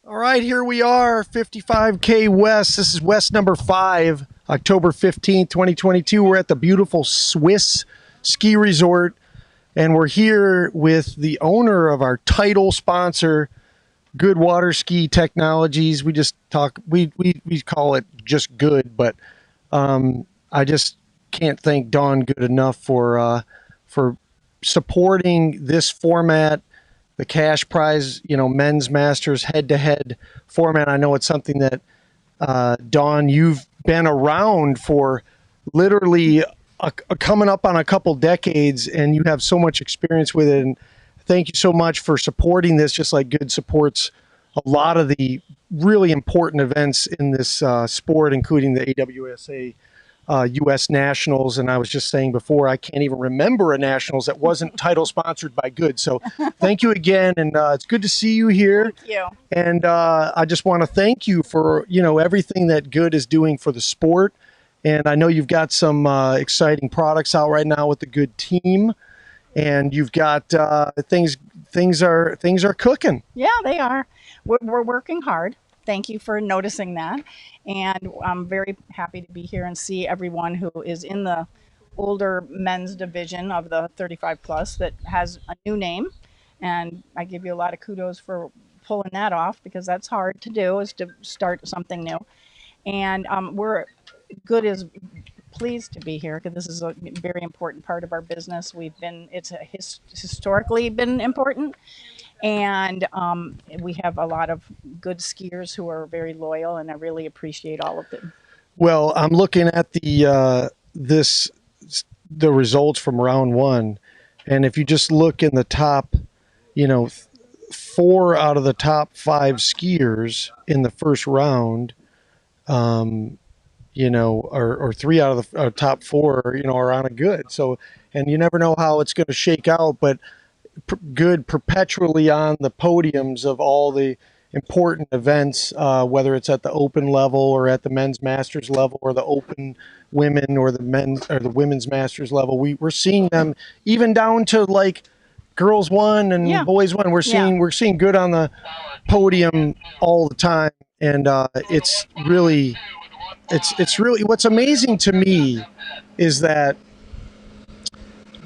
All right, here we are, 55K West. This is West number 5, October 15th, 2022. We're at the beautiful Swiss ski resort, and we're here with the owner of our title sponsor, Good Water Ski Technologies. We just talk, we call it just Good, but I just can't thank Dawn Good enough for supporting this format, the cash prize, men's masters head-to-head format. I know it's something that, Dawn, you've been around for literally coming up on a couple decades, and you have so much experience with it. And thank you so much for supporting this, just like Good supports a lot of the really important events in this sport, including the AWSA U.S. Nationals. And I was just saying before, I can't even remember a Nationals that wasn't title sponsored by Good. So thank you again. And it's good to see you here. Thank you. And I just want to thank you for, everything that Good is doing for the sport. And I know you've got some exciting products out right now with the Good team. And you've got things are cooking. Yeah, they are. We're working hard. Thank you for noticing that. And I'm very happy to be here and see everyone who is in the older men's division of the 35 plus that has a new name. And I give you a lot of kudos for pulling that off, because that's hard to do, is to start something new. And Good is pleased to be here, because this is a very important part of our business. It's historically been important. And we have a lot of good skiers who are very loyal, and I really appreciate all of them. Well, I'm looking at the results from round 1, and if you just look in the top, 4 out of the top 5 skiers in the first round, or 3 out of the top 4, are on a Good. So, and you never know how it's going to shake out, but Good perpetually on the podiums of all the important events, whether it's at the open level or at the men's masters level or the open women or the women's masters level. We're seeing them even down to like girls 1 and boys 1. We're seeing Good on the podium all the time. And it's really what's amazing to me is that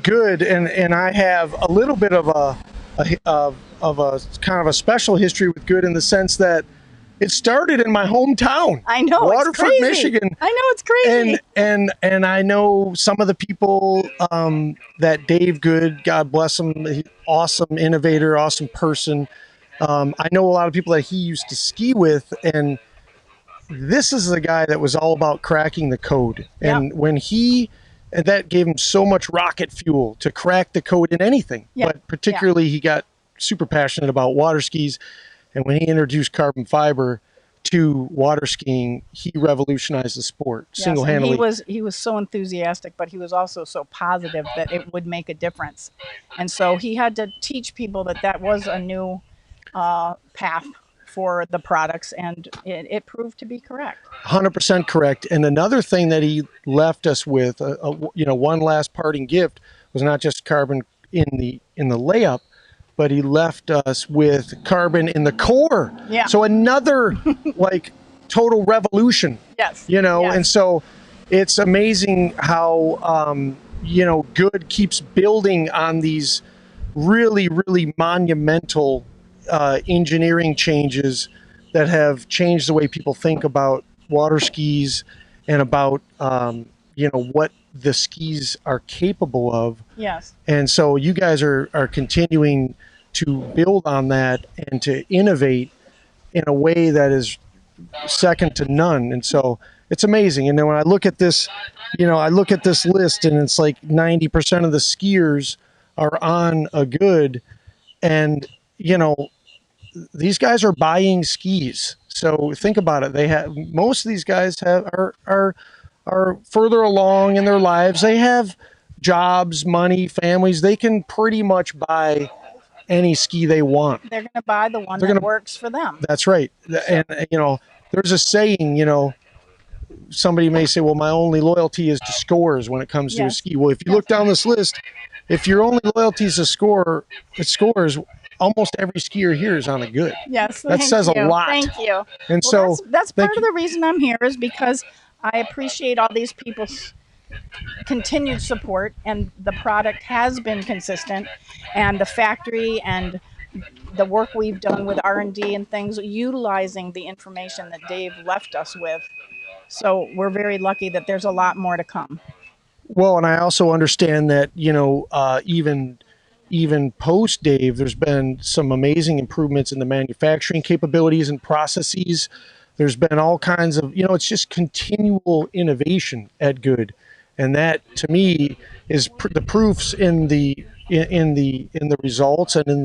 Good, and I have a little bit of a kind of a special history with Good, in the sense that it started in my hometown. I know, Waterford, it's crazy. Michigan. I know, it's crazy. And I know some of the people that Dave Good, God bless him, awesome innovator, awesome person. I know a lot of people that he used to ski with, and this is the guy that was all about cracking the code. And and that gave him so much rocket fuel to crack the code in anything. But particularly he got super passionate about water skis. And when he introduced carbon fiber to water skiing, he revolutionized the sport single-handedly. He was so enthusiastic, but he was also so positive that it would make a difference. And so he had to teach people that was a new path for the products, and it proved to be correct. 100% correct. And another thing that he left us with, one last parting gift, was not just carbon in the layup, but he left us with carbon in the core. Yeah. So another like total revolution. Yes. And so it's amazing how Good keeps building on these really, really monumental engineering changes that have changed the way people think about water skis and about what the skis are capable of. Yes. And so you guys are continuing to build on that and to innovate in a way that is second to none. And so it's amazing. And then when I look at this, I look at this list, and it's like 90% of the skiers are on a Good, and these guys are buying skis. So think about it. Most of these guys are further along in their lives. They have jobs, money, families. They can pretty much buy any ski they want. They're going to buy the one that works for them. That's right. And there's a saying, somebody may say, well, my only loyalty is to scores when it comes to a ski. Well, if you look down this list, if your only loyalty is scores, almost every skier here is on a good. Yes, that says a lot. Thank you. And well, so that's part of the reason I'm here is because I appreciate all these people's continued support, and the product has been consistent, and the factory and the work we've done with R&D and things, utilizing the information that Dave left us with. So we're very lucky that there's a lot more to come. Well, and I also understand that, even post Dave, there's been some amazing improvements in the manufacturing capabilities and processes. There's been all kinds of, it's just continual innovation at Good. And that to me is the proofs in the results and in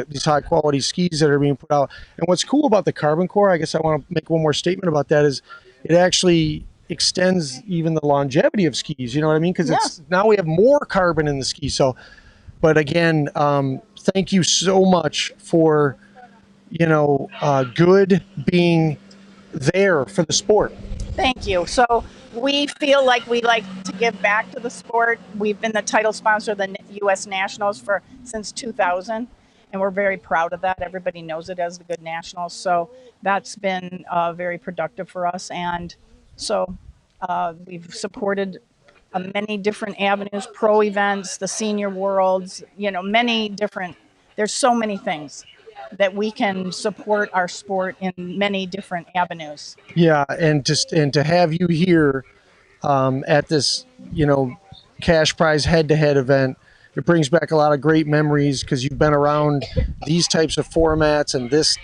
these high quality skis that are being put out. And what's cool about the carbon core, I guess I want to make one more statement about that, is it actually extends even the longevity of skis. You know what I mean? Because it's now we have more carbon in the ski. So, but again, thank you so much for Good being there for the sport. Thank you. So we feel like we like to give back to the sport. We've been the title sponsor of the U.S. Nationals since 2000, and we're very proud of that. Everybody knows it as the Good Nationals. So that's been very productive for us. And so we've supported many different avenues, pro events, the senior worlds, many different, there's so many things that we can support our sport in many different avenues. Yeah, and to have you here at this, cash prize head-to-head event, it brings back a lot of great memories because you've been around these types of formats and this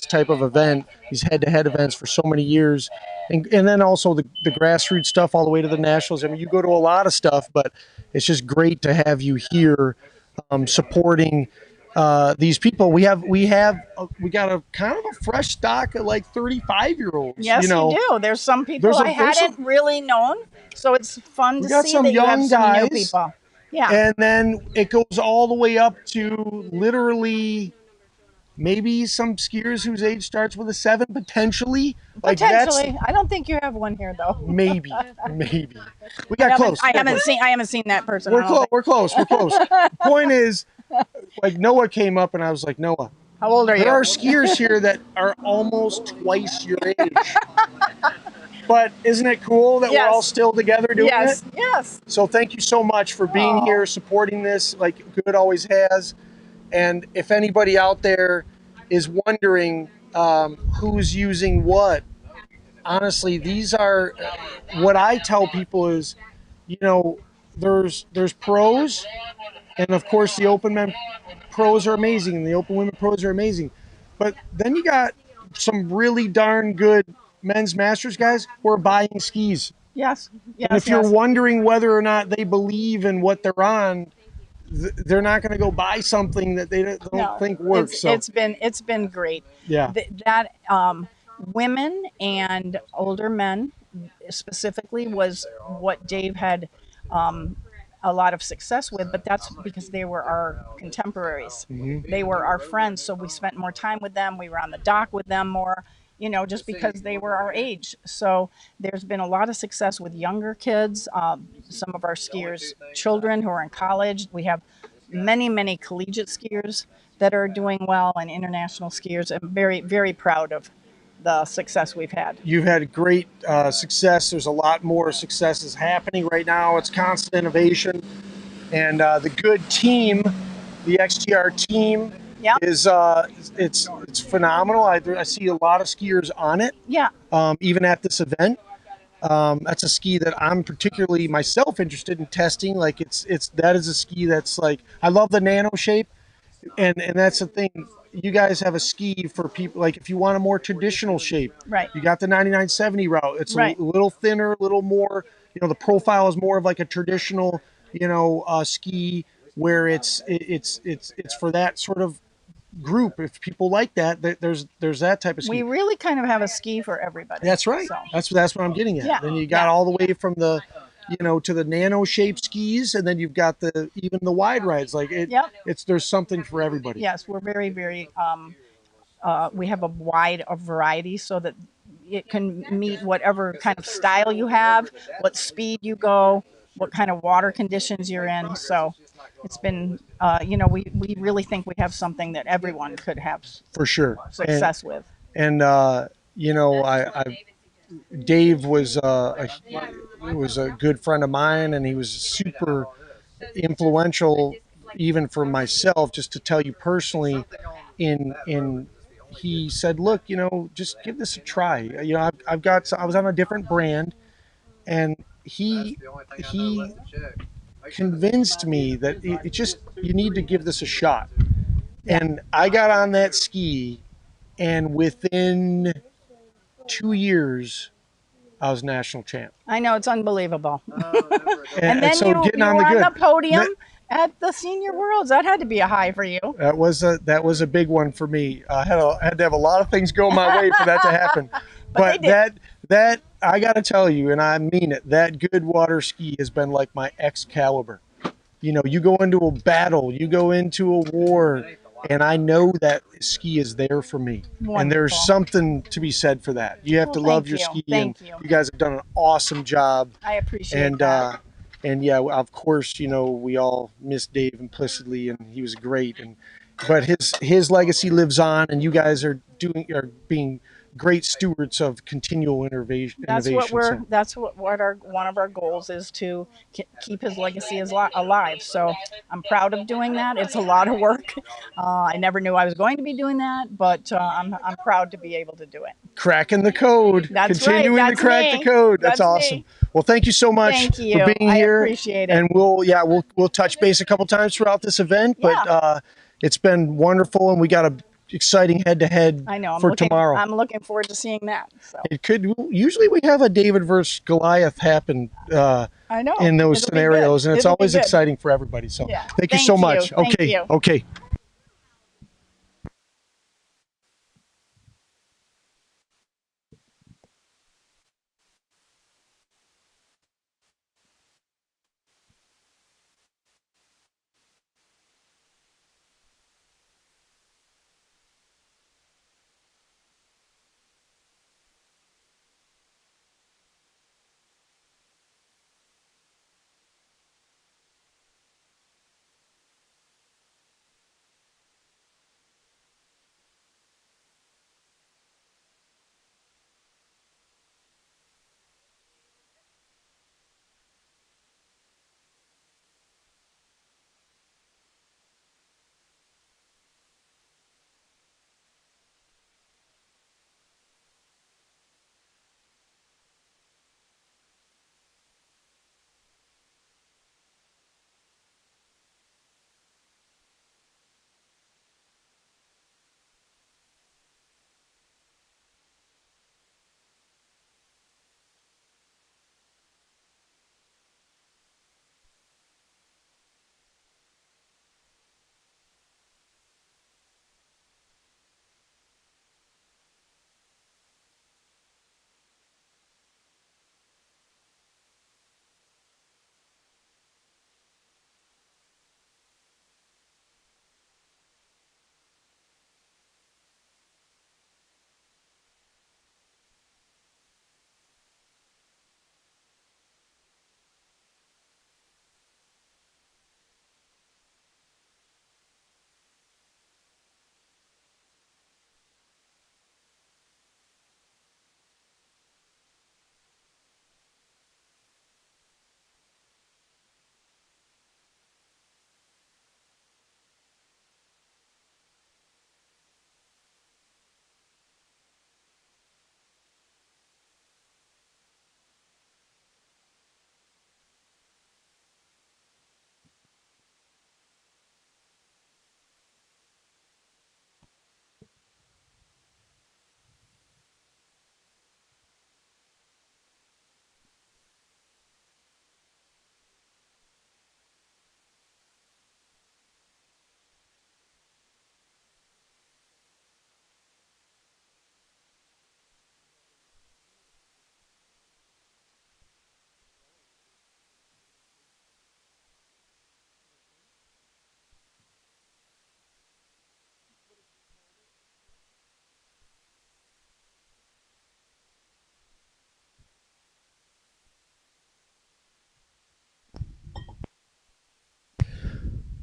type of event, these head-to-head events for so many years, and then also the grassroots stuff all the way to the nationals. I mean, you go to a lot of stuff, but it's just great to have you here supporting these people. We got a kind of a fresh stock of like 35-year-olds. Yes, you do. There's some people I hadn't really known, so it's fun to see that you have some new people. Yeah, and then it goes all the way up to literally maybe some skiers whose age starts with a 7, potentially. Potentially, I don't think you have one here though. Maybe. We got close. I haven't seen that person. We're close. Point is, like Noah came up and I was like, Noah, how old are you? There are skiers here that are almost twice your age. But isn't it cool that we're all still together doing it? Yes. So thank you so much for being here, supporting this like Good always has. And if anybody out there is wondering who's using what, honestly, these are what I tell people is, there's pros, and of course the open men pros are amazing and the open women pros are amazing. But then you got some really darn good men's masters guys who are buying skis. Yes. And if you're wondering whether or not they believe in what they're on, they're not going to go buy something that they don't think works. It's been great. Yeah. That women and older men specifically was what Dave had a lot of success with, but that's because they were our contemporaries. Mm-hmm. They were our friends, so we spent more time with them. We were on the dock with them more, just because they were our age. So there's been a lot of success with younger kids, some of our skiers' children who are in college. We have many, many collegiate skiers that are doing well, and international skiers. I'm very, very proud of the success we've had. You've had great success. There's a lot more successes happening right now. It's constant innovation. And the Good team, the XTR team, is it's phenomenal. I see a lot of skiers on it. Yeah. Even at this event. That's a ski that I'm particularly myself interested in testing. Like that is a ski that's like, I love the nano shape. And that's the thing. You guys have a ski for people, like if you want a more traditional shape, right? You got the 9970 route. It's a little thinner, a little more, the profile is more of like a traditional, ski where it's for that sort of group. If people like that, there's that type of ski. We really kind of have a ski for everybody. That's right. So. That's what I'm getting at. Yeah. Then you got all the way from the, to the nano shaped skis, and then you've got even the wide rides. Like there's something for everybody. Yes, we're very, very. We have a variety so that it can meet whatever kind of style you have, what speed you go, what kind of water conditions you're in. So it's been, we really think we have something that everyone could have For sure. success with. And Dave was a good friend of mine, and he was super influential even for myself. Just to tell you personally, he said, look, just give this a try. I was on a different brand, and he convinced me that you need to give this a shot. And I got on that ski, and within 2 years, I was national champ. I know, it's unbelievable. And then so you getting were on the podium at the Senior Worlds. That had to be a high for you. That was a big one for me. I had to have a lot of things go my way for that to happen. But that I got to tell you, and I mean it, that good water ski has been like my Excalibur. You go into a battle, you go into a war, and I know that ski is there for me. Wonderful. And there's something to be said for that. You have to love your ski, and you guys have done an awesome job. I appreciate that. And yeah, of course, we all miss Dave implicitly, and he was great. But his legacy lives on, and you guys are being great stewards of continual innovation. That's what one of our goals is, to keep his legacy alive. So I'm proud of doing that. It's a lot of work. I never knew I was going to be doing that, but I'm proud to be able to do it. Cracking the code. That's Continuing right. That's to crack me. the code. That's That's awesome. me. Well, thank you so much for being here. I appreciate it. And we'll touch base a couple times throughout this event, but it's been wonderful, and we got a exciting head-to-head for tomorrow. I'm looking forward to seeing that. So. Usually we have a David versus Goliath happen I know. in those scenarios, and it's always good. exciting for everybody. So yeah. thank you so much. Thank you. Okay.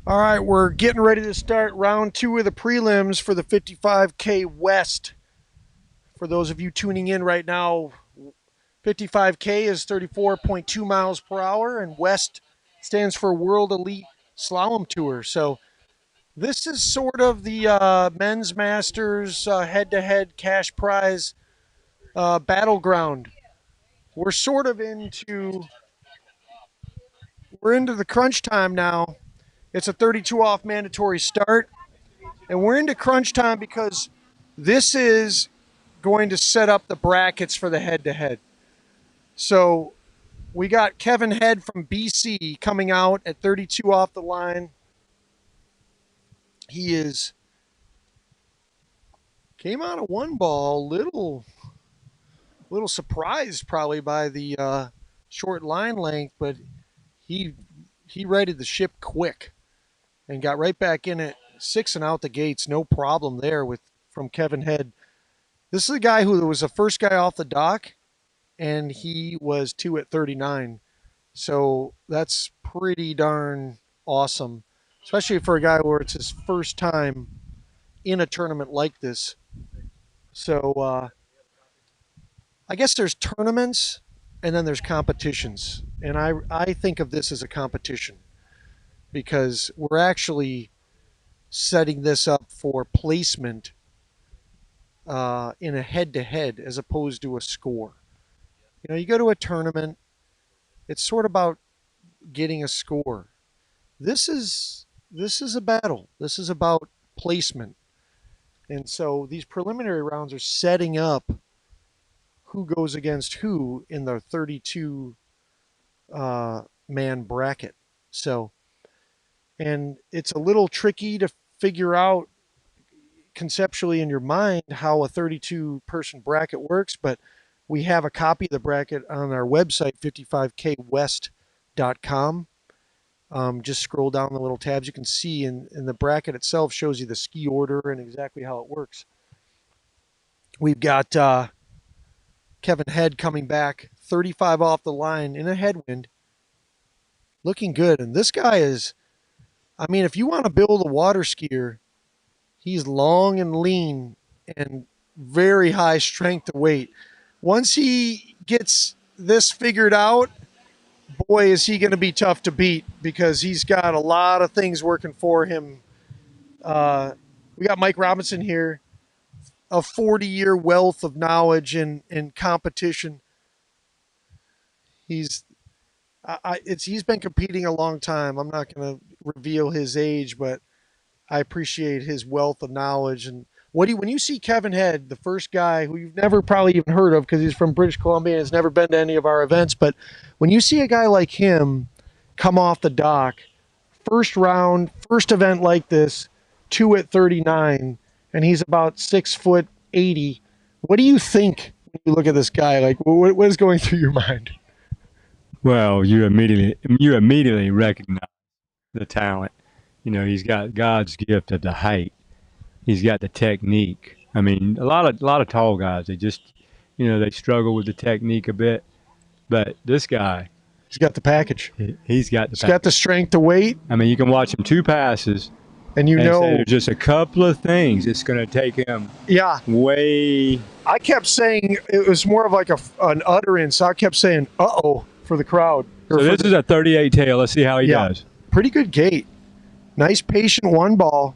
All right, we're getting ready to start round 2 of the prelims for the 55K West. For those of you tuning in right now, 55K is 34.2 miles per hour, and West stands for World Elite Slalom Tour. So this is sort of the men's masters head-to-head cash prize battleground. We're sort of into the crunch time now. It's a 32 off mandatory start, and we're into crunch time because this is going to set up the brackets for the head-to-head. So we got Kevin Head from BC coming out at 32 off the line. He came out of one ball, little surprised probably by the short line length, but he righted the ship quick and got right back in it, 6 and out the gates, no problem there from Kevin Head. This is a guy who was the first guy off the dock, and he was 2 at 39. So that's pretty darn awesome, especially for a guy where it's his first time in a tournament like this. So I guess there's tournaments and then there's competitions. And I think of this as a competition because we're actually setting this up for placement in a head-to-head as opposed to a score. You know, you go to a tournament, it's sort of about getting a score. This is a battle. This is about placement. And so these preliminary rounds are setting up who goes against who in the 32 man bracket. So, and it's a little tricky to figure out conceptually in your mind how a 32 person bracket works, but we have a copy of the bracket on our website, 55kwest.com. Just scroll down the little tabs. You can see in the bracket itself shows you the ski order and exactly how it works. We've got Kevin Head coming back 35 off the line in a headwind, looking good. And this guy is, I mean, if you want to build a water skier, he's long and lean and very high strength to weight. Once he gets this figured out, boy, is he going to be tough to beat because he's got a lot of things working for him. We got Mike Robinson here, a 40-year wealth of knowledge in competition. He's been competing a long time. I'm not going to reveal his age, but I appreciate his wealth of knowledge. And when you see Kevin Head, the first guy who you've never probably even heard of because he's from British Columbia and has never been to any of our events, but when you see a guy like him come off the dock, first round, first event like this, 2 at 39, and he's about 6'80", what do you think when you look at this guy? Like, what is going through your mind? Well, you immediately recognize the talent. You know, he's got God's gift of the height. He's got the technique. I mean, a lot of tall guys, they just, you know, they struggle with the technique a bit. But this guy, he's got the package. He's got the strength to weight. I mean, you can watch him 2 passes, and you know there's just a couple of things it's going to take him. Yeah. Way. I kept saying it was more of like an utterance. I kept saying "uh-oh" for the crowd. So this is a 38 tail. Let's see how he does. Pretty good gait. Nice patient one ball.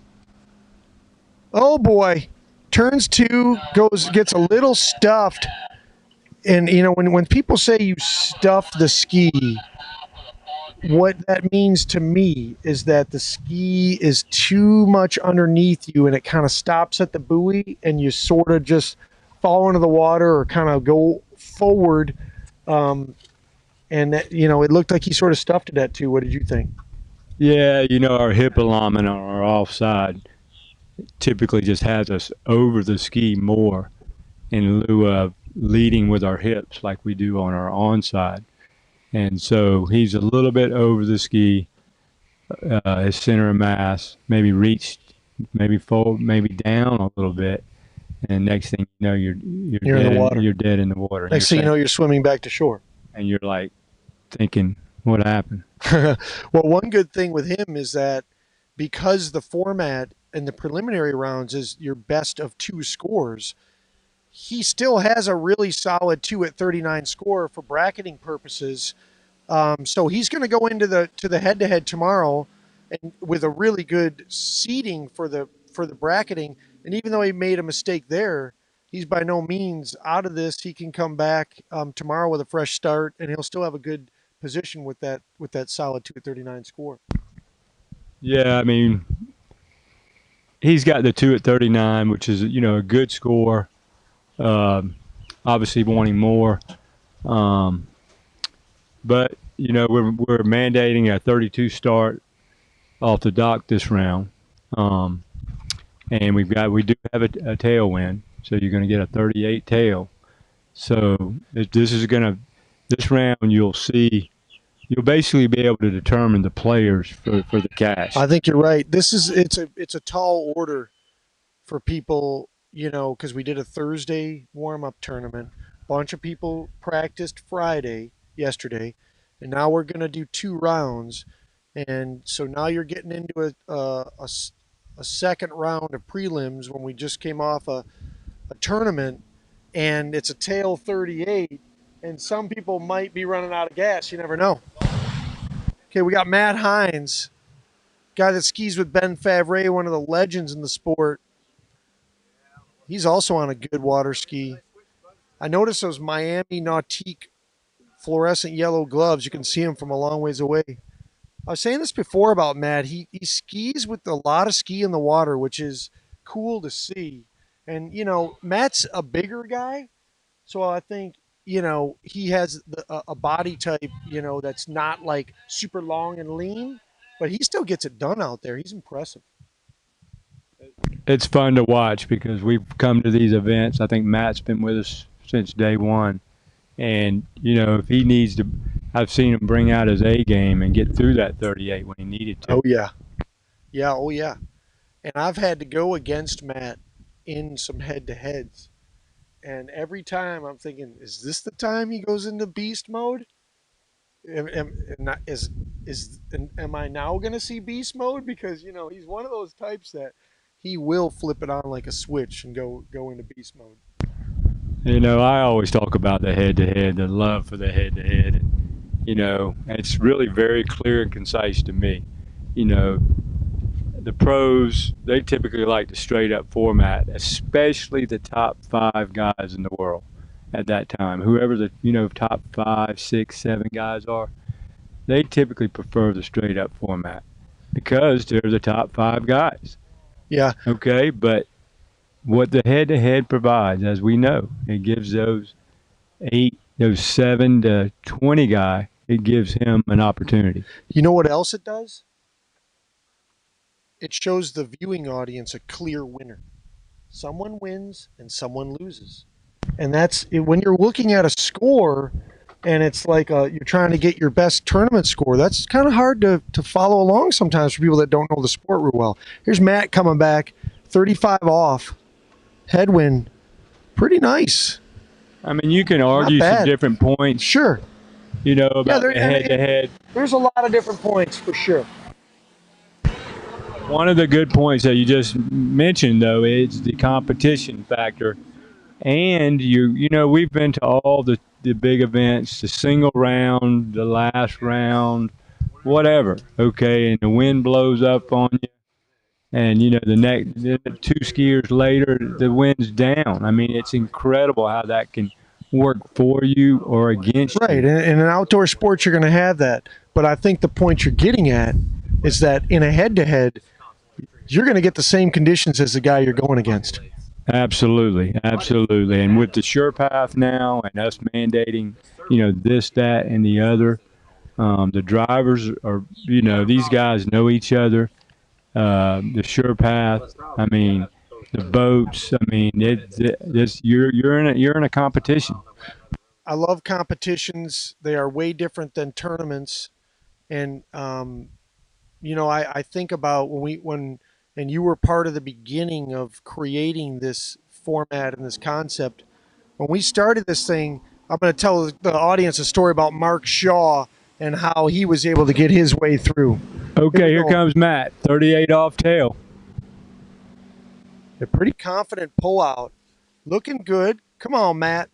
Oh boy, turns 2, gets a little stuffed. And you know, when people say you stuff the ski, what that means to me is that the ski is too much underneath you and it kind of stops at the buoy and you sort of just fall into the water or kind of go forward. And that, you know, it looked like he sort of stuffed it at 2. What did you think? Yeah, you know, our hip alignment on our offside typically just has us over the ski more in lieu of leading with our hips like we do on our onside. And so he's a little bit over the ski, his center of mass, maybe reached, maybe forward, maybe down a little bit. And next thing you know, you're dead in the water. You're dead in the water. Next thing you know, you're swimming back to shore. And you're like thinking, what happened? Well, one good thing with him is that because the format in the preliminary rounds is your best of 2 scores, he still has a really solid 2 at 39 score for bracketing purposes. So he's going to go into the head-to-head tomorrow and with a really good seeding for the bracketing. And even though he made a mistake there, he's by no means out of this. He can come back tomorrow with a fresh start, and he'll still have a good position with that solid 2 at 39 score. Yeah, I mean, he's got the 2 at 39, which is, you know, a good score. Obviously wanting more. But, you know, we're mandating a 32 start off the dock this round. And we do have a tailwind, so you're going to get a 38 tail. So this round you'll basically be able to determine the players for the cash. I think you're right. It's a tall order for people, you know, because we did a Thursday warm-up tournament. A bunch of people practiced yesterday, and now we're going to do 2 rounds. And so now you're getting into a second round of prelims when we just came off a tournament, and it's a tail 38, and some people might be running out of gas. You never know. Okay, we got Matt Hines, guy that skis with Ben Favre, one of the legends in the sport. He's also on a good water ski. I noticed those Miami Nautique fluorescent yellow gloves. You can see him from a long ways away. I was saying this before about Matt. He skis with a lot of ski in the water, which is cool to see. And, you know, Matt's a bigger guy, so I think, you know, he has a body type, you know, that's not like super long and lean, but he still gets it done out there. He's impressive. It's fun to watch because we've come to these events. I think Matt's been with us since day one. And, you know, if he needs to, I've seen him bring out his A game and get through that 38 when he needed to. Oh, yeah. Yeah, oh, yeah. And I've had to go against Matt in some head-to-heads. And every time I'm thinking, is this the time he goes into beast mode? Am I now going to see beast mode? Because, you know, he's one of those types that he will flip it on like a switch and go into beast mode. You know, I always talk about the head-to-head, the love for the head-to-head. You know, and it's really very clear and concise to me. You know, the pros, they typically like the straight-up format, especially the top 5 guys in the world at that time. Whoever the, you know, top 5, 6, 7 guys are, they typically prefer the straight-up format because they're the top 5 guys. Yeah. Okay, but what the head-to-head provides, as we know, it gives those 7 to 20 guy, it gives him an opportunity. You know what else it does? It shows the viewing audience a clear winner. Someone wins and someone loses. And that's when you're looking at a score and it's like you're trying to get your best tournament score. That's kind of hard to follow along sometimes for people that don't know the sport real well. Here's Matt coming back, 35 off, headwind, pretty nice. I mean, you can argue some different points. Sure. You know, about the head-to-head. There's a lot of different points for sure. One of the good points that you just mentioned, though, is the competition factor. And, you know, we've been to all the big events, the single round, the last round, whatever, okay? And the wind blows up on you. And, you know, the 2 skiers later, the wind's down. I mean, it's incredible how that can work for you or against you. Right. In an outdoor sport, you're going to have that. But I think the point you're getting at is that in a head-to-head, you're going to get the same conditions as the guy you're going against. Absolutely. Absolutely. And with the SurePath now and us mandating, you know, this, that, and the other, the drivers are, you know, these guys know each other. The SurePath, I mean, the boats, I mean, you're in a competition. I love competitions. They are way different than tournaments. And, you know, I think about when you were part of the beginning of creating this format and this concept. When we started this thing, I'm going to tell the audience a story about Mark Shaw and how he was able to get his way through. Okay, here comes Matt. 38 off tail. A pretty confident pull out. Looking good. Come on, Matt.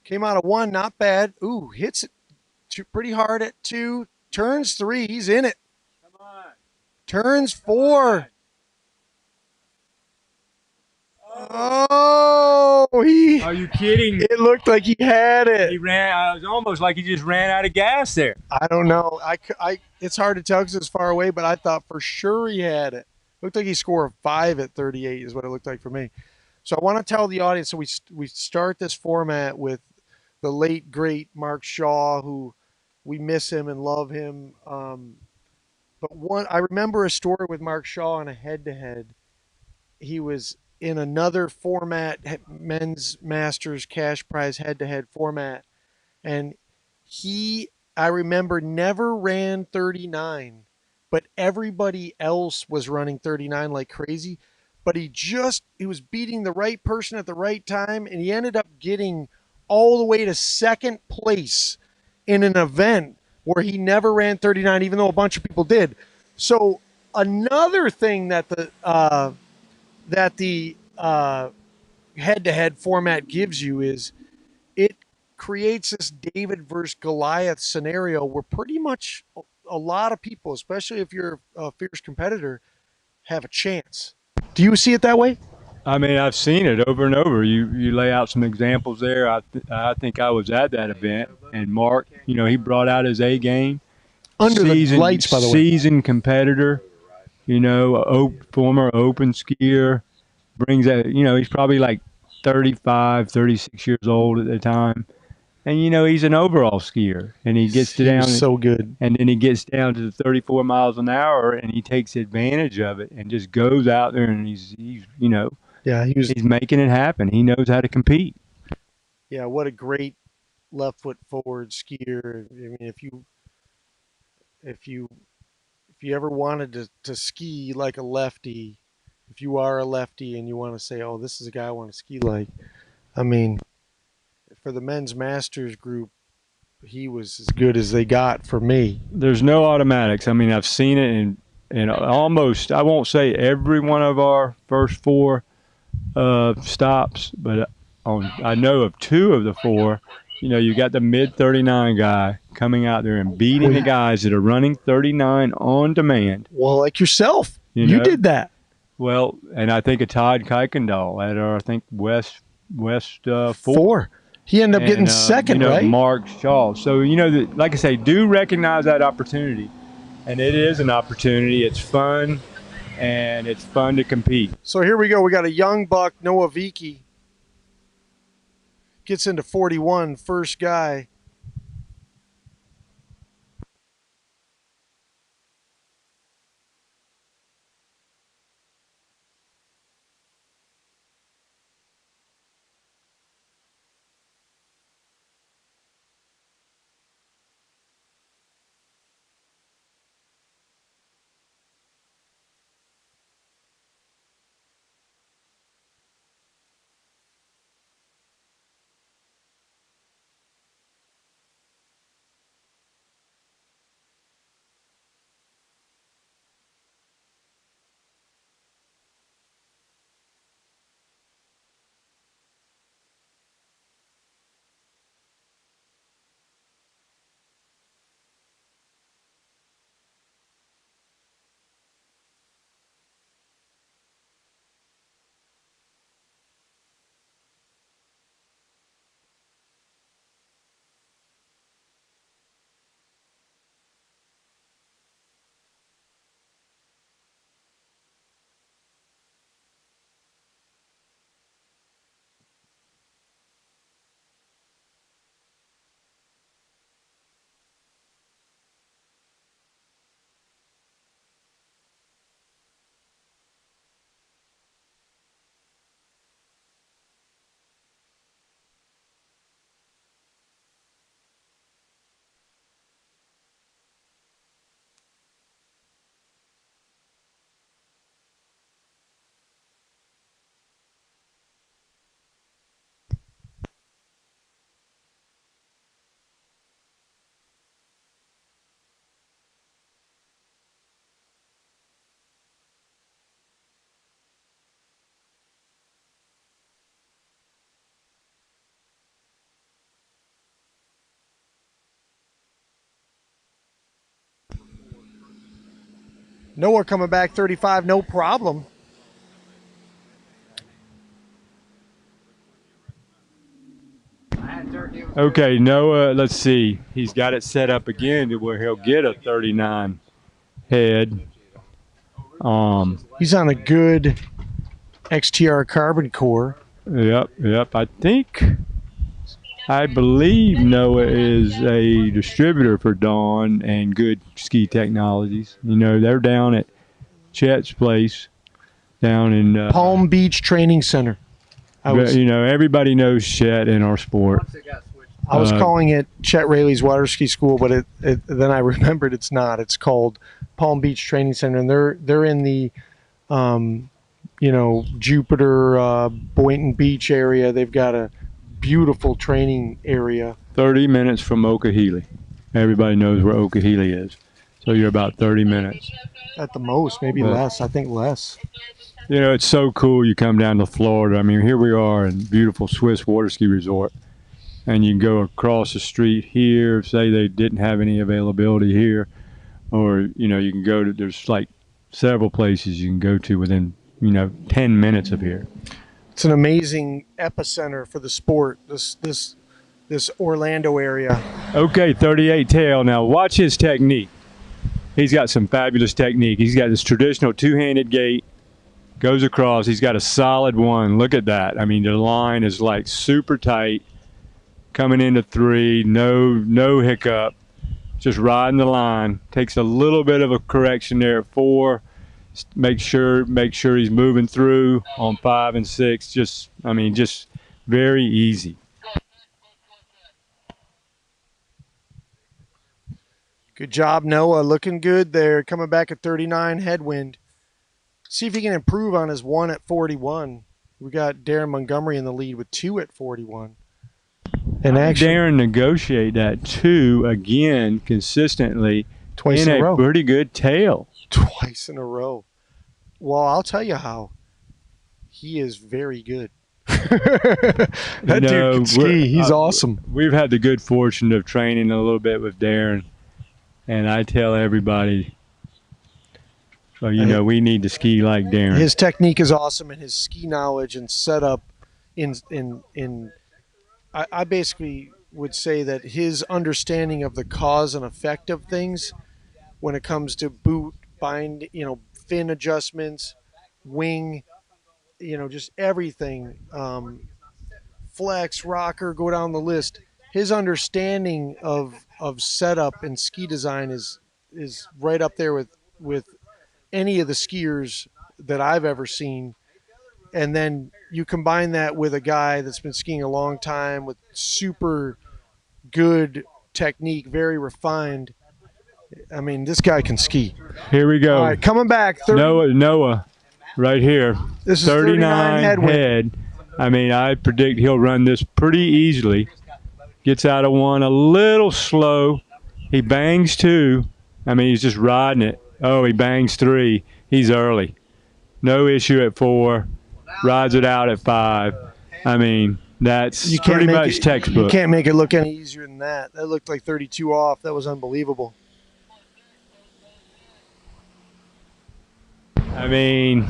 Came out of 1, not bad. Ooh, hits it pretty hard at 2. Turns 3, he's in it. Come on. Turns 4. Oh, Are you kidding? It looked like he had it. He ran. It was almost like he just ran out of gas there. I don't know. It's hard to tell because it's far away, but I thought for sure he had it. Looked like he scored 5 at 38 is what it looked like for me. So I want to tell the audience. So we start this format with the late great Mark Shaw, who we miss him and love him. But I remember a story with Mark Shaw on a head-to-head. He was in another format, men's masters cash prize head-to-head format, and I remember never ran 39, but everybody else was running 39 like crazy. But he was beating the right person at the right time, and he ended up getting all the way to second place in an event where he never ran 39, even though a bunch of people did. So another thing that the head-to-head format gives you is it creates this David versus Goliath scenario where pretty much a lot of people, especially if you're a fierce competitor, have a chance. Do you see it that way? I mean, I've seen it over and over. You lay out some examples there. I think I was at that event, and Mark, he brought out his A game. Under the lights, by the way. Seasoned competitor, former open skier, brings that. He's probably like 35, 36 years old at the time, and he's an overall skier, and he gets down so good, and then he gets down to the 34 miles an hour, and he takes advantage of it and just goes out there, and he's he's making it happen. He knows how to compete. Yeah, what a great left foot forward skier. I mean, if you ever wanted to ski like a lefty, if you are a lefty and you want to say, oh, this is a guy I want to ski like, I mean, for the men's masters group, he was as good as they got for me. There's no automatics. I mean, I've seen it in almost, I won't say every one of our first 4 stops, but I know of 2 of the 4. You got the mid 39 guy coming out there and beating the guys that are running 39 on demand. Well, like yourself, you did that. Well, and I think of Todd Kuykendall at our, I think West 4. He ended up getting second, right? Mark Shaw. So like I say, do recognize that opportunity, and it is an opportunity. It's fun, and it's fun to compete. So here we go. We got a young buck, Noah Viki. Gets into 41, first guy. Noah coming back 35, no problem. Okay, Noah, let's see. He's got it set up again to where he'll get a 39 head. He's on a good XTR carbon core. Yep. I believe Noah is a distributor for Dawn and Good Ski Technologies. You know, they're down at Chet's place down in Palm Beach Training Center. You know, everybody knows Chet in our sport. I was calling it Chet Rayleigh's Water Ski School, but then I remembered it's not. It's called Palm Beach Training Center, and they're in the, you know, Jupiter, Boynton Beach area. They've got a beautiful training area. 30 minutes from Okahili. Everybody knows where Okahili is. So you're about 30 minutes. At the most, maybe less. I think less. You know, it's so cool. You come down to Florida. I mean, here we are in beautiful Swiss water ski resort. And you can go across the street here, say they didn't have any availability here. Or, you know, you can go to, there's like several places you can go to within, you know, 10 minutes of here. It's an amazing epicenter for the sport, this Orlando area. Okay, 38 tail. Now watch his technique. He's got some fabulous technique. He's got this traditional two-handed gait, goes across. He's got a solid one. Look at that. I mean, the line is like super tight. Coming into 3, no hiccup. Just riding the line. Takes a little bit of a correction there at 4. Make sure he's moving through on 5 and 6. Just very easy. Good job, Noah. Looking good there. Coming back at 39 headwind. See if he can improve on his 1 at 41. We got Darren Montgomery in the lead with 2 at 41. And actually, Darren negotiate that 2 again consistently twice in a row. Pretty good tail. Twice in a row. Well, I'll tell you how. He is very good. That dude can ski. He's awesome. We've had the good fortune of training a little bit with Darren, and I tell everybody, well, you know, we need to ski like Darren. His technique is awesome, and his ski knowledge and setup I basically would say that his understanding of the cause and effect of things when it comes to boot, bind, you know, fin adjustments, wing, you know, just everything, flex, rocker, go down the list. His understanding of setup and ski design is right up there with any of the skiers that I've ever seen. And then you combine that with a guy that's been skiing a long time with super good technique, very refined. I mean, this guy can ski. Here we go. All right, coming back. Noah, right here. This is 39 headwind. head. I mean, I predict he'll run this pretty easily. Gets out of 1 a little slow. He bangs 2. I mean, he's just riding it. Oh, he bangs 3. He's early. No issue at 4. Rides it out at 5. I mean, that's pretty much textbook. You can't make it look any easier than that. That looked like 32 off. That was unbelievable. I mean,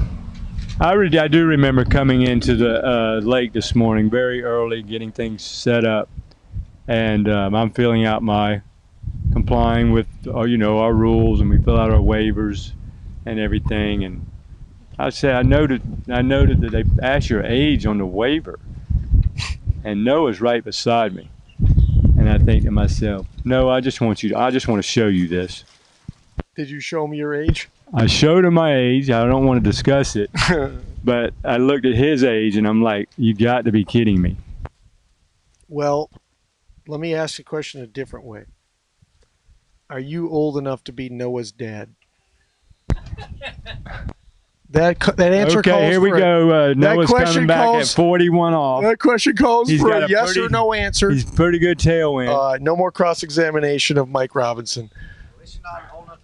I do remember coming into the lake this morning very early, getting things set up, and I'm filling out my complying with you know, our rules, and we fill out our waivers and everything. And I noted that they asked your age on the waiver, and Noah's right beside me, and I think to myself, no, I just want to show you this. Did you show me your age? I showed him my age. I don't want to discuss it, but I looked at his age, and I'm like, you got to be kidding me. Well, let me ask the question a different way. Are you old enough to be Noah's dad? That answer calls for here we go. Noah's coming back at 41 off. That question calls for a yes or no answer. He's pretty good tailwind. No more cross-examination of Mike Robinson.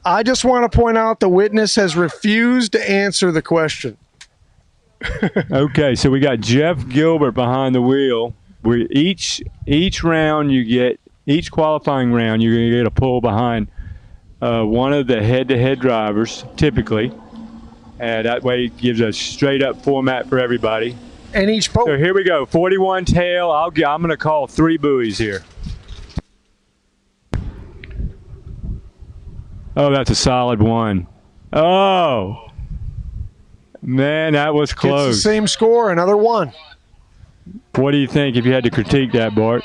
I just want to point out the witness has refused to answer the question. Okay, so we got Jeff Gilbert behind the wheel. We each round you get, each qualifying round you're going to get a pull behind one of the head-to-head drivers, typically. That way it gives a straight-up format for everybody. And each boat. So here we go, 41 tail. I'm going to call 3 buoys here. Oh, that's a solid one. Oh, man, that was close. It's the same score, another one. What do you think if you had to critique that, Bart?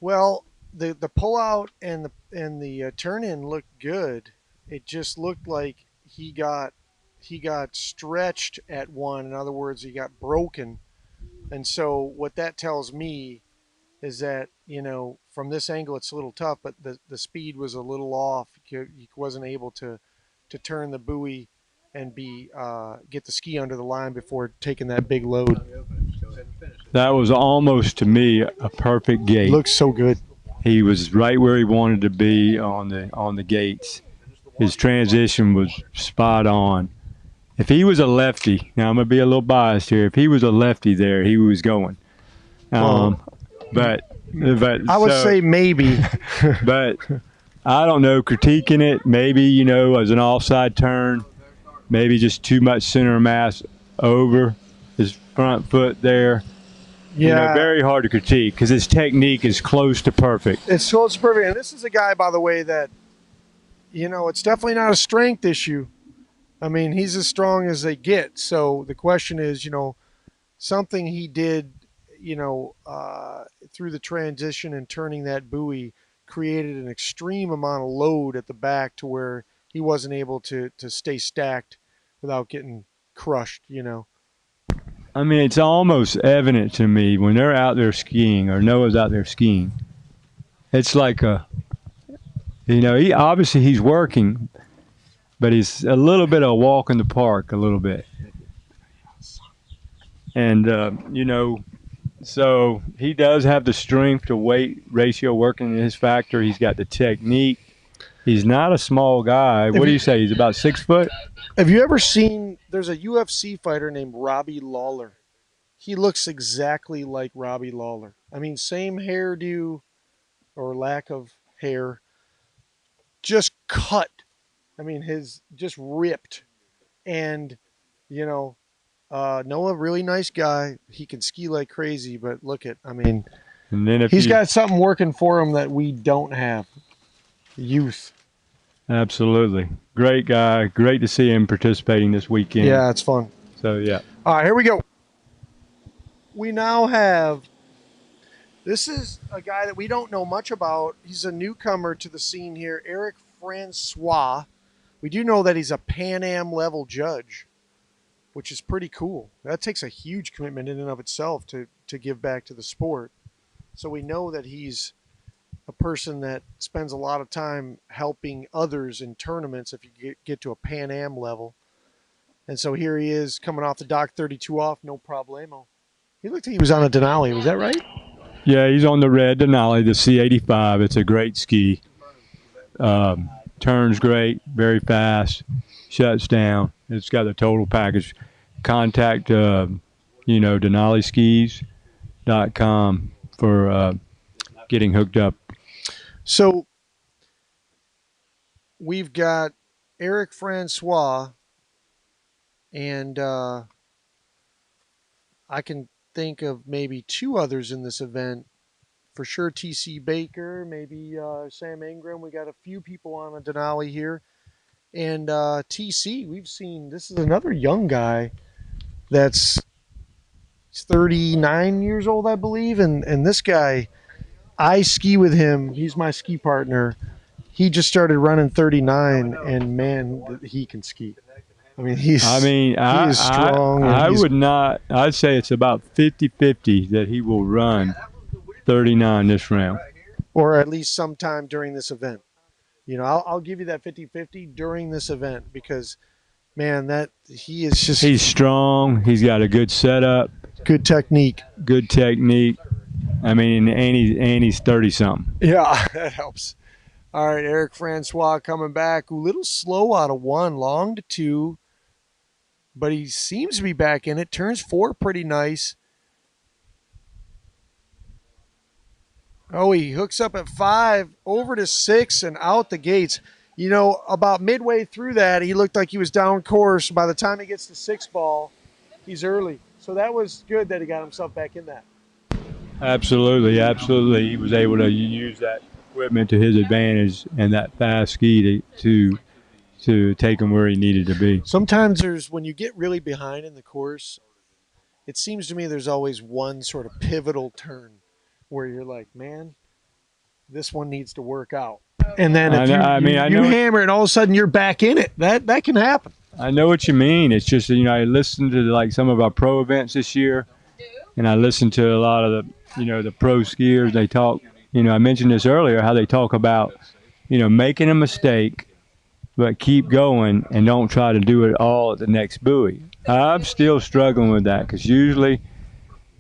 Well, the pullout and the turn-in looked good. It just looked like he got stretched at one. In other words, he got broken. And so what that tells me is that, from this angle it's a little tough, but the speed was a little off. He wasn't able to turn the buoy and get the ski under the line before taking that big load. That was almost, to me, a perfect gate. Looks so good. He was right where he wanted to be on the gates. His transition was spot on. If he was a lefty, now I'm going to be a little biased here. If he was a lefty there, he was going. But I would say maybe. But I don't know, critiquing it, maybe, as an offside turn, maybe just too much center mass over his front foot there. Yeah. Very hard to critique because his technique is close to perfect. It's close to perfect. And this is a guy, by the way, that, it's definitely not a strength issue. I mean, he's as strong as they get. So the question is, something he did, through the transition and turning that buoy created an extreme amount of load at the back to where he wasn't able to stay stacked without getting crushed, I mean, it's almost evident to me when they're out there skiing or Noah's out there skiing. It's like he's working, but he's a little bit of a walk in the park, a little bit. And, so he does have the strength to weight ratio working in his factor. He's got the technique. He's not a small guy. What do you say? He's about 6 foot? Have you ever seen, there's a UFC fighter named Robbie Lawler. He looks exactly like Robbie Lawler. I mean, same hairdo or lack of hair, just cut. I mean, his just ripped. And, Noah, really nice guy. He can ski like crazy, but look at, and then he's got something working for him that we don't have. Youth. Absolutely. Great guy. Great to see him participating this weekend. Yeah, it's fun. So, yeah. All right, here we go. We now have, this is a guy that we don't know much about. He's a newcomer to the scene here, Eric Francois. We do know that he's a Pan Am level judge, which is pretty cool. That takes a huge commitment in and of itself to give back to the sport. So we know that he's a person that spends a lot of time helping others in tournaments if you get to a Pan Am level. And so here he is coming off the dock 32 off, no problemo. He looked like he was on a Denali. Was that right? Yeah, he's on the red Denali, the C85. It's a great ski. Turns great, very fast, shuts down. It's got the total package. Contact, DenaliSkis.com for getting hooked up. So we've got Eric Francois, and I can think of maybe 2 others in this event. For sure, TC Baker, maybe Sam Ingram. We got a few people on a Denali here. And TC, we've seen, this is another young guy that's 39 years old, I believe. And this guy, I ski with him. He's my ski partner. He just started running 39, and man, he can ski. I mean, he is strong. I'd say it's about 50-50 that he will run 39 this round. Or at least sometime during this event. I'll give you that 50-50 during this event because, man, he's strong. He's got a good setup. Good technique. I mean, and he's 30-something. Yeah, that helps. All right, Eric Francois coming back. A little slow out of 1, long to 2. But he seems to be back in it. Turns 4 pretty nice. Oh, he hooks up at 5, over to 6, and out the gates. You know, about midway through that, he looked like he was down course. By the time he gets to 6 ball, he's early. So that was good that he got himself back in that. Absolutely, absolutely. He was able to use that equipment to his advantage and that fast ski to take him where he needed to be. Sometimes when you get really behind in the course, it seems to me there's always one sort of pivotal turn where you're like, man, this one needs to work out. And then if you hammer it and all of a sudden you're back in it, that can happen. I know what you mean. It's just, I listened to like some of our pro events this year, and I listened to a lot of the pro skiers. They talk, I mentioned this earlier, how they talk about, making a mistake, but keep going and don't try to do it all at the next buoy. I'm still struggling with that because usually,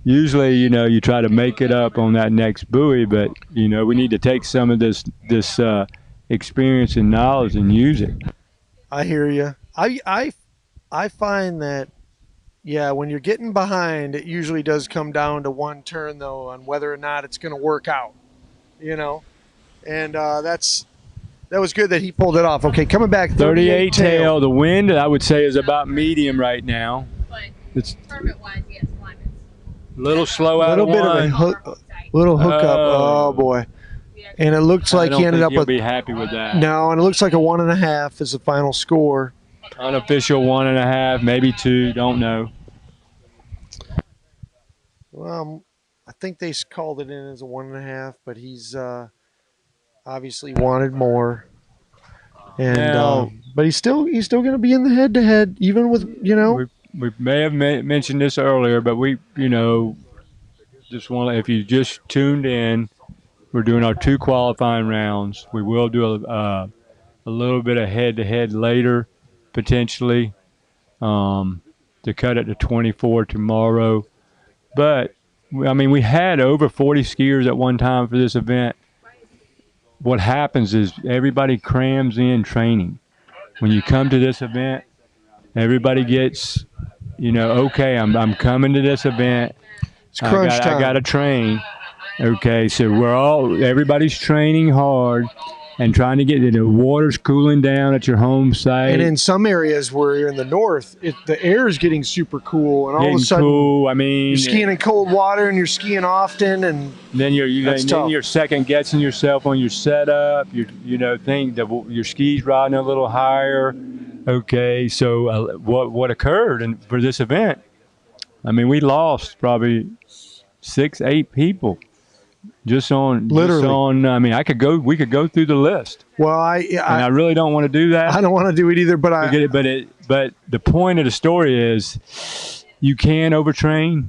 you try to make it up on that next buoy, but, we need to take some of this experience and knowledge and use it. I hear you. I find that, yeah, when you're getting behind, it usually does come down to one turn, though, on whether or not it's going to work out, And that was good that he pulled it off. Okay, coming back. 38 tail. The wind, I would say, is about medium right now. It's tournament-wise, yes, climates. A little slow out of one. Little hookup. Oh, boy. And it looks like he ended up with. Be happy with that. No, and it looks like a 1.5 is the final score. Unofficial 1.5, maybe 2. Don't know. Well, I think they called it in as a 1.5, but he's obviously wanted more. And but he's still going to be in the head-to-head, even with We may have mentioned this earlier, but we just want to, if you just tuned in, we're doing our 2 qualifying rounds. We will do a little bit of head-to-head later, potentially, to cut it to 24 tomorrow. But, we had over 40 skiers at one time for this event. What happens is everybody crams in training. When you come to this event, everybody gets, okay, I'm coming to this event. It's crunch time. I got to train. Okay, so everybody's training hard and trying to get the water's cooling down at your home site. And in some areas where you're in the north, the air is getting super cool, and all of a sudden, you're skiing in cold water and you're skiing often, and then you're second guessing yourself on your setup. Think that your ski's riding a little higher. Okay, so what occurred for this event? We lost probably 6-8 people. Just on, literally. We could go through the list. Well, I really don't want to do that. I don't want to do it either, but but the point of the story is, you can overtrain,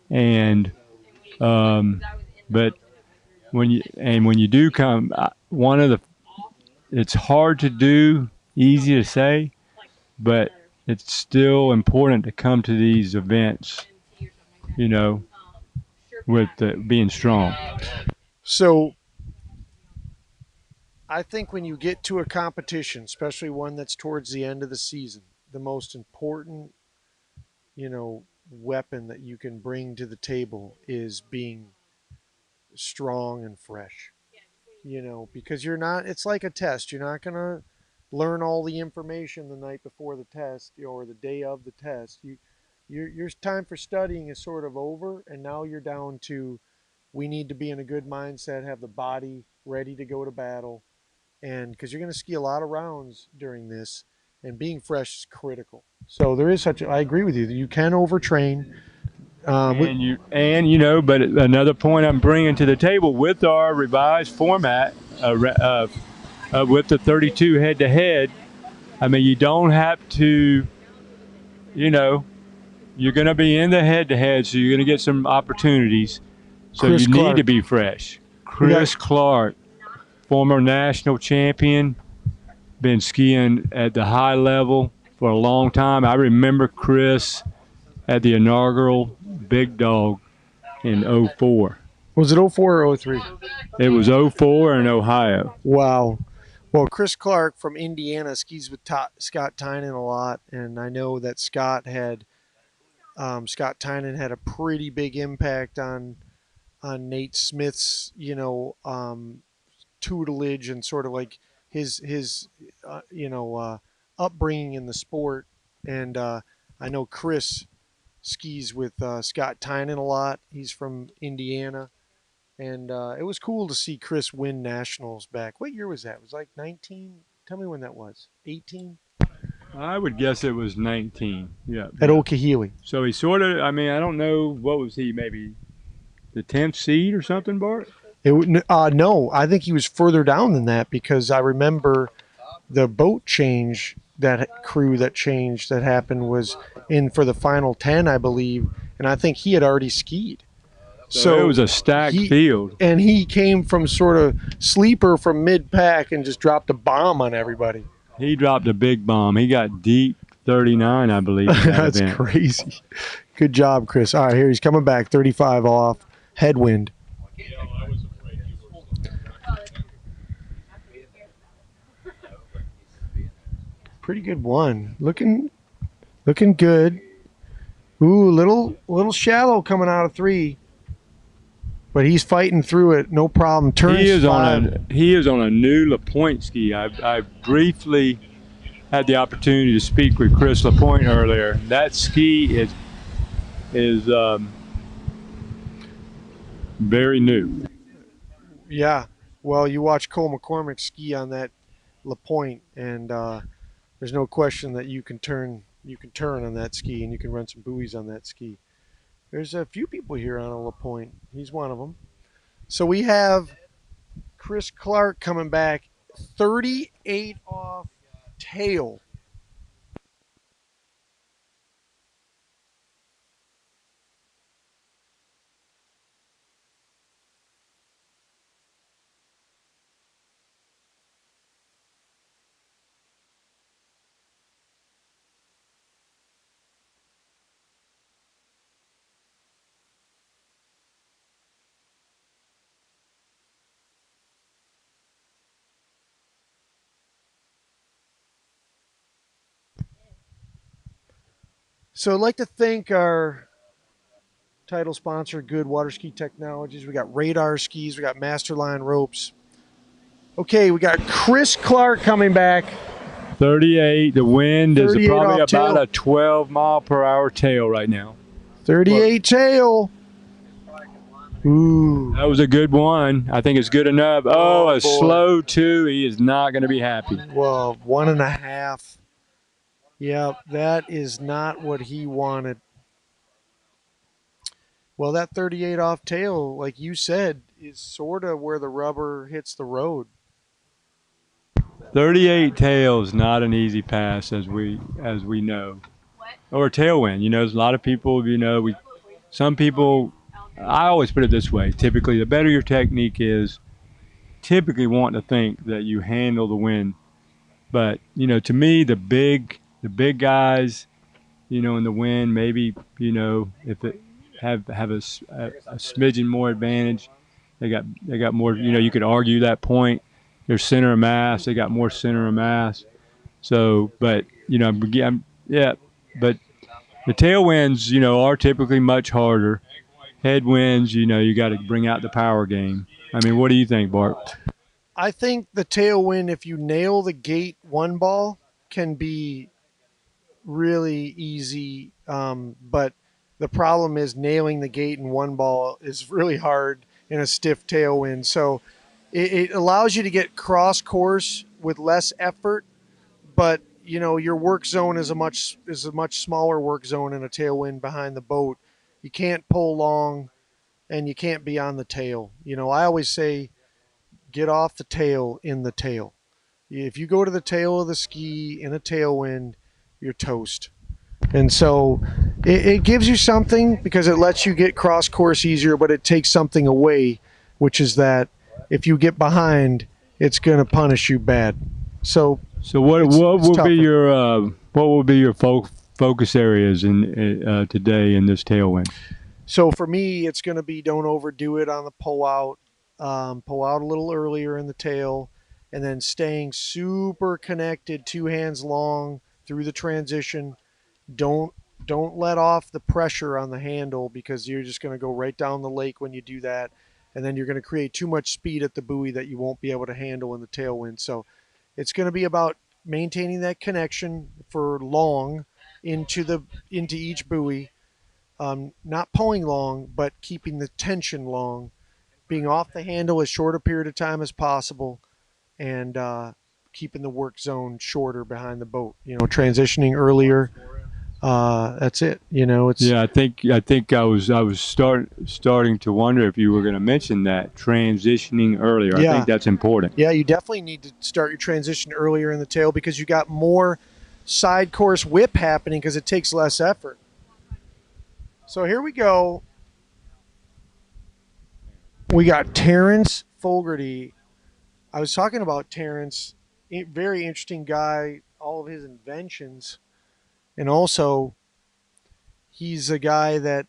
and but when you do come, it's hard to do, easy to say, but it's still important to come to these events, with being strong. So I think when you get to a competition, especially one that's towards the end of the season, the most important, weapon that you can bring to the table is being strong and fresh. Because it's like a test. You're not going to learn all the information the night before the test or the day of the test. Your time for studying is sort of over, and now you're down to, we need to be in a good mindset, have the body ready to go to battle, and because you're going to ski a lot of rounds during this, and being fresh is critical. So there is I agree with you that you can overtrain. But another point I'm bringing to the table with our revised format, with the 32 head-to-head, you don't have to, you're going to be in the head-to-head, so you're going to get some opportunities. So you need to be fresh. Chris Clark, former national champion, been skiing at the high level for a long time. I remember Chris at the inaugural Big Dog in 04. Was it 04 or 03? It was 04 in Ohio. Wow. Well, Chris Clark from Indiana skis with Scott Tynan a lot, and I know that Scott Tynan had a pretty big impact on Nate Smith's, tutelage and sort of like his upbringing in the sport. And I know Chris skis with Scott Tynan a lot. He's from Indiana. And it was cool to see Chris win nationals back. What year was that? It was like 19? Tell me when that was. 18? I would guess it was 19. Yeah. At Okehewee. So he sort of, I mean, I don't know, what was he, maybe the 10th seed or something, Bart? No, I think he was further down than that because I remember the boat change, that crew that changed that happened was in for the final 10, I believe, and I think he had already skied. So it was a stacked field. And he came from sort of sleeper from mid-pack and just dropped a bomb on everybody. He dropped a big bomb. He got deep 39, I believe. That's crazy. Good job, Chris. All right, here he's coming back, 35 off, headwind. Pretty good one. Looking good. Ooh, little shallow coming out of 3. But he's fighting through it, no problem. He is on a new LaPointe ski. I briefly had the opportunity to speak with Chris LaPointe earlier. That ski is very new. Yeah. Well, you watch Cole McCormick ski on that LaPointe, and there's no question that you can turn on that ski and you can run some buoys on that ski. There's a few people here on a LaPointe. He's one of them. So we have Chris Clark coming back, 38 off tail. So I'd like to thank our title sponsor, Good Water Ski Technologies. We got Radar Skis. We got Masterline Ropes. Okay, we got Chris Clark coming back. 38. The wind is probably about a 12-mile-per-hour tail right now. 38 tail. Ooh. That was a good one. I think it's good enough. Oh, a slow 2. He is not going to be happy. Well, 1.5. Yeah, that is not what he wanted. Well, that 38 off tail, like you said, is sort of where the rubber hits the road. 38 tails, not an easy pass, as we know. Or tailwind. There's a lot of people, some people, I always put it this way, typically the better your technique is, typically want to think that you handle the wind. But, to me, the big guys, in the wind, maybe, if it have a smidgen more advantage, they got more, you could argue that point. Their center of mass, they got more center of mass. So, but, but the tailwinds, are typically much harder. Headwinds, you got to bring out the power game. I mean, what do you think, Bart? I think the tailwind, if you nail the gate one ball, can be really easy, but the problem is nailing the gate in one ball is really hard in a stiff tailwind. So it allows you to get cross course with less effort, but your work zone is a much smaller work zone in a tailwind behind the boat. You can't pull long, and you can't be on the tail. I always say, get off the tail in the tail. If you go to the tail of the ski in a tailwind, you're toast. And so it gives you something because it lets you get cross course easier, but it takes something away, which is that if you get behind, it's going to punish you bad. So what will be your focus areas in today in this tailwind? So for me, it's going to be don't overdo it on the pull out a little earlier in the tail, and then staying super connected, 2 hands long through the transition. Don't Don't let off the pressure on the handle, because you're just going to go right down the lake when you do that. And then you're going to create too much speed at the buoy that you won't be able to handle in the tailwind. So it's going to be about maintaining that connection for long into each buoy. Not pulling long, but keeping the tension long, being off the handle as short a period of time as possible, and keeping the work zone shorter behind the boat. Transitioning earlier. That's it. It's Yeah, I think I was starting to wonder if you were going to mention that transitioning earlier. Yeah. I think that's important. Yeah, you definitely need to start your transition earlier in the tail, because you got more side course whip happening because it takes less effort. So here we go. We got Terrence Fogarty. I was talking about Terrence, very interesting guy, all of his inventions. And also, he's a guy that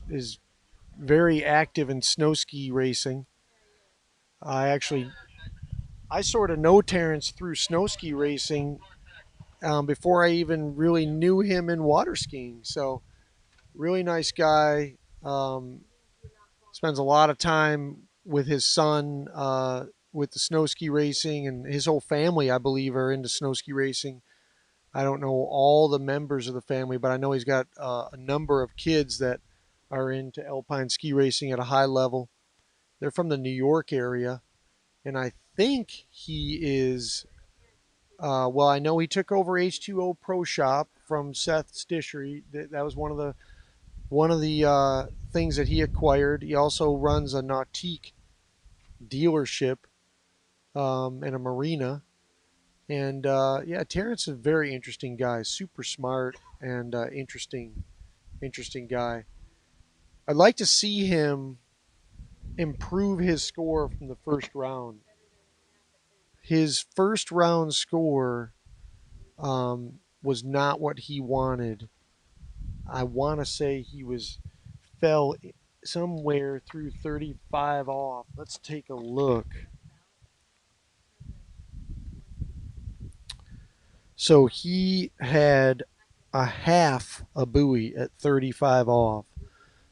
is very active in snow ski racing. I sort of know Terrence through snow ski racing before I even really knew him in water skiing. So, really nice guy. Spends a lot of time with his son with the snow ski racing, and his whole family, I believe, are into snow ski racing. I don't know all the members of the family, but I know he's got a number of kids that are into alpine ski racing at a high level. They're from the New York area, and I think he is. I know he took over H2O Pro Shop from Seth Stishery. That was one of the things that he acquired. He also runs a Nautique dealership and a marina. And Terrence is a very interesting guy, super smart and interesting guy. I'd like to see him improve his score from the first round. His first round score was not what he wanted. I want to say he fell somewhere through 35 off. Let's take a look. So he had a half a buoy at 35 off.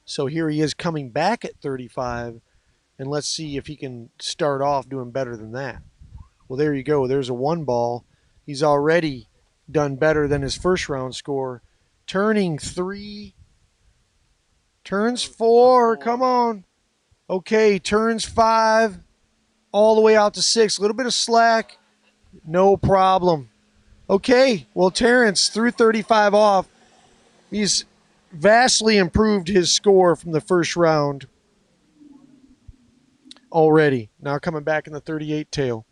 So here he is coming back at 35, and let's see if he can start off doing better than that. Well, there you go. There's a one ball. He's already done better than his first round score. Turning 3, turns 4. Come on. Okay, turns 5, all the way out to 6. A little bit of slack. No problem. Okay, well, Terrence threw 35 off. He's vastly improved his score from the first round already. Now coming back in the 38 tail.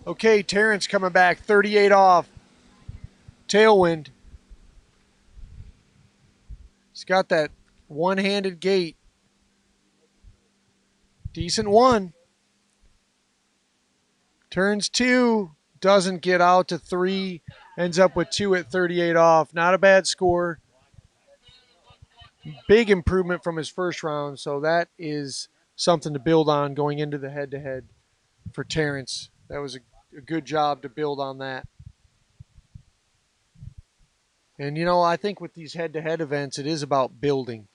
Okay, Terrence coming back, 38 off. Tailwind. He's got that one-handed gait. Decent one. Turns 2, doesn't get out to 3, ends up with 2 at 38 off. Not a bad score. Big improvement from his first round, so that is something to build on going into the head-to-head for Terrence. That was a good job to build on that. And, you know, I think with these head-to-head events, it is about building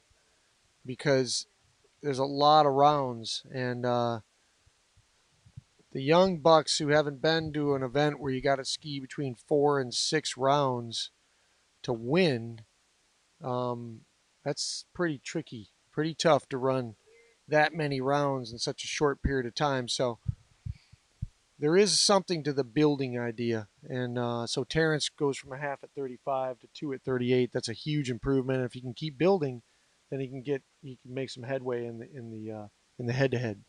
because there's a lot of rounds. And the young bucks who haven't been to an event where you got to ski between 4 and 6 rounds to win, that's pretty tricky, pretty tough to run that many rounds in such a short period of time. So there is something to the building idea. And so Terrence goes from a half at 35 to 2 at 38. That's a huge improvement. And if he can keep building, then he can make some headway in the head-to-head.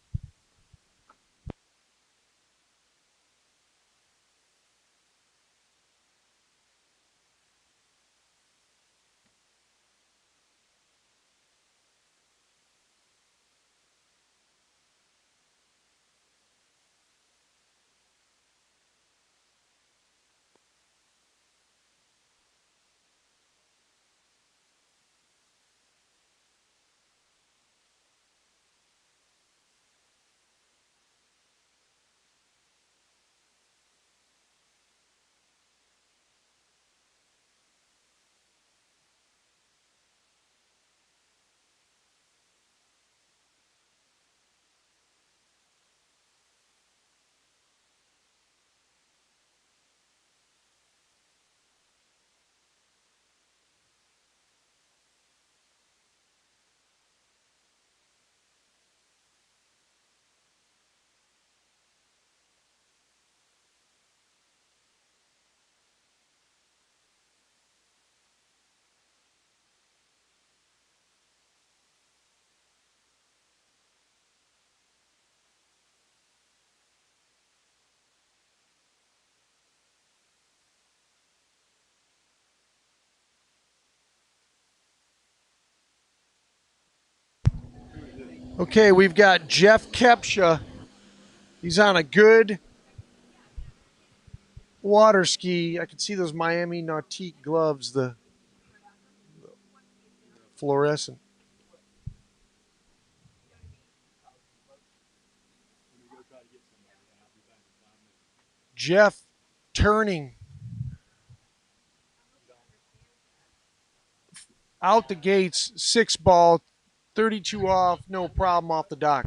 Okay, we've got Jeff Kepsha. He's on a good water ski. I can see those Miami Nautique gloves, the fluorescent. Jeff turning out the gates, 6 ball, 32 off, no problem off the dock.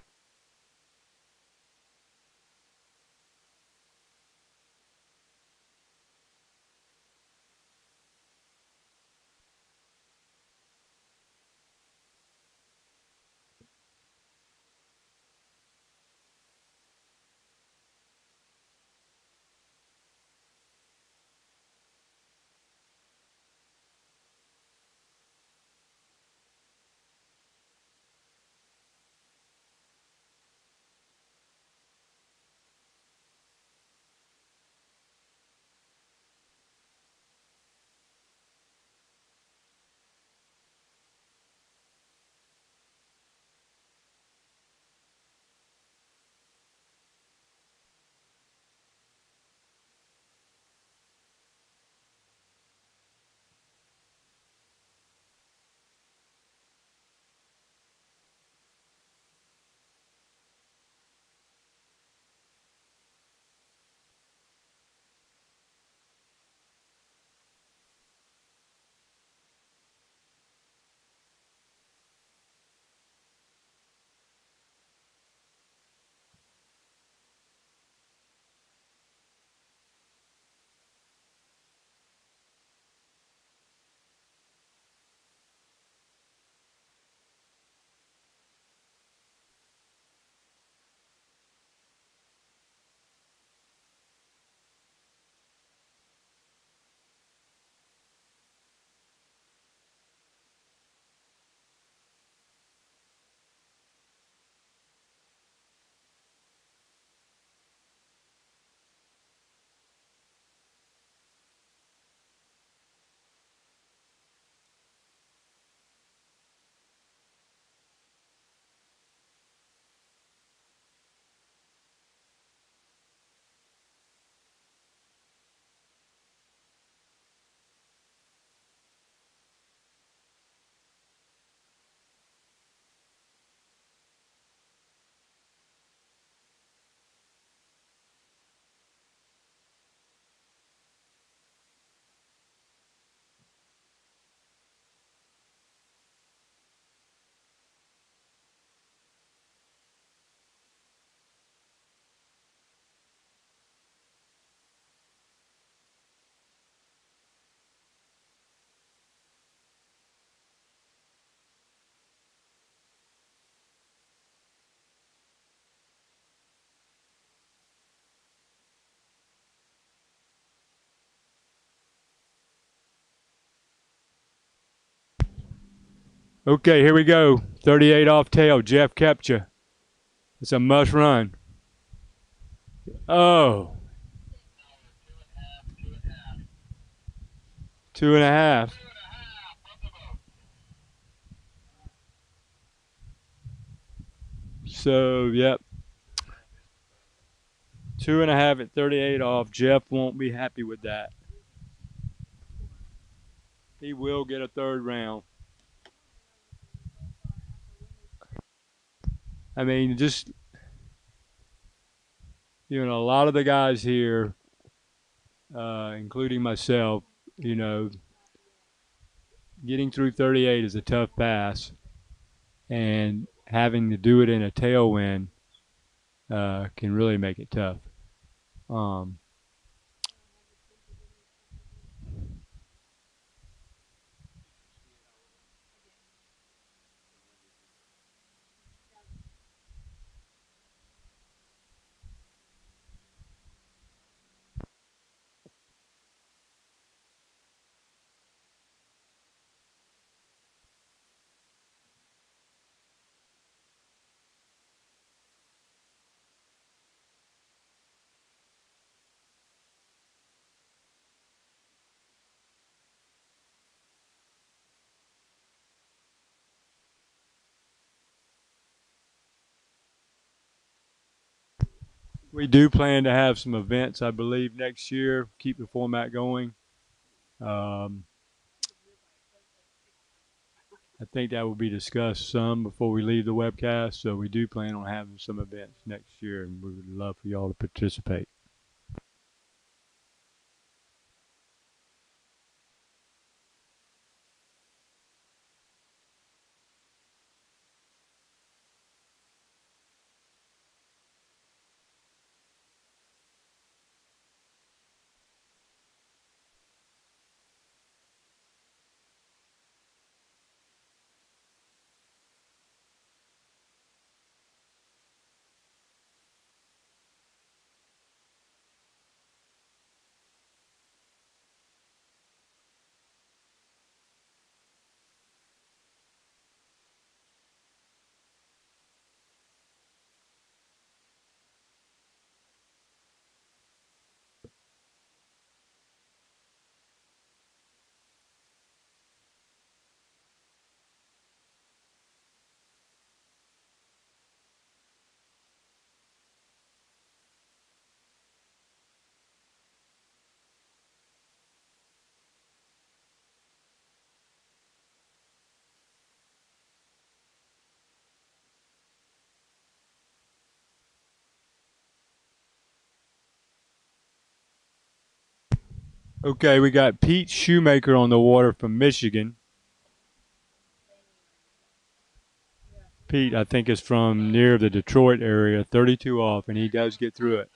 Okay, here we go. 38 off tail. Jeff kept you. It's a must run. Oh. 2.5. So, yep. 2.5 at 38 off. Jeff won't be happy with that. He will get a third round. I mean, just, you know, a lot of the guys here, including myself, you know, getting through 38 is a tough pass, and having to do it in a tailwind can really make it tough. We do plan to have some events, I believe, next year. Keep the format going. I think that will be discussed some before we leave the webcast. So we do plan on having some events next year, and we would love for y'all to participate. Okay, we got Pete Shoemaker on the water from Michigan. Pete, I think, is from near the Detroit area, 32 off, and he does get through it.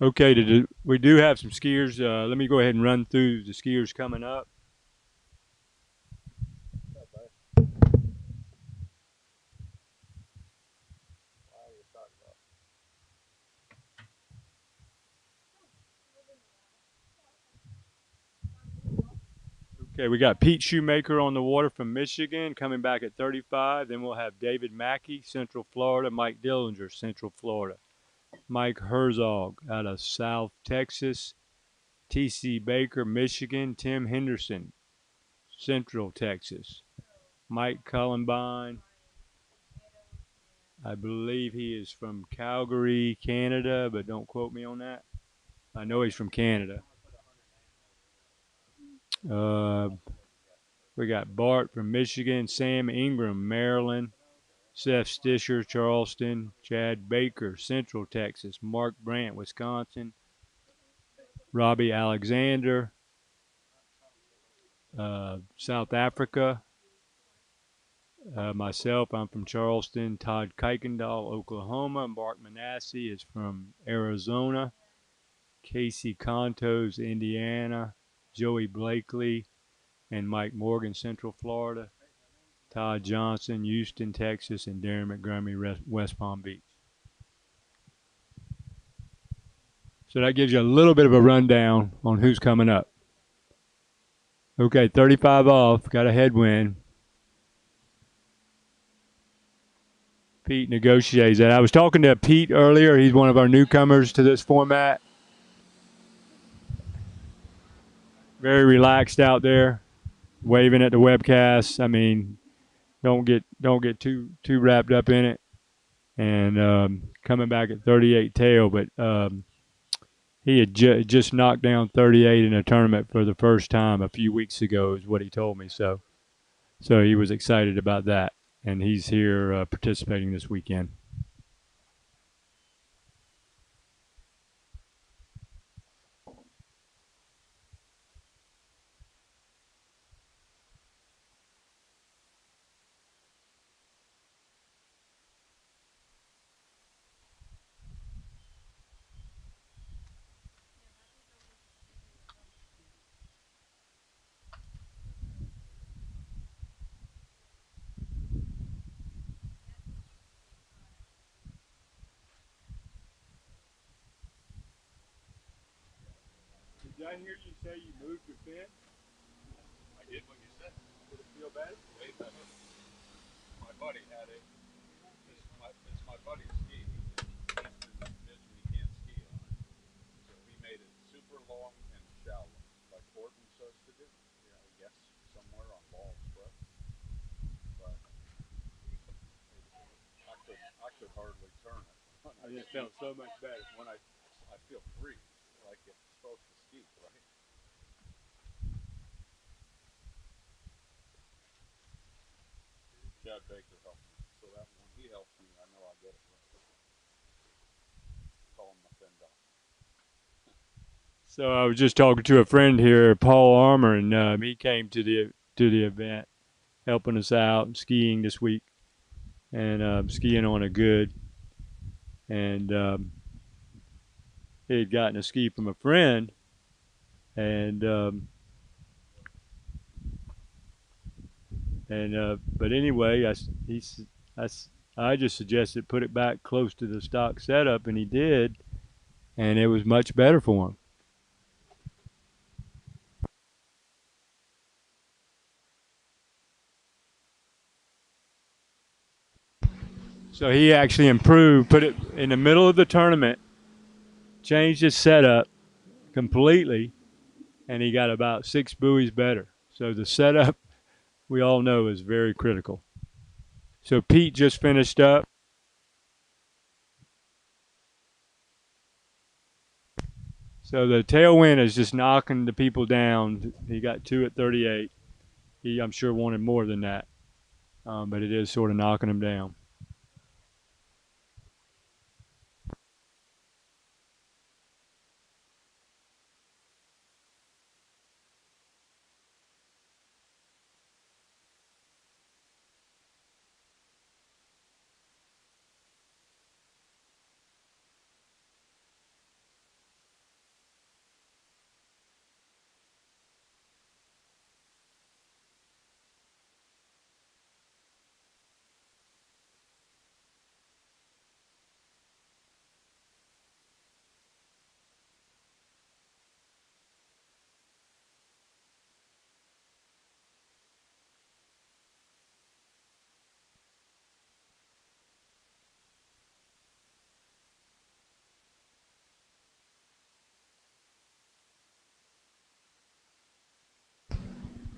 Okay, we do have some skiers. Let me go ahead and run through the skiers coming up. Okay, we got Pete Shoemaker on the water from Michigan coming back at 35. Then we'll have David Mackey, Central Florida. Mike Dillinger, Central Florida. Mike Herzog out of South Texas. T.C. Baker, Michigan. Tim Henderson, Central Texas. Mike Columbine, I believe he is from Calgary, Canada, but don't quote me on that. I know he's from Canada. We got Bart from Michigan, Sam Ingram, Maryland, Seth Stisher, Charleston, Chad Baker, Central Texas, Mark Brandt, Wisconsin, Robbie Alexander, South Africa. Myself, I'm from Charleston. Todd Kuykendall, Oklahoma. Mark Manasseh is from Arizona. Casey Contos, Indiana. Joey Blakely and Mike Morgan, Central Florida. Todd Johnson, Houston, Texas, and Darren Montgomery, West Palm Beach. So that gives you a little bit of a rundown on who's coming up. Okay, 35 off, got a headwind. Pete negotiates that. I was talking to Pete earlier. He's one of our newcomers to this format. Very relaxed out there, waving at the webcast. I mean, don't get too wrapped up in it. And coming back at 38 tail, but he had just knocked down 38 in a tournament for the first time a few weeks ago, is what he told me. So he was excited about that, and he's here participating this weekend. Did I hear you say you moved your fin? I did what you said. Did it feel better? Way better. My buddy had it. It's my buddy's ski. He's been mentioned he can't ski on it. So he made it super long and shallow, like Barton says to do. Yeah, I guess somewhere on Ball Express. But I could hardly turn it. I just felt so much better. When I feel free, like it's supposed to ski, right? Chad Baker helped me. So that when he helps me, I know I get it right. Call him my fin doctor. So I was just talking to a friend here, Paul Armour, and he came to the event, helping us out and skiing this week, and skiing on a good. And he had gotten a ski from a friend, and but anyway, I just suggested put it back close to the stock setup, and he did, and it was much better for him. So he actually improved, put it in the middle of the tournament, changed his setup completely, and he got about 6 buoys better. So the setup, we all know, is very critical. So Pete just finished up. So the tailwind is just knocking the people down. He got 2 at 38. He, I'm sure, wanted more than that, but it is sort of knocking him down.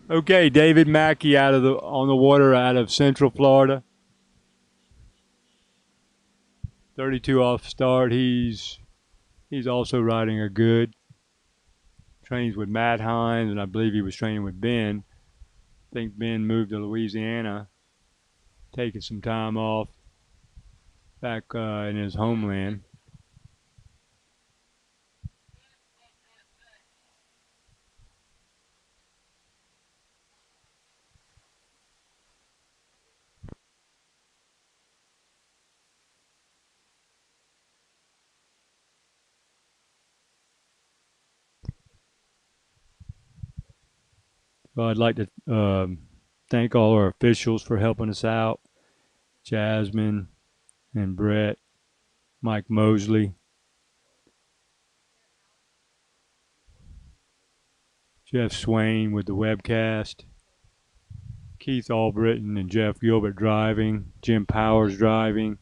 Okay, David Mackey on the water out of Central Florida. 32 off start. He's also riding a good. Trains with Matt Hines, and I believe he was training with Ben. I think Ben moved to Louisiana, taking some time off back in his homeland. Well, I'd like to thank all our officials for helping us out. Jasmine and Brett, Mike Mosley, Jeff Swain with the webcast, Keith Albritton and Jeff Gilbert driving, Jim Powers driving.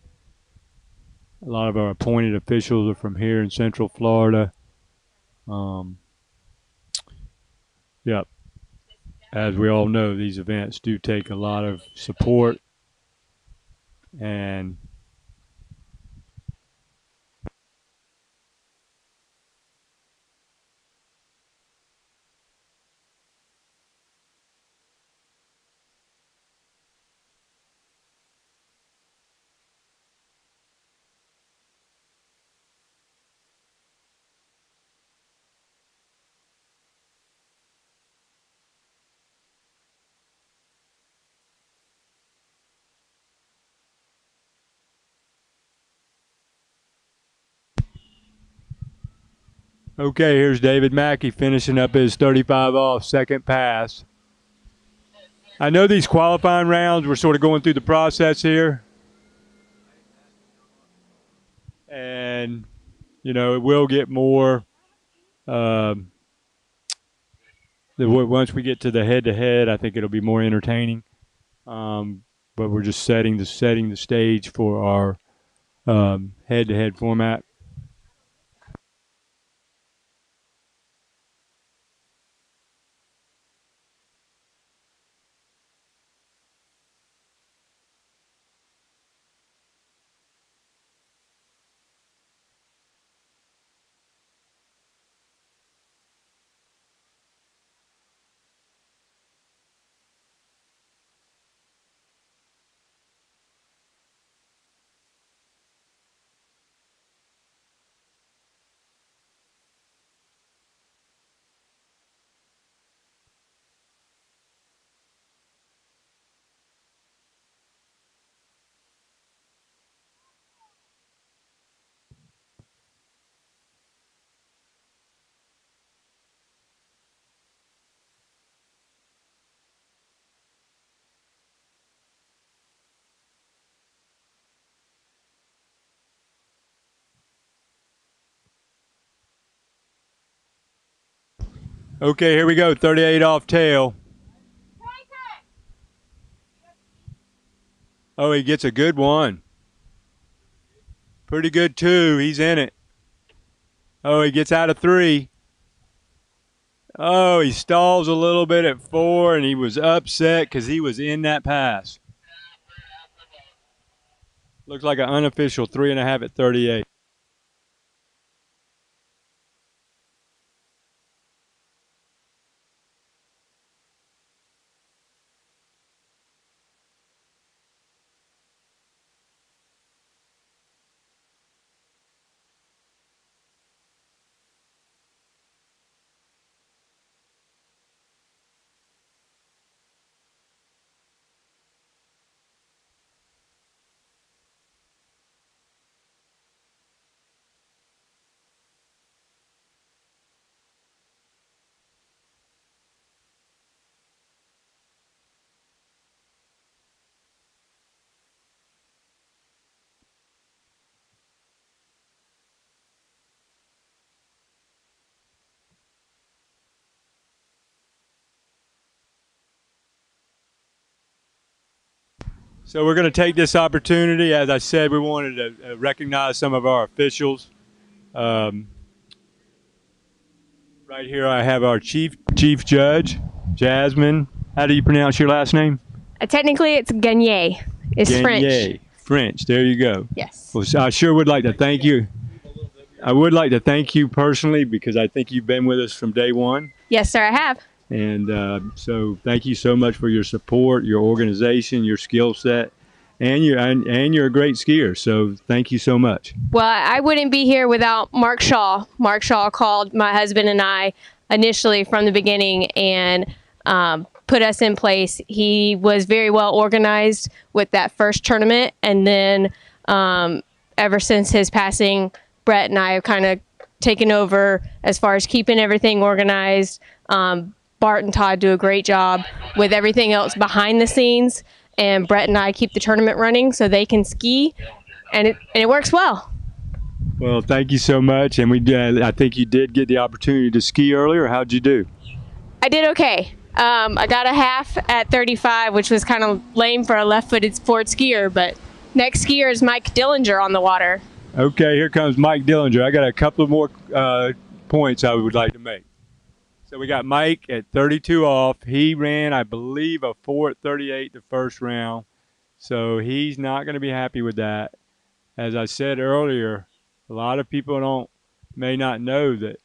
A lot of our appointed officials are from here in Central Florida. Yep. As we all know, these events do take a lot of support, and okay, here's David Mackey finishing up his 35 off second pass. I know these qualifying rounds, we're sort of going through the process here. And, you know, it will get more, once we get to the head-to-head, I think it'll be more entertaining. But we're just setting the stage for our head-to-head format. Okay, here we go, 38 off tail. Oh, he gets a good one. Pretty good too, he's in it. Oh, he gets out of 3. Oh, he stalls a little bit at 4, and he was upset because he was in that pass. Looks like an unofficial 3.5 at 38. So we're going to take this opportunity. As I said, we wanted to recognize some of our officials. Right here I have our chief judge, Jasmine. How do you pronounce your last name? Technically, it's Gagne. It's French. French. There you go. Yes. Well, I sure would like to thank you. I would like to thank you personally because I think you've been with us from day one. Yes, sir, I have. And so thank you so much for your support, your organization, your skill set, and you're a great skier. So thank you so much. Well, I wouldn't be here without Mark Shaw. Mark Shaw called my husband and I initially from the beginning and put us in place. He was very well organized with that first tournament. And then ever since his passing, Brett and I have kind of taken over as far as keeping everything organized. Bart and Todd do a great job with everything else behind the scenes, and Brett and I keep the tournament running so they can ski, and it works well. Well, thank you so much, and I think you did get the opportunity to ski earlier. How'd you do? I did okay. I got a half at 35, which was kind of lame for a left-footed sports skier, but next skier is Mike Dillinger on the water. Okay, here comes Mike Dillinger. I got a couple of more points I would like to make. So we got Mike at 32 off. He ran, I believe, a 4 at 38 the first round. So he's not going to be happy with that. As I said earlier, a lot of people may not know that,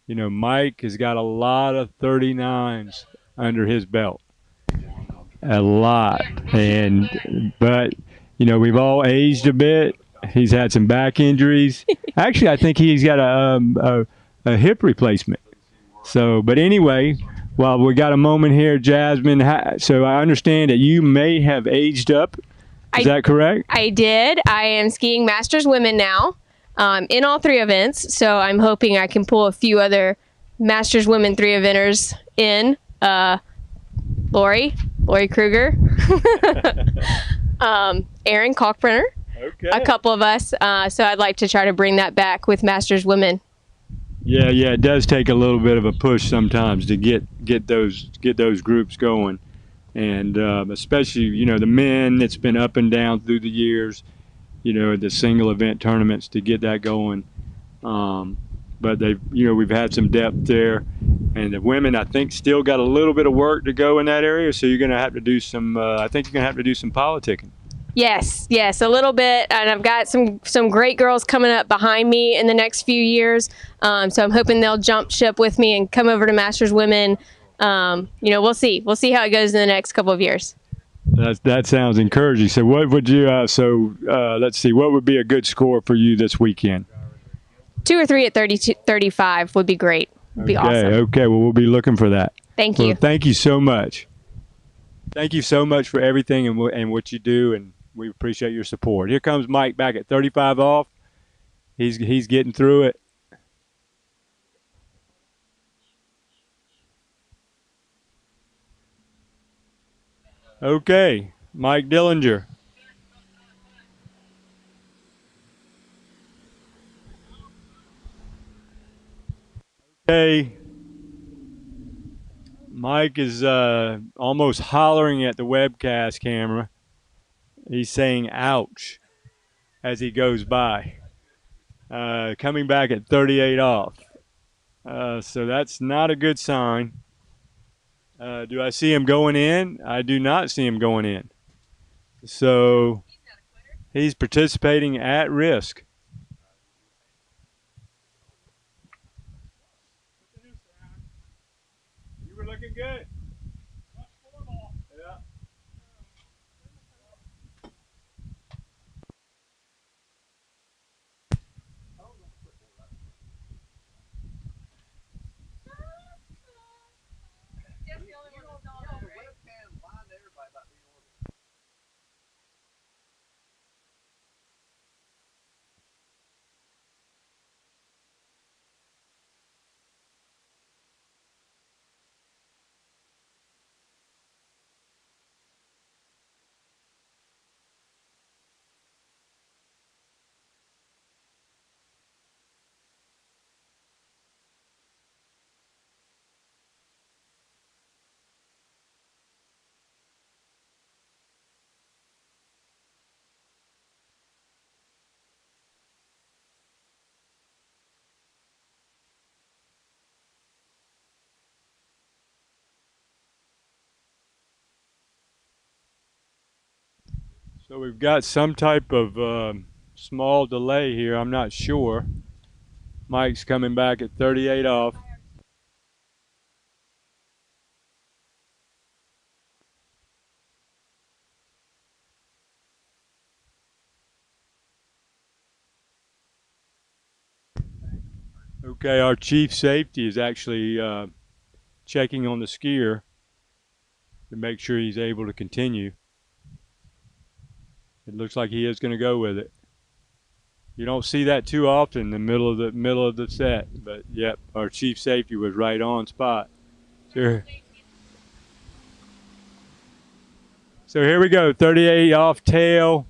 you know, Mike has got a lot of 39s under his belt. A lot. But, you know, we've all aged a bit. He's had some back injuries. Actually, I think he's got a hip replacement. So, but anyway, well, we got a moment here, Jasmine. So I understand that you may have aged up. Is that correct? I did. I am skiing Masters Women now in all 3 events. So I'm hoping I can pull a few other Masters Women 3 eventers in. Lori Kruger, Aaron Kalkbrenner, a couple of us. So I'd like to try to bring that back with Masters Women. Yeah, it does take a little bit of a push sometimes to get those groups going, and especially, you know, the men. It's been up and down through the years, you know, the single event tournaments to get that going. But we've had some depth there, and the women, I think, still got a little bit of work to go in that area. So you're going to have to do some. I think you're going to have to do some politicking. Yes, a little bit, and I've got some great girls coming up behind me in the next few years. So I'm hoping they'll jump ship with me and come over to Masters Women. We'll see. We'll see how it goes in the next couple of years. That sounds encouraging. So what would you? Let's see. What would be a good score for you this weekend? 2 or 3 at 35 would be great. Would be awesome. Okay. Well, we'll be looking for that. Thank you. Well, thank you so much. Thank you so much for everything and what you do, and we appreciate your support. Here comes Mike back at 35 off. He's getting through it. Okay, Mike Dillinger. Okay. Mike is almost hollering at the webcast camera. He's saying ouch as he goes by. Coming back at 38 off. So that's not a good sign. Do I see him going in? I do not see him going in. So he's participating at risk. You were looking good. Yeah. So we've got some type of small delay here. I'm not sure. Mike's coming back at 38 off. Okay, our chief safety is actually checking on the skier to make sure he's able to continue. It looks like he is going to go with it. You don't see that too often in the middle of the set, but yep, our chief safety was right on spot. So here we go, 38 off tail,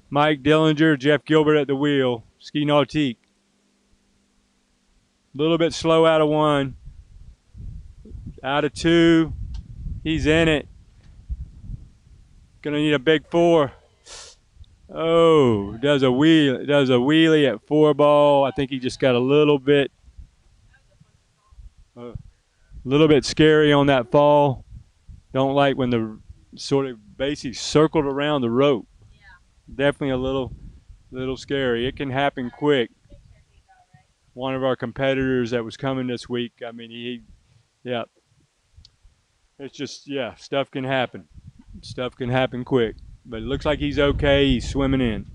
Mike Dillinger, Jeff Gilbert at the wheel, Ski Nautique. A little bit slow out of one. Out of 2. He's in it. Gonna need a big 4. Oh, does a wheelie at 4 ball. I think he just got a little bit scary on that fall. Don't like when the sort of basically circled around the rope. Definitely a little scary. It can happen quick. One of our competitors that was coming this week, I mean, yeah. It's just, yeah, stuff can happen. Stuff can happen quick. But it looks like he's okay. He's swimming in.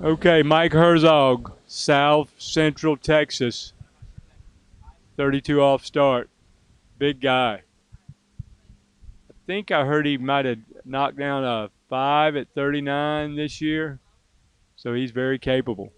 Okay, Mike Herzog, South Central Texas. 32 off start. Big guy. I think I heard he might have knocked down a 5 at 39 this year. So he's very capable.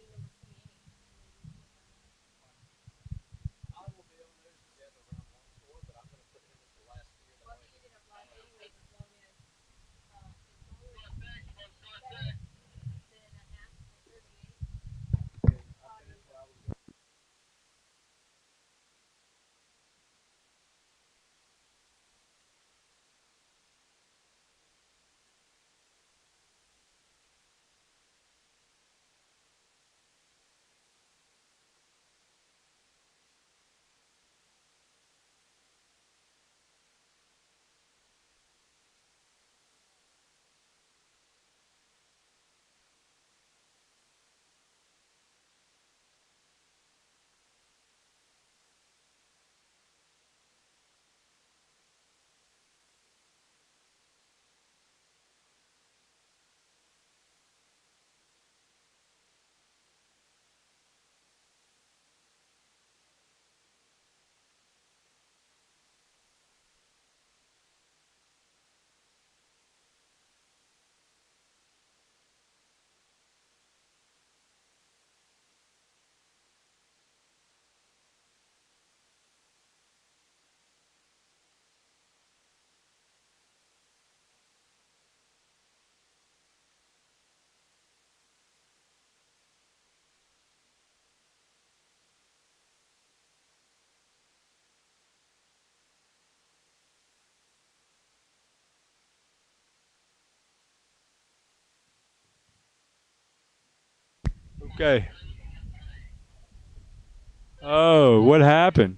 Okay. Oh, what happened?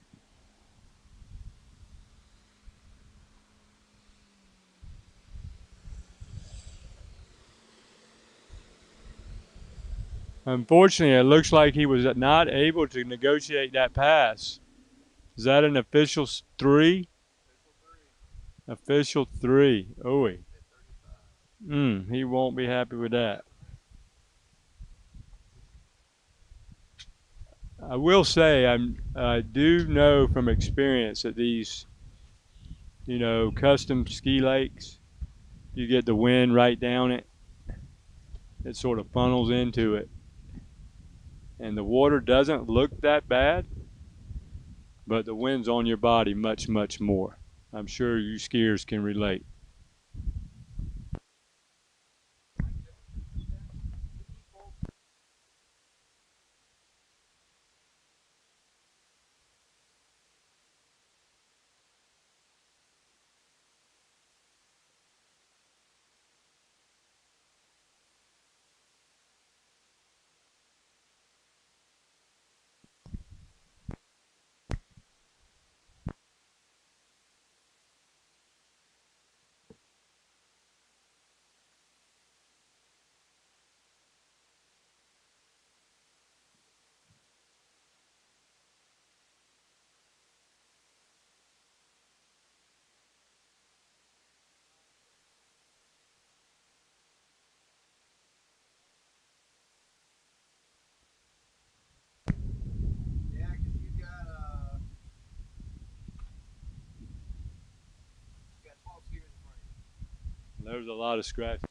Unfortunately, it looks like he was not able to negotiate that pass. Is that an official 3? Official 3. Oh, he won't be happy with that. I will say I do know from experience that these, custom ski lakes, you get the wind right down it. It sort of funnels into it. And the water doesn't look that bad, but the wind's on your body much, much more. I'm sure you skiers can relate. There's a lot of scratch.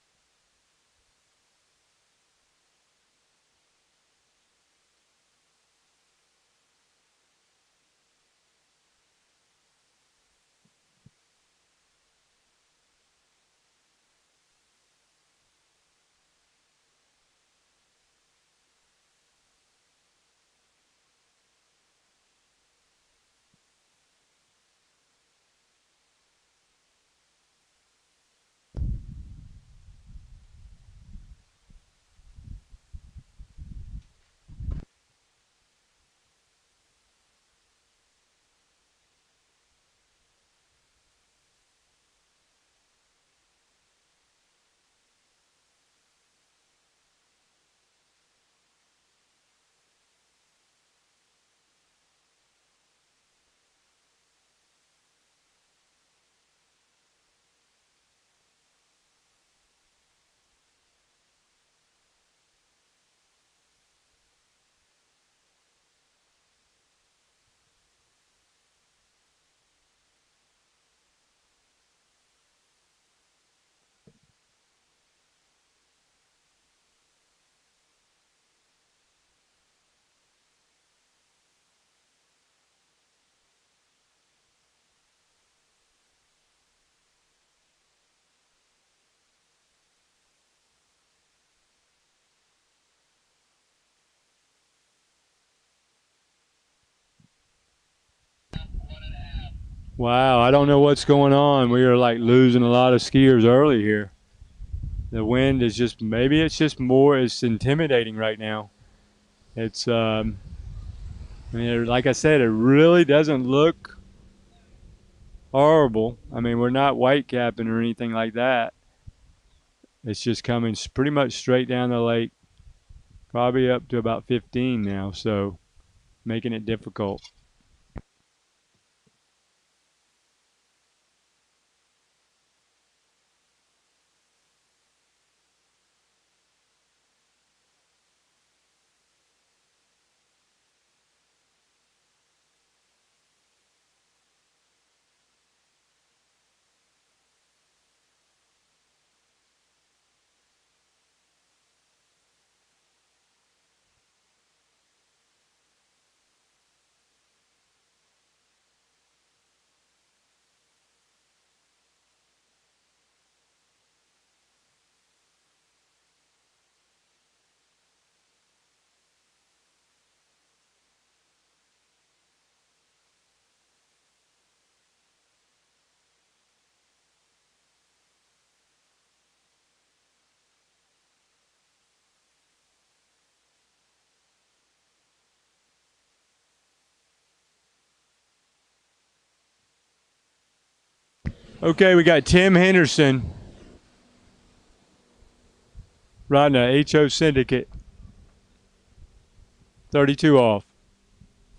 Wow, I don't know what's going on. We are like losing a lot of skiers early here. The wind is just, maybe it's just more, it's intimidating right now. It's, I mean, like I said, it really doesn't look horrible. I mean, we're not white capping or anything like that. It's just coming pretty much straight down the lake, probably up to about 15 now, so making it difficult. Okay, we got Tim Henderson riding a HO Syndicate. 32 off.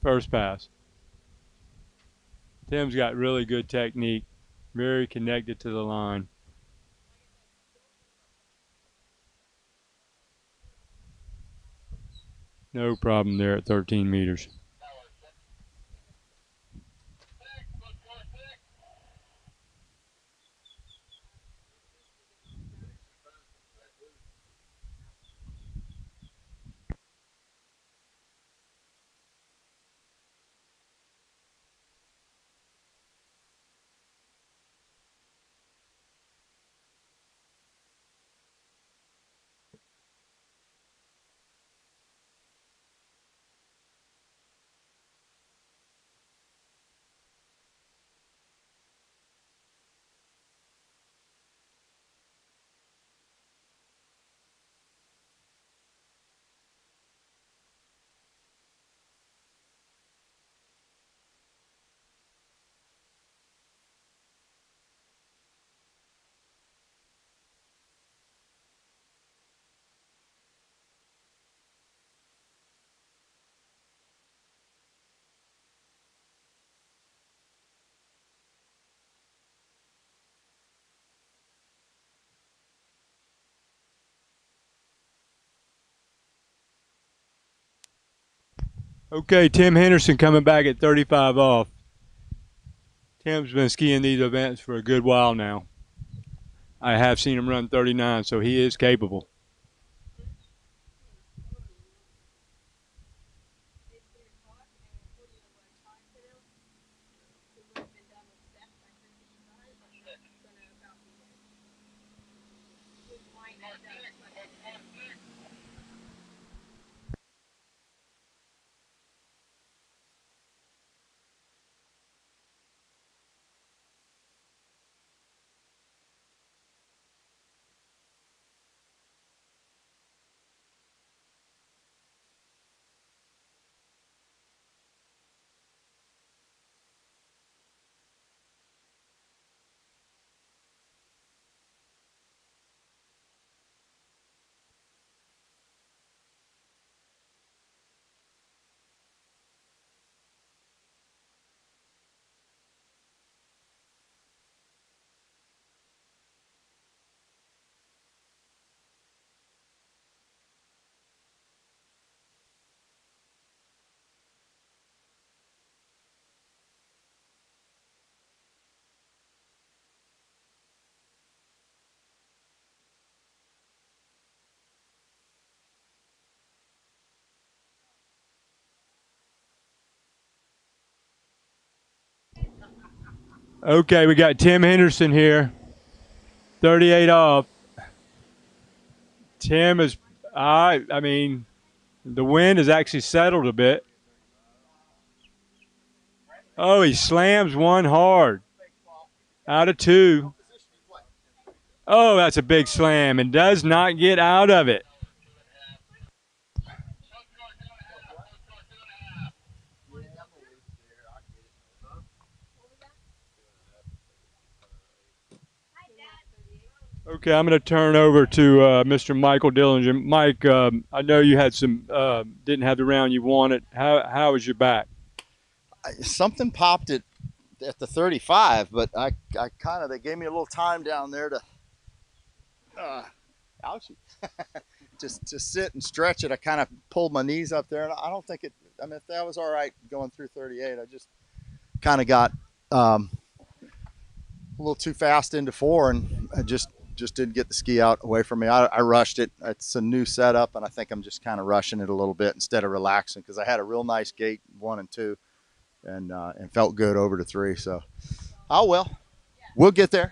First pass. Tim's got really good technique. Very connected to the line. No problem there at 13 meters. Okay, Tim Henderson coming back at 35 off. Tim's been skiing these events for a good while now. I have seen him run 39, so he is capable. Okay, we got Tim Henderson here, 38 off. Tim is, I mean, the wind has actually settled a bit. Oh, he slams one hard. Out of two. Oh, that's a big slam and does not get out of it. Okay, I'm going to turn over to Mr. Michael Dillinger. Mike, I know you had some, didn't have the round you wanted. How was your back? Something popped at the 35, but I kind of, they gave me a little time down there to, ouchie, just to sit and stretch it. I kind of pulled my knees up there, and I don't think it, I mean, if that was all right going through 38, I just kind of got a little too fast into 4, and I just didn't get the ski out away from me. I rushed it. It's a new setup, and I think I'm just kind of rushing it a little bit instead of relaxing, because I had a real nice gate 1 and 2, and felt good over to 3. So, oh well, we'll get there.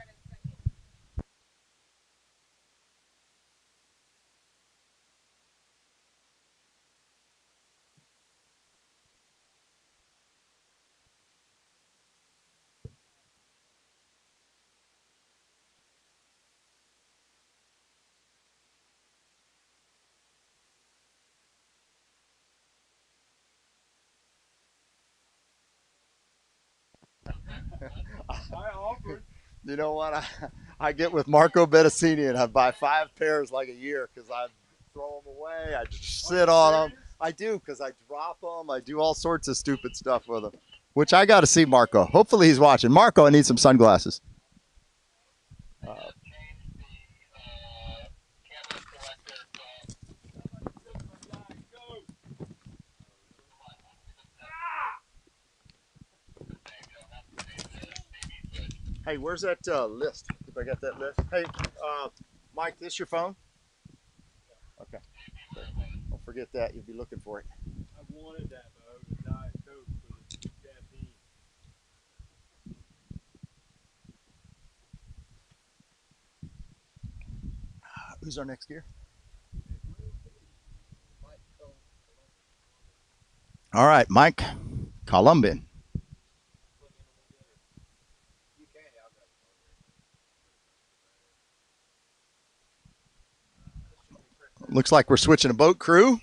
I offered. You know what? I get with Marco Bettesini and I buy 5 pairs like a year because I throw them away. I just sit on them. I do, because I drop them. I do all sorts of stupid stuff with them, which I got to see Marco. Hopefully he's watching. Marco, I need some sunglasses. Hey, where's that list? If I got that list. Hey, Mike, this your phone? Okay. Don't forget that. You'll be looking for it. I wanted that, though. The Diet Coke with the caffeine. Who's our next gear? All right, Mike Columbian. Looks like we're switching a boat crew.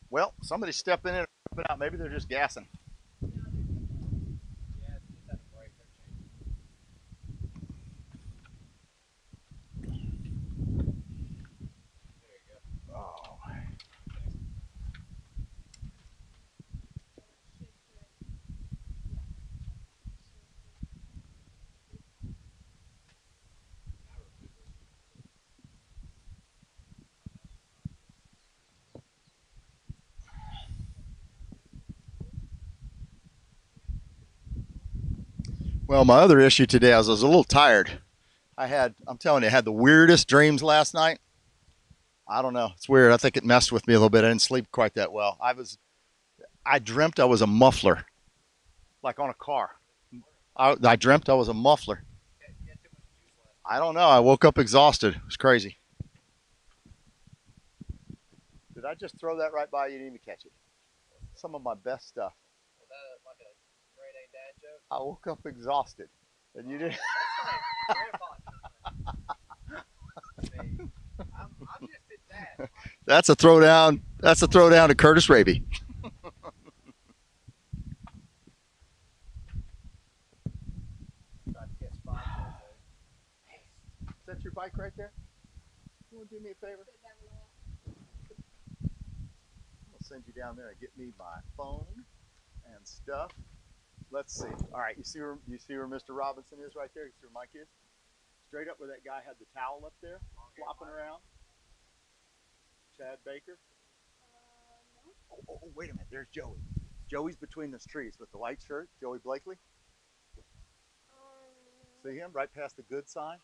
Well, somebody's stepping in and stepping out. Maybe they're just gassing. Well, my other issue today, I was a little tired. I'm telling you, I had the weirdest dreams last night. I don't know. It's weird. I think it messed with me a little bit. I didn't sleep quite that well. I dreamt I was a muffler, like on a car. I dreamt I was a muffler. I don't know. I woke up exhausted. It was crazy. Did I just throw that right by you? You didn't even catch it. Some of my best stuff. I woke up exhausted, and you didn't. That's a throwdown. That's a throwdown to Curtis Raby. Is that your bike right there? You want to do me a favor? I'll send you down there and get me my phone and stuff. Let's see. All right, you see where Mr. Robinson is right there? You see where Mike is? Straight up where that guy had the towel up there, flopping around. Chad Baker. Oh, wait a minute. There's Joey. Joey's between those trees with the white shirt. Joey Blakely. See him right past the good sign?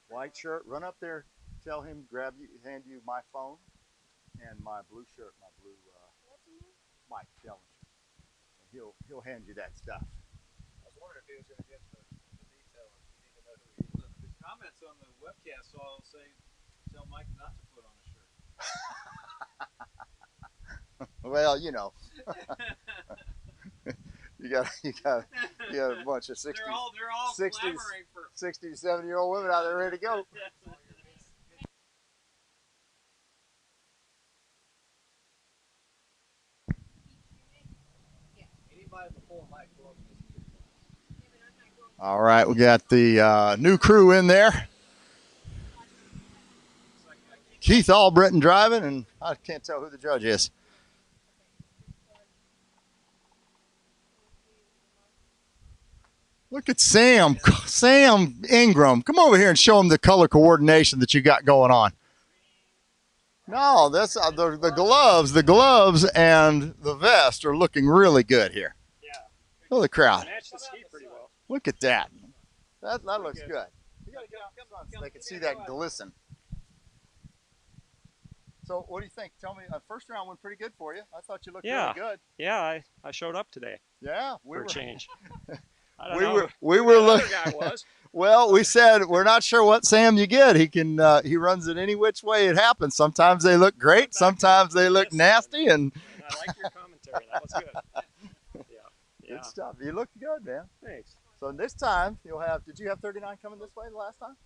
White shirt. Run up there. Tell him hand you my phone and my blue shirt, my blue Mike Dellinger. He'll hand you that stuff. I was wondering if he was going to get the detail. You need to know who he is. The comments on the webcast all say, tell Mike not to put on a shirt. Well, you know. you got a bunch of 60 they're all 60 to 70-year-old women out there ready to go. All right, we got the new crew in there. Keith Albritton driving, and I can't tell who the judge is. Look at Sam Ingram. Come over here and show him the color coordination that you got going on. No, that's the gloves. The gloves and the vest are looking really good here. Yeah. Look at the crowd. Match the ski pretty well. Look at that. That looks good. You got to get out front so they can see that glisten. So what do you think? Tell me, first round went pretty good for you. I thought you looked really good. Yeah, I showed up today. Yeah, for a change. We were looking. Well, we said we're not sure what Sam you get. He runs it any which way it happens. Sometimes they look great, sometimes they look nasty, and I like your commentary. That was good. Yeah. Good stuff. You looked good, man. Thanks. So this time you'll have. Did you have 39 coming this way the last time?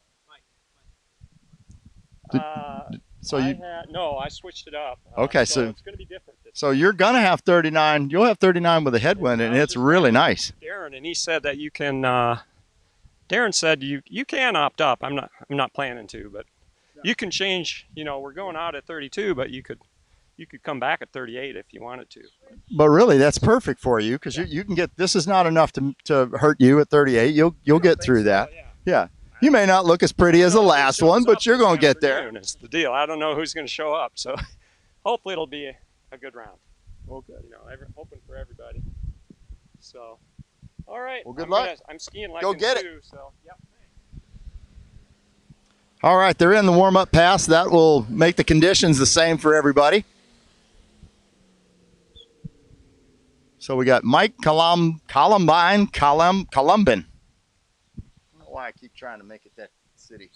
No, I switched it up. Okay, so it's going to be different. So you're gonna have 39. You'll have 39 with a headwind, and it's really nice. Darren, and he said that you can. Darren said you can opt up. I'm not planning to, but you can change. You know, we're going out at 32, but you could you could come back at 38 if you wanted to. But really, that's perfect for you because you can get. This is not enough to hurt you at 38. You'll get through that. Yeah. You may not look as pretty as the last one, but you're going to get there. It's the deal. I don't know who's going to show up, so hopefully it'll be a good round. Okay. You know, open for everybody. So, all right. Well, good luck. I'm skiing like Go get it. two, so yep. All right, they're in the warm-up pass. That will make the conditions the same for everybody. So we got Mike Columbin. I don't know why I keep trying to make it that city.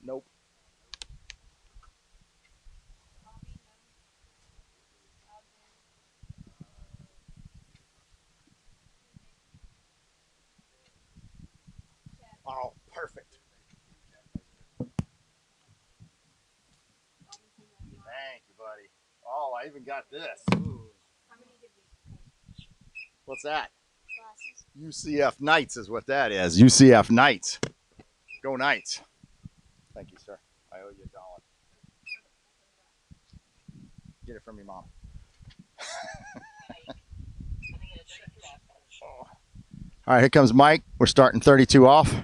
Nope. Oh, perfect. Thank you, buddy. Oh, I even got this. What's that? UCF Knights is what that is. UCF Knights. Go Knights. Thank you, sir. I owe you $1. Get it from your mom. All right, here comes Mike. We're starting 32 off.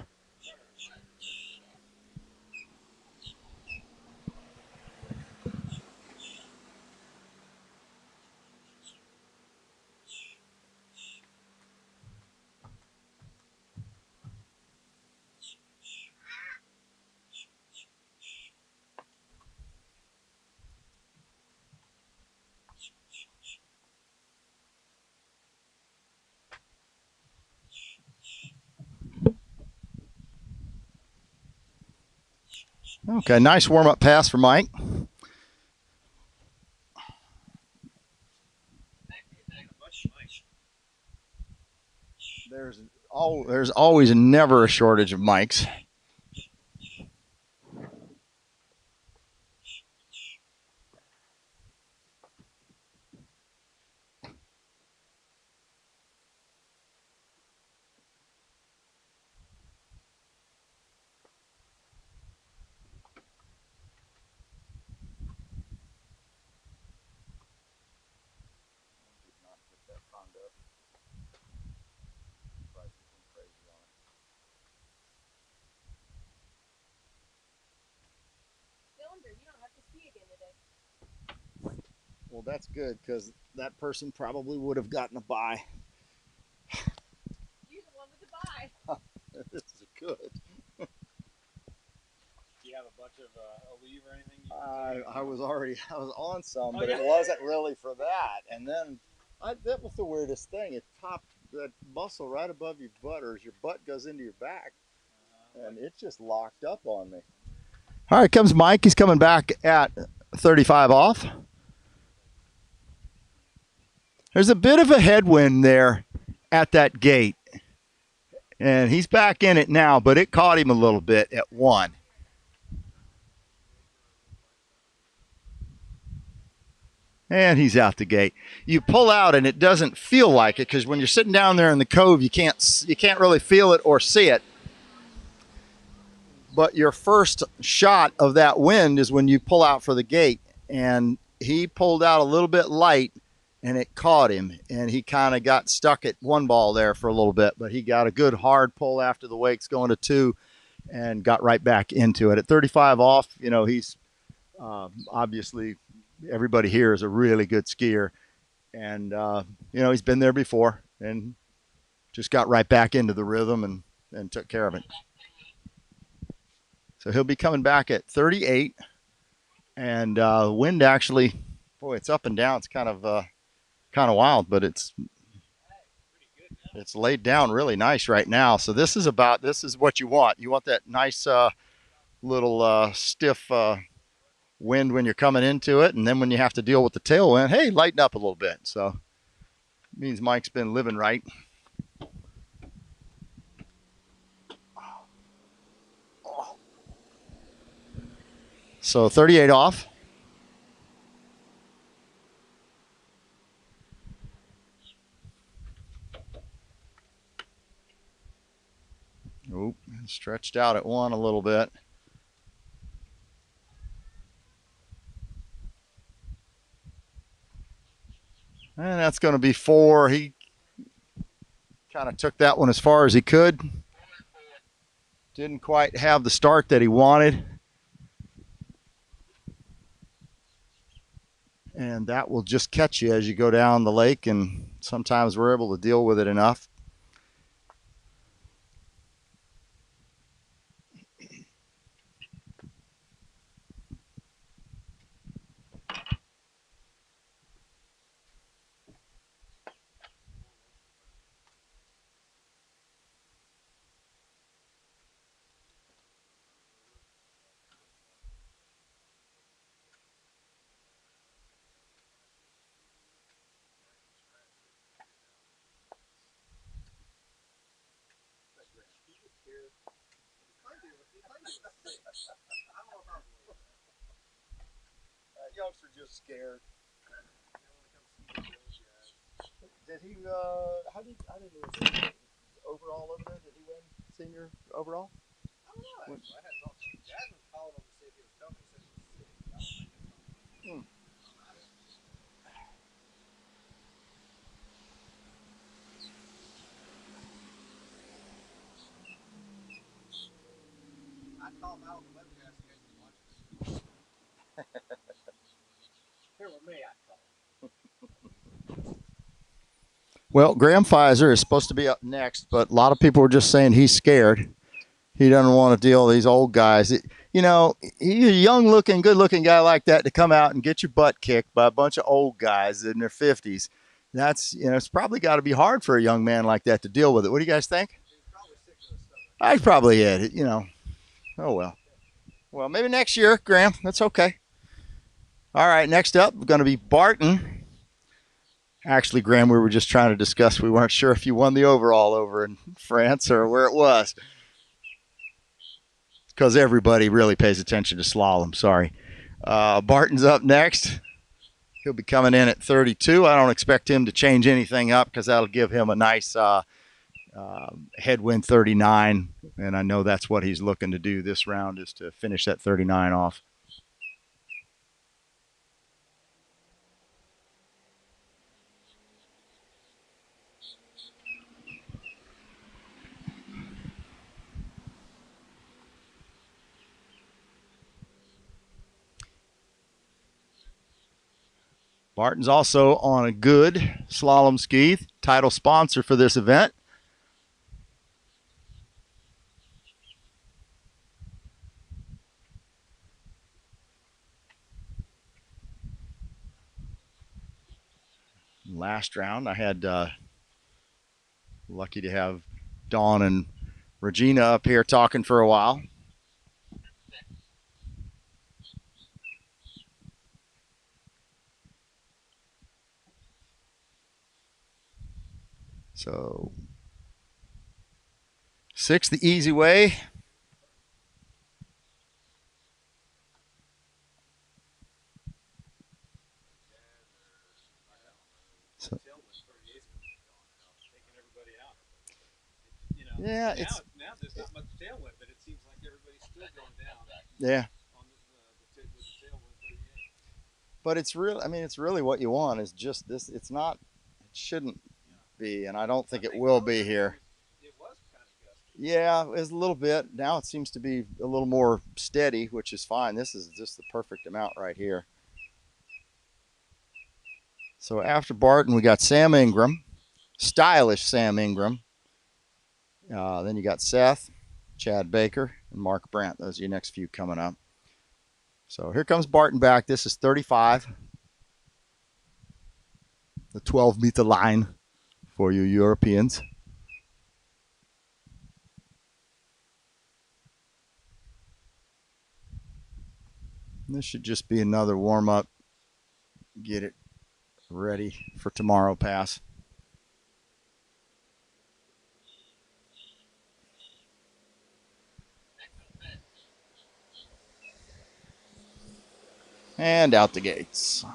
Okay, nice warm-up pass for Mike. There's always never a shortage of mics. Well, that's good because that person probably would have gotten a bye. You're the one with the bye. This is good. Do you have a bunch of a leave or anything? I was on some, but it wasn't really for that. And then that was the weirdest thing. It popped that muscle right above your butt, or as your butt goes into your back, and it just locked up on me. All right, comes Mike. He's coming back at 35 off. There's a bit of a headwind there at that gate, and he's back in it now, but it caught him a little bit at 1. And he's out the gate. You pull out and it doesn't feel like it because when you're sitting down there in the cove, you can't really feel it or see it. But your first shot of that wind is when you pull out for the gate, and he pulled out a little bit light and it caught him, and he kind of got stuck at 1 ball there for a little bit, but he got a good hard pull after the wakes going to 2 and got right back into it. At 35 off, you know, he's obviously everybody here is a really good skier, and you know, he's been there before and just got right back into the rhythm and took care of it. So he'll be coming back at 38, and wind actually, boy, it's up and down. It's kind of wild, but it's laid down really nice right now. So this is what you want. You want that nice little stiff wind when you're coming into it, and then when you have to deal with the tailwind, hey, lighten up a little bit. So it means Mike's been living right. So 38 off. Stretched out at 1 a little bit. And that's going to be 4. He kind of took that one as far as he could. Didn't quite have the start that he wanted. And that will just catch you as you go down the lake, and sometimes we're able to deal with it enough. That youngster just scared. Did he? How did overall over there? Did he win senior overall? I don't know. Actually, I had talked to him. Jasmine called him to see if he was coming. He said he was sick. I don't think it's something. I called him out on the webcast in case he's watching it. Here with me, I call him. Well, Graham Pfizer is supposed to be up next, but a lot of people were just saying he's scared. He doesn't want to deal with these old guys. You know, he's a young-looking, good-looking guy like that to come out and get your butt kicked by a bunch of old guys in their 50s. That's, you know, it's probably got to be hard for a young man like that to deal with it. What do you guys think? I probably had, you know. Oh, well. Well, maybe next year, Graham. That's okay. All right, next up, we're going to be Barton. Actually, Graham, we were just trying to discuss. We weren't sure if you won the overall over in France or where it was. Because everybody really pays attention to slalom. Sorry. Barton's up next. He'll be coming in at 32. I don't expect him to change anything up because that'll give him a nice headwind 39. And I know that's what he's looking to do this round, is to finish that 39 off. Barton's also on a good slalom ski, title sponsor for this event. Last round, I had lucky to have Dawn and Regina up here talking for a while. So 6 the easy way. So, yeah, it's now there's not much tailwind, but it seems like everybody's still going down. Yeah. On the tailwind 38. But it's real. I mean, it's really what you want is just this. It's not. It shouldn't be, and I don't think it will be here. It was kind of gusty. Yeah, it was a little bit. Now it seems to be a little more steady, which is fine. This is just the perfect amount right here. So after Barton, we got Sam Ingram, stylish Sam Ingram. Then you got Seth, Chad Baker, and Mark Brandt. Those are your next few coming up. So here comes Barton back. This is 35. The 12-meter line for you Europeans. This should just be another warm-up. Get it ready for tomorrow pass. And out the gates.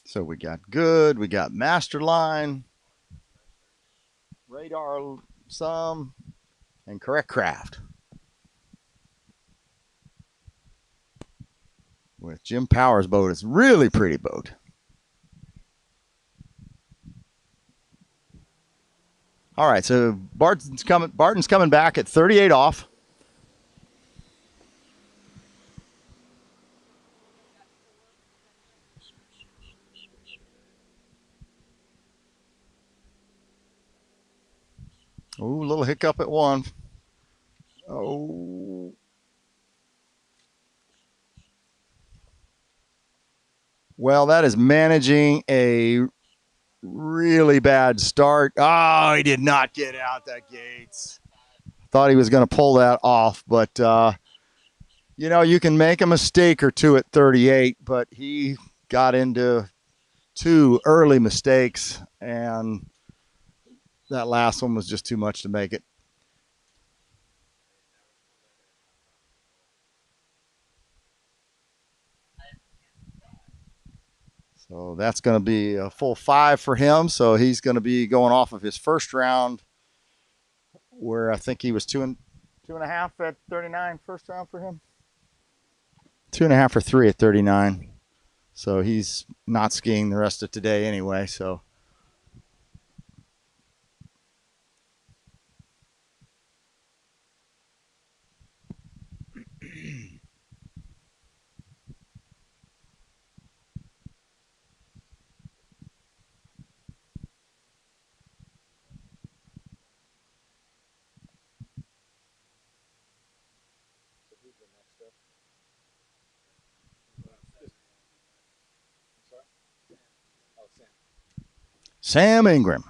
So we got good, we got master line, radar some, and correct craft. With Jim Powers' boat, it's really pretty boat. All right, so Barton's coming back at 38 off. Ooh, a little hiccup at one. Oh. Well, that is managing a really bad start. Oh, he did not get out that gates. Thought he was going to pull that off, but you know, you can make a mistake or two at 38, but he got into two early mistakes, and that last one was just too much to make it. So that's going to be a full 5 for him. So he's going to be going off of his first round, where I think he was 2.5 at 39 first round for him. 2.5 or 3 at 39. So he's not skiing the rest of today anyway. So. Sam Ingram.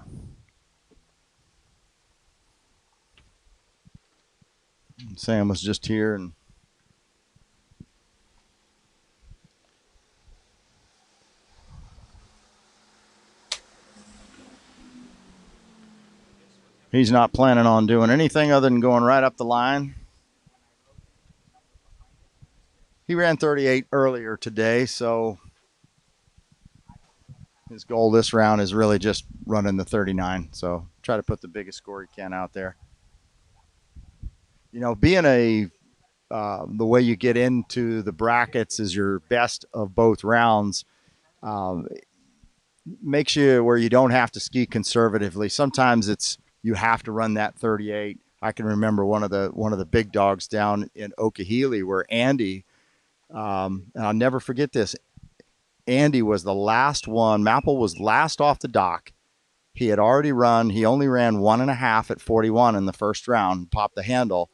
Sam was just here, and he's not planning on doing anything other than going right up the line. He ran 38 earlier today, so his goal this round is really just running the 39. So try to put the biggest score he can out there. You know, being the way you get into the brackets is your best of both rounds. Makes you where you don't have to ski conservatively. Sometimes you have to run that 38. I can remember one of the big dogs down in Okehele where Andy, and I'll never forget this. Andy was the last one. Mapple was last off the dock. He had already run. He only ran 1.5 at 41 in the first round, popped the handle.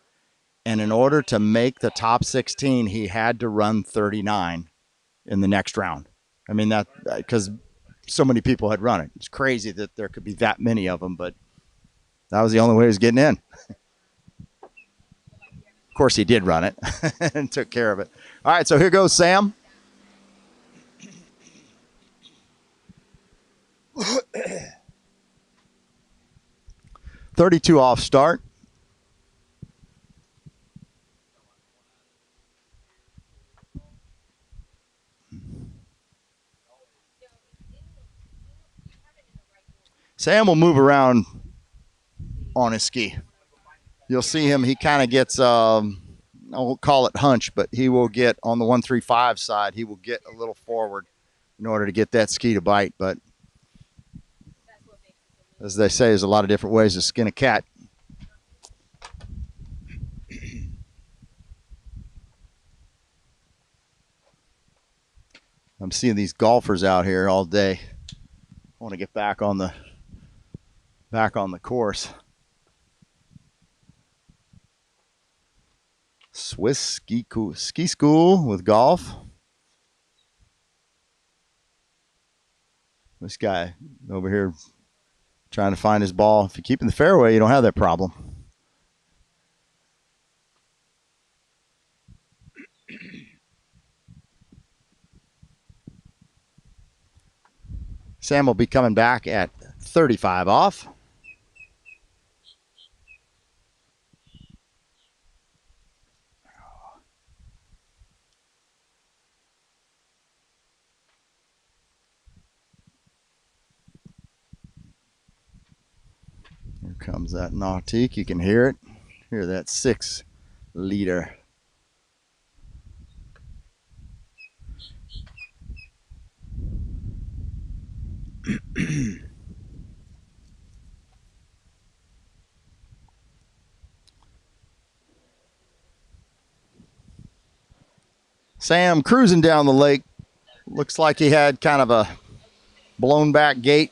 And in order to make the top 16, he had to run 39 in the next round. I mean, that because so many people had run it. It's crazy that there could be that many of them, but that was the only way he was getting in. Of course, he did run it and took care of it. All right, so here goes Sam. .32 off start. Sam will move around on his ski. You'll see him. He kind of gets, I won't call it hunch, but he will get on the 135 side. He will get a little forward in order to get that ski to bite. But as they say, there's a lot of different ways to skin a cat. I'm seeing these golfers out here all day. I want to get back on the course. Swiss ski school with golf. This guy over here trying to find his ball. If you keep in the fairway, you don't have that problem. Sam will be coming back at 35 off. Here comes that Nautique. You can hear it. Hear that 6 liter. Sam cruising down the lake. Looks like he had kind of a blown back gate,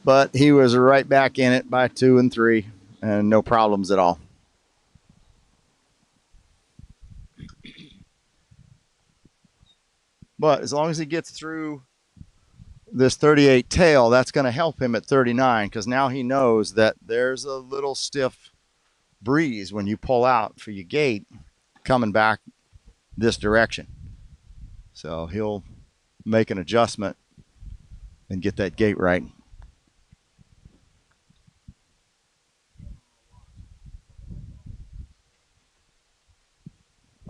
but he was right back in it by 2 and 3 and no problems at all. But as long as he gets through this 38 tail, that's going to help him at 39, because now he knows that there's a little stiff breeze when you pull out for your gate coming back this direction. So he'll make an adjustment and get that gate right.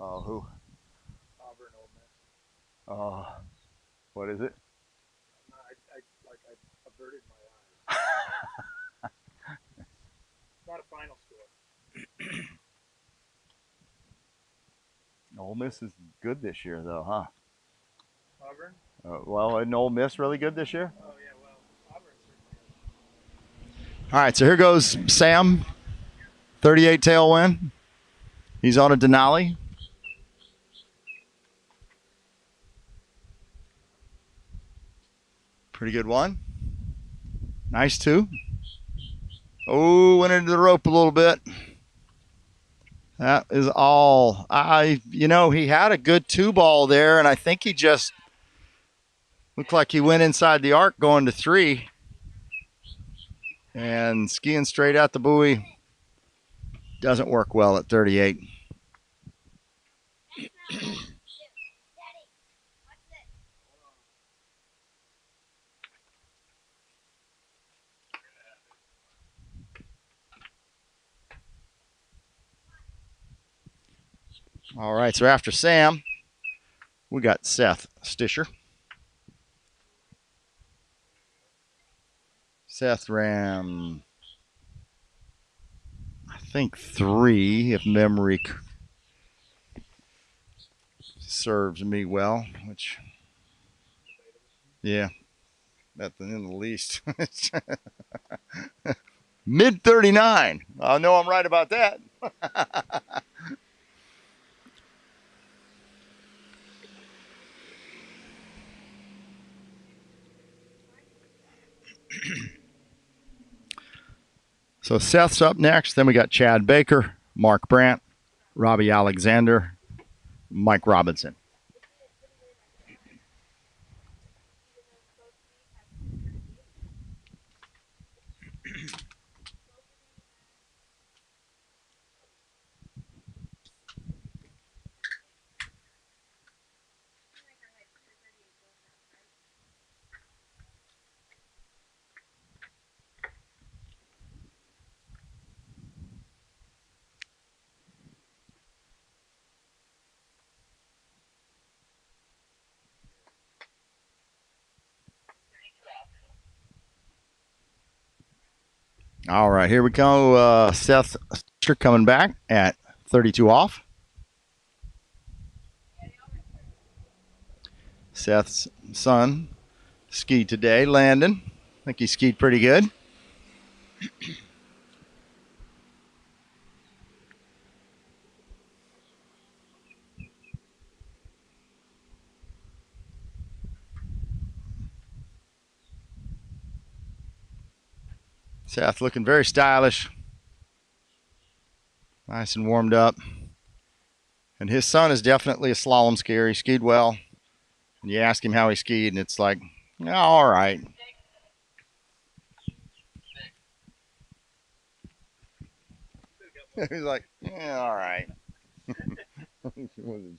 Oh, who? Auburn, Ole Miss. What is it? I averted my eyes. It's not a final score. Ole Miss is good this year, though, huh? Auburn? Well, isn't Ole Miss really good this year? Oh, yeah, well, Auburn certainly is. All right, so here goes Sam. 38 tailwind. He's on a Denali. Pretty good one. Nice 2. Oh, went into the rope a little bit. That is all. He had a good 2 ball there, and I think he just looked like he went inside the arc going to 3. And skiing straight out the buoy doesn't work well at 38. All right, so after Sam, we got Seth Stisher. Seth ran, I think, 3, if memory serves me well, which, yeah, at the end of the least. Mid 39. I know I'm right about that. So Seth's up next. Then we got Chad Baker, Mark Brandt, Robbie Alexander, Mike Robinson. All right, here we go. Seth coming back at 32 off. Seth's son skied today, Landon. I think he skied pretty good. Seth looking very stylish. Nice and warmed up. And his son is definitely a slalom skier. He skied well. And you ask him how he skied, and it's like, oh, all right. He's like, yeah, all right. He was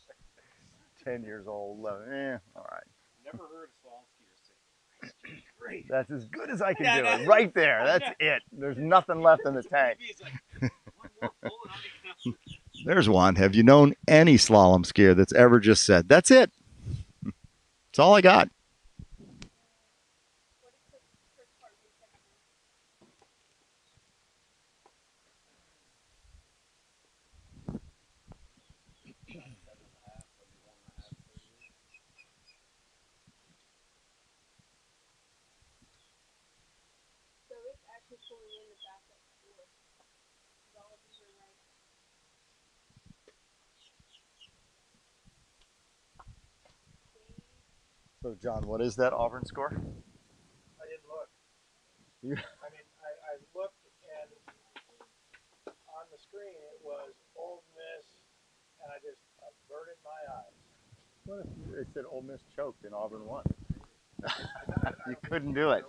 10 years old, 11. All right. Never heard a slalom skier say, great. That's as good as I can do it. Right there. That's it. There's nothing left in the tank. There's one. Have you known any slalom skier that's ever just said, that's it? That's all I got. So, John, what is that Auburn score? I didn't look. You... I mean, I looked, and on the screen it was Ole Miss, and I just averted my eyes. What if it said Ole Miss choked and Auburn won? You couldn't do it.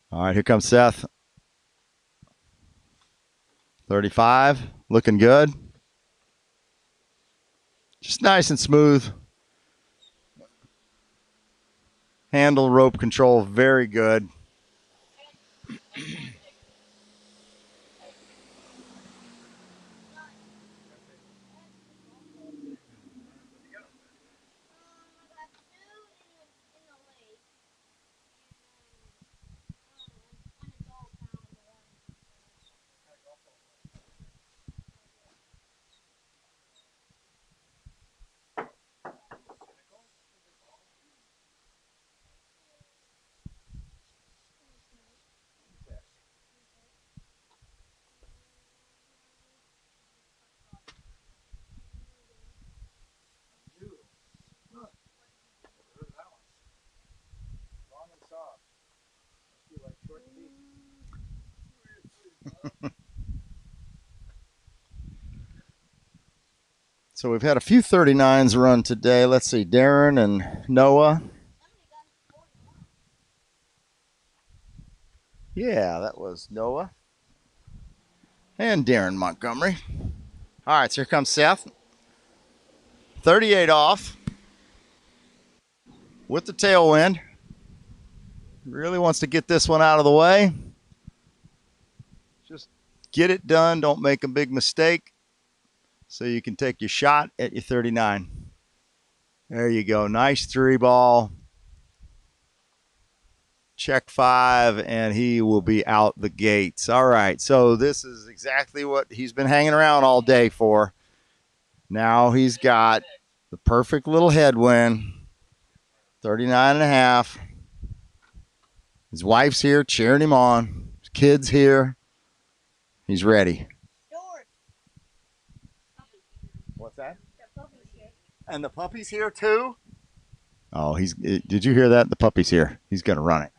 All right, here comes Seth. 35, looking good. Just nice and smooth. Handle, rope control, very good. So we've had a few 39s run today. Let's see, Darren and Noah. Yeah, that was Noah. And Darren Montgomery. All right, so here comes Seth. 38 off with the tailwind. Really wants to get this one out of the way. Just get it done. Don't make a big mistake so you can take your shot at your 39. There you go. Nice 3-ball. Check 5, and he will be out the gates. All right, so this is exactly what he's been hanging around all day for. Now he's got the perfect little headwind, 39.5. His wife's here cheering him on. His kid's here. He's ready. What's that? And the puppy's here too? Oh, did you hear that? The puppy's here. He's going to run it.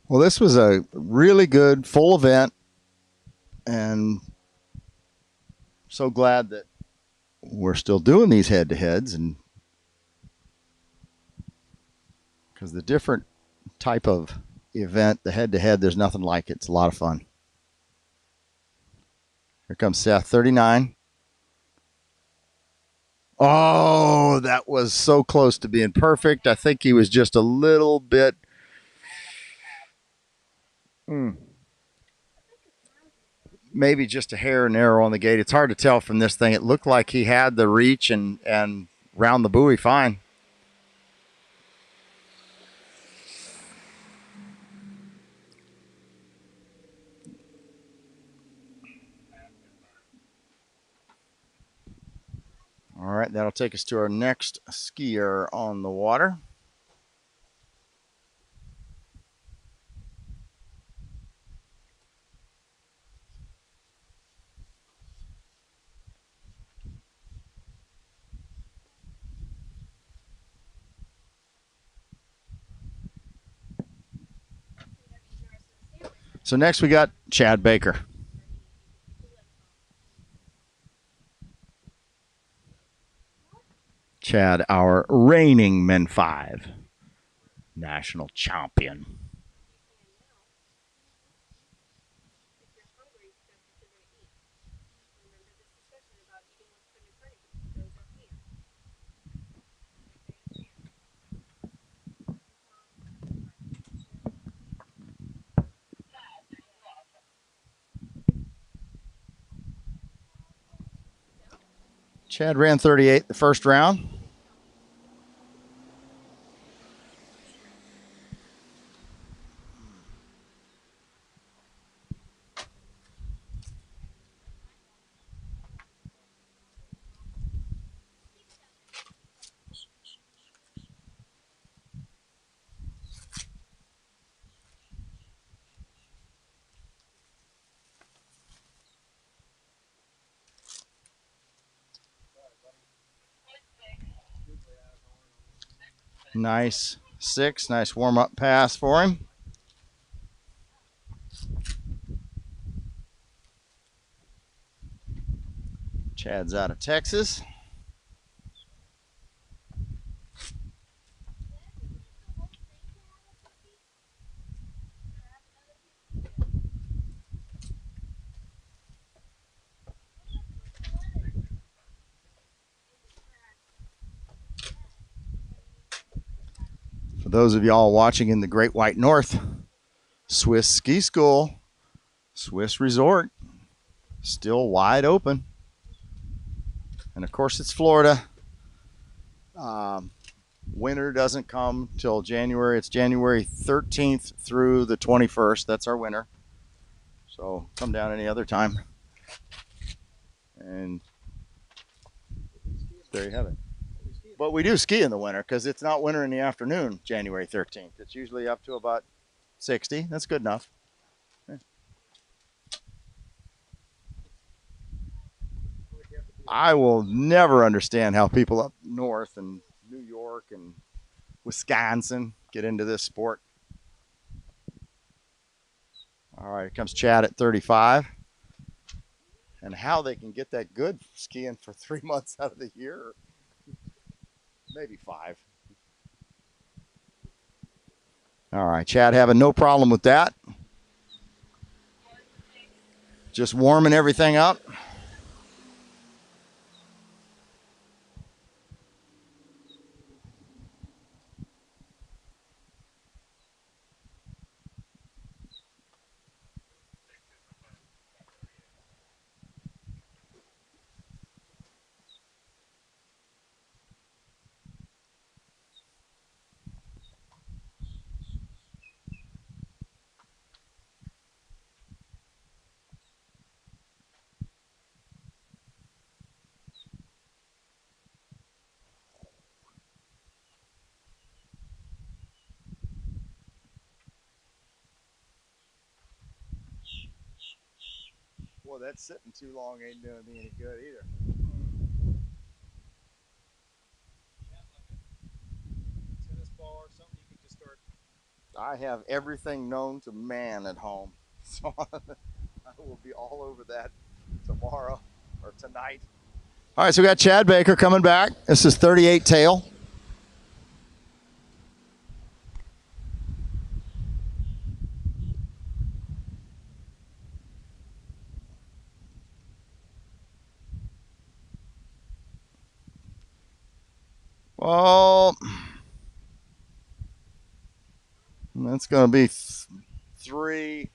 Well, this was a really good full event, and so glad that we're still doing these head-to-heads, and because the different type of event, the head-to-head, there's nothing like it. It's a lot of fun. Here comes Seth, 39. Oh, that was so close to being perfect. I think he was just a little bit maybe just a hair narrow on the gate. It's hard to tell from this thing. It looked like he had the reach and round the buoy fine. All right, that'll take us to our next skier on the water. So next we got Chad Baker. Chad, our reigning Men 5 national champion. Chad ran 38 the first round. Nice 6, nice warm-up pass for him. Chad's out of Texas. For those of y'all watching in the Great White North, Swiss Ski School, Swiss Resort, still wide open. And of course it's Florida. Winter doesn't come till January. It's January 13th through the 21st. That's our winter. So come down any other time. And there you have it. But we do ski in the winter because it's not winter in the afternoon, January 13th. It's usually up to about 60. That's good enough. Yeah. I will never understand how people up north and New York and Wisconsin get into this sport. All right, here comes Chad at 35. And how they can get that good skiing for 3 months out of the year. Maybe 5. All right, Chad having no problem with that. Just warming everything up. Boy, that sitting too long ain't doing me any good either. Tennis ball or something you can just start. I have everything known to man at home, so I will be all over that tomorrow or tonight. All right, so we got Chad Baker coming back. This is 38 tail. Well, that's going to be 3.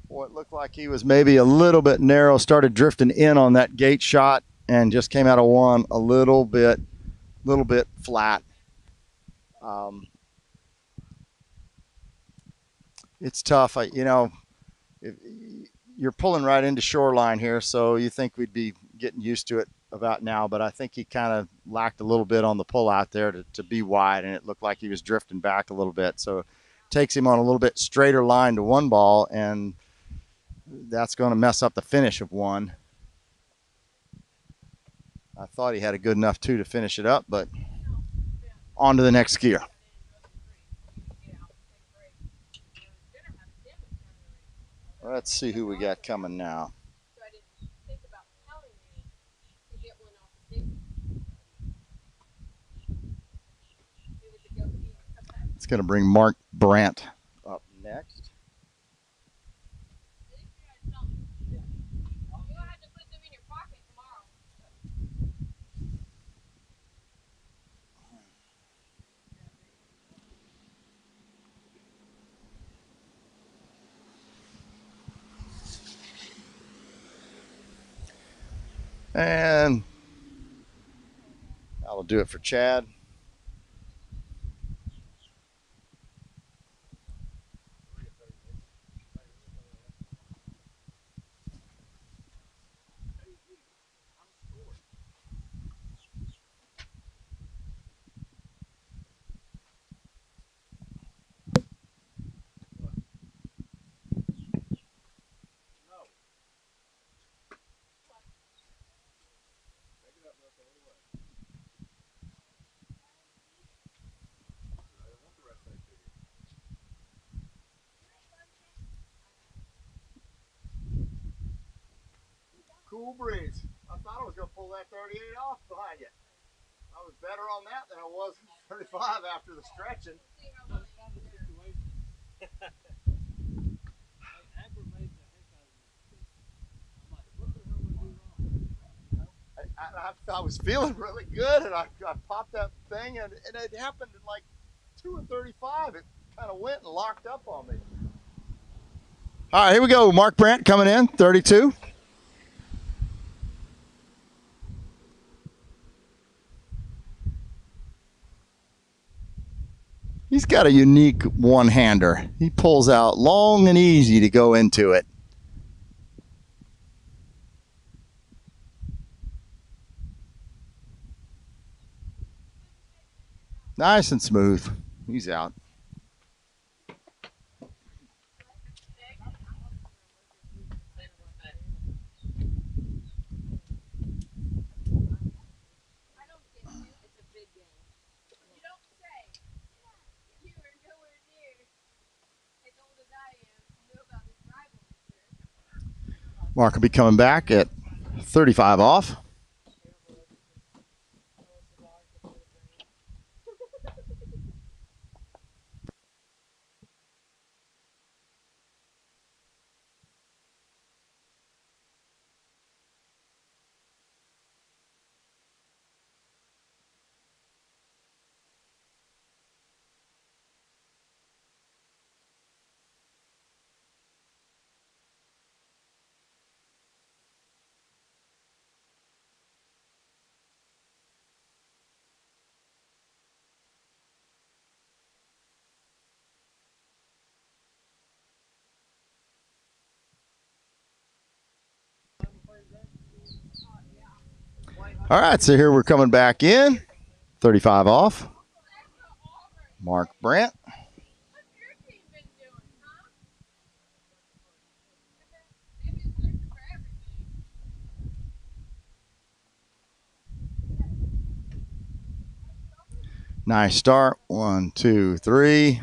Boy, it looked like he was maybe a little bit narrow, started drifting in on that gate shot and just came out of 1 a little bit flat. It's tough. You're pulling right into shoreline here, so you think we'd be getting used to it about now, but I think he kind of lacked a little bit on the pull out there to be wide, and it looked like he was drifting back a little bit. So it takes him on a little bit straighter line to 1 ball, and that's going to mess up the finish of 1. I thought he had a good enough 2 to finish it up, but on to the next skier. Let's see who we got coming now. It's going to bring Mark Brandt up next. And that'll do it for Chad. Cool breeze. I thought I was going to pull that 38 off behind you. I was better on that than I was 35 after the stretching. I was feeling really good, and I popped that thing, and it happened in like 2 and 35. It kind of went and locked up on me. All right, here we go. Mark Brandt coming in, 32. He's got a unique one-hander. He pulls out long and easy to go into it. Nice and smooth. He's out. Mark will be coming back at 35 off. All right, so here we're coming back in. 35 off. Mark Brandt. Nice start. 1, 2, 3.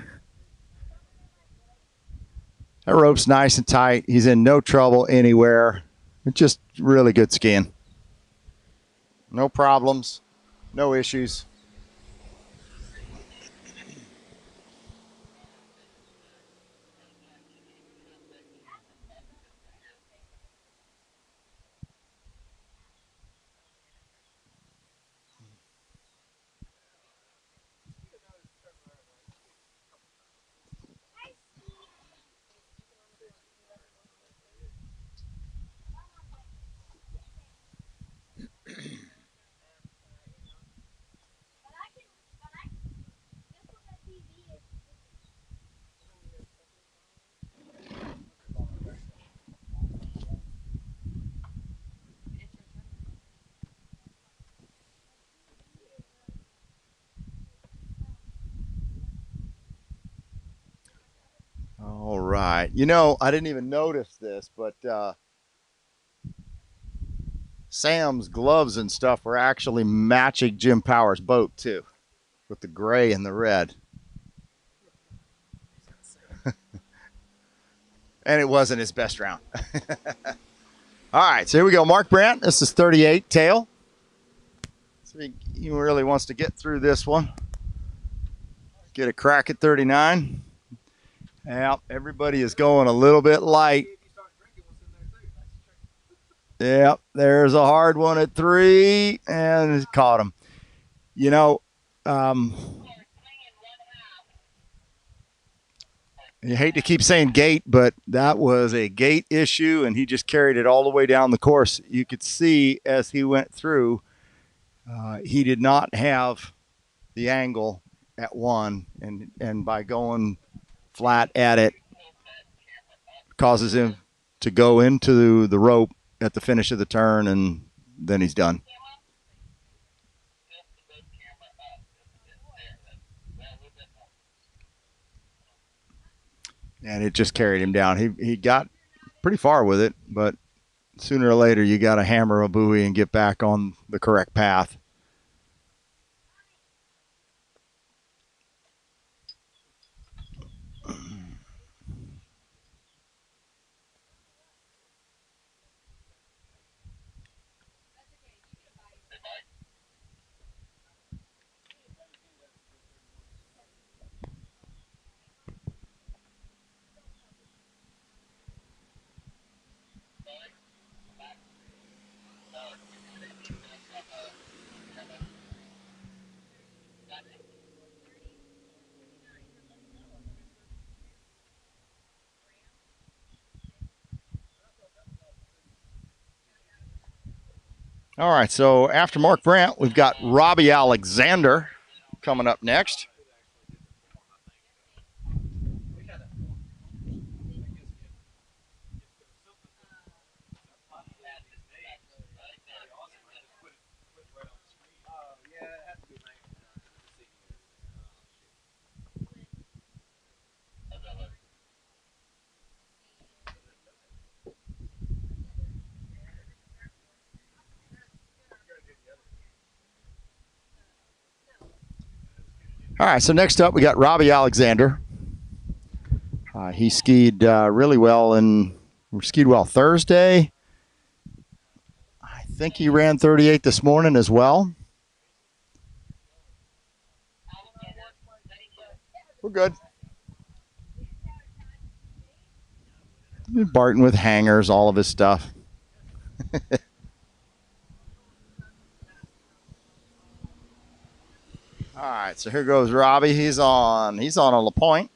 That rope's nice and tight. He's in no trouble anywhere. It's just really good skiing. No problems, no issues. All right. You know, I didn't even notice this, but Sam's gloves and stuff were actually matching Jim Power's boat, too, with the gray and the red. and it wasn't his best round. All right, so here we go. Mark Brandt, this is 38 tail. So he really wants to get through this one. Get a crack at 39. Yeah, everybody is going a little bit light. Yep, there's a hard one at 3, and it caught him. You know, you hate to keep saying gate, but that was a gate issue, and he just carried it all the way down the course. You could see as he went through, he did not have the angle at 1, and by going flat at it causes him to go into the rope at the finish of the turn, and then he's done. And it just carried him down. He got pretty far with it, but sooner or later you got to hammer a buoy and get back on the correct path. All right, so after Mark Brandt, we've got Robbie Alexander coming up next. All right, so next up we got Robbie Alexander. He skied really well skied well Thursday. I think he ran 38 this morning as well. We're good. Barton with hangers, all of his stuff. All right, so here goes Robbie. He's on a La Pointe.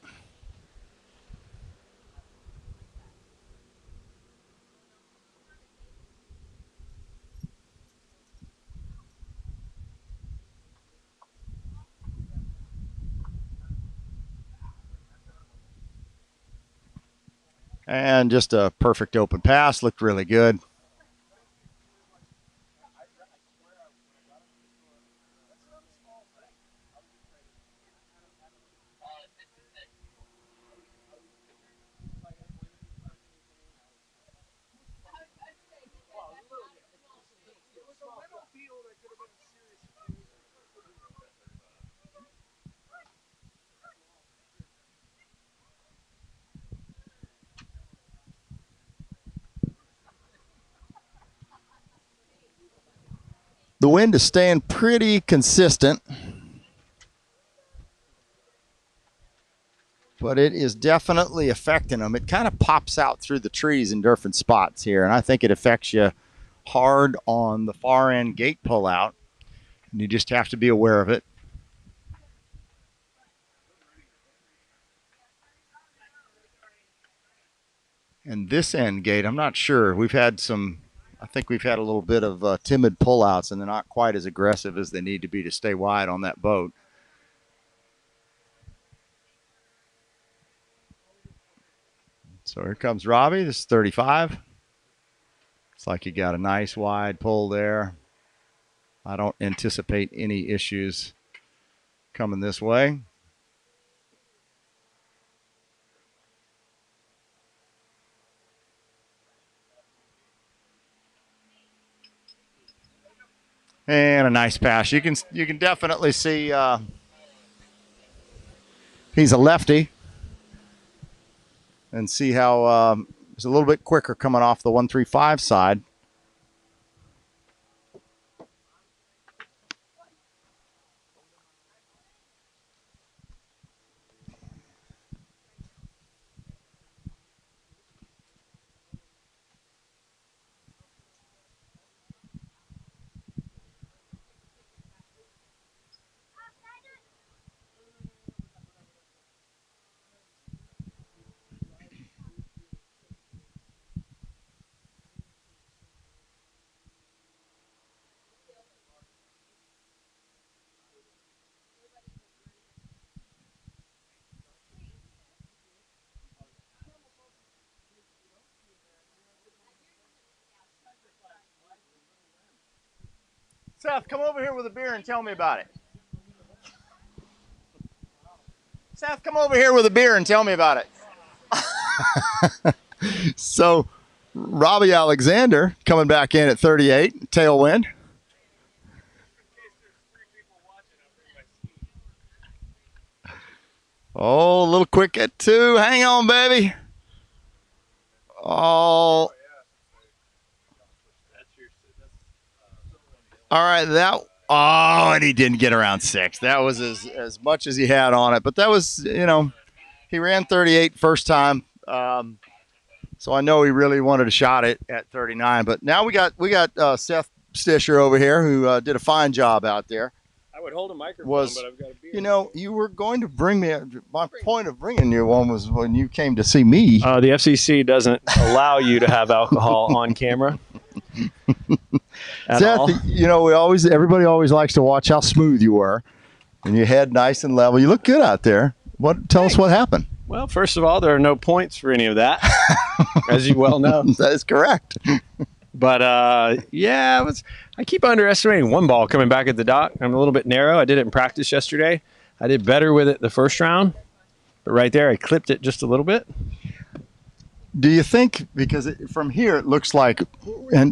And just a perfect open pass. Looked really good. The wind is staying pretty consistent, but it is definitely affecting them. It kind of pops out through the trees in different spots here, and I think it affects you hard on the far end gate pullout, and you just have to be aware of it. And this end gate, I'm not sure. I think we've had a little bit of timid pullouts, and they're not quite as aggressive as they need to be to stay wide on that boat. So here comes Robbie. This is 35. It's like you got a nice wide pull there. I don't anticipate any issues coming this way. And a nice pass. You can definitely see he's a lefty. and see how it's a little bit quicker coming off the 135 side. Seth, come over here with a beer and tell me about it. Seth, come over here with a beer and tell me about it. So, Robbie Alexander coming back in at 38, tailwind. Oh, a little quick at 2. Hang on, baby. Oh. All right, and he didn't get around 6. That was as much as he had on it. But that was, he ran 38 first time. So I know he really wanted a shot at 39. But now we got Seth Stisher over here who did a fine job out there. I would hold a microphone, but I've got a beer. You were going to bring me. My point of bringing you one was when you came to see me. The FCC doesn't allow you to have alcohol on camera. Seth, everybody always likes to watch how smooth you were, and your head nice and level. You look good out there. Tell us what happened. Well, first of all, there are no points for any of that, as you well know. That is correct. But I keep underestimating one ball coming back at the dock. I'm a little bit narrow. I did it in practice yesterday. I did better with it the first round, but right there I clipped it just a little bit. Do you think, because from here it looks like,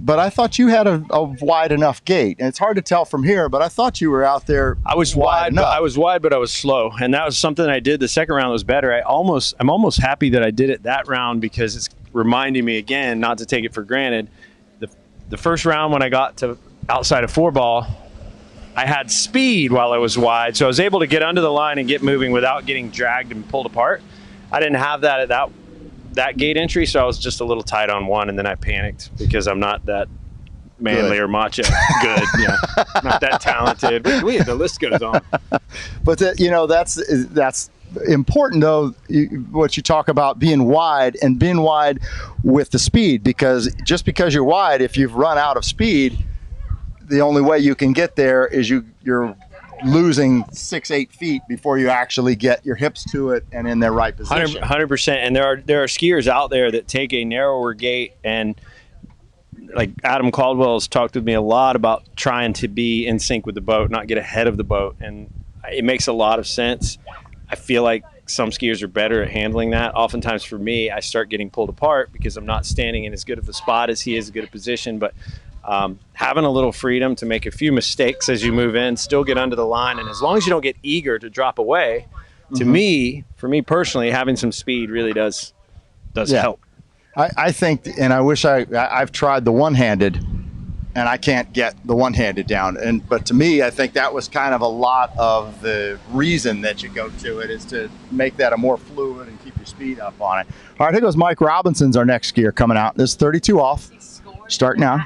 but I thought you had a wide enough gate, and it's hard to tell from here, but I thought you were out there. I was wide, but I was slow, and that was something I did. The second round was better. I'm almost happy that I did it that round because it's reminding me again not to take it for granted. The first round when I got to outside of 4 ball, I had speed while I was wide, so I was able to get under the line and get moving without getting dragged and pulled apart. I didn't have that at that gate entry, so I was just a little tight on 1, and then I panicked because I'm not that manly or macho. Good, yeah, not that talented. But the list goes on. But that's important though. What you talk about being wide with the speed, because just because you're wide, if you've run out of speed, the only way you can get there is you're losing 6-8 feet before you actually get your hips to it and in their right position. 100%. And there are skiers out there that take a narrower gate, and like Adam Caldwell has talked with me a lot about trying to be in sync with the boat, not get ahead of the boat, and it makes a lot of sense. I feel like some skiers are better at handling that. Oftentimes for me, I start getting pulled apart because I'm not standing in as good of a spot as he is, as good a position, but having a little freedom to make a few mistakes as you move in, still get under the line, and as long as you don't get eager to drop away, for me personally, having some speed really does help. I think, and I wish I've tried the one-handed, and I can't get the one-handed down. But to me, I think that was kind of a lot of the reason that you go to it, is to make that a more fluid and keep your speed up on it. All right, here goes Mike Robinson's our next skier coming out. This is 32 off. Start now.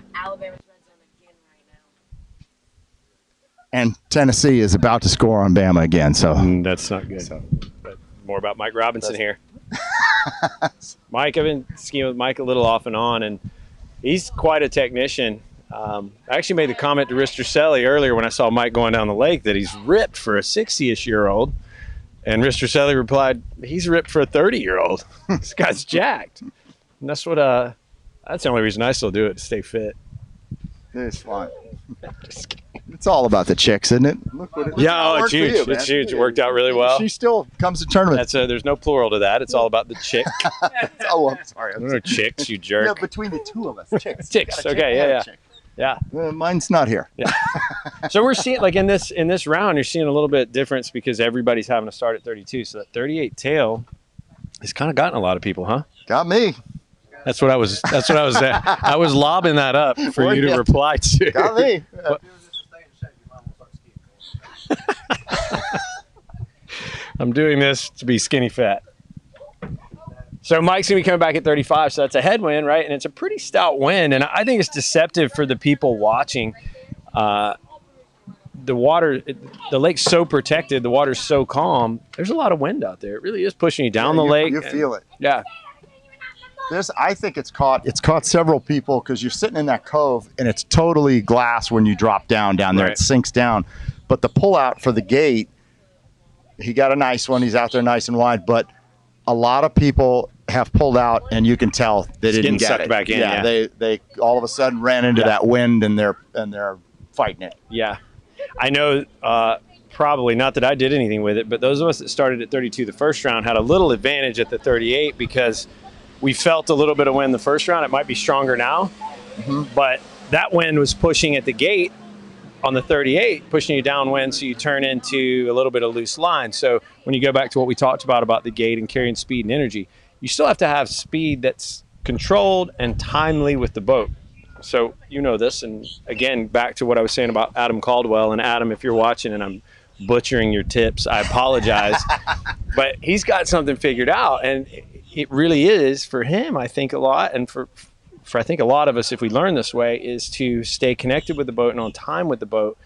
And Tennessee is about to score on Bama again. So that's not good. But more about Mike Robinson here. Mike, I've been skiing with Mike a little off and on, and he's quite a technician. I actually made the comment to Ristorselli earlier when I saw Mike going down the lake that he's ripped for a 60-ish-year-old. And Ristorselli replied, he's ripped for a 30-year-old. This guy's jacked. And that's the only reason I still do it, to stay fit. It's fun. It's all about the chicks, isn't it? Look what it's huge. It's huge. It worked out really well. She still comes to tournaments. There's no plural to that. It's all about the chick. Oh, I'm sorry. I don't know, chicks, you jerk. Yeah, between the two of us, chicks. Chicks. Okay, yeah. Mine's not here. Yeah. So we're seeing, like in this round, you're seeing a little bit difference because everybody's having to start at 32. So that 38 tail It's kind of gotten a lot of people, huh? Got me. That's what I was. I was lobbing that up for you to reply to. Got me. I'm doing this to be skinny fat. So Mike's going to be coming back at 35, so that's a headwind, right? And it's a pretty stout wind, and I think it's deceptive for the people watching. The lake's so protected, the water's so calm. There's a lot of wind out there. It really is pushing you down the lake. You feel it. Yeah. I think it's caught several people because you're sitting in that cove and it's totally glass when you drop down there. Right. It sinks down. But the pullout for the gate, he got a nice one. He's out there nice and wide. But a lot of people have pulled out and you can tell they didn't get it. Back in, yeah. They all of a sudden ran into that wind and they're fighting it. Yeah. I know probably not that I did anything with it, but those of us that started at 32 the first round had a little advantage at the 38 because we felt a little bit of wind the first round. It might be stronger now, but that wind was pushing at the gate on the 38, pushing you downwind, so you turn into a little bit of loose line. So when you go back to what we talked about the gate and carrying speed and energy, you still have to have speed that's controlled and timely with the boat. So you know this, and again, back to what I was saying about Adam Caldwell. And Adam, if you're watching and I'm butchering your tips, I apologize. But he's got something figured out, and it really is for him, I think, a lot, and for I think a lot of us, if we learn this way, is to stay connected with the boat and on time with the boat,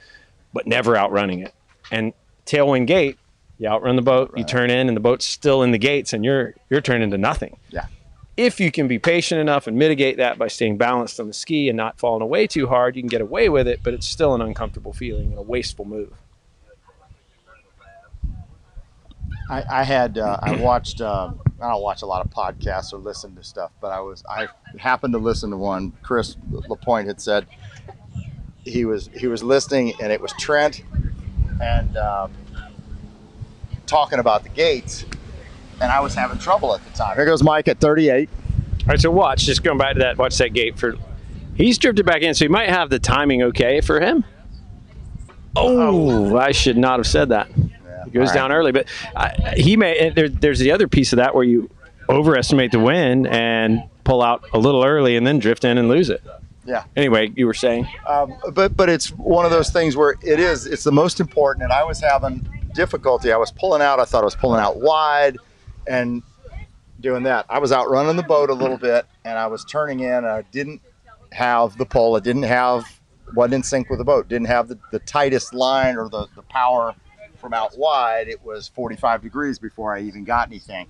but never outrunning it. And tailwind gate, you outrun the boat, you turn in, and the boat's still in the gates, and you're turning to nothing. Yeah. If you can be patient enough and mitigate that by staying balanced on the ski and not falling away too hard, you can get away with it, but it's still an uncomfortable feeling and a wasteful move. I watched, I don't watch a lot of podcasts or listen to stuff, but I happened to listen to one. Chris LaPointe had said he was listening, and it was Trent and talking about the gates, and I was having trouble at the time. Here goes Mike at 38. All right, so watch, just going back to that, watch that gate. He's drifted back in, so he might have the timing okay for him. Oh, I should not have said that. He goes down early, but he may. There's the other piece of that where you overestimate the wind and pull out a little early and then drift in and lose it. Yeah. Anyway, you were saying. But it's one of those things where it's the most important, and I was having difficulty. I was pulling out. I thought I was pulling out wide, and doing that. I was outrunning the boat a little bit, and I was turning in. And I didn't have the pull. It wasn't in sync with the boat. Didn't have the tightest line or the power. From out wide, it was 45 degrees before I even got anything.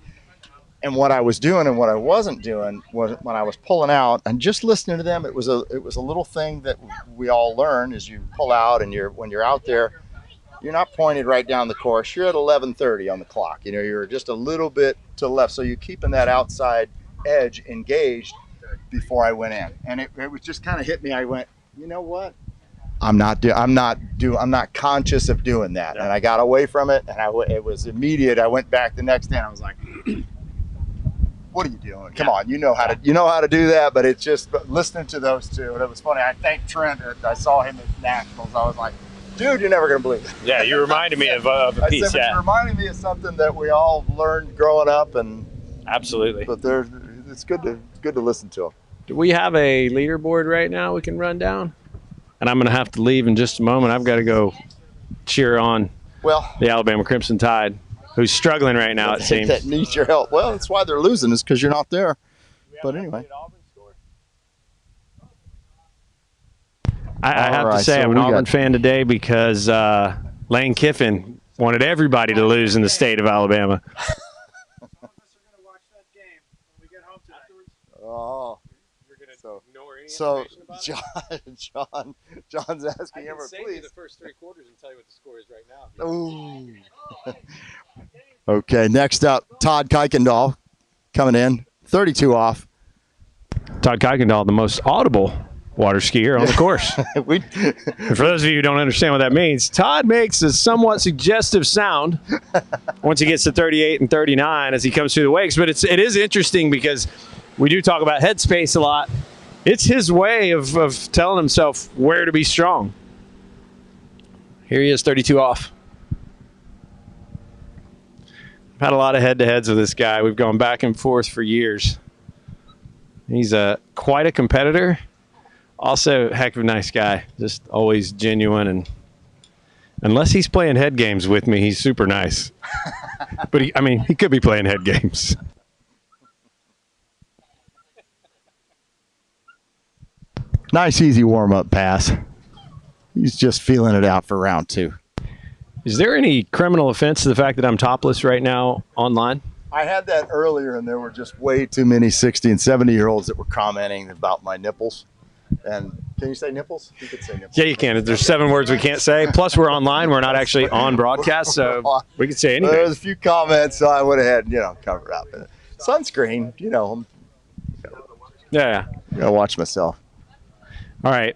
And what I was doing and what I wasn't doing was when I was pulling out and just listening to them, it was a little thing that we all learn is you pull out and when you're out there, you're not pointed right down the course. You're at 11:30 on the clock. You know, you're just a little bit to the left. So you're keeping that outside edge engaged before I went in. And it was just kind of hit me. I went, you know what? I'm not conscious of doing that, and I got away from it, and it was immediate. I went back the next day, and I was like, "What are you doing? Come on, you know how to do that." But it's just listening to those two, and it was funny. I thanked Trent. I saw him at Nationals. I was like, "Dude, you're never gonna believe it." Yeah, you reminded me of a piece. You reminded me of something that we all learned growing up, and absolutely. But it's good to listen to them. Do we have a leaderboard right now we can run down? And I'm going to have to leave in just a moment. I've got to go cheer on the Alabama Crimson Tide, who's struggling right now, it seems. That needs your help. Well, that's why they're losing is because you're not there. But anyway. I have to say I'm an Auburn fan today because Lane Kiffin wanted everybody to lose in the state of Alabama. Oh. So John's asking him, please. The first 3 quarters and tell you what the score is right now. Ooh. Okay, next up, Todd Kuykendall coming in, 32 off. Todd Kuykendall, the most audible water skier on the course. And for those of you who don't understand what that means, Todd makes a somewhat suggestive sound once he gets to 38 and 39 as he comes through the wakes. But it is interesting because we do talk about headspace a lot. It's his way of telling himself where to be strong. Here he is, 32 off. had a lot of head-to-heads with this guy. We've gone back and forth for years. He's quite a competitor. Also, a heck of a nice guy. Just always genuine, and unless he's playing head games with me, he's super nice. But he could be playing head games. Nice, easy warm-up pass. He's just feeling it out for round 2. Is there any criminal offense to the fact that I'm topless right now online? I had that earlier, and there were just way too many 60 and 70-year-olds that were commenting about my nipples. And can you say nipples? You could say nipples. Yeah, you can. There's 7 words we can't say. Plus, we're online. We're not actually on broadcast, so we can say anything. There was a few comments, so I would have had, covered up. Sunscreen, Yeah. Gotta watch myself. All right.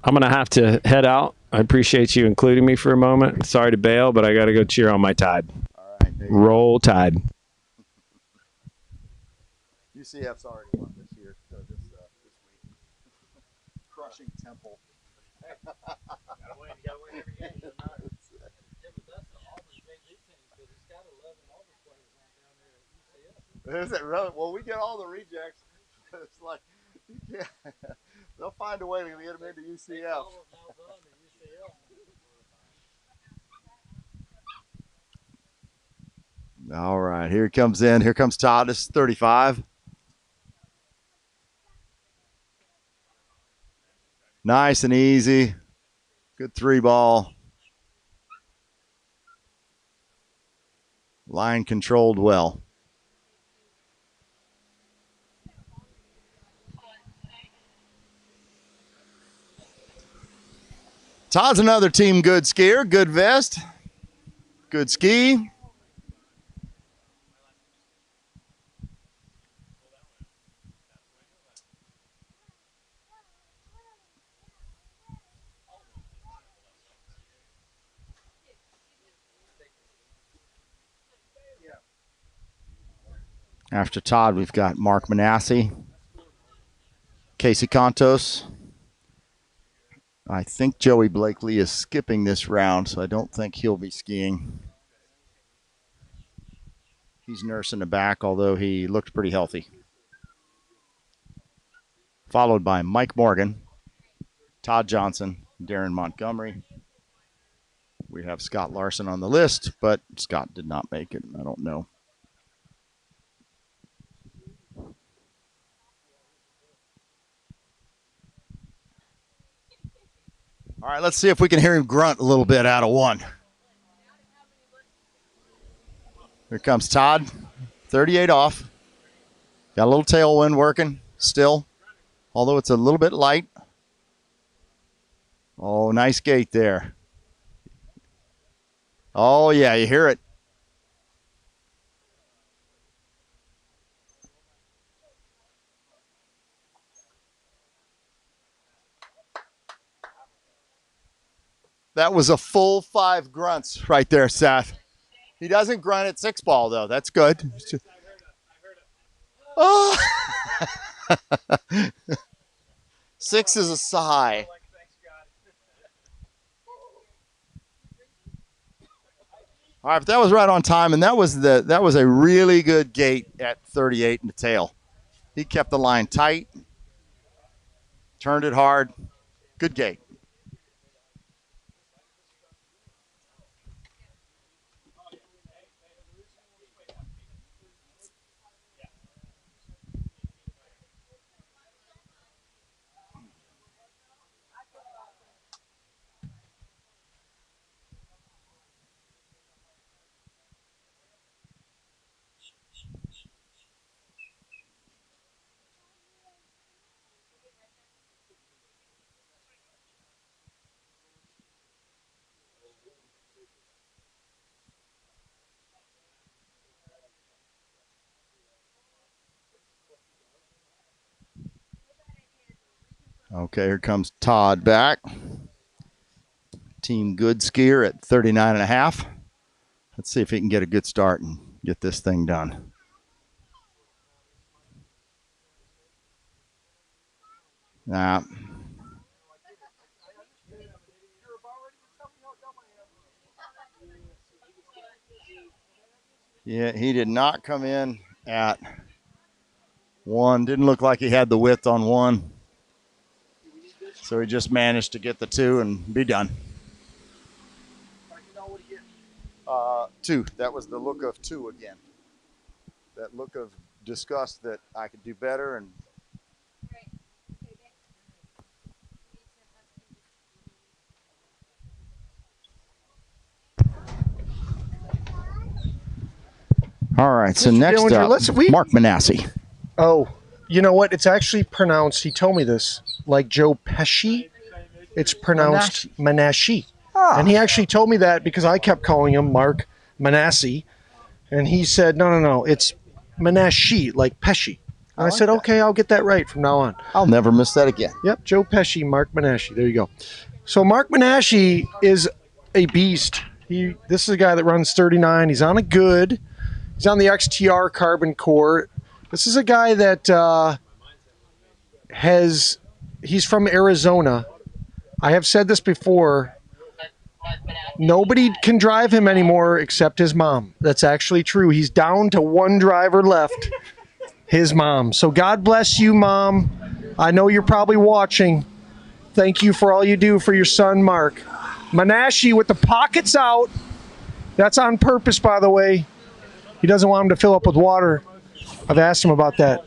I'm going to have to head out. I appreciate you including me for a moment. Sorry to bail, but I got to go cheer on my Tide. All right. Roll Tide. UCF's already won this year, so this week. Crushing Temple. Gotta win every game. Yeah, but that's the Auburn JV team, because it's got 11 Auburn players on down there at UCF. Is it really? Well, we get all the rejects. It's like, they'll find a way to get them into UCF. All right, here he comes in. Here comes Todd. This is 35. Nice and easy. Good 3-ball. Line controlled well. Todd's another team good skier, good vest, good ski. After Todd, we've got Mark Manassi, Casey Contos. I think Joey Blakely is skipping this round, so I don't think he'll be skiing. He's nursing the back, although he looked pretty healthy. Followed by Mike Morgan, Todd Johnson, Darren Montgomery. We have Scott Larson on the list, but Scott did not make it. I don't know. All right, let's see if we can hear him grunt a little bit out of 1. Here comes Todd, 38 off. Got a little tailwind working still, although it's a little bit light. Oh, nice gate there. Oh, yeah, you hear it. That was a full 5 grunts right there, Seth. He doesn't grunt at 6-ball, though. That's good. Oh. 6 is a sigh. All right, but that was right on time, and that was a really good gate at 38 in the tail. He kept the line tight, turned it hard. Good gate. Okay, here comes Todd back. Team good skier at 39.5. Let's see if he can get a good start and get this thing done. Nah. Yeah, he did not come in at 1. Didn't look like he had the width on 1. So he just managed to get the 2 and be done. 2. That was the look of 2 again. That look of disgust that I could do better. And all right, so Mr. next Dillinger, up, Mark Manassi. Oh, you know what? It's actually pronounced, he told me this, like Joe Pesci. It's pronounced Manasci. And he actually told me that because I kept calling him Mark Manassi. And he said, no, it's Manasci, like Pesci. And I said, okay, I'll get that right from now on. I'll never miss that again. Yep, Joe Pesci, Mark Manasci. There you go. So Mark Manasci is a beast. This is a guy that runs 39. He's on a good. He's on the XTR carbon core. This is a guy that he's from Arizona. I have said this before. Nobody can drive him anymore except his mom. That's actually true. He's down to 1 driver left, his mom. So God bless you, Mom. I know you're probably watching. Thank you for all you do for your son, Mark. Manasci with the pockets out. That's on purpose, by the way. He doesn't want him to fill up with water. I've asked him about that.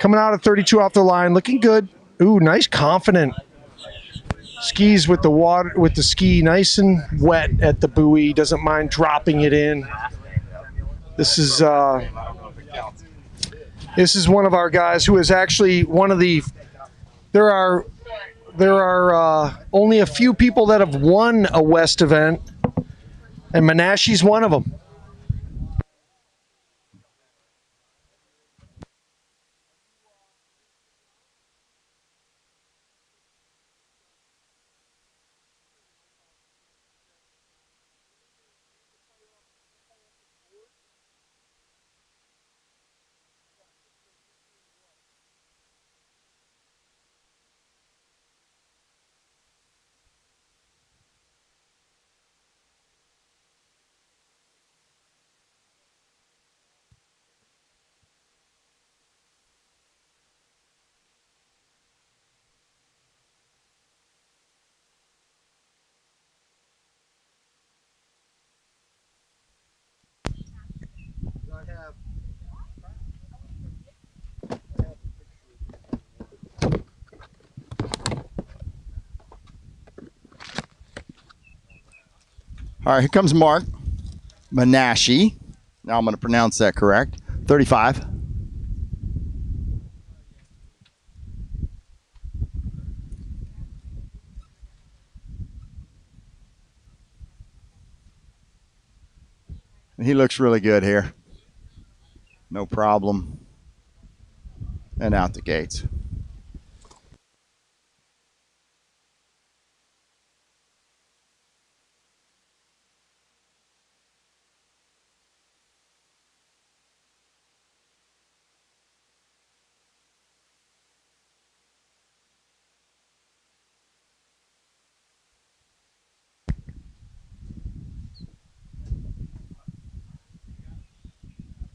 Coming out at 32 off the line, looking good. Ooh, nice, confident. Skis with the water, with the ski nice and wet at the buoy. Doesn't mind dropping it in. This is one of our guys who is actually one of the. There are only a few people that have won a West event, and Manasci's one of them. All right, here comes Mark Manasci. Now I'm going to pronounce that correct. 35. He looks really good here. No problem. And out the gates.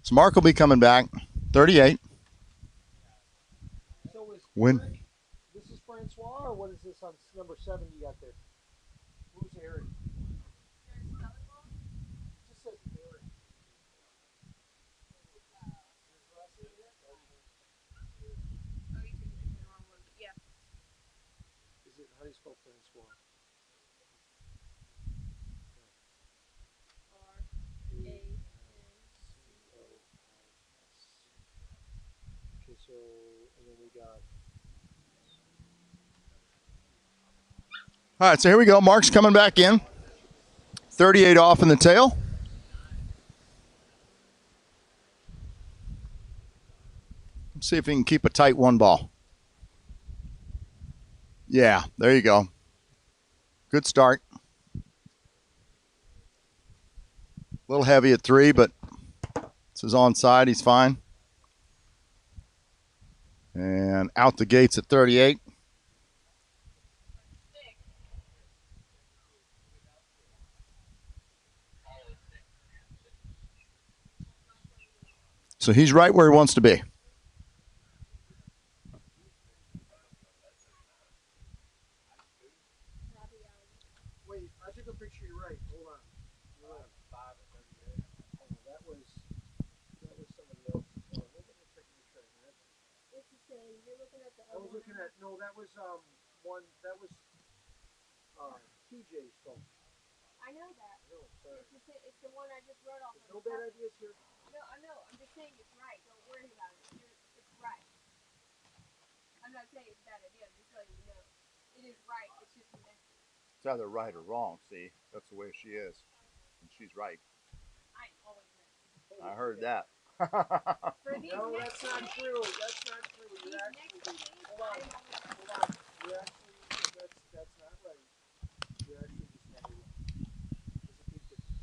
So Mark will be coming back. 38. Win. This is Francois, or what is this on number 7 you got there? Who's Eric? Just says Eric. Is it, how do you spell Francois? Okay, so, and then we got. All right, so here we go. Mark's coming back in. 38 off in the tail. Let's see if he can keep a tight 1 ball. Yeah, there you go. Good start. A little heavy at 3, but this is onside. He's fine. And out the gates at 38. So he's right where he wants to be. Wait, I took a picture. You're right. Hold on. You're right. Oh, that was somebody else. Look at the check your track. It's the same. You're looking at the I was looking at that was one that was TJ's phone. I know that. No, sorry. It's the one I just wrote off. There's no bad ideas here. No, I know. I'm just saying it's right. Don't worry about it. It's right. I'm not saying it's a bad idea. I'm just letting you know. It is right. It's just messy. It's either right or wrong, see? That's the way she is. And she's right. I always messy. I heard that. No, that's not true. That's not true. You're actually, hold on. You're actually, that's not right. You're actually just not right. There's a big difference.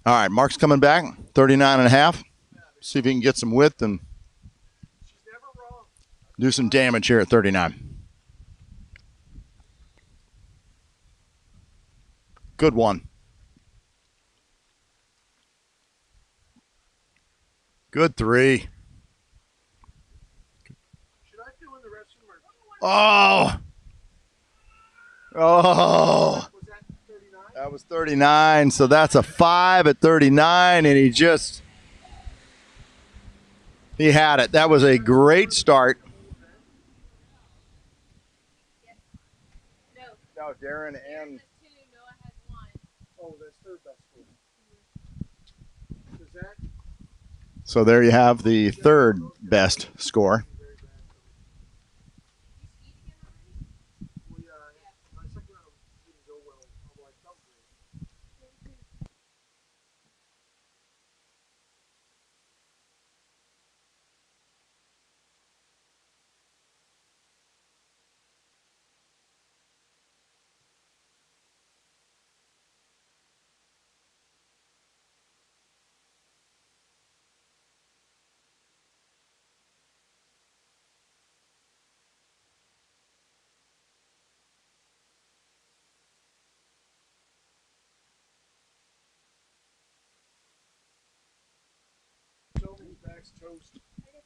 All right, Mark's coming back, 39 and a half. See if he can get some width and do some damage here at 39. Good one. Good three. Should I fill in the rest of them? Oh. Oh. Was that 39? That was 39, so that's a 5 at 39, and he had it. That was a great start. No, Darren and... Oh, that's third best score. Does that... So there you have the third best score.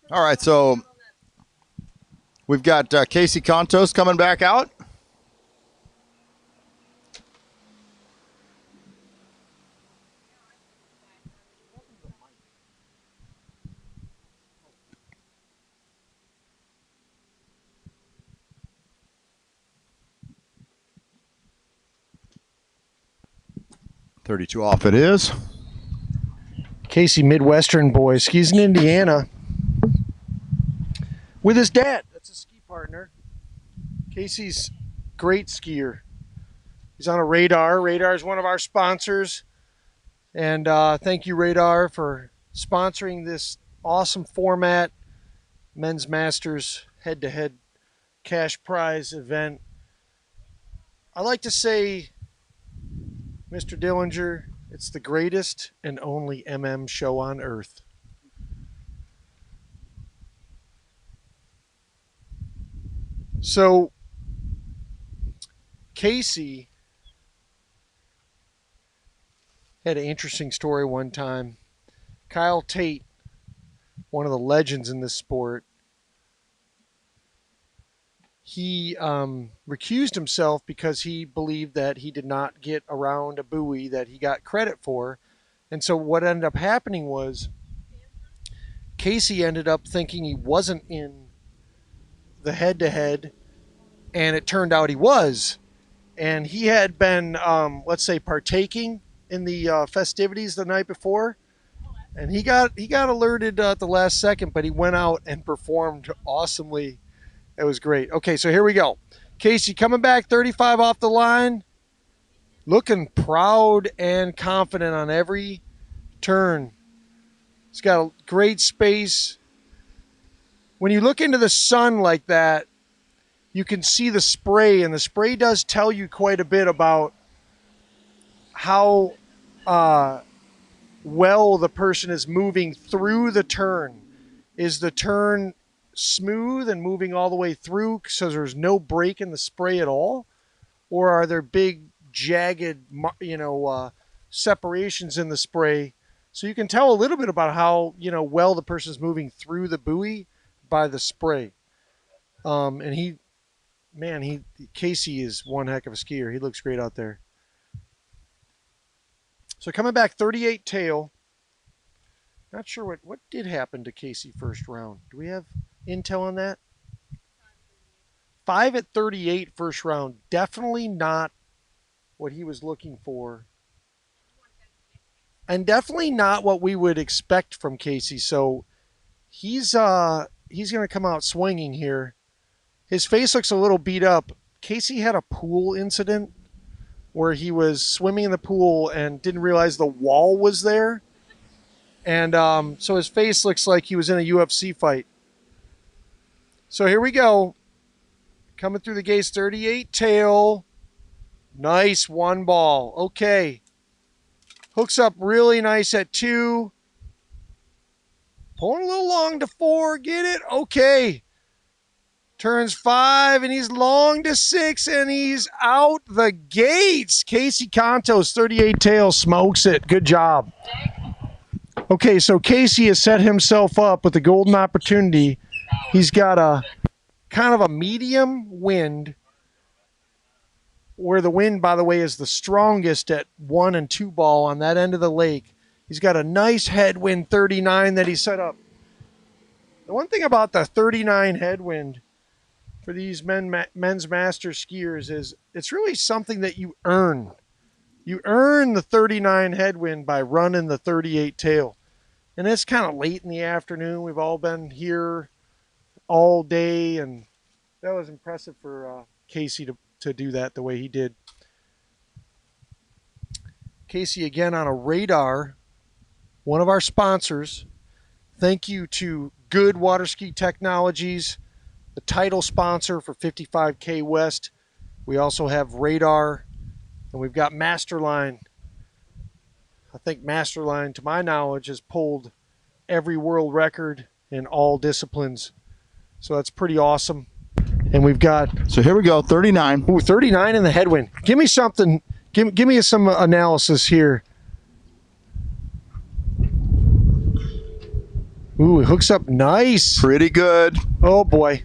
All right, so we've got Casey Contos coming back out. .32 off it is. Casey Midwestern boy skis in Indiana with his dad. That's a ski partner. Casey's great skier. He's on a Radar. Radar is one of our sponsors. And thank you, Radar, for sponsoring this awesome format, Men's Masters head-to-head cash prize event. I like to say, Mr. Dillinger, it's the greatest and only show on earth. So, Casey had an interesting story one time. Kyle Tate, one of the legends in this sport, he recused himself because he believed that he did not get around a buoy that he got credit for. And so what ended up happening was Casey ended up thinking he wasn't in the head-to-head, and it turned out he was. And he had been, let's say, partaking in the festivities the night before, and he got alerted at the last second, but he went out and performed awesomely. It was great. Okay, so here we go. Casey coming back 35 off the line, looking proud and confident on every turn. He's got a great space. When you look into the sun like that, you can see the spray, and the spray does tell you quite a bit about how well the person is moving through the turn. Is the turn smooth and moving all the way through so there's no break in the spray at all? Or are there big, jagged, separations in the spray So you can tell a little bit about how, well the person's moving through the buoy by the spray. And Casey is one heck of a skier. He looks great out there. So coming back 38 tail. Not sure what did happen to Casey first round. Do we have intel on that? 5 at 38 first round. Definitely not what he was looking for. And definitely not what we would expect from Casey. So he's going to come out swinging here. His face looks a little beat up. Casey had a pool incident where he was swimming in the pool and didn't realize the wall was there. And so his face looks like he was in a UFC fight. So here we go. Coming through the gates, 38 tail. Nice one ball. Okay. Hooks up really nice at 2. Pulling a little long to 4. Get it? Okay. Turns 5, and he's long to 6, and he's out the gates. Casey Contos, 38 tail, smokes it. Good job. Okay, so Casey has set himself up with the golden opportunity. He's got a kind of a medium wind, where the wind, by the way, is the strongest at 1 and 2 ball on that end of the lake. He's got a nice headwind 39 that he set up. The one thing about the 39 headwind for these men's master skiers is it's really something that you earn. You earn the 39 headwind by running the 38 tail. And it's kind of late in the afternoon. We've all been here all day, and that was impressive for Casey to do that the way he did. Casey again on a radar, one of our sponsors. Thank you to Good Water Ski Technologies, the title sponsor for 55K West. We also have Radar, and we've got Masterline. I think Masterline, to my knowledge, has pulled every world record in all disciplines. So that's pretty awesome. And we've got... So here we go, 39. Ooh, 39 in the headwind. Give me something. Give me some analysis here. Ooh, it hooks up nice. Pretty good. Oh, boy.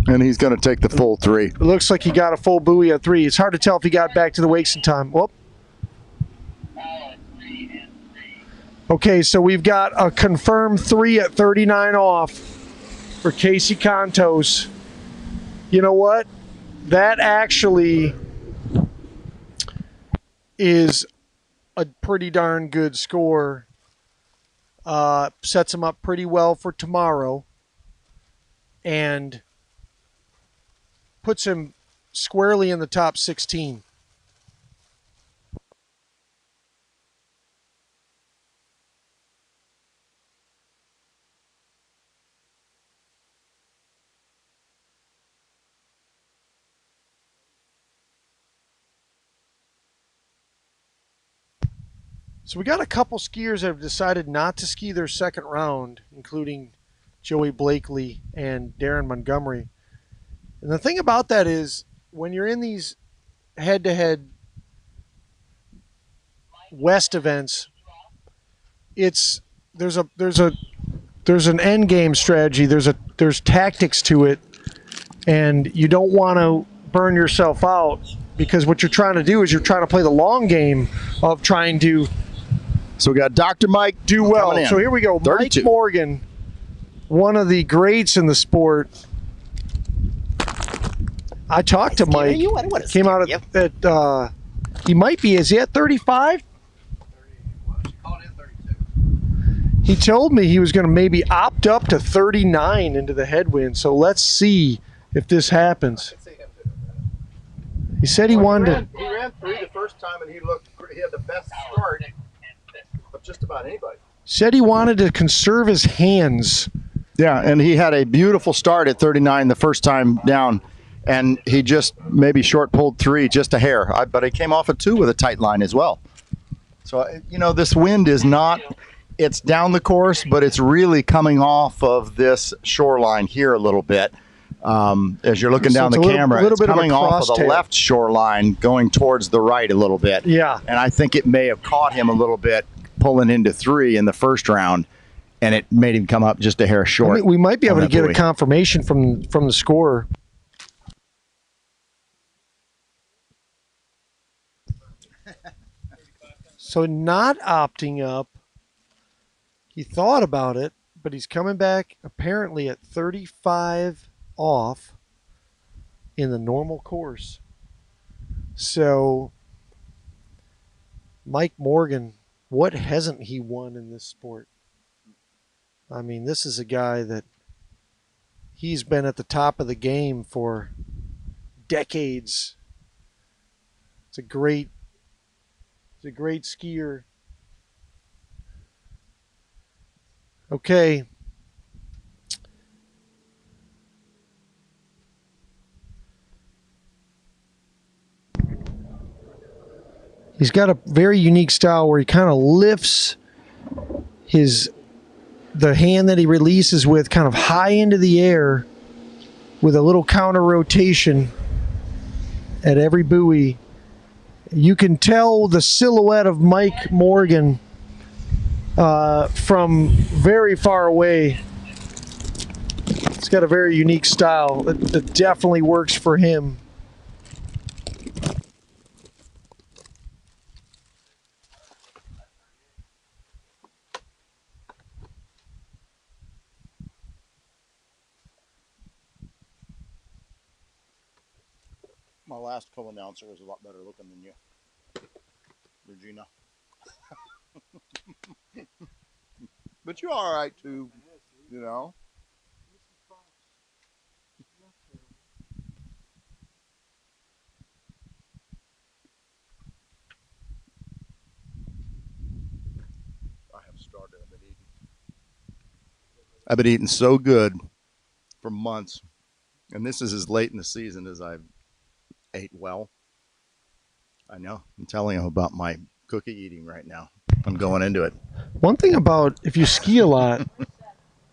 And he's going to take the full 3. It looks like he got a full buoy at 3. It's hard to tell if he got back to the wakes in time. Whoop. Okay, so we've got a confirmed 3 at 39 off for Casey Contos. You know what? That actually is a pretty darn good score. Sets him up pretty well for tomorrow. And puts him squarely in the top 16. So we got a couple skiers that have decided not to ski their second round, including Joey Blakely and Darren Montgomery. And the thing about that is, when you're in these head-to-head West events, there's an end game strategy. There's tactics to it, and you don't want to burn yourself out, because what you're trying to do is you're trying to play the long game of trying to. So we got Dr. Mike do well. So here we go. 32. Mike Morgan, one of the greats in the sport. I talked to Mike. Came out at he might be. Is he at 35? He told me he was going to maybe opt up to 39 into the headwind. So let's see if this happens. He said he wanted to. He ran 3 the first time, and he had the best start of just about anybody. Said he wanted to conserve his hands. Yeah, and he had a beautiful start at 39 the first time down, and he just maybe short pulled 3 just a hair. But he came off a 2 with a tight line as well. So, this wind is not, it's down the course, but it's really coming off of this shoreline here a little bit. As you're looking down the camera, it's coming off of the left shoreline going towards the right a little bit. Yeah. And I think it may have caught him a little bit pulling into 3 in the first round, and it made him come up just a hair short. I mean, we might be able to get buoy. a confirmation from the scorer. So not opting up. He thought about it, but he's coming back apparently at 35 off in the normal course. So Mike Morgan, what hasn't he won in this sport? I mean, this is a guy that he's been at the top of the game for decades. It's a great skier. Okay. He's got a very unique style where he kind of lifts the hand that he releases with kind of high into the air with a little counter rotation at every buoy. You can tell the silhouette of Mike Morgan from very far away. It's got a very unique style that definitely works for him. My last co-announcer was a lot better looking than you, Regina. But you're all right too, you know. I have started. I've been eating so good for months, and this is as late in the season as I've ate well. I know. I'm telling you about my cookie eating right now. I'm going into it. One thing about if you ski a lot,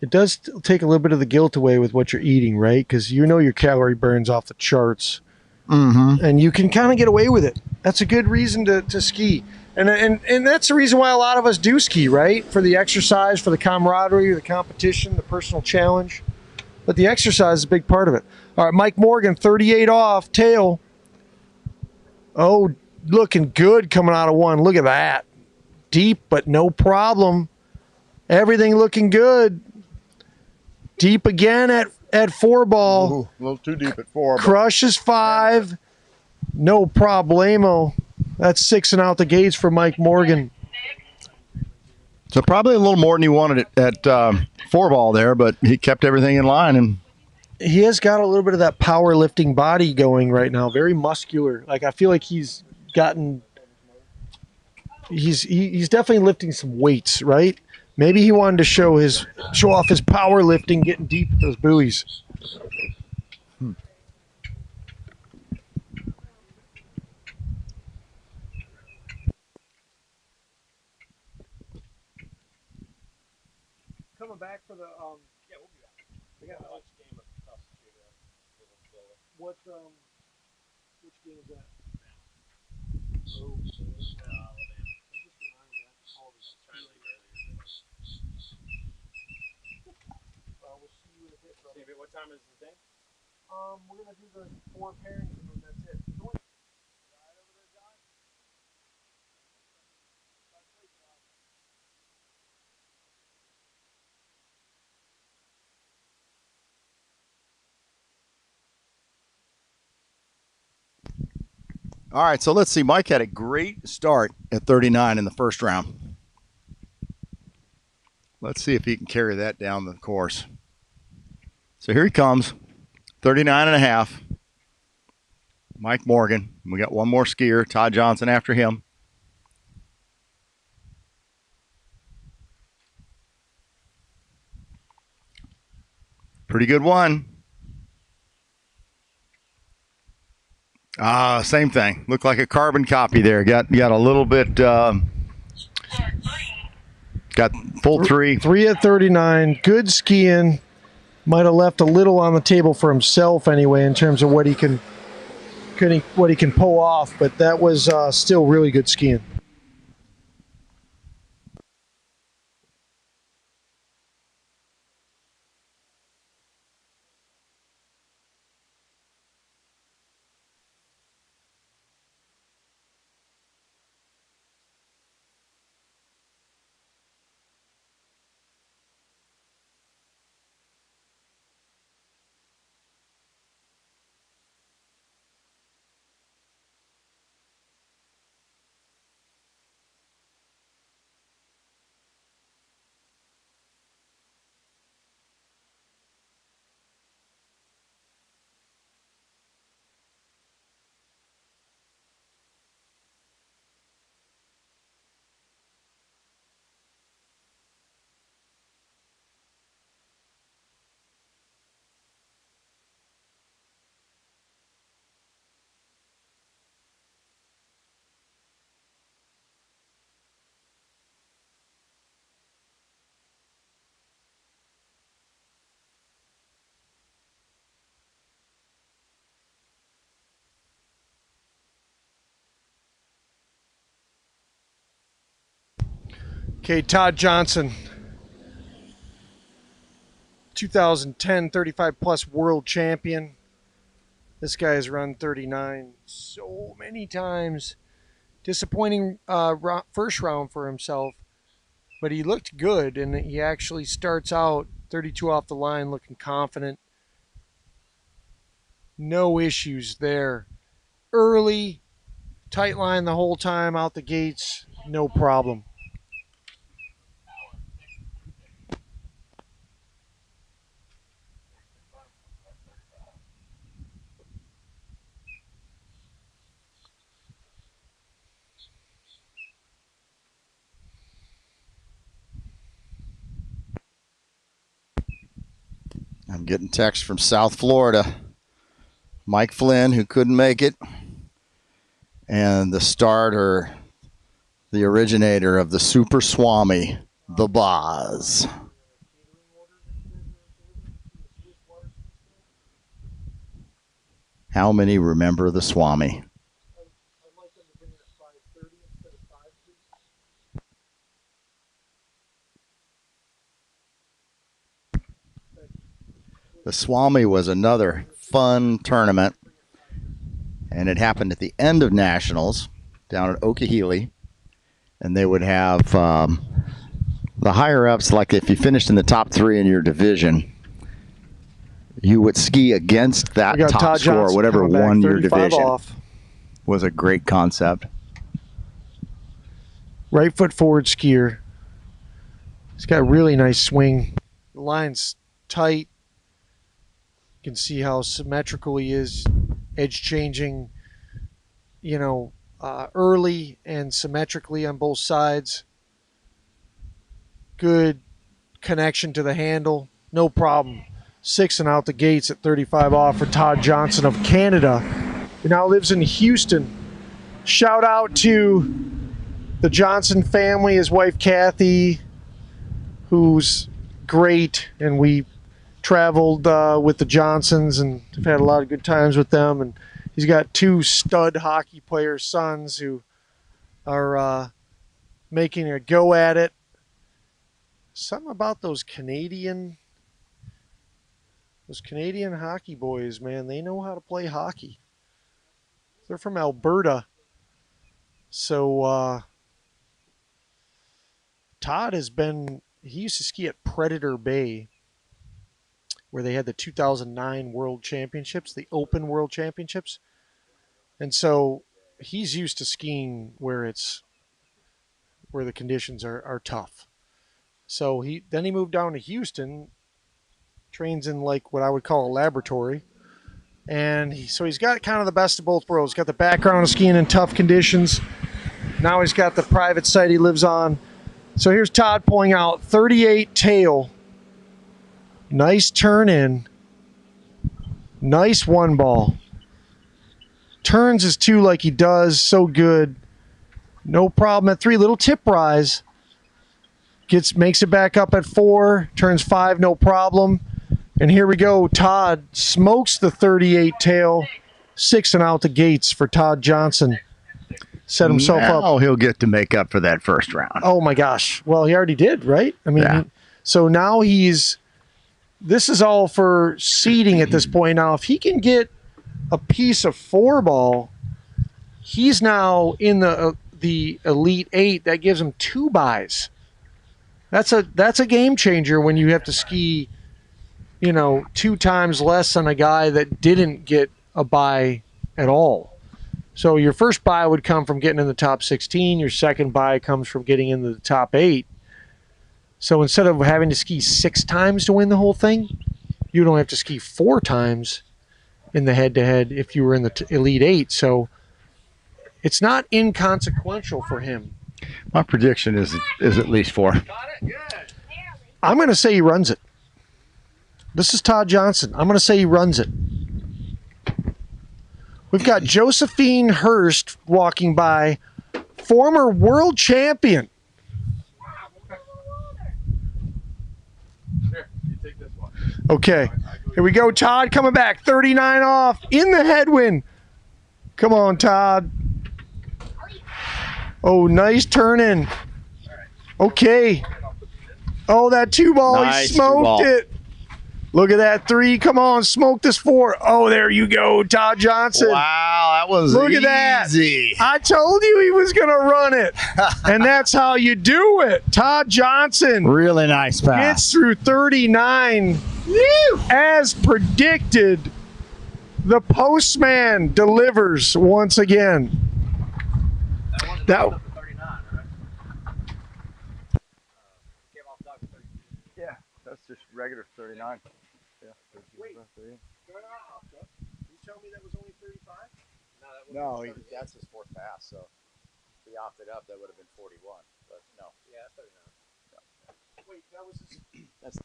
it does take a little bit of the guilt away with what you're eating, right? Because you know your calorie burn's off the charts. Mm-hmm. And you can kind of get away with it. That's a good reason to ski. And that's the reason why a lot of us do ski, right? For the exercise, for the camaraderie, the competition, the personal challenge. But the exercise is a big part of it. All right, Mike Morgan, 38 off, tail. Oh, looking good coming out of 1. Look at that. Deep, but no problem. Everything looking good. Deep again at 4 ball. Ooh, a little too deep at 4. Crushes 5. No problemo. That's 6 and out the gates for Mike Morgan. So probably a little more than he wanted at 4 ball there, but he kept everything in line. And he has got a little bit of that powerlifting body going right now. Very muscular. Like I feel like he's definitely lifting some weights, right? Maybe he wanted to show off his powerlifting, getting deep with those buoys. Coming back for the Yeah, we'll be back. We got a lunch game across the street. What which game is that? Oh, We'll see you in a bit, brother. Steve, what time is the thing? We're gonna do the 4 pairings and then that's it. all right, so let's see. Mike had a great start at 39 in the first round. Let's see if he can carry that down the course. So here he comes, 39 and a half. Mike Morgan. We got one more skier, Todd Johnson, after him. Pretty good one. Same thing. Looked like a carbon copy there. Got a little bit. Got full 3. 3 at 39. Good skiing. Might have left a little on the table for himself anyway in terms of what he can pull off, but that was still really good skiing. Okay, Todd Johnson, 2010 35 plus world champion. This guy has run 39 so many times. Disappointing first round for himself, but he looked good, and he actually starts out 32 off the line looking confident. No issues there. Early, tight line the whole time out the gates, no problem. I'm getting text from South Florida. Mike Flynn, who couldn't make it, and the starter, the originator of the Super Swami, the Boz. How many remember the Swami? The Swami was another fun tournament, and it happened at the end of Nationals down at Okehele, and they would have the higher-ups, like if you finished in the top 3 in your division, you would ski against that top Todd score, Johnson whatever won your division. Off. Was a great concept. Right foot forward skier. He's got a really nice swing. The line's tight. You can see how symmetrical he is, edge changing, early and symmetrically on both sides. Good connection to the handle, no problem. 6 and out the gates at 35 off for Todd Johnson of Canada. He now lives in Houston. Shout out to the Johnson family, his wife Kathy, who's great, and we traveled with the Johnsons and have had a lot of good times with them. And he's got 2 stud hockey player sons who are making a go at it. Something about those Canadian hockey boys, man. They know how to play hockey. They're from Alberta. So Todd he used to ski at Predator Bay, where they had the 2009 World Championships, the Open World Championships. And so he's used to skiing where the conditions are tough. So he moved down to Houston, trains in like what I would call a laboratory. And he's got kind of the best of both worlds. He's got the background of skiing in tough conditions. Now he's got the private site he lives on. So here's Todd pulling out 38 tail. Nice turn in. Nice one ball. Turns his 2 like he does. So good. No problem at 3. Little tip rise. Makes it back up at 4. Turns 5, no problem. And here we go. Todd smokes the 38 tail. 6 and out the gates for Todd Johnson. Set himself up. Oh, he'll get to make up for that first round. Oh my gosh. Well, he already did, right? I mean, yeah. So now this is all for seeding at this point. Now, if he can get a piece of 4 ball, he's now in the Elite 8. That gives him 2 buys. That's a game changer when you have to ski, 2 times less than a guy that didn't get a buy at all. So your first buy would come from getting in the top 16. Your second buy comes from getting into the top 8. So instead of having to ski 6 times to win the whole thing, you don't have to ski 4 times in the head-to-head if you were in the Elite 8. So it's not inconsequential for him. My prediction is at least 4. I'm going to say he runs it. This is Todd Johnson. I'm going to say he runs it. We've got Josephine Hurst walking by, former world champion. Here, you take this one. Okay, here we go. Todd coming back, 39 off in the headwind. Come on, Todd. Oh, nice turn in. Okay. Oh, that 2-ball, Nice he smoked 2-ball. it. Look at that 3. Come on, smoke this 4. Oh, there you go, Todd Johnson. Wow, that was Look easy. at that. I told you he was going to run it. And that's how you do it. Todd Johnson. Really nice pass. Gets through 39. As predicted, the postman delivers once again. That Yeah, that's just regular 39. Yeah. Wait. You tell me that was only 35? No, that's his 4th pass. So if he opted up, that would have been 41. But no. Yeah, 39. Wait, that was his... That's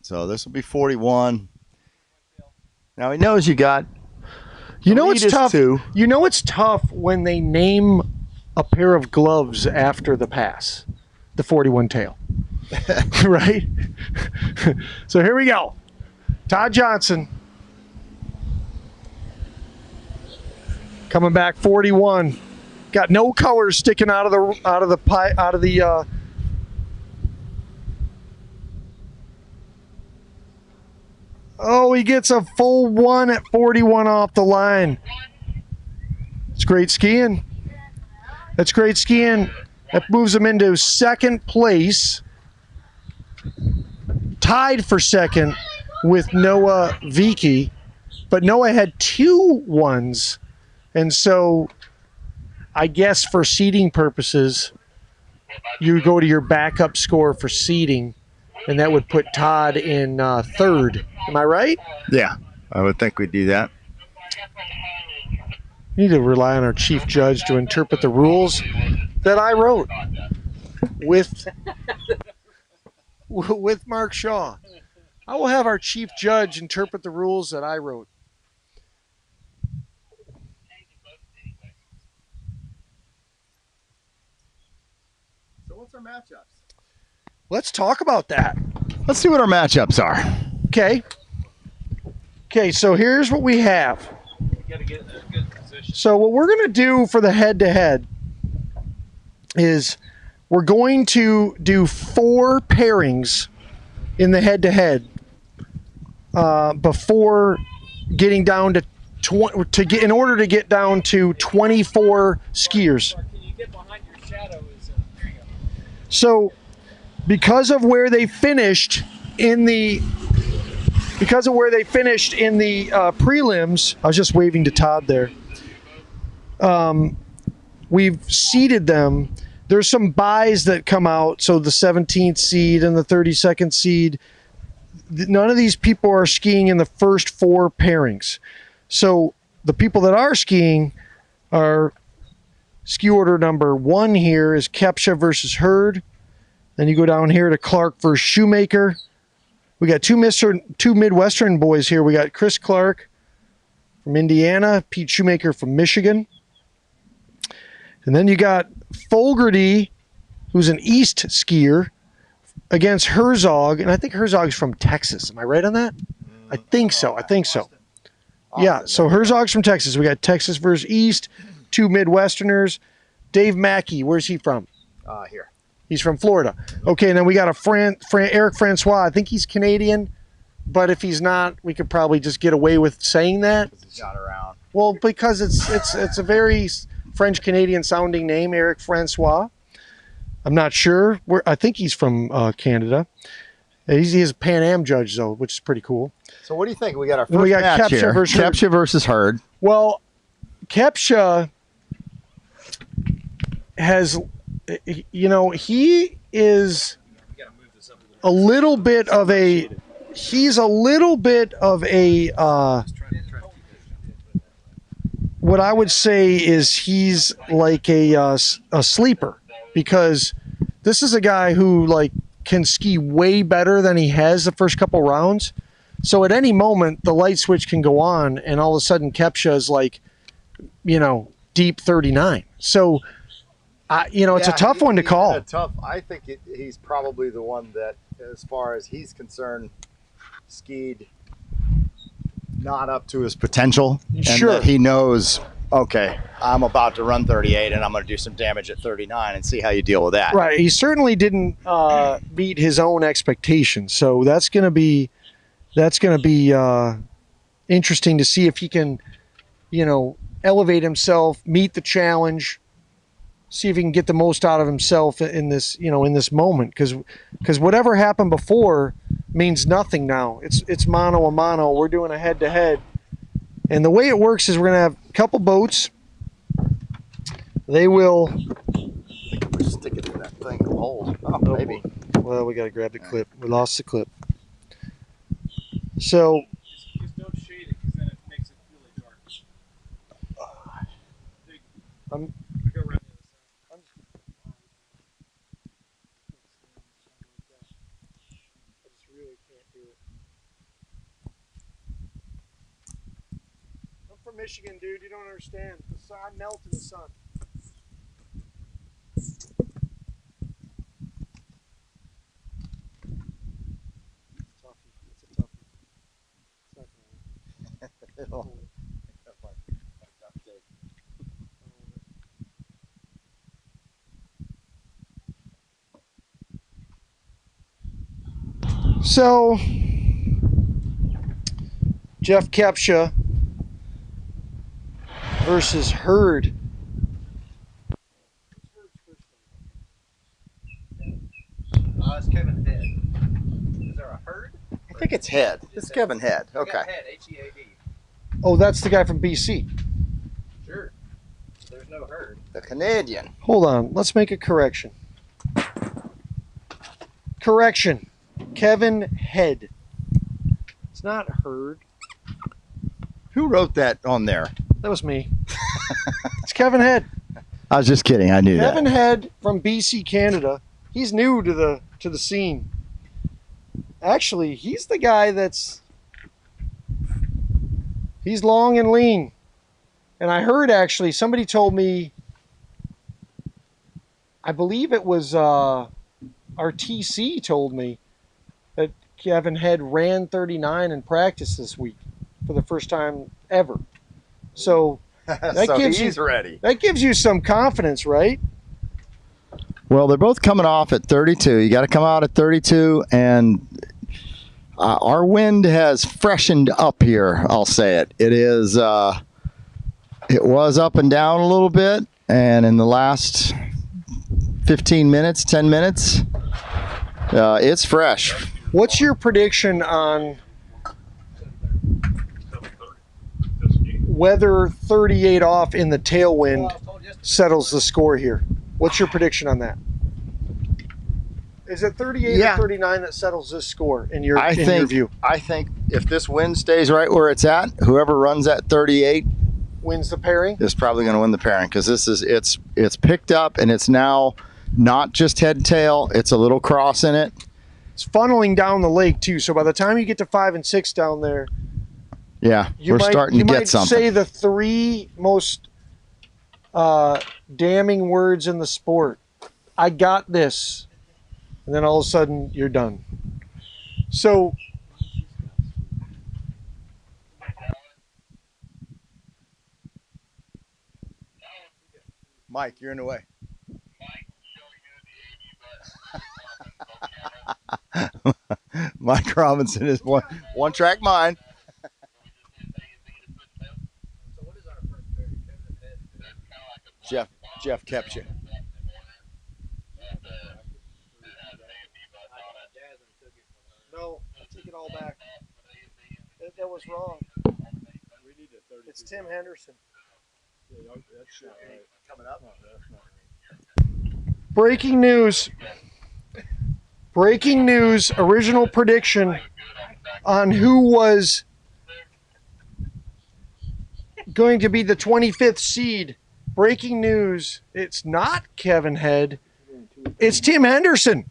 So this will be 41. Now he knows you got. You know it's Lead is tough. 2. You know it's tough when they name a pair of gloves after the pass, the 41 tail, right? So here we go. Todd Johnson coming back 41. Got no colors sticking out of the. Oh, he gets a full 1 at 41 off the line. It's great skiing. That's great skiing. That moves him into 2nd place. Tied for 2nd with Noah Vicky. But Noah had 2 1s. And so I guess for seeding purposes, you go to your backup score for seeding. And that would put Todd in 3rd. Am I right? Yeah, I would think we'd do that. We need to rely on our chief judge to interpret the rules that I wrote with Mark Shaw. I will have our chief judge interpret the rules that I wrote. So what's our matchups? Let's talk about that. Let's see what our matchups are. Okay. Okay, so here's what we have. So what we're going to do for the head-to-head is we're going to do 4 pairings in the head-to-head before getting down to in order to get down to 24 skiers. So because of where they finished in the prelims, I was just waving to Todd there. We've seeded them. There's some buys that come out. So the 17th seed and the 32nd seed, none of these people are skiing in the first 4 pairings. So the people that are skiing are ski order number 1 here is Kepsha versus Hurd. Then you go down here to Clark versus Shoemaker. We got two Midwestern boys here. We got Chris Clark from Indiana, Pete Shoemaker from Michigan. And then you got Fogarty, who's an East skier, against Herzog. And I think Herzog's from Texas. Am I right on that? I think so. Yeah, so Herzog's from Texas. We got Texas versus East, 2 Midwesterners. Dave Mackey, where's he from? Here. He's from Florida. Okay, and then we got a Eric Francois. I think he's Canadian, but if he's not, we could probably just get away with saying that. He's not around. Well, because it's a very French-Canadian sounding name, Eric Francois. I'm not sure. I think he's from Canada. He is a Pan Am judge, though, which is pretty cool. So what do you think? We got our first We got match Kepsha here. versus Hurd. Kepsha versus Hurd. Well, Kepsha has, he is a little bit of a, what I would say is he's like a sleeper, because this is a guy who can ski way better than he has the first couple rounds. So at any moment the light switch can go on and all of a sudden Kepsha is deep 39. So It's a tough one to call. I think he's probably the one that, as far as he's concerned, skied not up to his potential. And that he knows, okay, I'm about to run 38 and I'm going to do some damage at 39 and see how you deal with that. Right. He certainly didn't meet his own expectations. So that's going to be interesting to see if he can, elevate himself, meet the challenge, see if he can get the most out of himself in this, in this moment. Because whatever happened before means nothing now. It's mano a mano. We're doing a head-to-head. And the way it works is we're going to have a couple boats. They will... Stick it in that thing and hold. Oh, maybe. Well, we got to grab the clip. We lost the clip. So... Just don't shade it, because then it makes it really dark. Go around the other side. I just really can't do it. I'm from Michigan, dude. You don't understand. I melt in the sun. It's a toughie. It's a toughie. It's not gonna work. So, Jeff Kepsha versus Hurd. It's Kevin Head. Is there a Hurd? I think it's Head. It's Kevin Head. Okay. Head, H-E-A-D. Oh, that's the guy from BC. Sure. There's no Hurd. The Canadian. Hold on. Let's make a correction. Correction. Kevin Head. It's not Hurd. Who wrote that on there? That was me. It's Kevin Head. I was just kidding. I knew Kevin that. Head from BC, Canada. He's new to the scene. Actually, he's the guy he's long and lean. And I heard, actually, somebody told me, I believe it was our TC told me that Kevin Head ran 39 in practice this week for the first time ever. So that So gives he's ready. That gives you some confidence, right? Well, they're both coming off at 32. You got to come out at 32, and our wind has freshened up here. I'll say it. It is. It was up and down a little bit, and in the last 15 minutes, 10 minutes, it's fresh. What's your prediction on whether 38 off in the tailwind settles the score here? What's your prediction on that? Is it 38 or 39 that settles this score in your view? I think if this wind stays right where it's at, whoever runs at 38 wins the pairing. Is probably going to win the pairing, because it's picked up, and it's now not just head tail. It's a little cross in it. It's funneling down the lake too. So by the time you get to 5 and 6 down there, yeah, we're starting to get something. You might say the three most damning words in the sport. I got this. And then all of a sudden, you're done. So, Mike, you're in the way. Mike Robinson is one track mind. Jeff Kepsha. No, I take it all back. That was wrong. It's Tim Henderson. Coming up. Breaking news. Breaking news. Original prediction on who was going to be the 25th seed. Breaking news. It's not Kevin Head. It's Tim Henderson.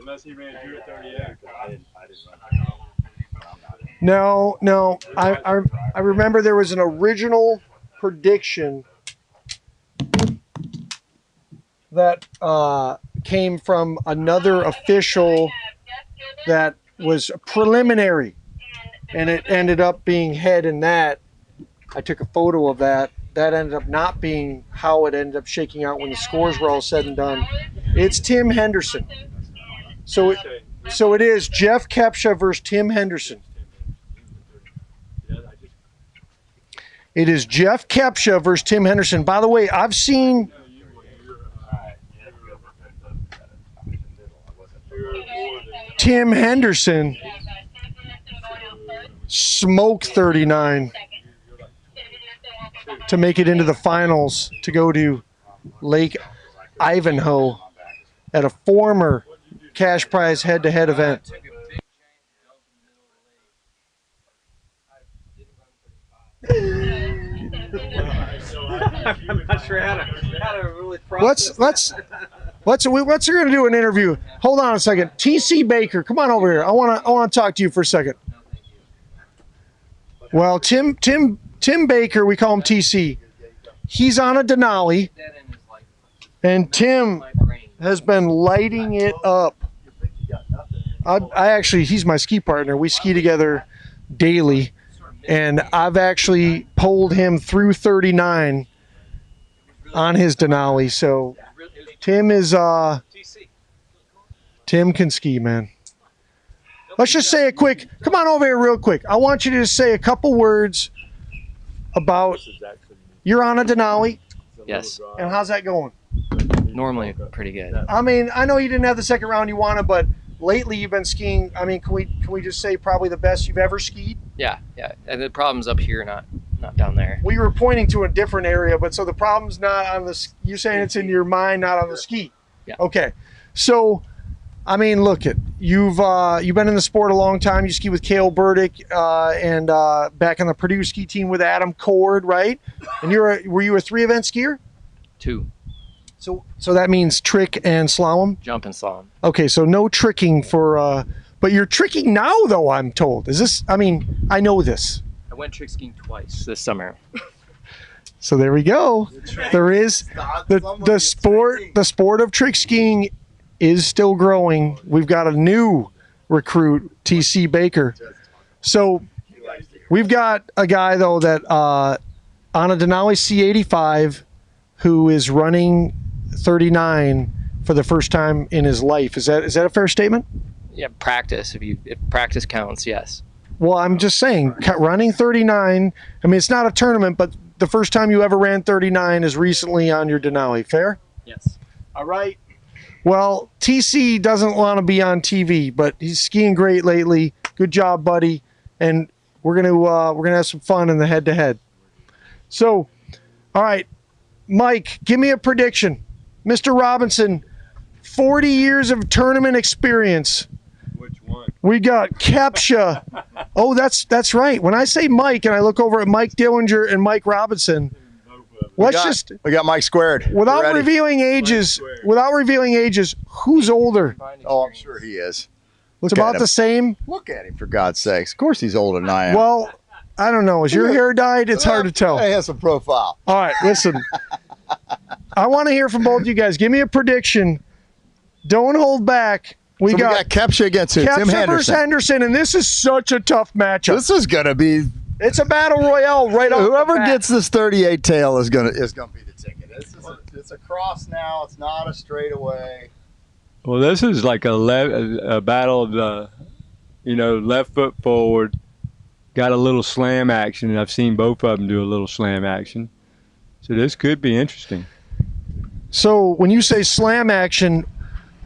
Unless he ran 2 at 38. No. I remember there was an original prediction that came from another official that was preliminary, and it ended up being head in that. I took a photo of that. That ended up not being how it ended up shaking out when the scores were all said and done. It's Tim Henderson. So it is Jeff Kepsha versus Tim Henderson. It is Jeff Kepsha versus Tim Henderson. By the way, I've seen Tim Henderson smoke 39 to make it into the finals to go to Lake Ivanhoe at a former cash prize head-to-head event. I'm not sure how to really Let's we're going to do an interview. Hold on a second. TC Baker, come on over here. I want to talk to you for a second. Well, Tim Baker, we call him TC. He's on a Denali, and Tim has been lighting it up. I actually, he's my ski partner. We ski together daily, and I've actually pulled him through 39 on his Denali. So Tim can ski, man. Let's just say come on over here real quick. I want you to just say a couple words about, you're on a Denali. Yes. And how's that going? Normally pretty good. I mean, I know you didn't have the second round you wanted, but lately you've been skiing. I mean, can we just say probably the best you've ever skied? Yeah. And the problem's up here, not down there. We were pointing to a different area, but so the problem's not on the, you're saying it's in your mind, not on the ski. Yeah. Okay. So, I mean, look, you've been in the sport a long time. You ski with Cale Burdick and back on the Purdue ski team with Adam Cord, right? And were you a 3-event skier? 2. So that means trick and slalom? Jump and slalom. Okay, so no tricking for, but you're tricking now though, I'm told. Is this, I mean, I know this. I went trick skiing twice this summer. So there we go. There is the sport of trick skiing is still growing. We've got a new recruit, TC Baker. So we've got a guy though that on a Denali C85 who is running 39 for the first time in his life. Is that a fair statement? Yeah, practice. If practice counts, yes. Well, I'm just saying, running 39. I mean, it's not a tournament, but the first time you ever ran 39 is recently on your Denali. Fair? Yes. All right. Well, TC doesn't want to be on TV, but he's skiing great lately. Good job, buddy. And we're gonna have some fun in the head-to-head. So, all right, Mike, give me a prediction. Mr. Robinson, 40 years of tournament experience. Which one? We got Kepsha. Oh, that's right. When I say Mike and I look over at Mike Dillinger and Mike Robinson, we got Mike squared. Without revealing ages, who's older? Oh, I'm sure he is. It's about the same. Look at him, for God's sakes. Of course he's older than I am. Well, I don't know. Is your hair dyed? It's hard to tell. He has a profile. All right, listen. I want to hear from both you guys. Give me a prediction. Don't hold back. We got Kepsha against who? Tim Henderson. Versus Henderson, and this is such a tough matchup. This is going to be. It's a battle royale right off. Whoever gets this 38 tail is going to be the ticket. It's a cross now. It's not a straightaway. Well, this is like a battle of the, left foot forward. Got a little slam action, and I've seen both of them do a little slam action. So this could be interesting. So when you say slam action,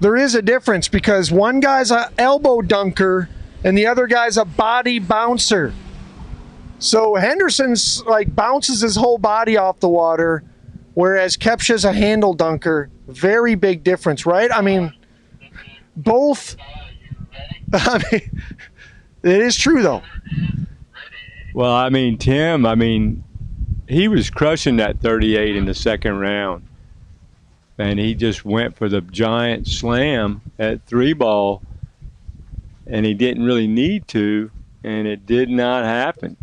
there is a difference because one guy's an elbow dunker and the other guy's a body bouncer. So Henderson's bounces his whole body off the water, whereas Kepsha's a handle dunker. Very big difference, right? I mean, both. I mean, it is true though. Well, I mean, Tim, he was crushing that 38 in the second round. And he just went for the giant slam at 3-ball. And he didn't really need to. And it did not happen.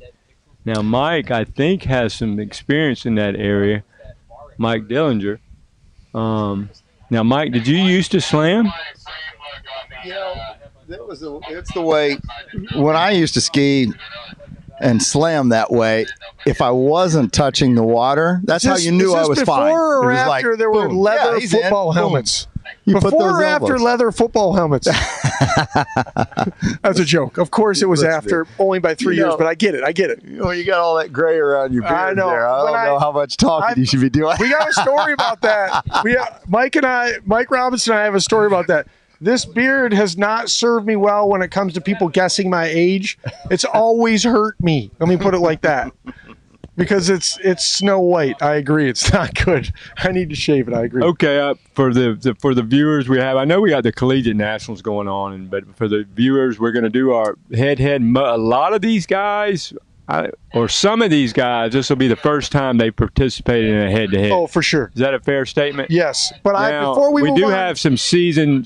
Now, Mike, I think, has some experience in that area. Mike Dillinger. Now, Mike, did you used to slam? You know, it's the way when I used to ski and slam that way. If I wasn't touching the water, that's how you knew I was fine. Before or It was after like, there were boom. leather Yeah, he's in, football boom. helmets? You put Before those or after elbows. leather football helmets? That's a joke. Of course, it was after, only by 3 years. But I get it. I get it. Well, you got all that gray around your beard I know. there. I don't know how much talking you should be doing. We got a story about that. Mike Robinson and I have a story about that. This beard has not served me well when it comes to people guessing my age. It's always hurt me. Let me put it like that. Because it's Snow White. I agree. It's not good. I need to shave it. I agree. Okay, for the viewers we have, I know we got the collegiate nationals going on, but for the viewers, we're going to do our head-to-head. A lot of these guys, or some of these guys, this will be the first time they participated in a head-to-head. Oh, for sure. Is that a fair statement? Yes, but now, before we do move on, have some seasoned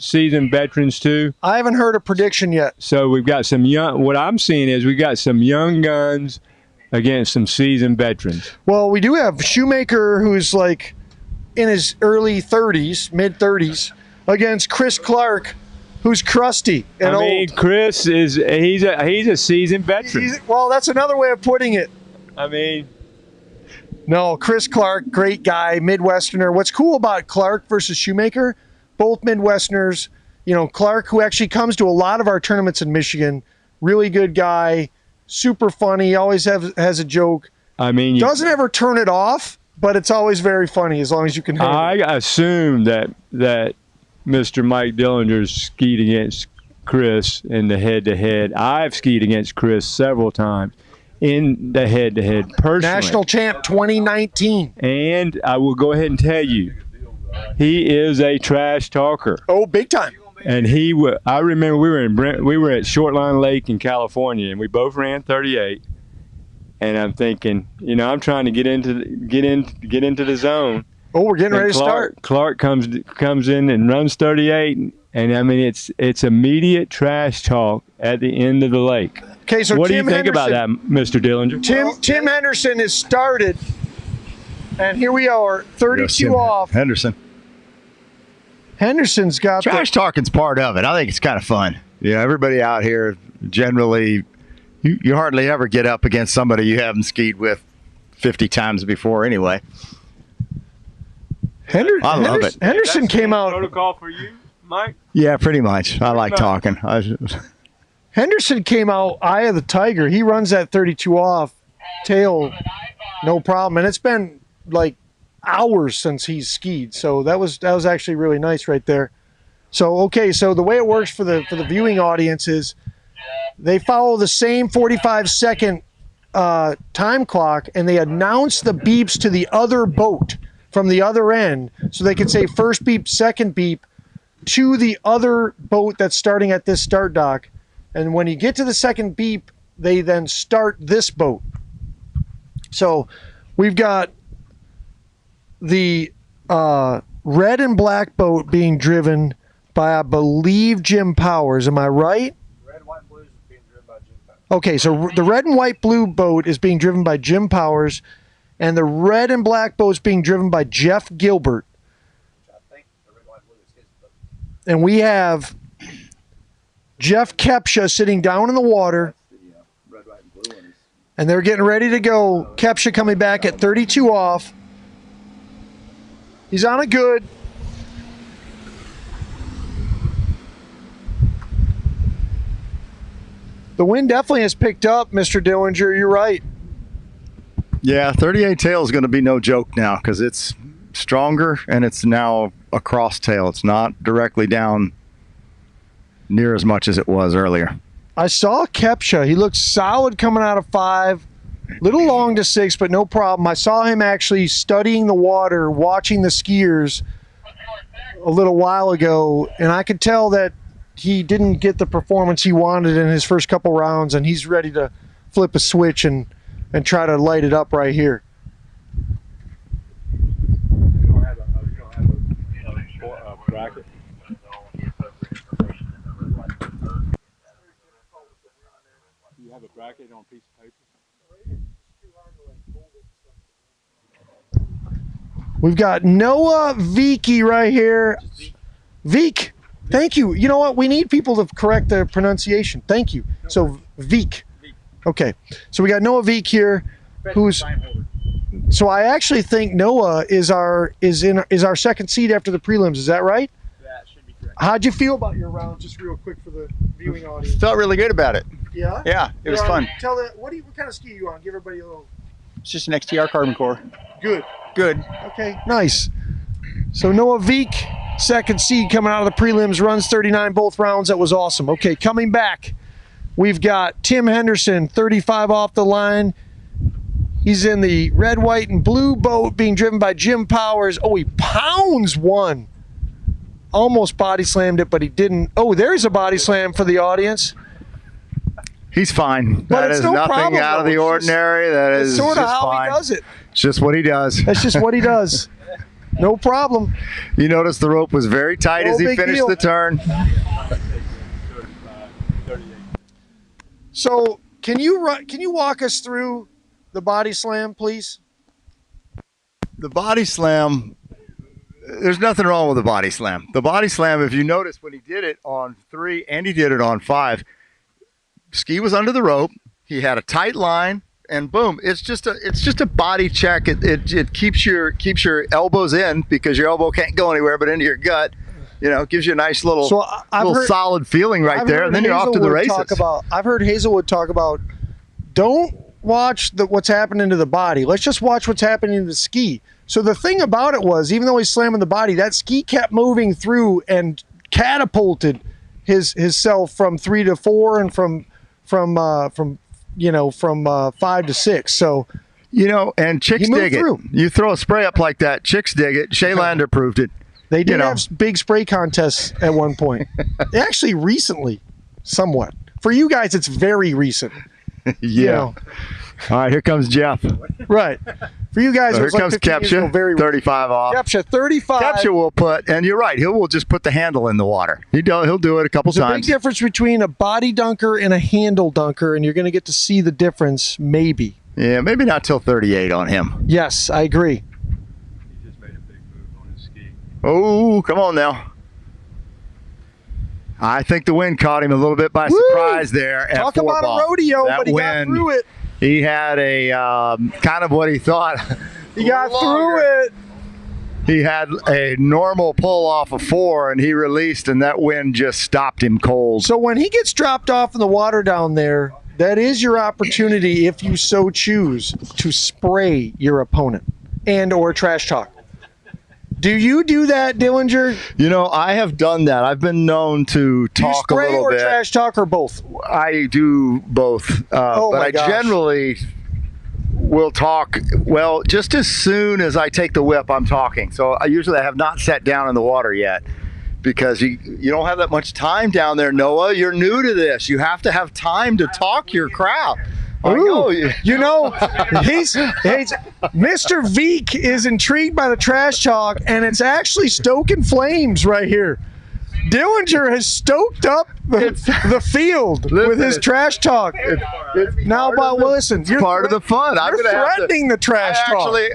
veterans too. I haven't heard a prediction yet. So we've got some young. What I'm seeing is we got some young guns against some seasoned veterans. Well, we do have Shoemaker, who's like in his early 30s, mid 30s, against Chris Clark, who's crusty and old. Chris he's a seasoned veteran. Well, that's another way of putting it. I mean, no, Chris Clark, great guy, Midwesterner. What's cool about Clark versus Shoemaker, both Midwesterners, Clark, who actually comes to a lot of our tournaments in Michigan, really good guy, super funny, always has a joke. I mean, doesn't ever turn it off, but it's always very funny as long as you can handle it. I assume that Mr. Mike Dillinger's skied against Chris in the head-to-head. I've skied against Chris several times in the head-to-head personally. National champ 2019. And I will go ahead and tell you, he is a trash talker. Oh, big time. And I remember we were at Shortline Lake in California, and we both ran 38. And I'm thinking, I'm trying to get into the zone. Oh, we're getting ready to start. Clark comes in and runs 38, and I mean it's immediate trash talk at the end of the lake. Okay, so what Tim do you think about that, Mr. Dillinger? Tim Henderson has started, and here we are, 32 off. Henderson's got trash talking's part of it. I think it's kind of fun. Everybody out here generally, you hardly ever get up against somebody you haven't skied with 50 times before anyway. I love it. Henderson came out. Protocol for you, Mike? Yeah, pretty much. I like talking. Henderson came out eye of the tiger. He runs that 32 off tail, no problem. And it's been like hours since he's skied, so that was actually really nice right there. So okay, so the way it works for the viewing audience is they follow the same 45-second time clock, and they announce the beeps to the other boat from the other end, so they can say first beep, second beep to the other boat that's starting at this start dock. And when you get to the second beep, they then start this boat. So we've got the red and black boat being driven by, I believe, Jim Powers. Am I right? Red, white, and blue is being driven by Jim Powers. Okay, so the red and white blue boat is being driven by Jim Powers, and the red and black boat is being driven by Jeff Gilbert. I think the red, white, and blue is his boat. And we have Jeff Kepsha sitting down in the water. Red, white, and blue one is. And they're getting ready to go. Kepsha coming back at 32 off. He's on a good. The wind definitely has picked up, Mr. Dillinger. You're right. Yeah, 38 tail is going to be no joke now because it's stronger and it's now a cross tail. It's not directly down near as much as it was earlier. I saw Kepsha. He looked solid coming out of 5. Little long to 6, but no problem. I saw him actually studying the water, watching the skiers a little while ago, and I could tell that he didn't get the performance he wanted in his first couple rounds, and he's ready to flip a switch and try to light it up right here. You don't have a bracket? You have a bracket on a piece of paper? We've got Noah Viki right here. Veek. Thank you. You know what? We need people to correct the pronunciation. Thank you. So Veek. Okay. So we got Noah Veek here, who's. So I actually think Noah is our second seed after the prelims. Is that right? That should be correct. How'd you feel about your round? Just real quick for the viewing audience. Felt really good about it. Yeah. Yeah, it was fun. Tell what kind of ski are you on? Give everybody a little. It's just an XTR carbon core. Good. Good. Okay. Nice. So Noah Veek, second seed coming out of the prelims, runs 39 both rounds. That was awesome. Okay, coming back, we've got Tim Henderson, 35 off the line. He's in the red, white, and blue boat being driven by Jim Powers. Oh, he pounds one. Almost body slammed it, but he didn't. Oh, there's a body slam for the audience. He's fine. But That it's is no nothing problem, out of though. the It's ordinary. That That's is sort of just how fine. he does it. It's just what he does. That's just what he does. No problem. You notice the rope was very tight No as he big finished deal. the turn. So can you walk us through the body slam, please? The body slam, there's nothing wrong with the body slam. The body slam, if you notice when he did it on 3 and he did it on 5, ski was under the rope. He had a tight line, and boom! It's just a body check. It keeps your elbows in because your elbow can't go anywhere but into your gut. You know, it gives you a nice little solid feeling right there, and then you're off to the races. I've heard Hazelwood talk about don't watch what's happening to the body. Let's just watch what's happening to the ski. So the thing about it was, even though he's slamming the body, that ski kept moving through and catapulted his self from 3 to 4 and from 5 to 6. So, and chicks dig it. You throw a spray up like that, chicks dig it. Shea Lander proved it. They did have big spray contests at one point. Actually, recently, somewhat. For you guys, it's very recent. Yeah. All right, here comes Jeff. Right. For you guys, So it here was like comes 15 years ago, Kepcha, very 35 off. Kepcha, 35. Kepcha will put, and you're right, he'll just put the handle in the water. He'll do it a couple There's a big times. difference between a body dunker and a handle dunker, and you're going to get to see the difference, maybe. Yeah, maybe not till 38 on him. Yes, I agree. Oh, come on now. I think the wind caught him a little bit by surprise there at Talk 4 about ball. a rodeo, That but he got wind, through it. He had a kind of what he thought. He got through it. He had a normal pull off of 4, and he released, and that wind just stopped him cold. So when he gets dropped off in the water down there, that is your opportunity, if you so choose, to spray your opponent and or trash talk. Do you do that, Dillinger? I have done that. I've been known to talk a little bit. Do you spray or trash talk or both? I do both. But I generally will talk, just as soon as I take the whip, I'm talking. So I have not sat down in the water yet because you don't have that much time down there, Noah. You're new to this. You have to have time to talk your crowd. Ooh, he's Mr. Veek is intrigued by the trash talk, and it's actually stoking flames right here. Dillinger has stoked up the field with his trash talk. Now, but listen, it's part of the fun. You're threatening the trash talk. Actually,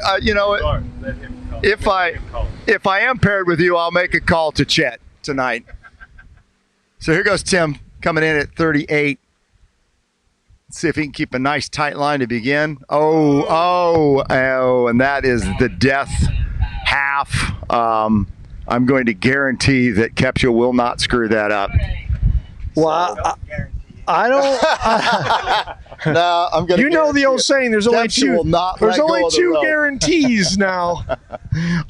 if I am paired with you, I'll make a call to Chet tonight. So here goes Tim coming in at 38. See if he can keep a nice tight line to begin. Oh, and that is the death half. I'm going to guarantee that Kepcha will not screw that up. Well, I don't. No, I'm going to. The old saying. There's only Kepcha two. will not There's let go only of the two rope. guarantees now.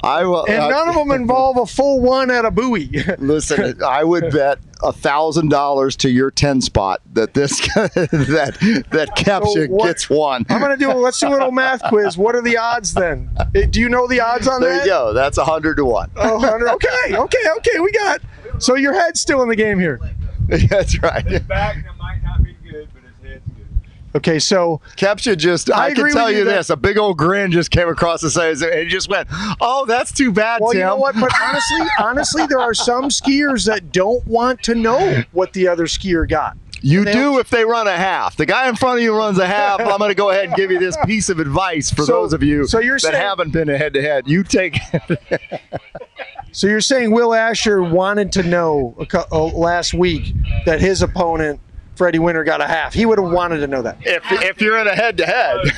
I will, and none of them involve a full one at a buoy. Listen, I would bet $1,000 to your 10 spot that that Kepcha gets one. I'm going to let's do a little math quiz. What are the odds then? Do you know the odds on that? There you go. That's 100 to 1. Oh, 100. Okay. We got. So your head's still in the game here. That's right. His back might not be good, but his head's good. Okay, so Kepcha I can tell you this, a big old grin just came across his face, and he just went, "Oh, that's too bad, well, Tim." You know what? But honestly, there are some skiers that don't want to know what the other skier got. You do if they run a half. The guy in front of you runs a half. I'm going to go ahead and give you this piece of advice for those of you that haven't been head-to-head. You take So you're saying Will Asher wanted to know last week that his opponent, Freddie Winter, got a half. He would have wanted to know that. If you're in a head-to-head.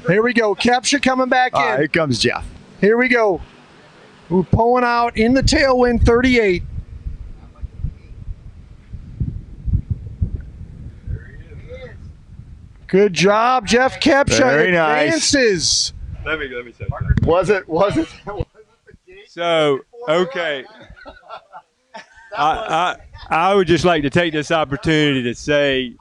Here we go. Kepsha coming back in. Here comes Jeff. Here we go. We're pulling out in the tailwind, 38. Good job, Jeff Kepsha. Very nice. Advances. Let me say something. Was it? So, okay. I would just like to take this opportunity to say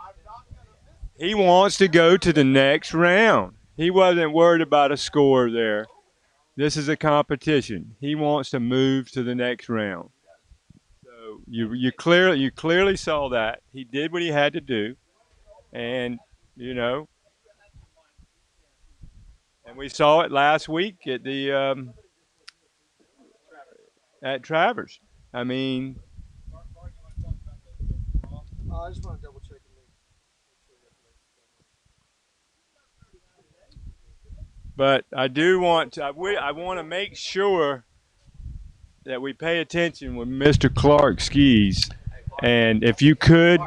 he wants to go to the next round. He wasn't worried about a score there. This is a competition. He wants to move to the next round. So you clearly saw that. He did what he had to do. And, you know, and we saw it last week at the at Travers. I mean, I just want to double check. but I do want to. I want to make sure that we pay attention when Mr. Clark skis, and if you could,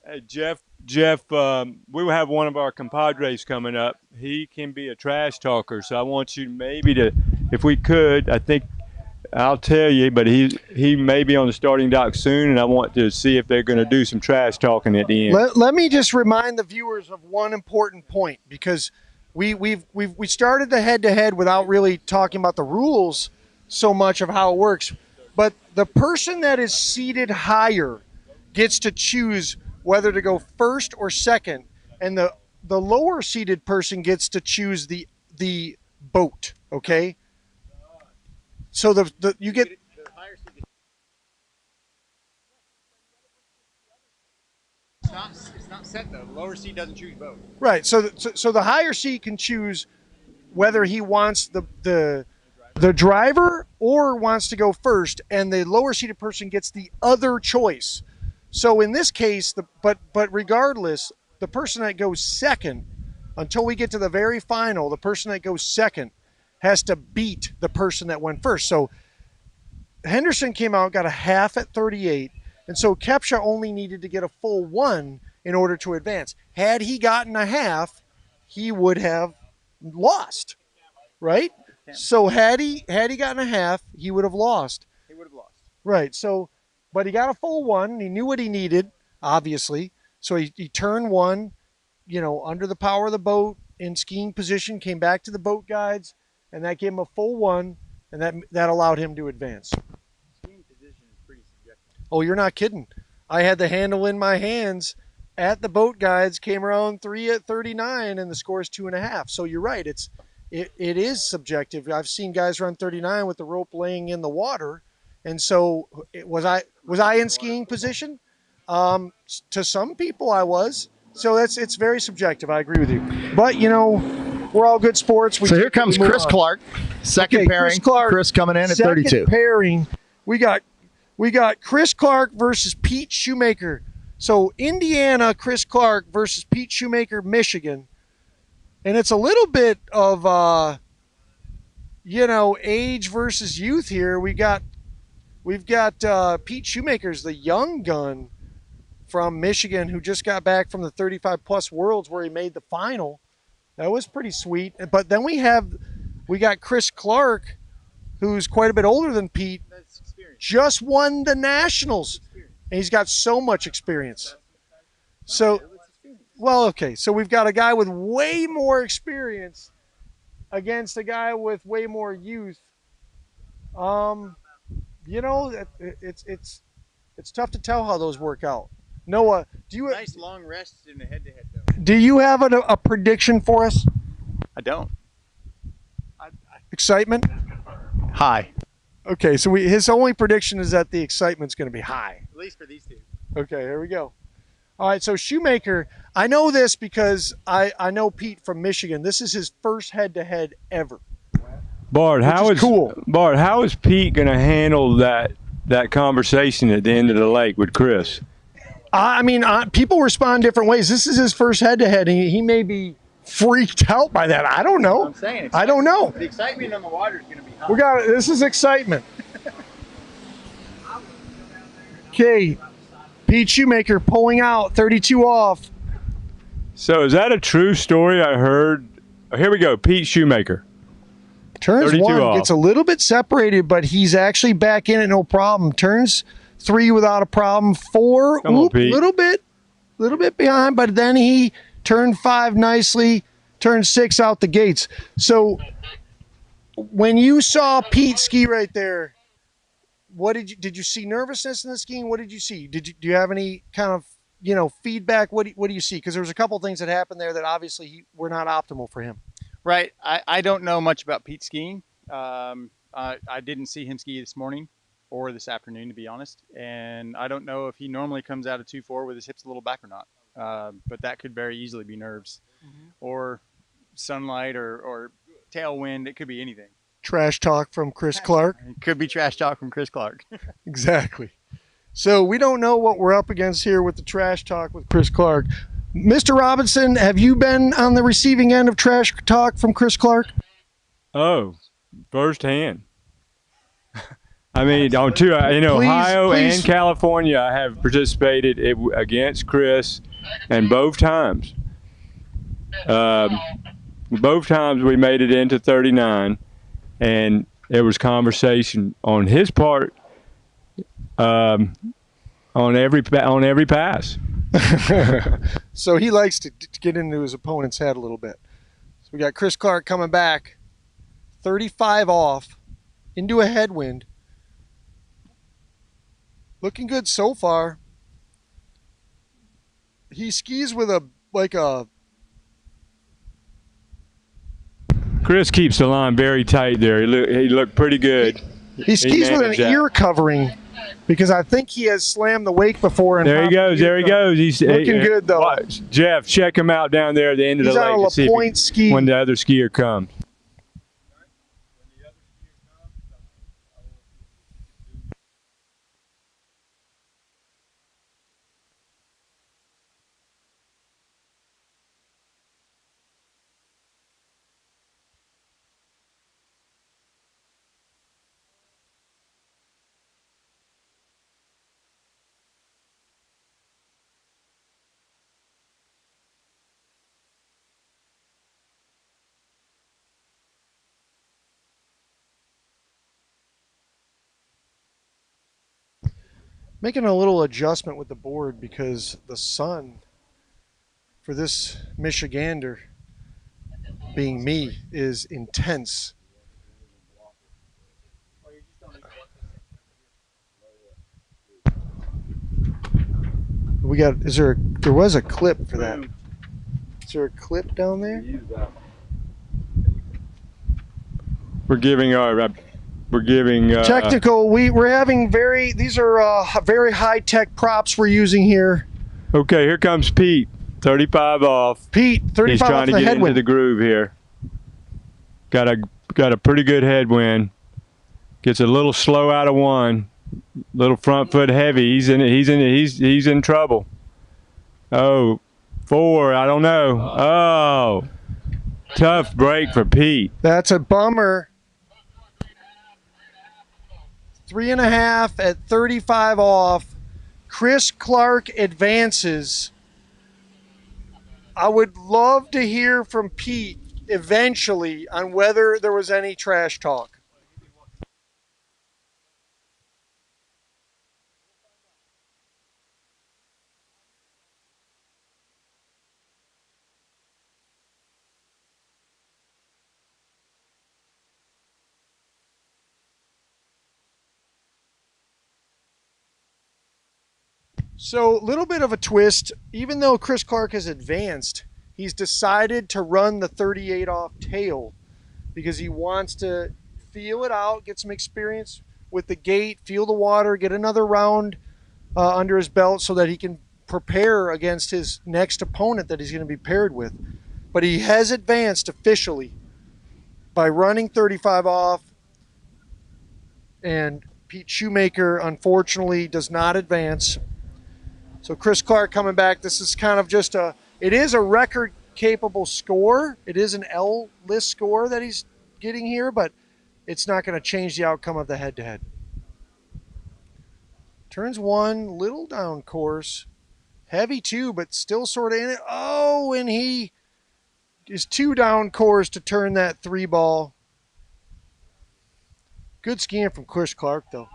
hey Jeff, we will have one of our compadres coming up. He can be a trash talker, so I want you maybe to, if we could, I think I'll tell you, but he may be on the starting dock soon, and I want to see if they're going to do some trash talking at the end. Let me just remind the viewers of one important point, because we started the head-to-head without really talking about the rules so much of how it works. But the person that is seated higher gets to choose whether to go first or second, and the lower seated person gets to choose the boat. Okay. So you get. It's not set though. The lower seat doesn't choose both. Right. So the higher seat can choose whether he wants the driver or wants to go first, and the lower seated person gets the other choice. So in this case, but regardless, the person that goes second, until we get to the very final, the person that goes second has to beat the person that went first. So Henderson came out, got a half at 38, and so Kepsha only needed to get a full 1 in order to advance. Had he gotten a half, he would have lost, right? So had he gotten a half, he would have lost. He would have lost. Right. So, but he got a full 1. He knew what he needed, obviously. So he turned 1, under the power of the boat in skiing position, came back to the boat guides, and that gave him a full 1, and that allowed him to advance. Skiing position is pretty subjective. Oh, you're not kidding. I had the handle in my hands at the boat guides, came around 3 at 39, and the score is 2.5. So you're right. It is subjective. I've seen guys run 39 with the rope laying in the water, and so was I in skiing position? To some people, I was. So it's very subjective. I agree with you. But we're all good sports. So here comes Chris Clark, second pairing. Chris Clark, Chris coming in at 32. Second pairing. We got Chris Clark versus Pete Shoemaker. So Indiana, Chris Clark versus Pete Shoemaker, Michigan. And it's a little bit of age versus youth here. We've got Pete Shoemaker's the young gun from Michigan who just got back from the 35 plus worlds where he made the final. That was pretty sweet. But then we got Chris Clark, who's quite a bit older than Pete, just won the nationals, and he's got so much experience. So, so we've got a guy with way more experience against a guy with way more youth. It's tough to tell how those work out. Noah, nice long rests in the head-to-head though. Do you have a prediction for us? I don't. Excitement? High. Okay, so his only prediction is that the excitement's going to be high. At least for these two. Okay, here we go. All right, so Shoemaker, I know this because I know Pete from Michigan. This is his first head-to-head ever. Bart, how is Pete going to handle that that conversation at the end of the lake with Chris? I mean, people respond different ways. This is his first head-to-head, and he may be freaked out by that. I don't know. I'm saying, I don't know. The excitement on the water is going to be high. This is excitement. Okay, Pete Shoemaker pulling out, 32 off. So is that a true story I heard? Oh, here we go, Pete Shoemaker. Turns 1 off. gets a little bit separated, but he's actually back in it, no problem. Turns 3 without a problem. 4, little bit behind, but then he turned 5 nicely. Turned 6 out the gates. So when you saw Pete ski right there, what did you see nervousness in the skiing? What did you see? Do you have any kind of feedback? What do you see? Because there was a couple things that happened there that obviously were not optimal for him. Right. I don't know much about Pete skiing. I didn't see him ski this morning or this afternoon, to be honest. And I don't know if he normally comes out of 2-4 with his hips a little back or not. But that could very easily be nerves or sunlight or tailwind. It could be anything. Trash talk from Chris Clark. It could be trash talk from Chris Clark. Exactly. So we don't know what we're up against here with the trash talk with Chris Clark. Mr. Robinson, have you been on the receiving end of trash talk from Chris Clark? Oh, firsthand. I mean, on two, in Ohio and California, I have participated against Chris, and both times we made it into 39, and there was conversation on his part on every pass. So he likes to get into his opponent's head a little bit. So we got Chris Clark coming back, 35 off, into a headwind. Looking good so far. He skis with Chris keeps the line very tight there. He looked pretty good. He skis with an ear covering because I think he has slammed the wake before. And there he goes. There he goes. He's looking good though. Jeff, check him out down there at the end of the lake to see when the other skier comes. Making a little adjustment with the board because the sun for this Michigander, being me, is intense. There was a clip for that. Is there a clip down there? We're giving technical. We're having these are very high tech props we're using here. Okay, here comes Pete, 35 off. Pete, 35 He's trying off to the get headwind. into the groove here. Got a pretty good headwind. Gets a little slow out of 1. Little front foot heavy. He's in trouble. Oh, 4. I don't know. Oh, tough break for Pete. That's a bummer. 3.5 at 35 off. Chris Clark advances. I would love to hear from Pete eventually on whether there was any trash talk. So a little bit of a twist. Even though Chris Clark has advanced, he's decided to run the 38 off tail because he wants to feel it out, get some experience with the gate, feel the water, get another round under his belt so that he can prepare against his next opponent that he's going to be paired with. But he has advanced officially by running 35 off, and Pete Shoemaker, unfortunately, does not advance. So Chris Clark coming back. This is kind of just it is a record-capable score. It is an L-list score that he's getting here, but it's not going to change the outcome of the head-to-head. Turns 1, little down course. Heavy 2, but still sort of in it. Oh, and he is 2 down course to turn that 3 ball. Good skiing from Chris Clark, though.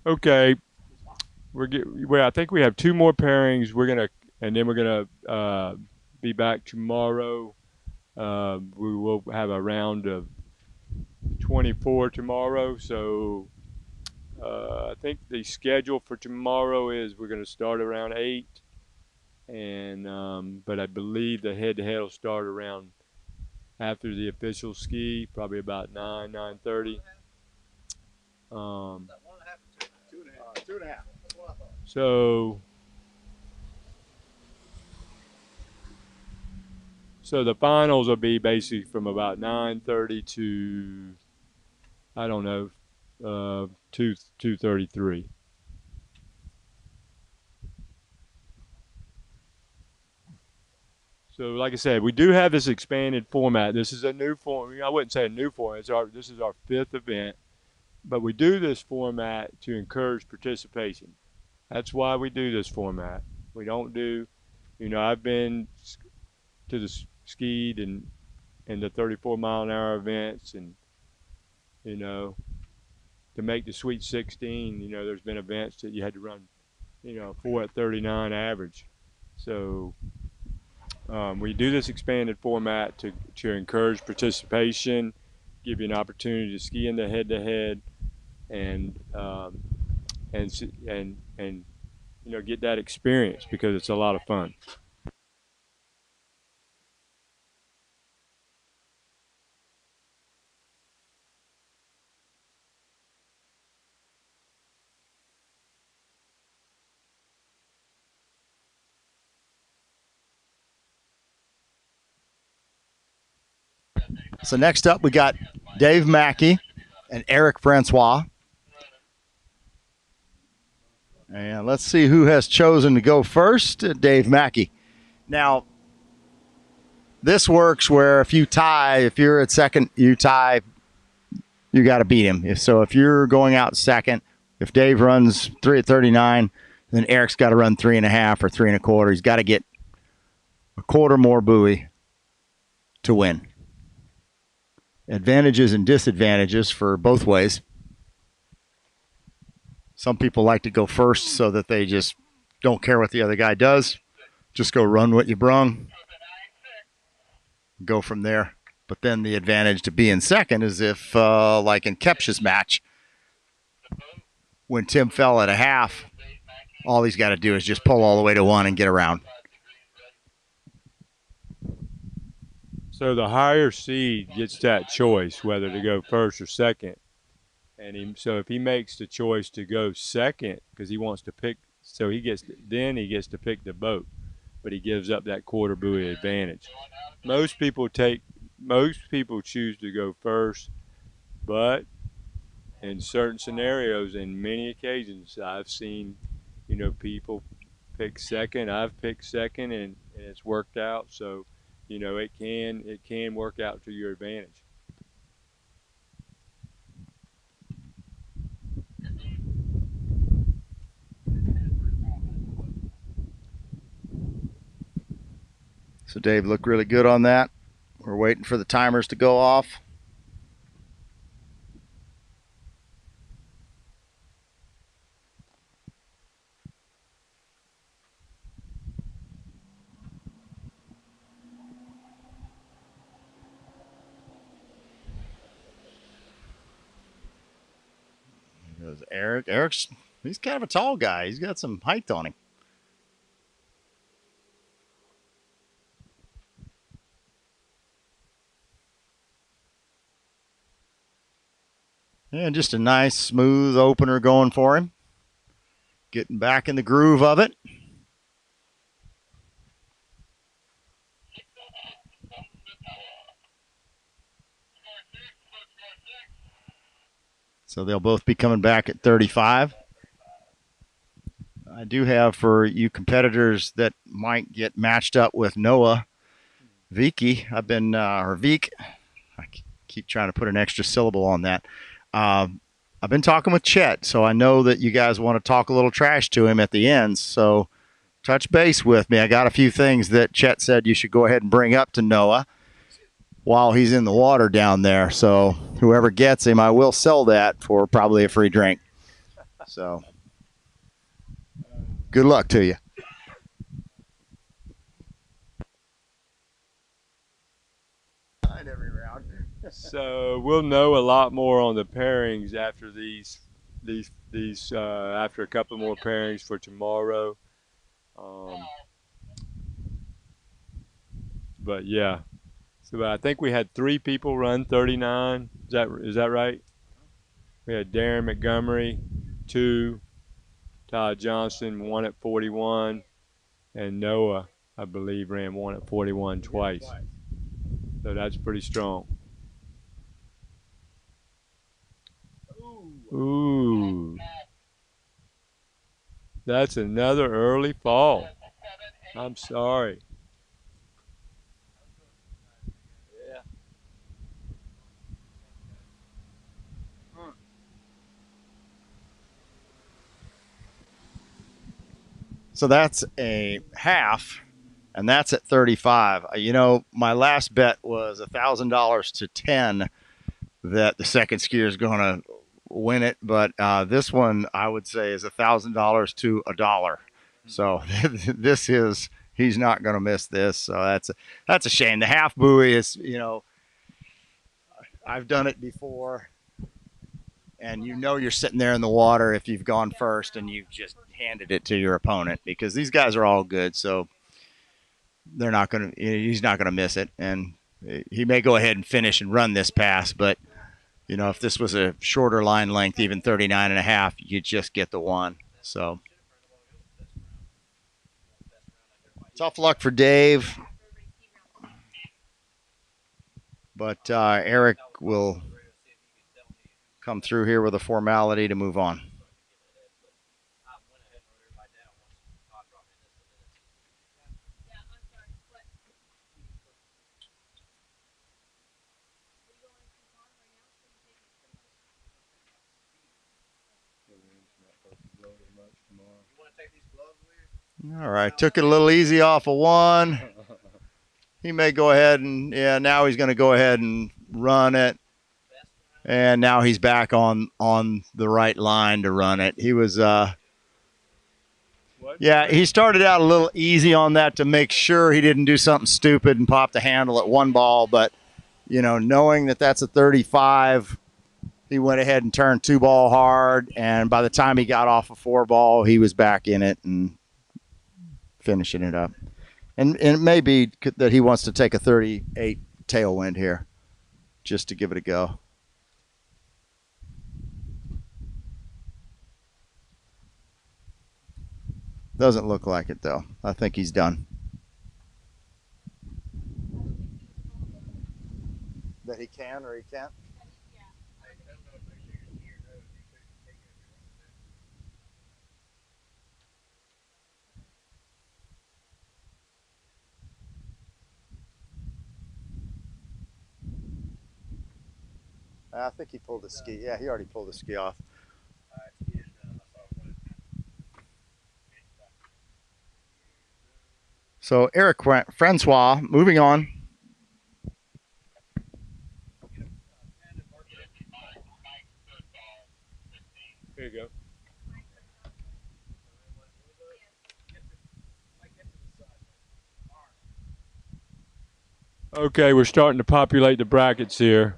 Okay, I think we have 2 more pairings. And then we're gonna be back tomorrow. We will have a round of 24 tomorrow. So I think the schedule for tomorrow is we're gonna start around 8, and but I believe the head-to-head will start around after the official ski, probably about 9:30. 2.5. So the finals will be basically from about 9:30 to, I don't know, 2:33. So like I said, we do have this expanded format. This is a new form. I wouldn't say a new format. This is our 5th event, but we do this format to encourage participation. That's why we do this format. We don't do, I've been to the skied and the 34-mile-an-hour events, and to make the Sweet 16, there's been events that you had to run, 4 at 39 average. So we do this expanded format to encourage participation, give you an opportunity to ski in the head-to-head, and get that experience, because it's a lot of fun. So next up, we got Dave Mackey and Eric Francois. And let's see who has chosen to go first. Dave Mackey. Now, this works where if you're at second, you tie, you got to beat him. So if you're going out second, if Dave runs 3 at 39, then Eric's got to run 3.5 or 3 1/4. He's got to get a quarter more buoy to win. Advantages and disadvantages for both ways. Some people like to go first so that they just don't care what the other guy does. Just go run what you brung. Go from there. But then the advantage to being second is if, like in Kepch's match, when Tim fell at a half, all he's got to do is just pull all the way to 1 and get around. So the higher seed gets that choice whether to go first or second. So if he makes the choice to go second because he wants to pick, so he gets to pick the boat, but he gives up that quarter buoy advantage. Most people choose to go first, but in certain scenarios, in many occasions, I've seen, people pick second. I've picked second, and it's worked out. So, it can work out to your advantage. So Dave looked really good on that. We're waiting for the timers to go off. There's Eric. He's kind of a tall guy. He's got some height on him. And just a nice, smooth opener going for him. Getting back in the groove of it. So they'll both be coming back at 35. I do have, for you competitors that might get matched up with Noah, Vicky, or Veek, I keep trying to put an extra syllable on that. I've been talking with Chet, so I know that you guys want to talk a little trash to him at the end. So touch base with me. I got a few things that Chet said you should go ahead and bring up to Noah while he's in the water down there. So whoever gets him, I will sell that for probably a free drink. So good luck to you. So we'll know a lot more on the pairings after after a couple more pairings for tomorrow. But yeah, so I think we had 3 people run 39. Is that right? We had Darren Montgomery, 2, Todd Johnson, 1 at 41, and Noah, I believe, ran 1 at 41 twice. So that's pretty strong. Ooh, that's another early fall. I'm sorry. So that's a half, and that's at 35. You know, my last bet was $1,000 to 10 that the second skier is going to win it, but this one I would say is $1,000 to $1. So he's not going to miss this. So that's a shame. The half buoy is, you know, I've done it before, and you know you're sitting there in the water if you've gone first and you've just handed it to your opponent, because these guys are all good, so he's not going to miss it, and he may go ahead and finish and run this pass, but you know, if this was a shorter line length, even 39.5, you just get the one. So tough luck for Dave, but Eric will come through here with a formality to move on. All right, took it a little easy off of 1. He may go ahead and, now he's going to go ahead and run it. And now he's back on the right line to run it. He was, he started out a little easy on that to make sure he didn't do something stupid and pop the handle at 1 ball. But, you know, knowing that that's a 35, he went ahead and turned 2 ball hard. And by the time he got off a 4 ball, he was back in it and finishing it up. And it may be that he wants to take a 38 tailwind here just to give it a go. Doesn't look like it, though. I think he's done. That he can or he can't? I think he pulled the ski. Yeah, he already pulled the ski off. So Eric Francois, moving on. Here you go. Okay, we're starting to populate the brackets here.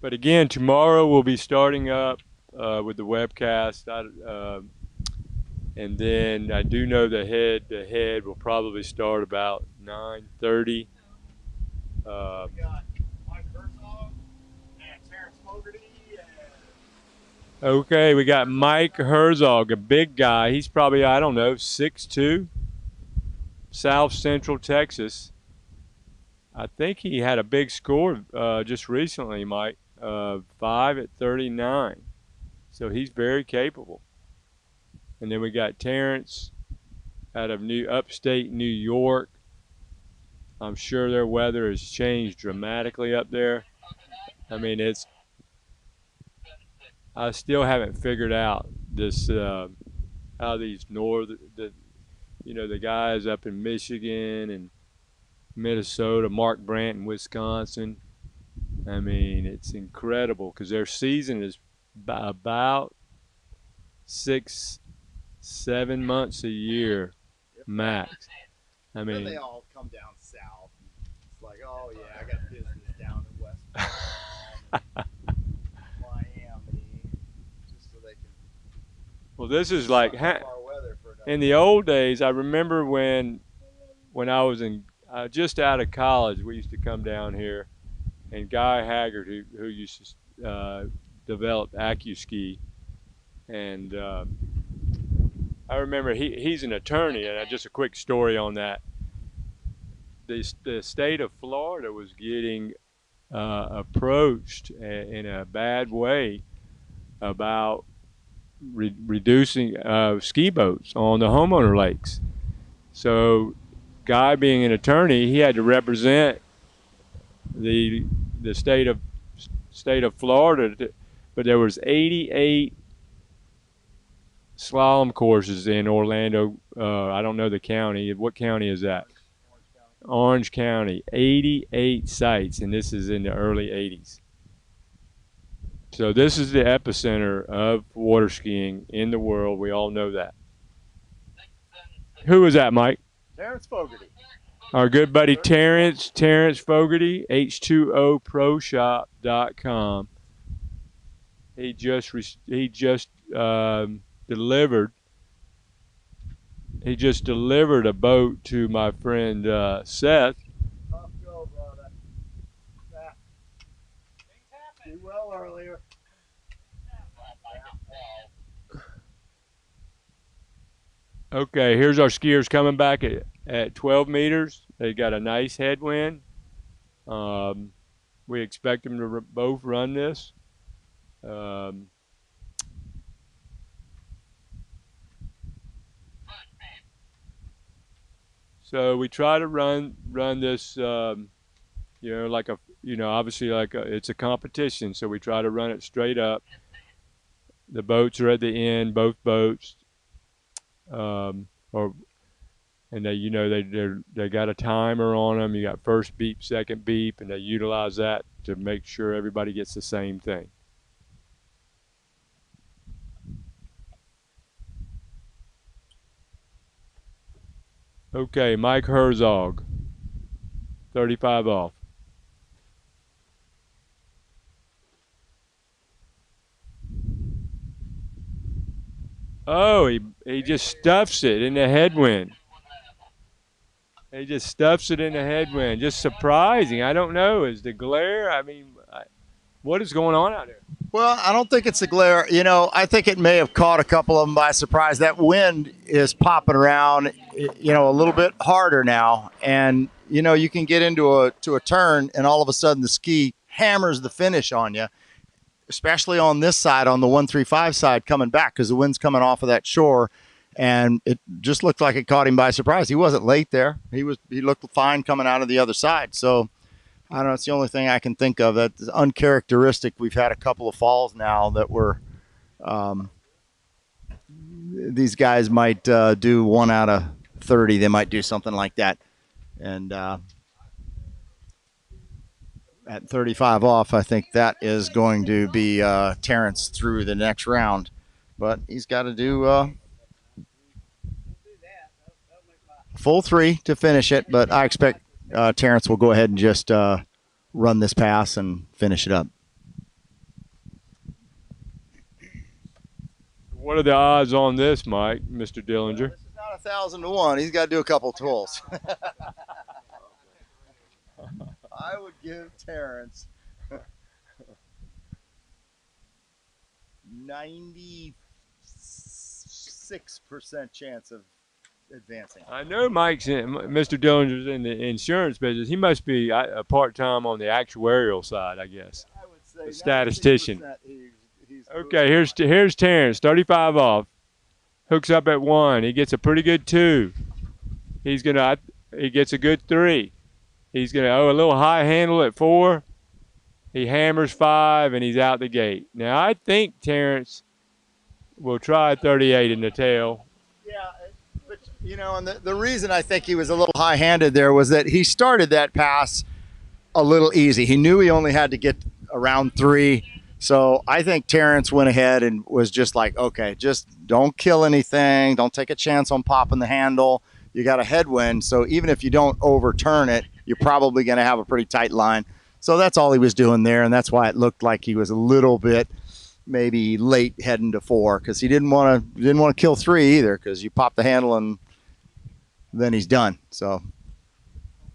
But again, tomorrow we'll be starting up with the webcast. And then I do know the head will probably start about 9:30. Okay, we got Mike Herzog, a big guy. He's probably, I don't know, 6'2", South Central Texas. I think he had a big score just recently, Mike, 5 at 39. So he's very capable. And then we got Terrence out of upstate New York. I'm sure their weather has changed dramatically up there. I mean, I still haven't figured out this how these the guys up in Michigan and Minnesota, Mark Brandt in Wisconsin. I mean, it's incredible because their season is about 6-7 months a year max. I mean, they all come down south. It's like, oh yeah, I got business down in West Miami, just so they can. Well, this is like in the old days. I remember when I was just out of college, we used to come down here, and Guy Haggard, who used to develop AccuSki, and I remember he's an attorney, and just a quick story on that. The state of Florida was getting approached in a bad way about reducing ski boats on the homeowner lakes. So Guy, being an attorney, he had to represent the state of Florida, but there was 88 slalom courses in Orlando. I don't know the county. What county is that? Orange County. 88 sites, and this is in the early 80s. So this is the epicenter of water skiing in the world. We all know that. Who was that, Mike? Terrence Fogarty. Our good buddy Terrence Fogarty, H2OProShop.com. He just delivered a boat to my friend Seth. Tough go, brother. Did well earlier. Okay, here's our skiers coming back at 12 meters. They got a nice headwind. We expect them to both run this. So we try to run this, obviously it's a competition. So we try to run it straight up. The boats are at the end, both boats. And they got a timer on them. You got first beep, second beep, and they utilize that to make sure everybody gets the same thing. Okay, Mike Herzog, 35 off. Oh, he just stuffs it in the headwind. He just stuffs it in the headwind. Just surprising. I don't know. Is the glare? I mean, what is going on out there? Well, I don't think it's a glare. I think it may have caught a couple of them by surprise. That wind is popping around, a little bit harder now. And, you can get into a turn and all of a sudden the ski hammers the finish on you, especially on this side, on the 135 side coming back, because the wind's coming off of that shore. And it just looked like it caught him by surprise. He wasn't late there. He looked fine coming out of the other side. So I don't know. It's the only thing I can think of that's uncharacteristic. We've had a couple of falls now that were these guys might do 1 out of 30. They might do something like that. And at 35 off, I think that is going to be Terrence through the next round. But he's got to do full 3 to finish it, but I expect Terrence will go ahead and just run this pass and finish it up. What are the odds on this, Mike, Mr. Dillinger? This is not 1,000 to 1. He's got to do a couple tools. I would give Terrence 96% chance of advancing. I know Mr. Dillinger's in the insurance business. He must be a part-time on the actuarial side, I guess. I would say a statistician. He's Okay, here's Terrence, 35 off. Hooks up at 1. He gets a pretty good 2. He gets a good 3. He's gonna a little high handle at 4. He hammers 5 and he's out the gate. Now I think Terrence will try 38 in the tail. Yeah, but and the reason I think he was a little high-handed there was that he started that pass a little easy. He knew he only had to get around 3. So I think Terrence went ahead and was just like, okay, just don't kill anything. Don't take a chance on popping the handle. You got a headwind, so even if you don't overturn it, you're probably going to have a pretty tight line. So that's all he was doing there, and that's why it looked like he was a little bit maybe late heading to 4, because he didn't want to kill 3 either, because you pop the handle and then he's done. So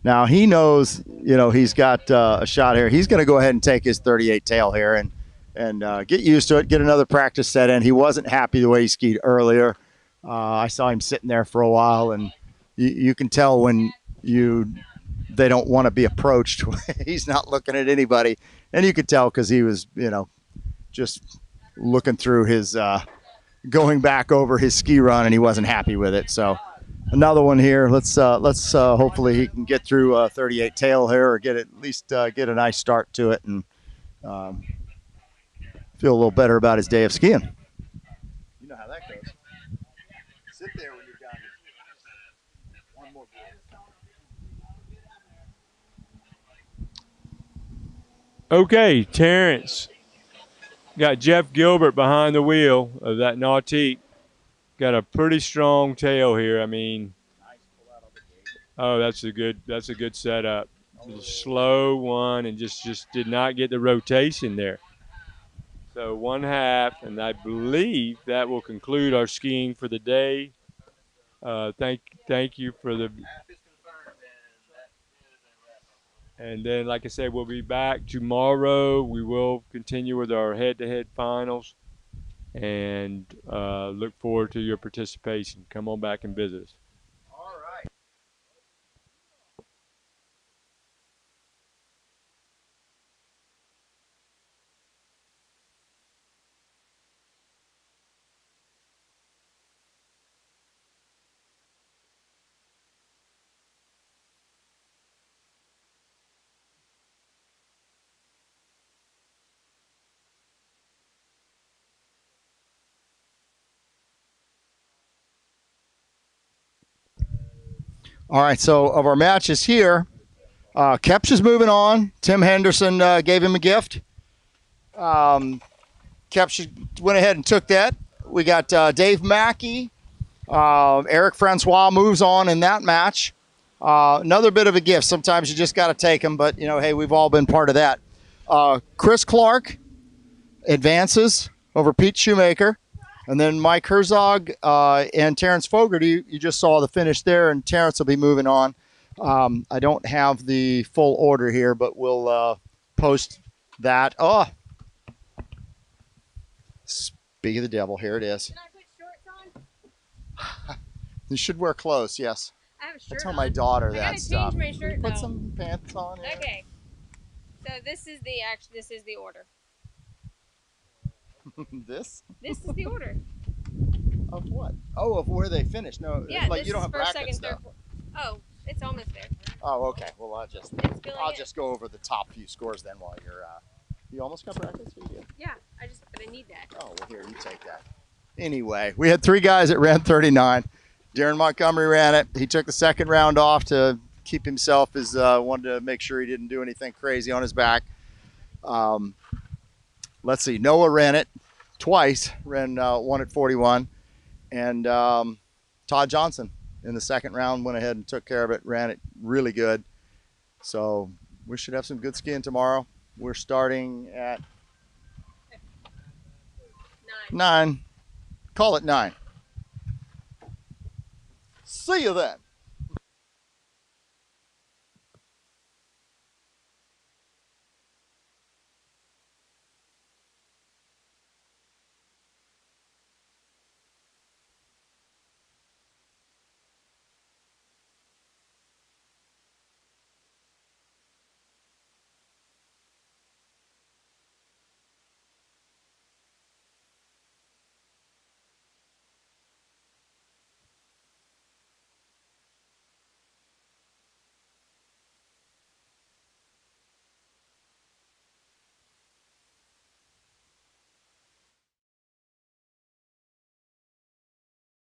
now he knows, he's got a shot here. He's going to go ahead and take his 38 tail here and get used to it, get another practice set in. He wasn't happy the way he skied earlier. I saw him sitting there for a while, and you can tell when they don't want to be approached. He's not looking at anybody, and you could tell because he was, just looking through his, going back over his ski run, and he wasn't happy with it. So another one here. Let's hopefully he can get through 38 tail here, or at least get a nice start to it, and feel a little better about his day of skiing. You know how that goes. Sit there when you're done. One more. Okay, Terrence got Jeff Gilbert behind the wheel of that Nautique. Got a pretty strong tail here. I mean, oh, that's a good setup. A slow one, and just did not get the rotation there. So 1/2, and I believe that will conclude our skiing for the day. Thank you for the. And then, like I said, we'll be back tomorrow. We will continue with our head-to-head finals, and look forward to your participation. Come on back and visit us. All right, so of our matches here, Kepsch is moving on. Tim Henderson gave him a gift. Kepsch went ahead and took that. We got Dave Mackey. Eric Francois moves on in that match. Another bit of a gift. Sometimes you just got to take them, but, hey, we've all been part of that. Chris Clark advances over Pete Shoemaker. And then Mike Herzog and Terrence Fogarty, you just saw the finish there, and Terrence will be moving on. I don't have the full order here, but we'll post that. Oh, speak of the devil, here it is. Can I put shorts on? You should wear clothes, yes. I have a shirt I tell on. my daughter that I gotta stuff. change my shirt, Put though. some pants on here. Okay. So this is the order. This? This is the order. Of what? Oh, of where they finished. No, Yeah, like this you don't is have first, bracket second, stuff. third, fourth. Oh, it's almost there. Oh, okay. Well, I'll filling just go over the top few scores then while you're. You almost got brackets, or you did? Yeah, but I need that. Oh, well, here, you take that. Anyway, we had 3 guys that ran 39. Darren Montgomery ran it. He took the second round off to keep himself as wanted to make sure he didn't do anything crazy on his back. Let's see. Noah ran it twice, ran 1 at 41, and Todd Johnson in the second round went ahead and took care of it, ran it really good. So we should have some good skiing tomorrow. We're starting at 9. Call it 9. See you then.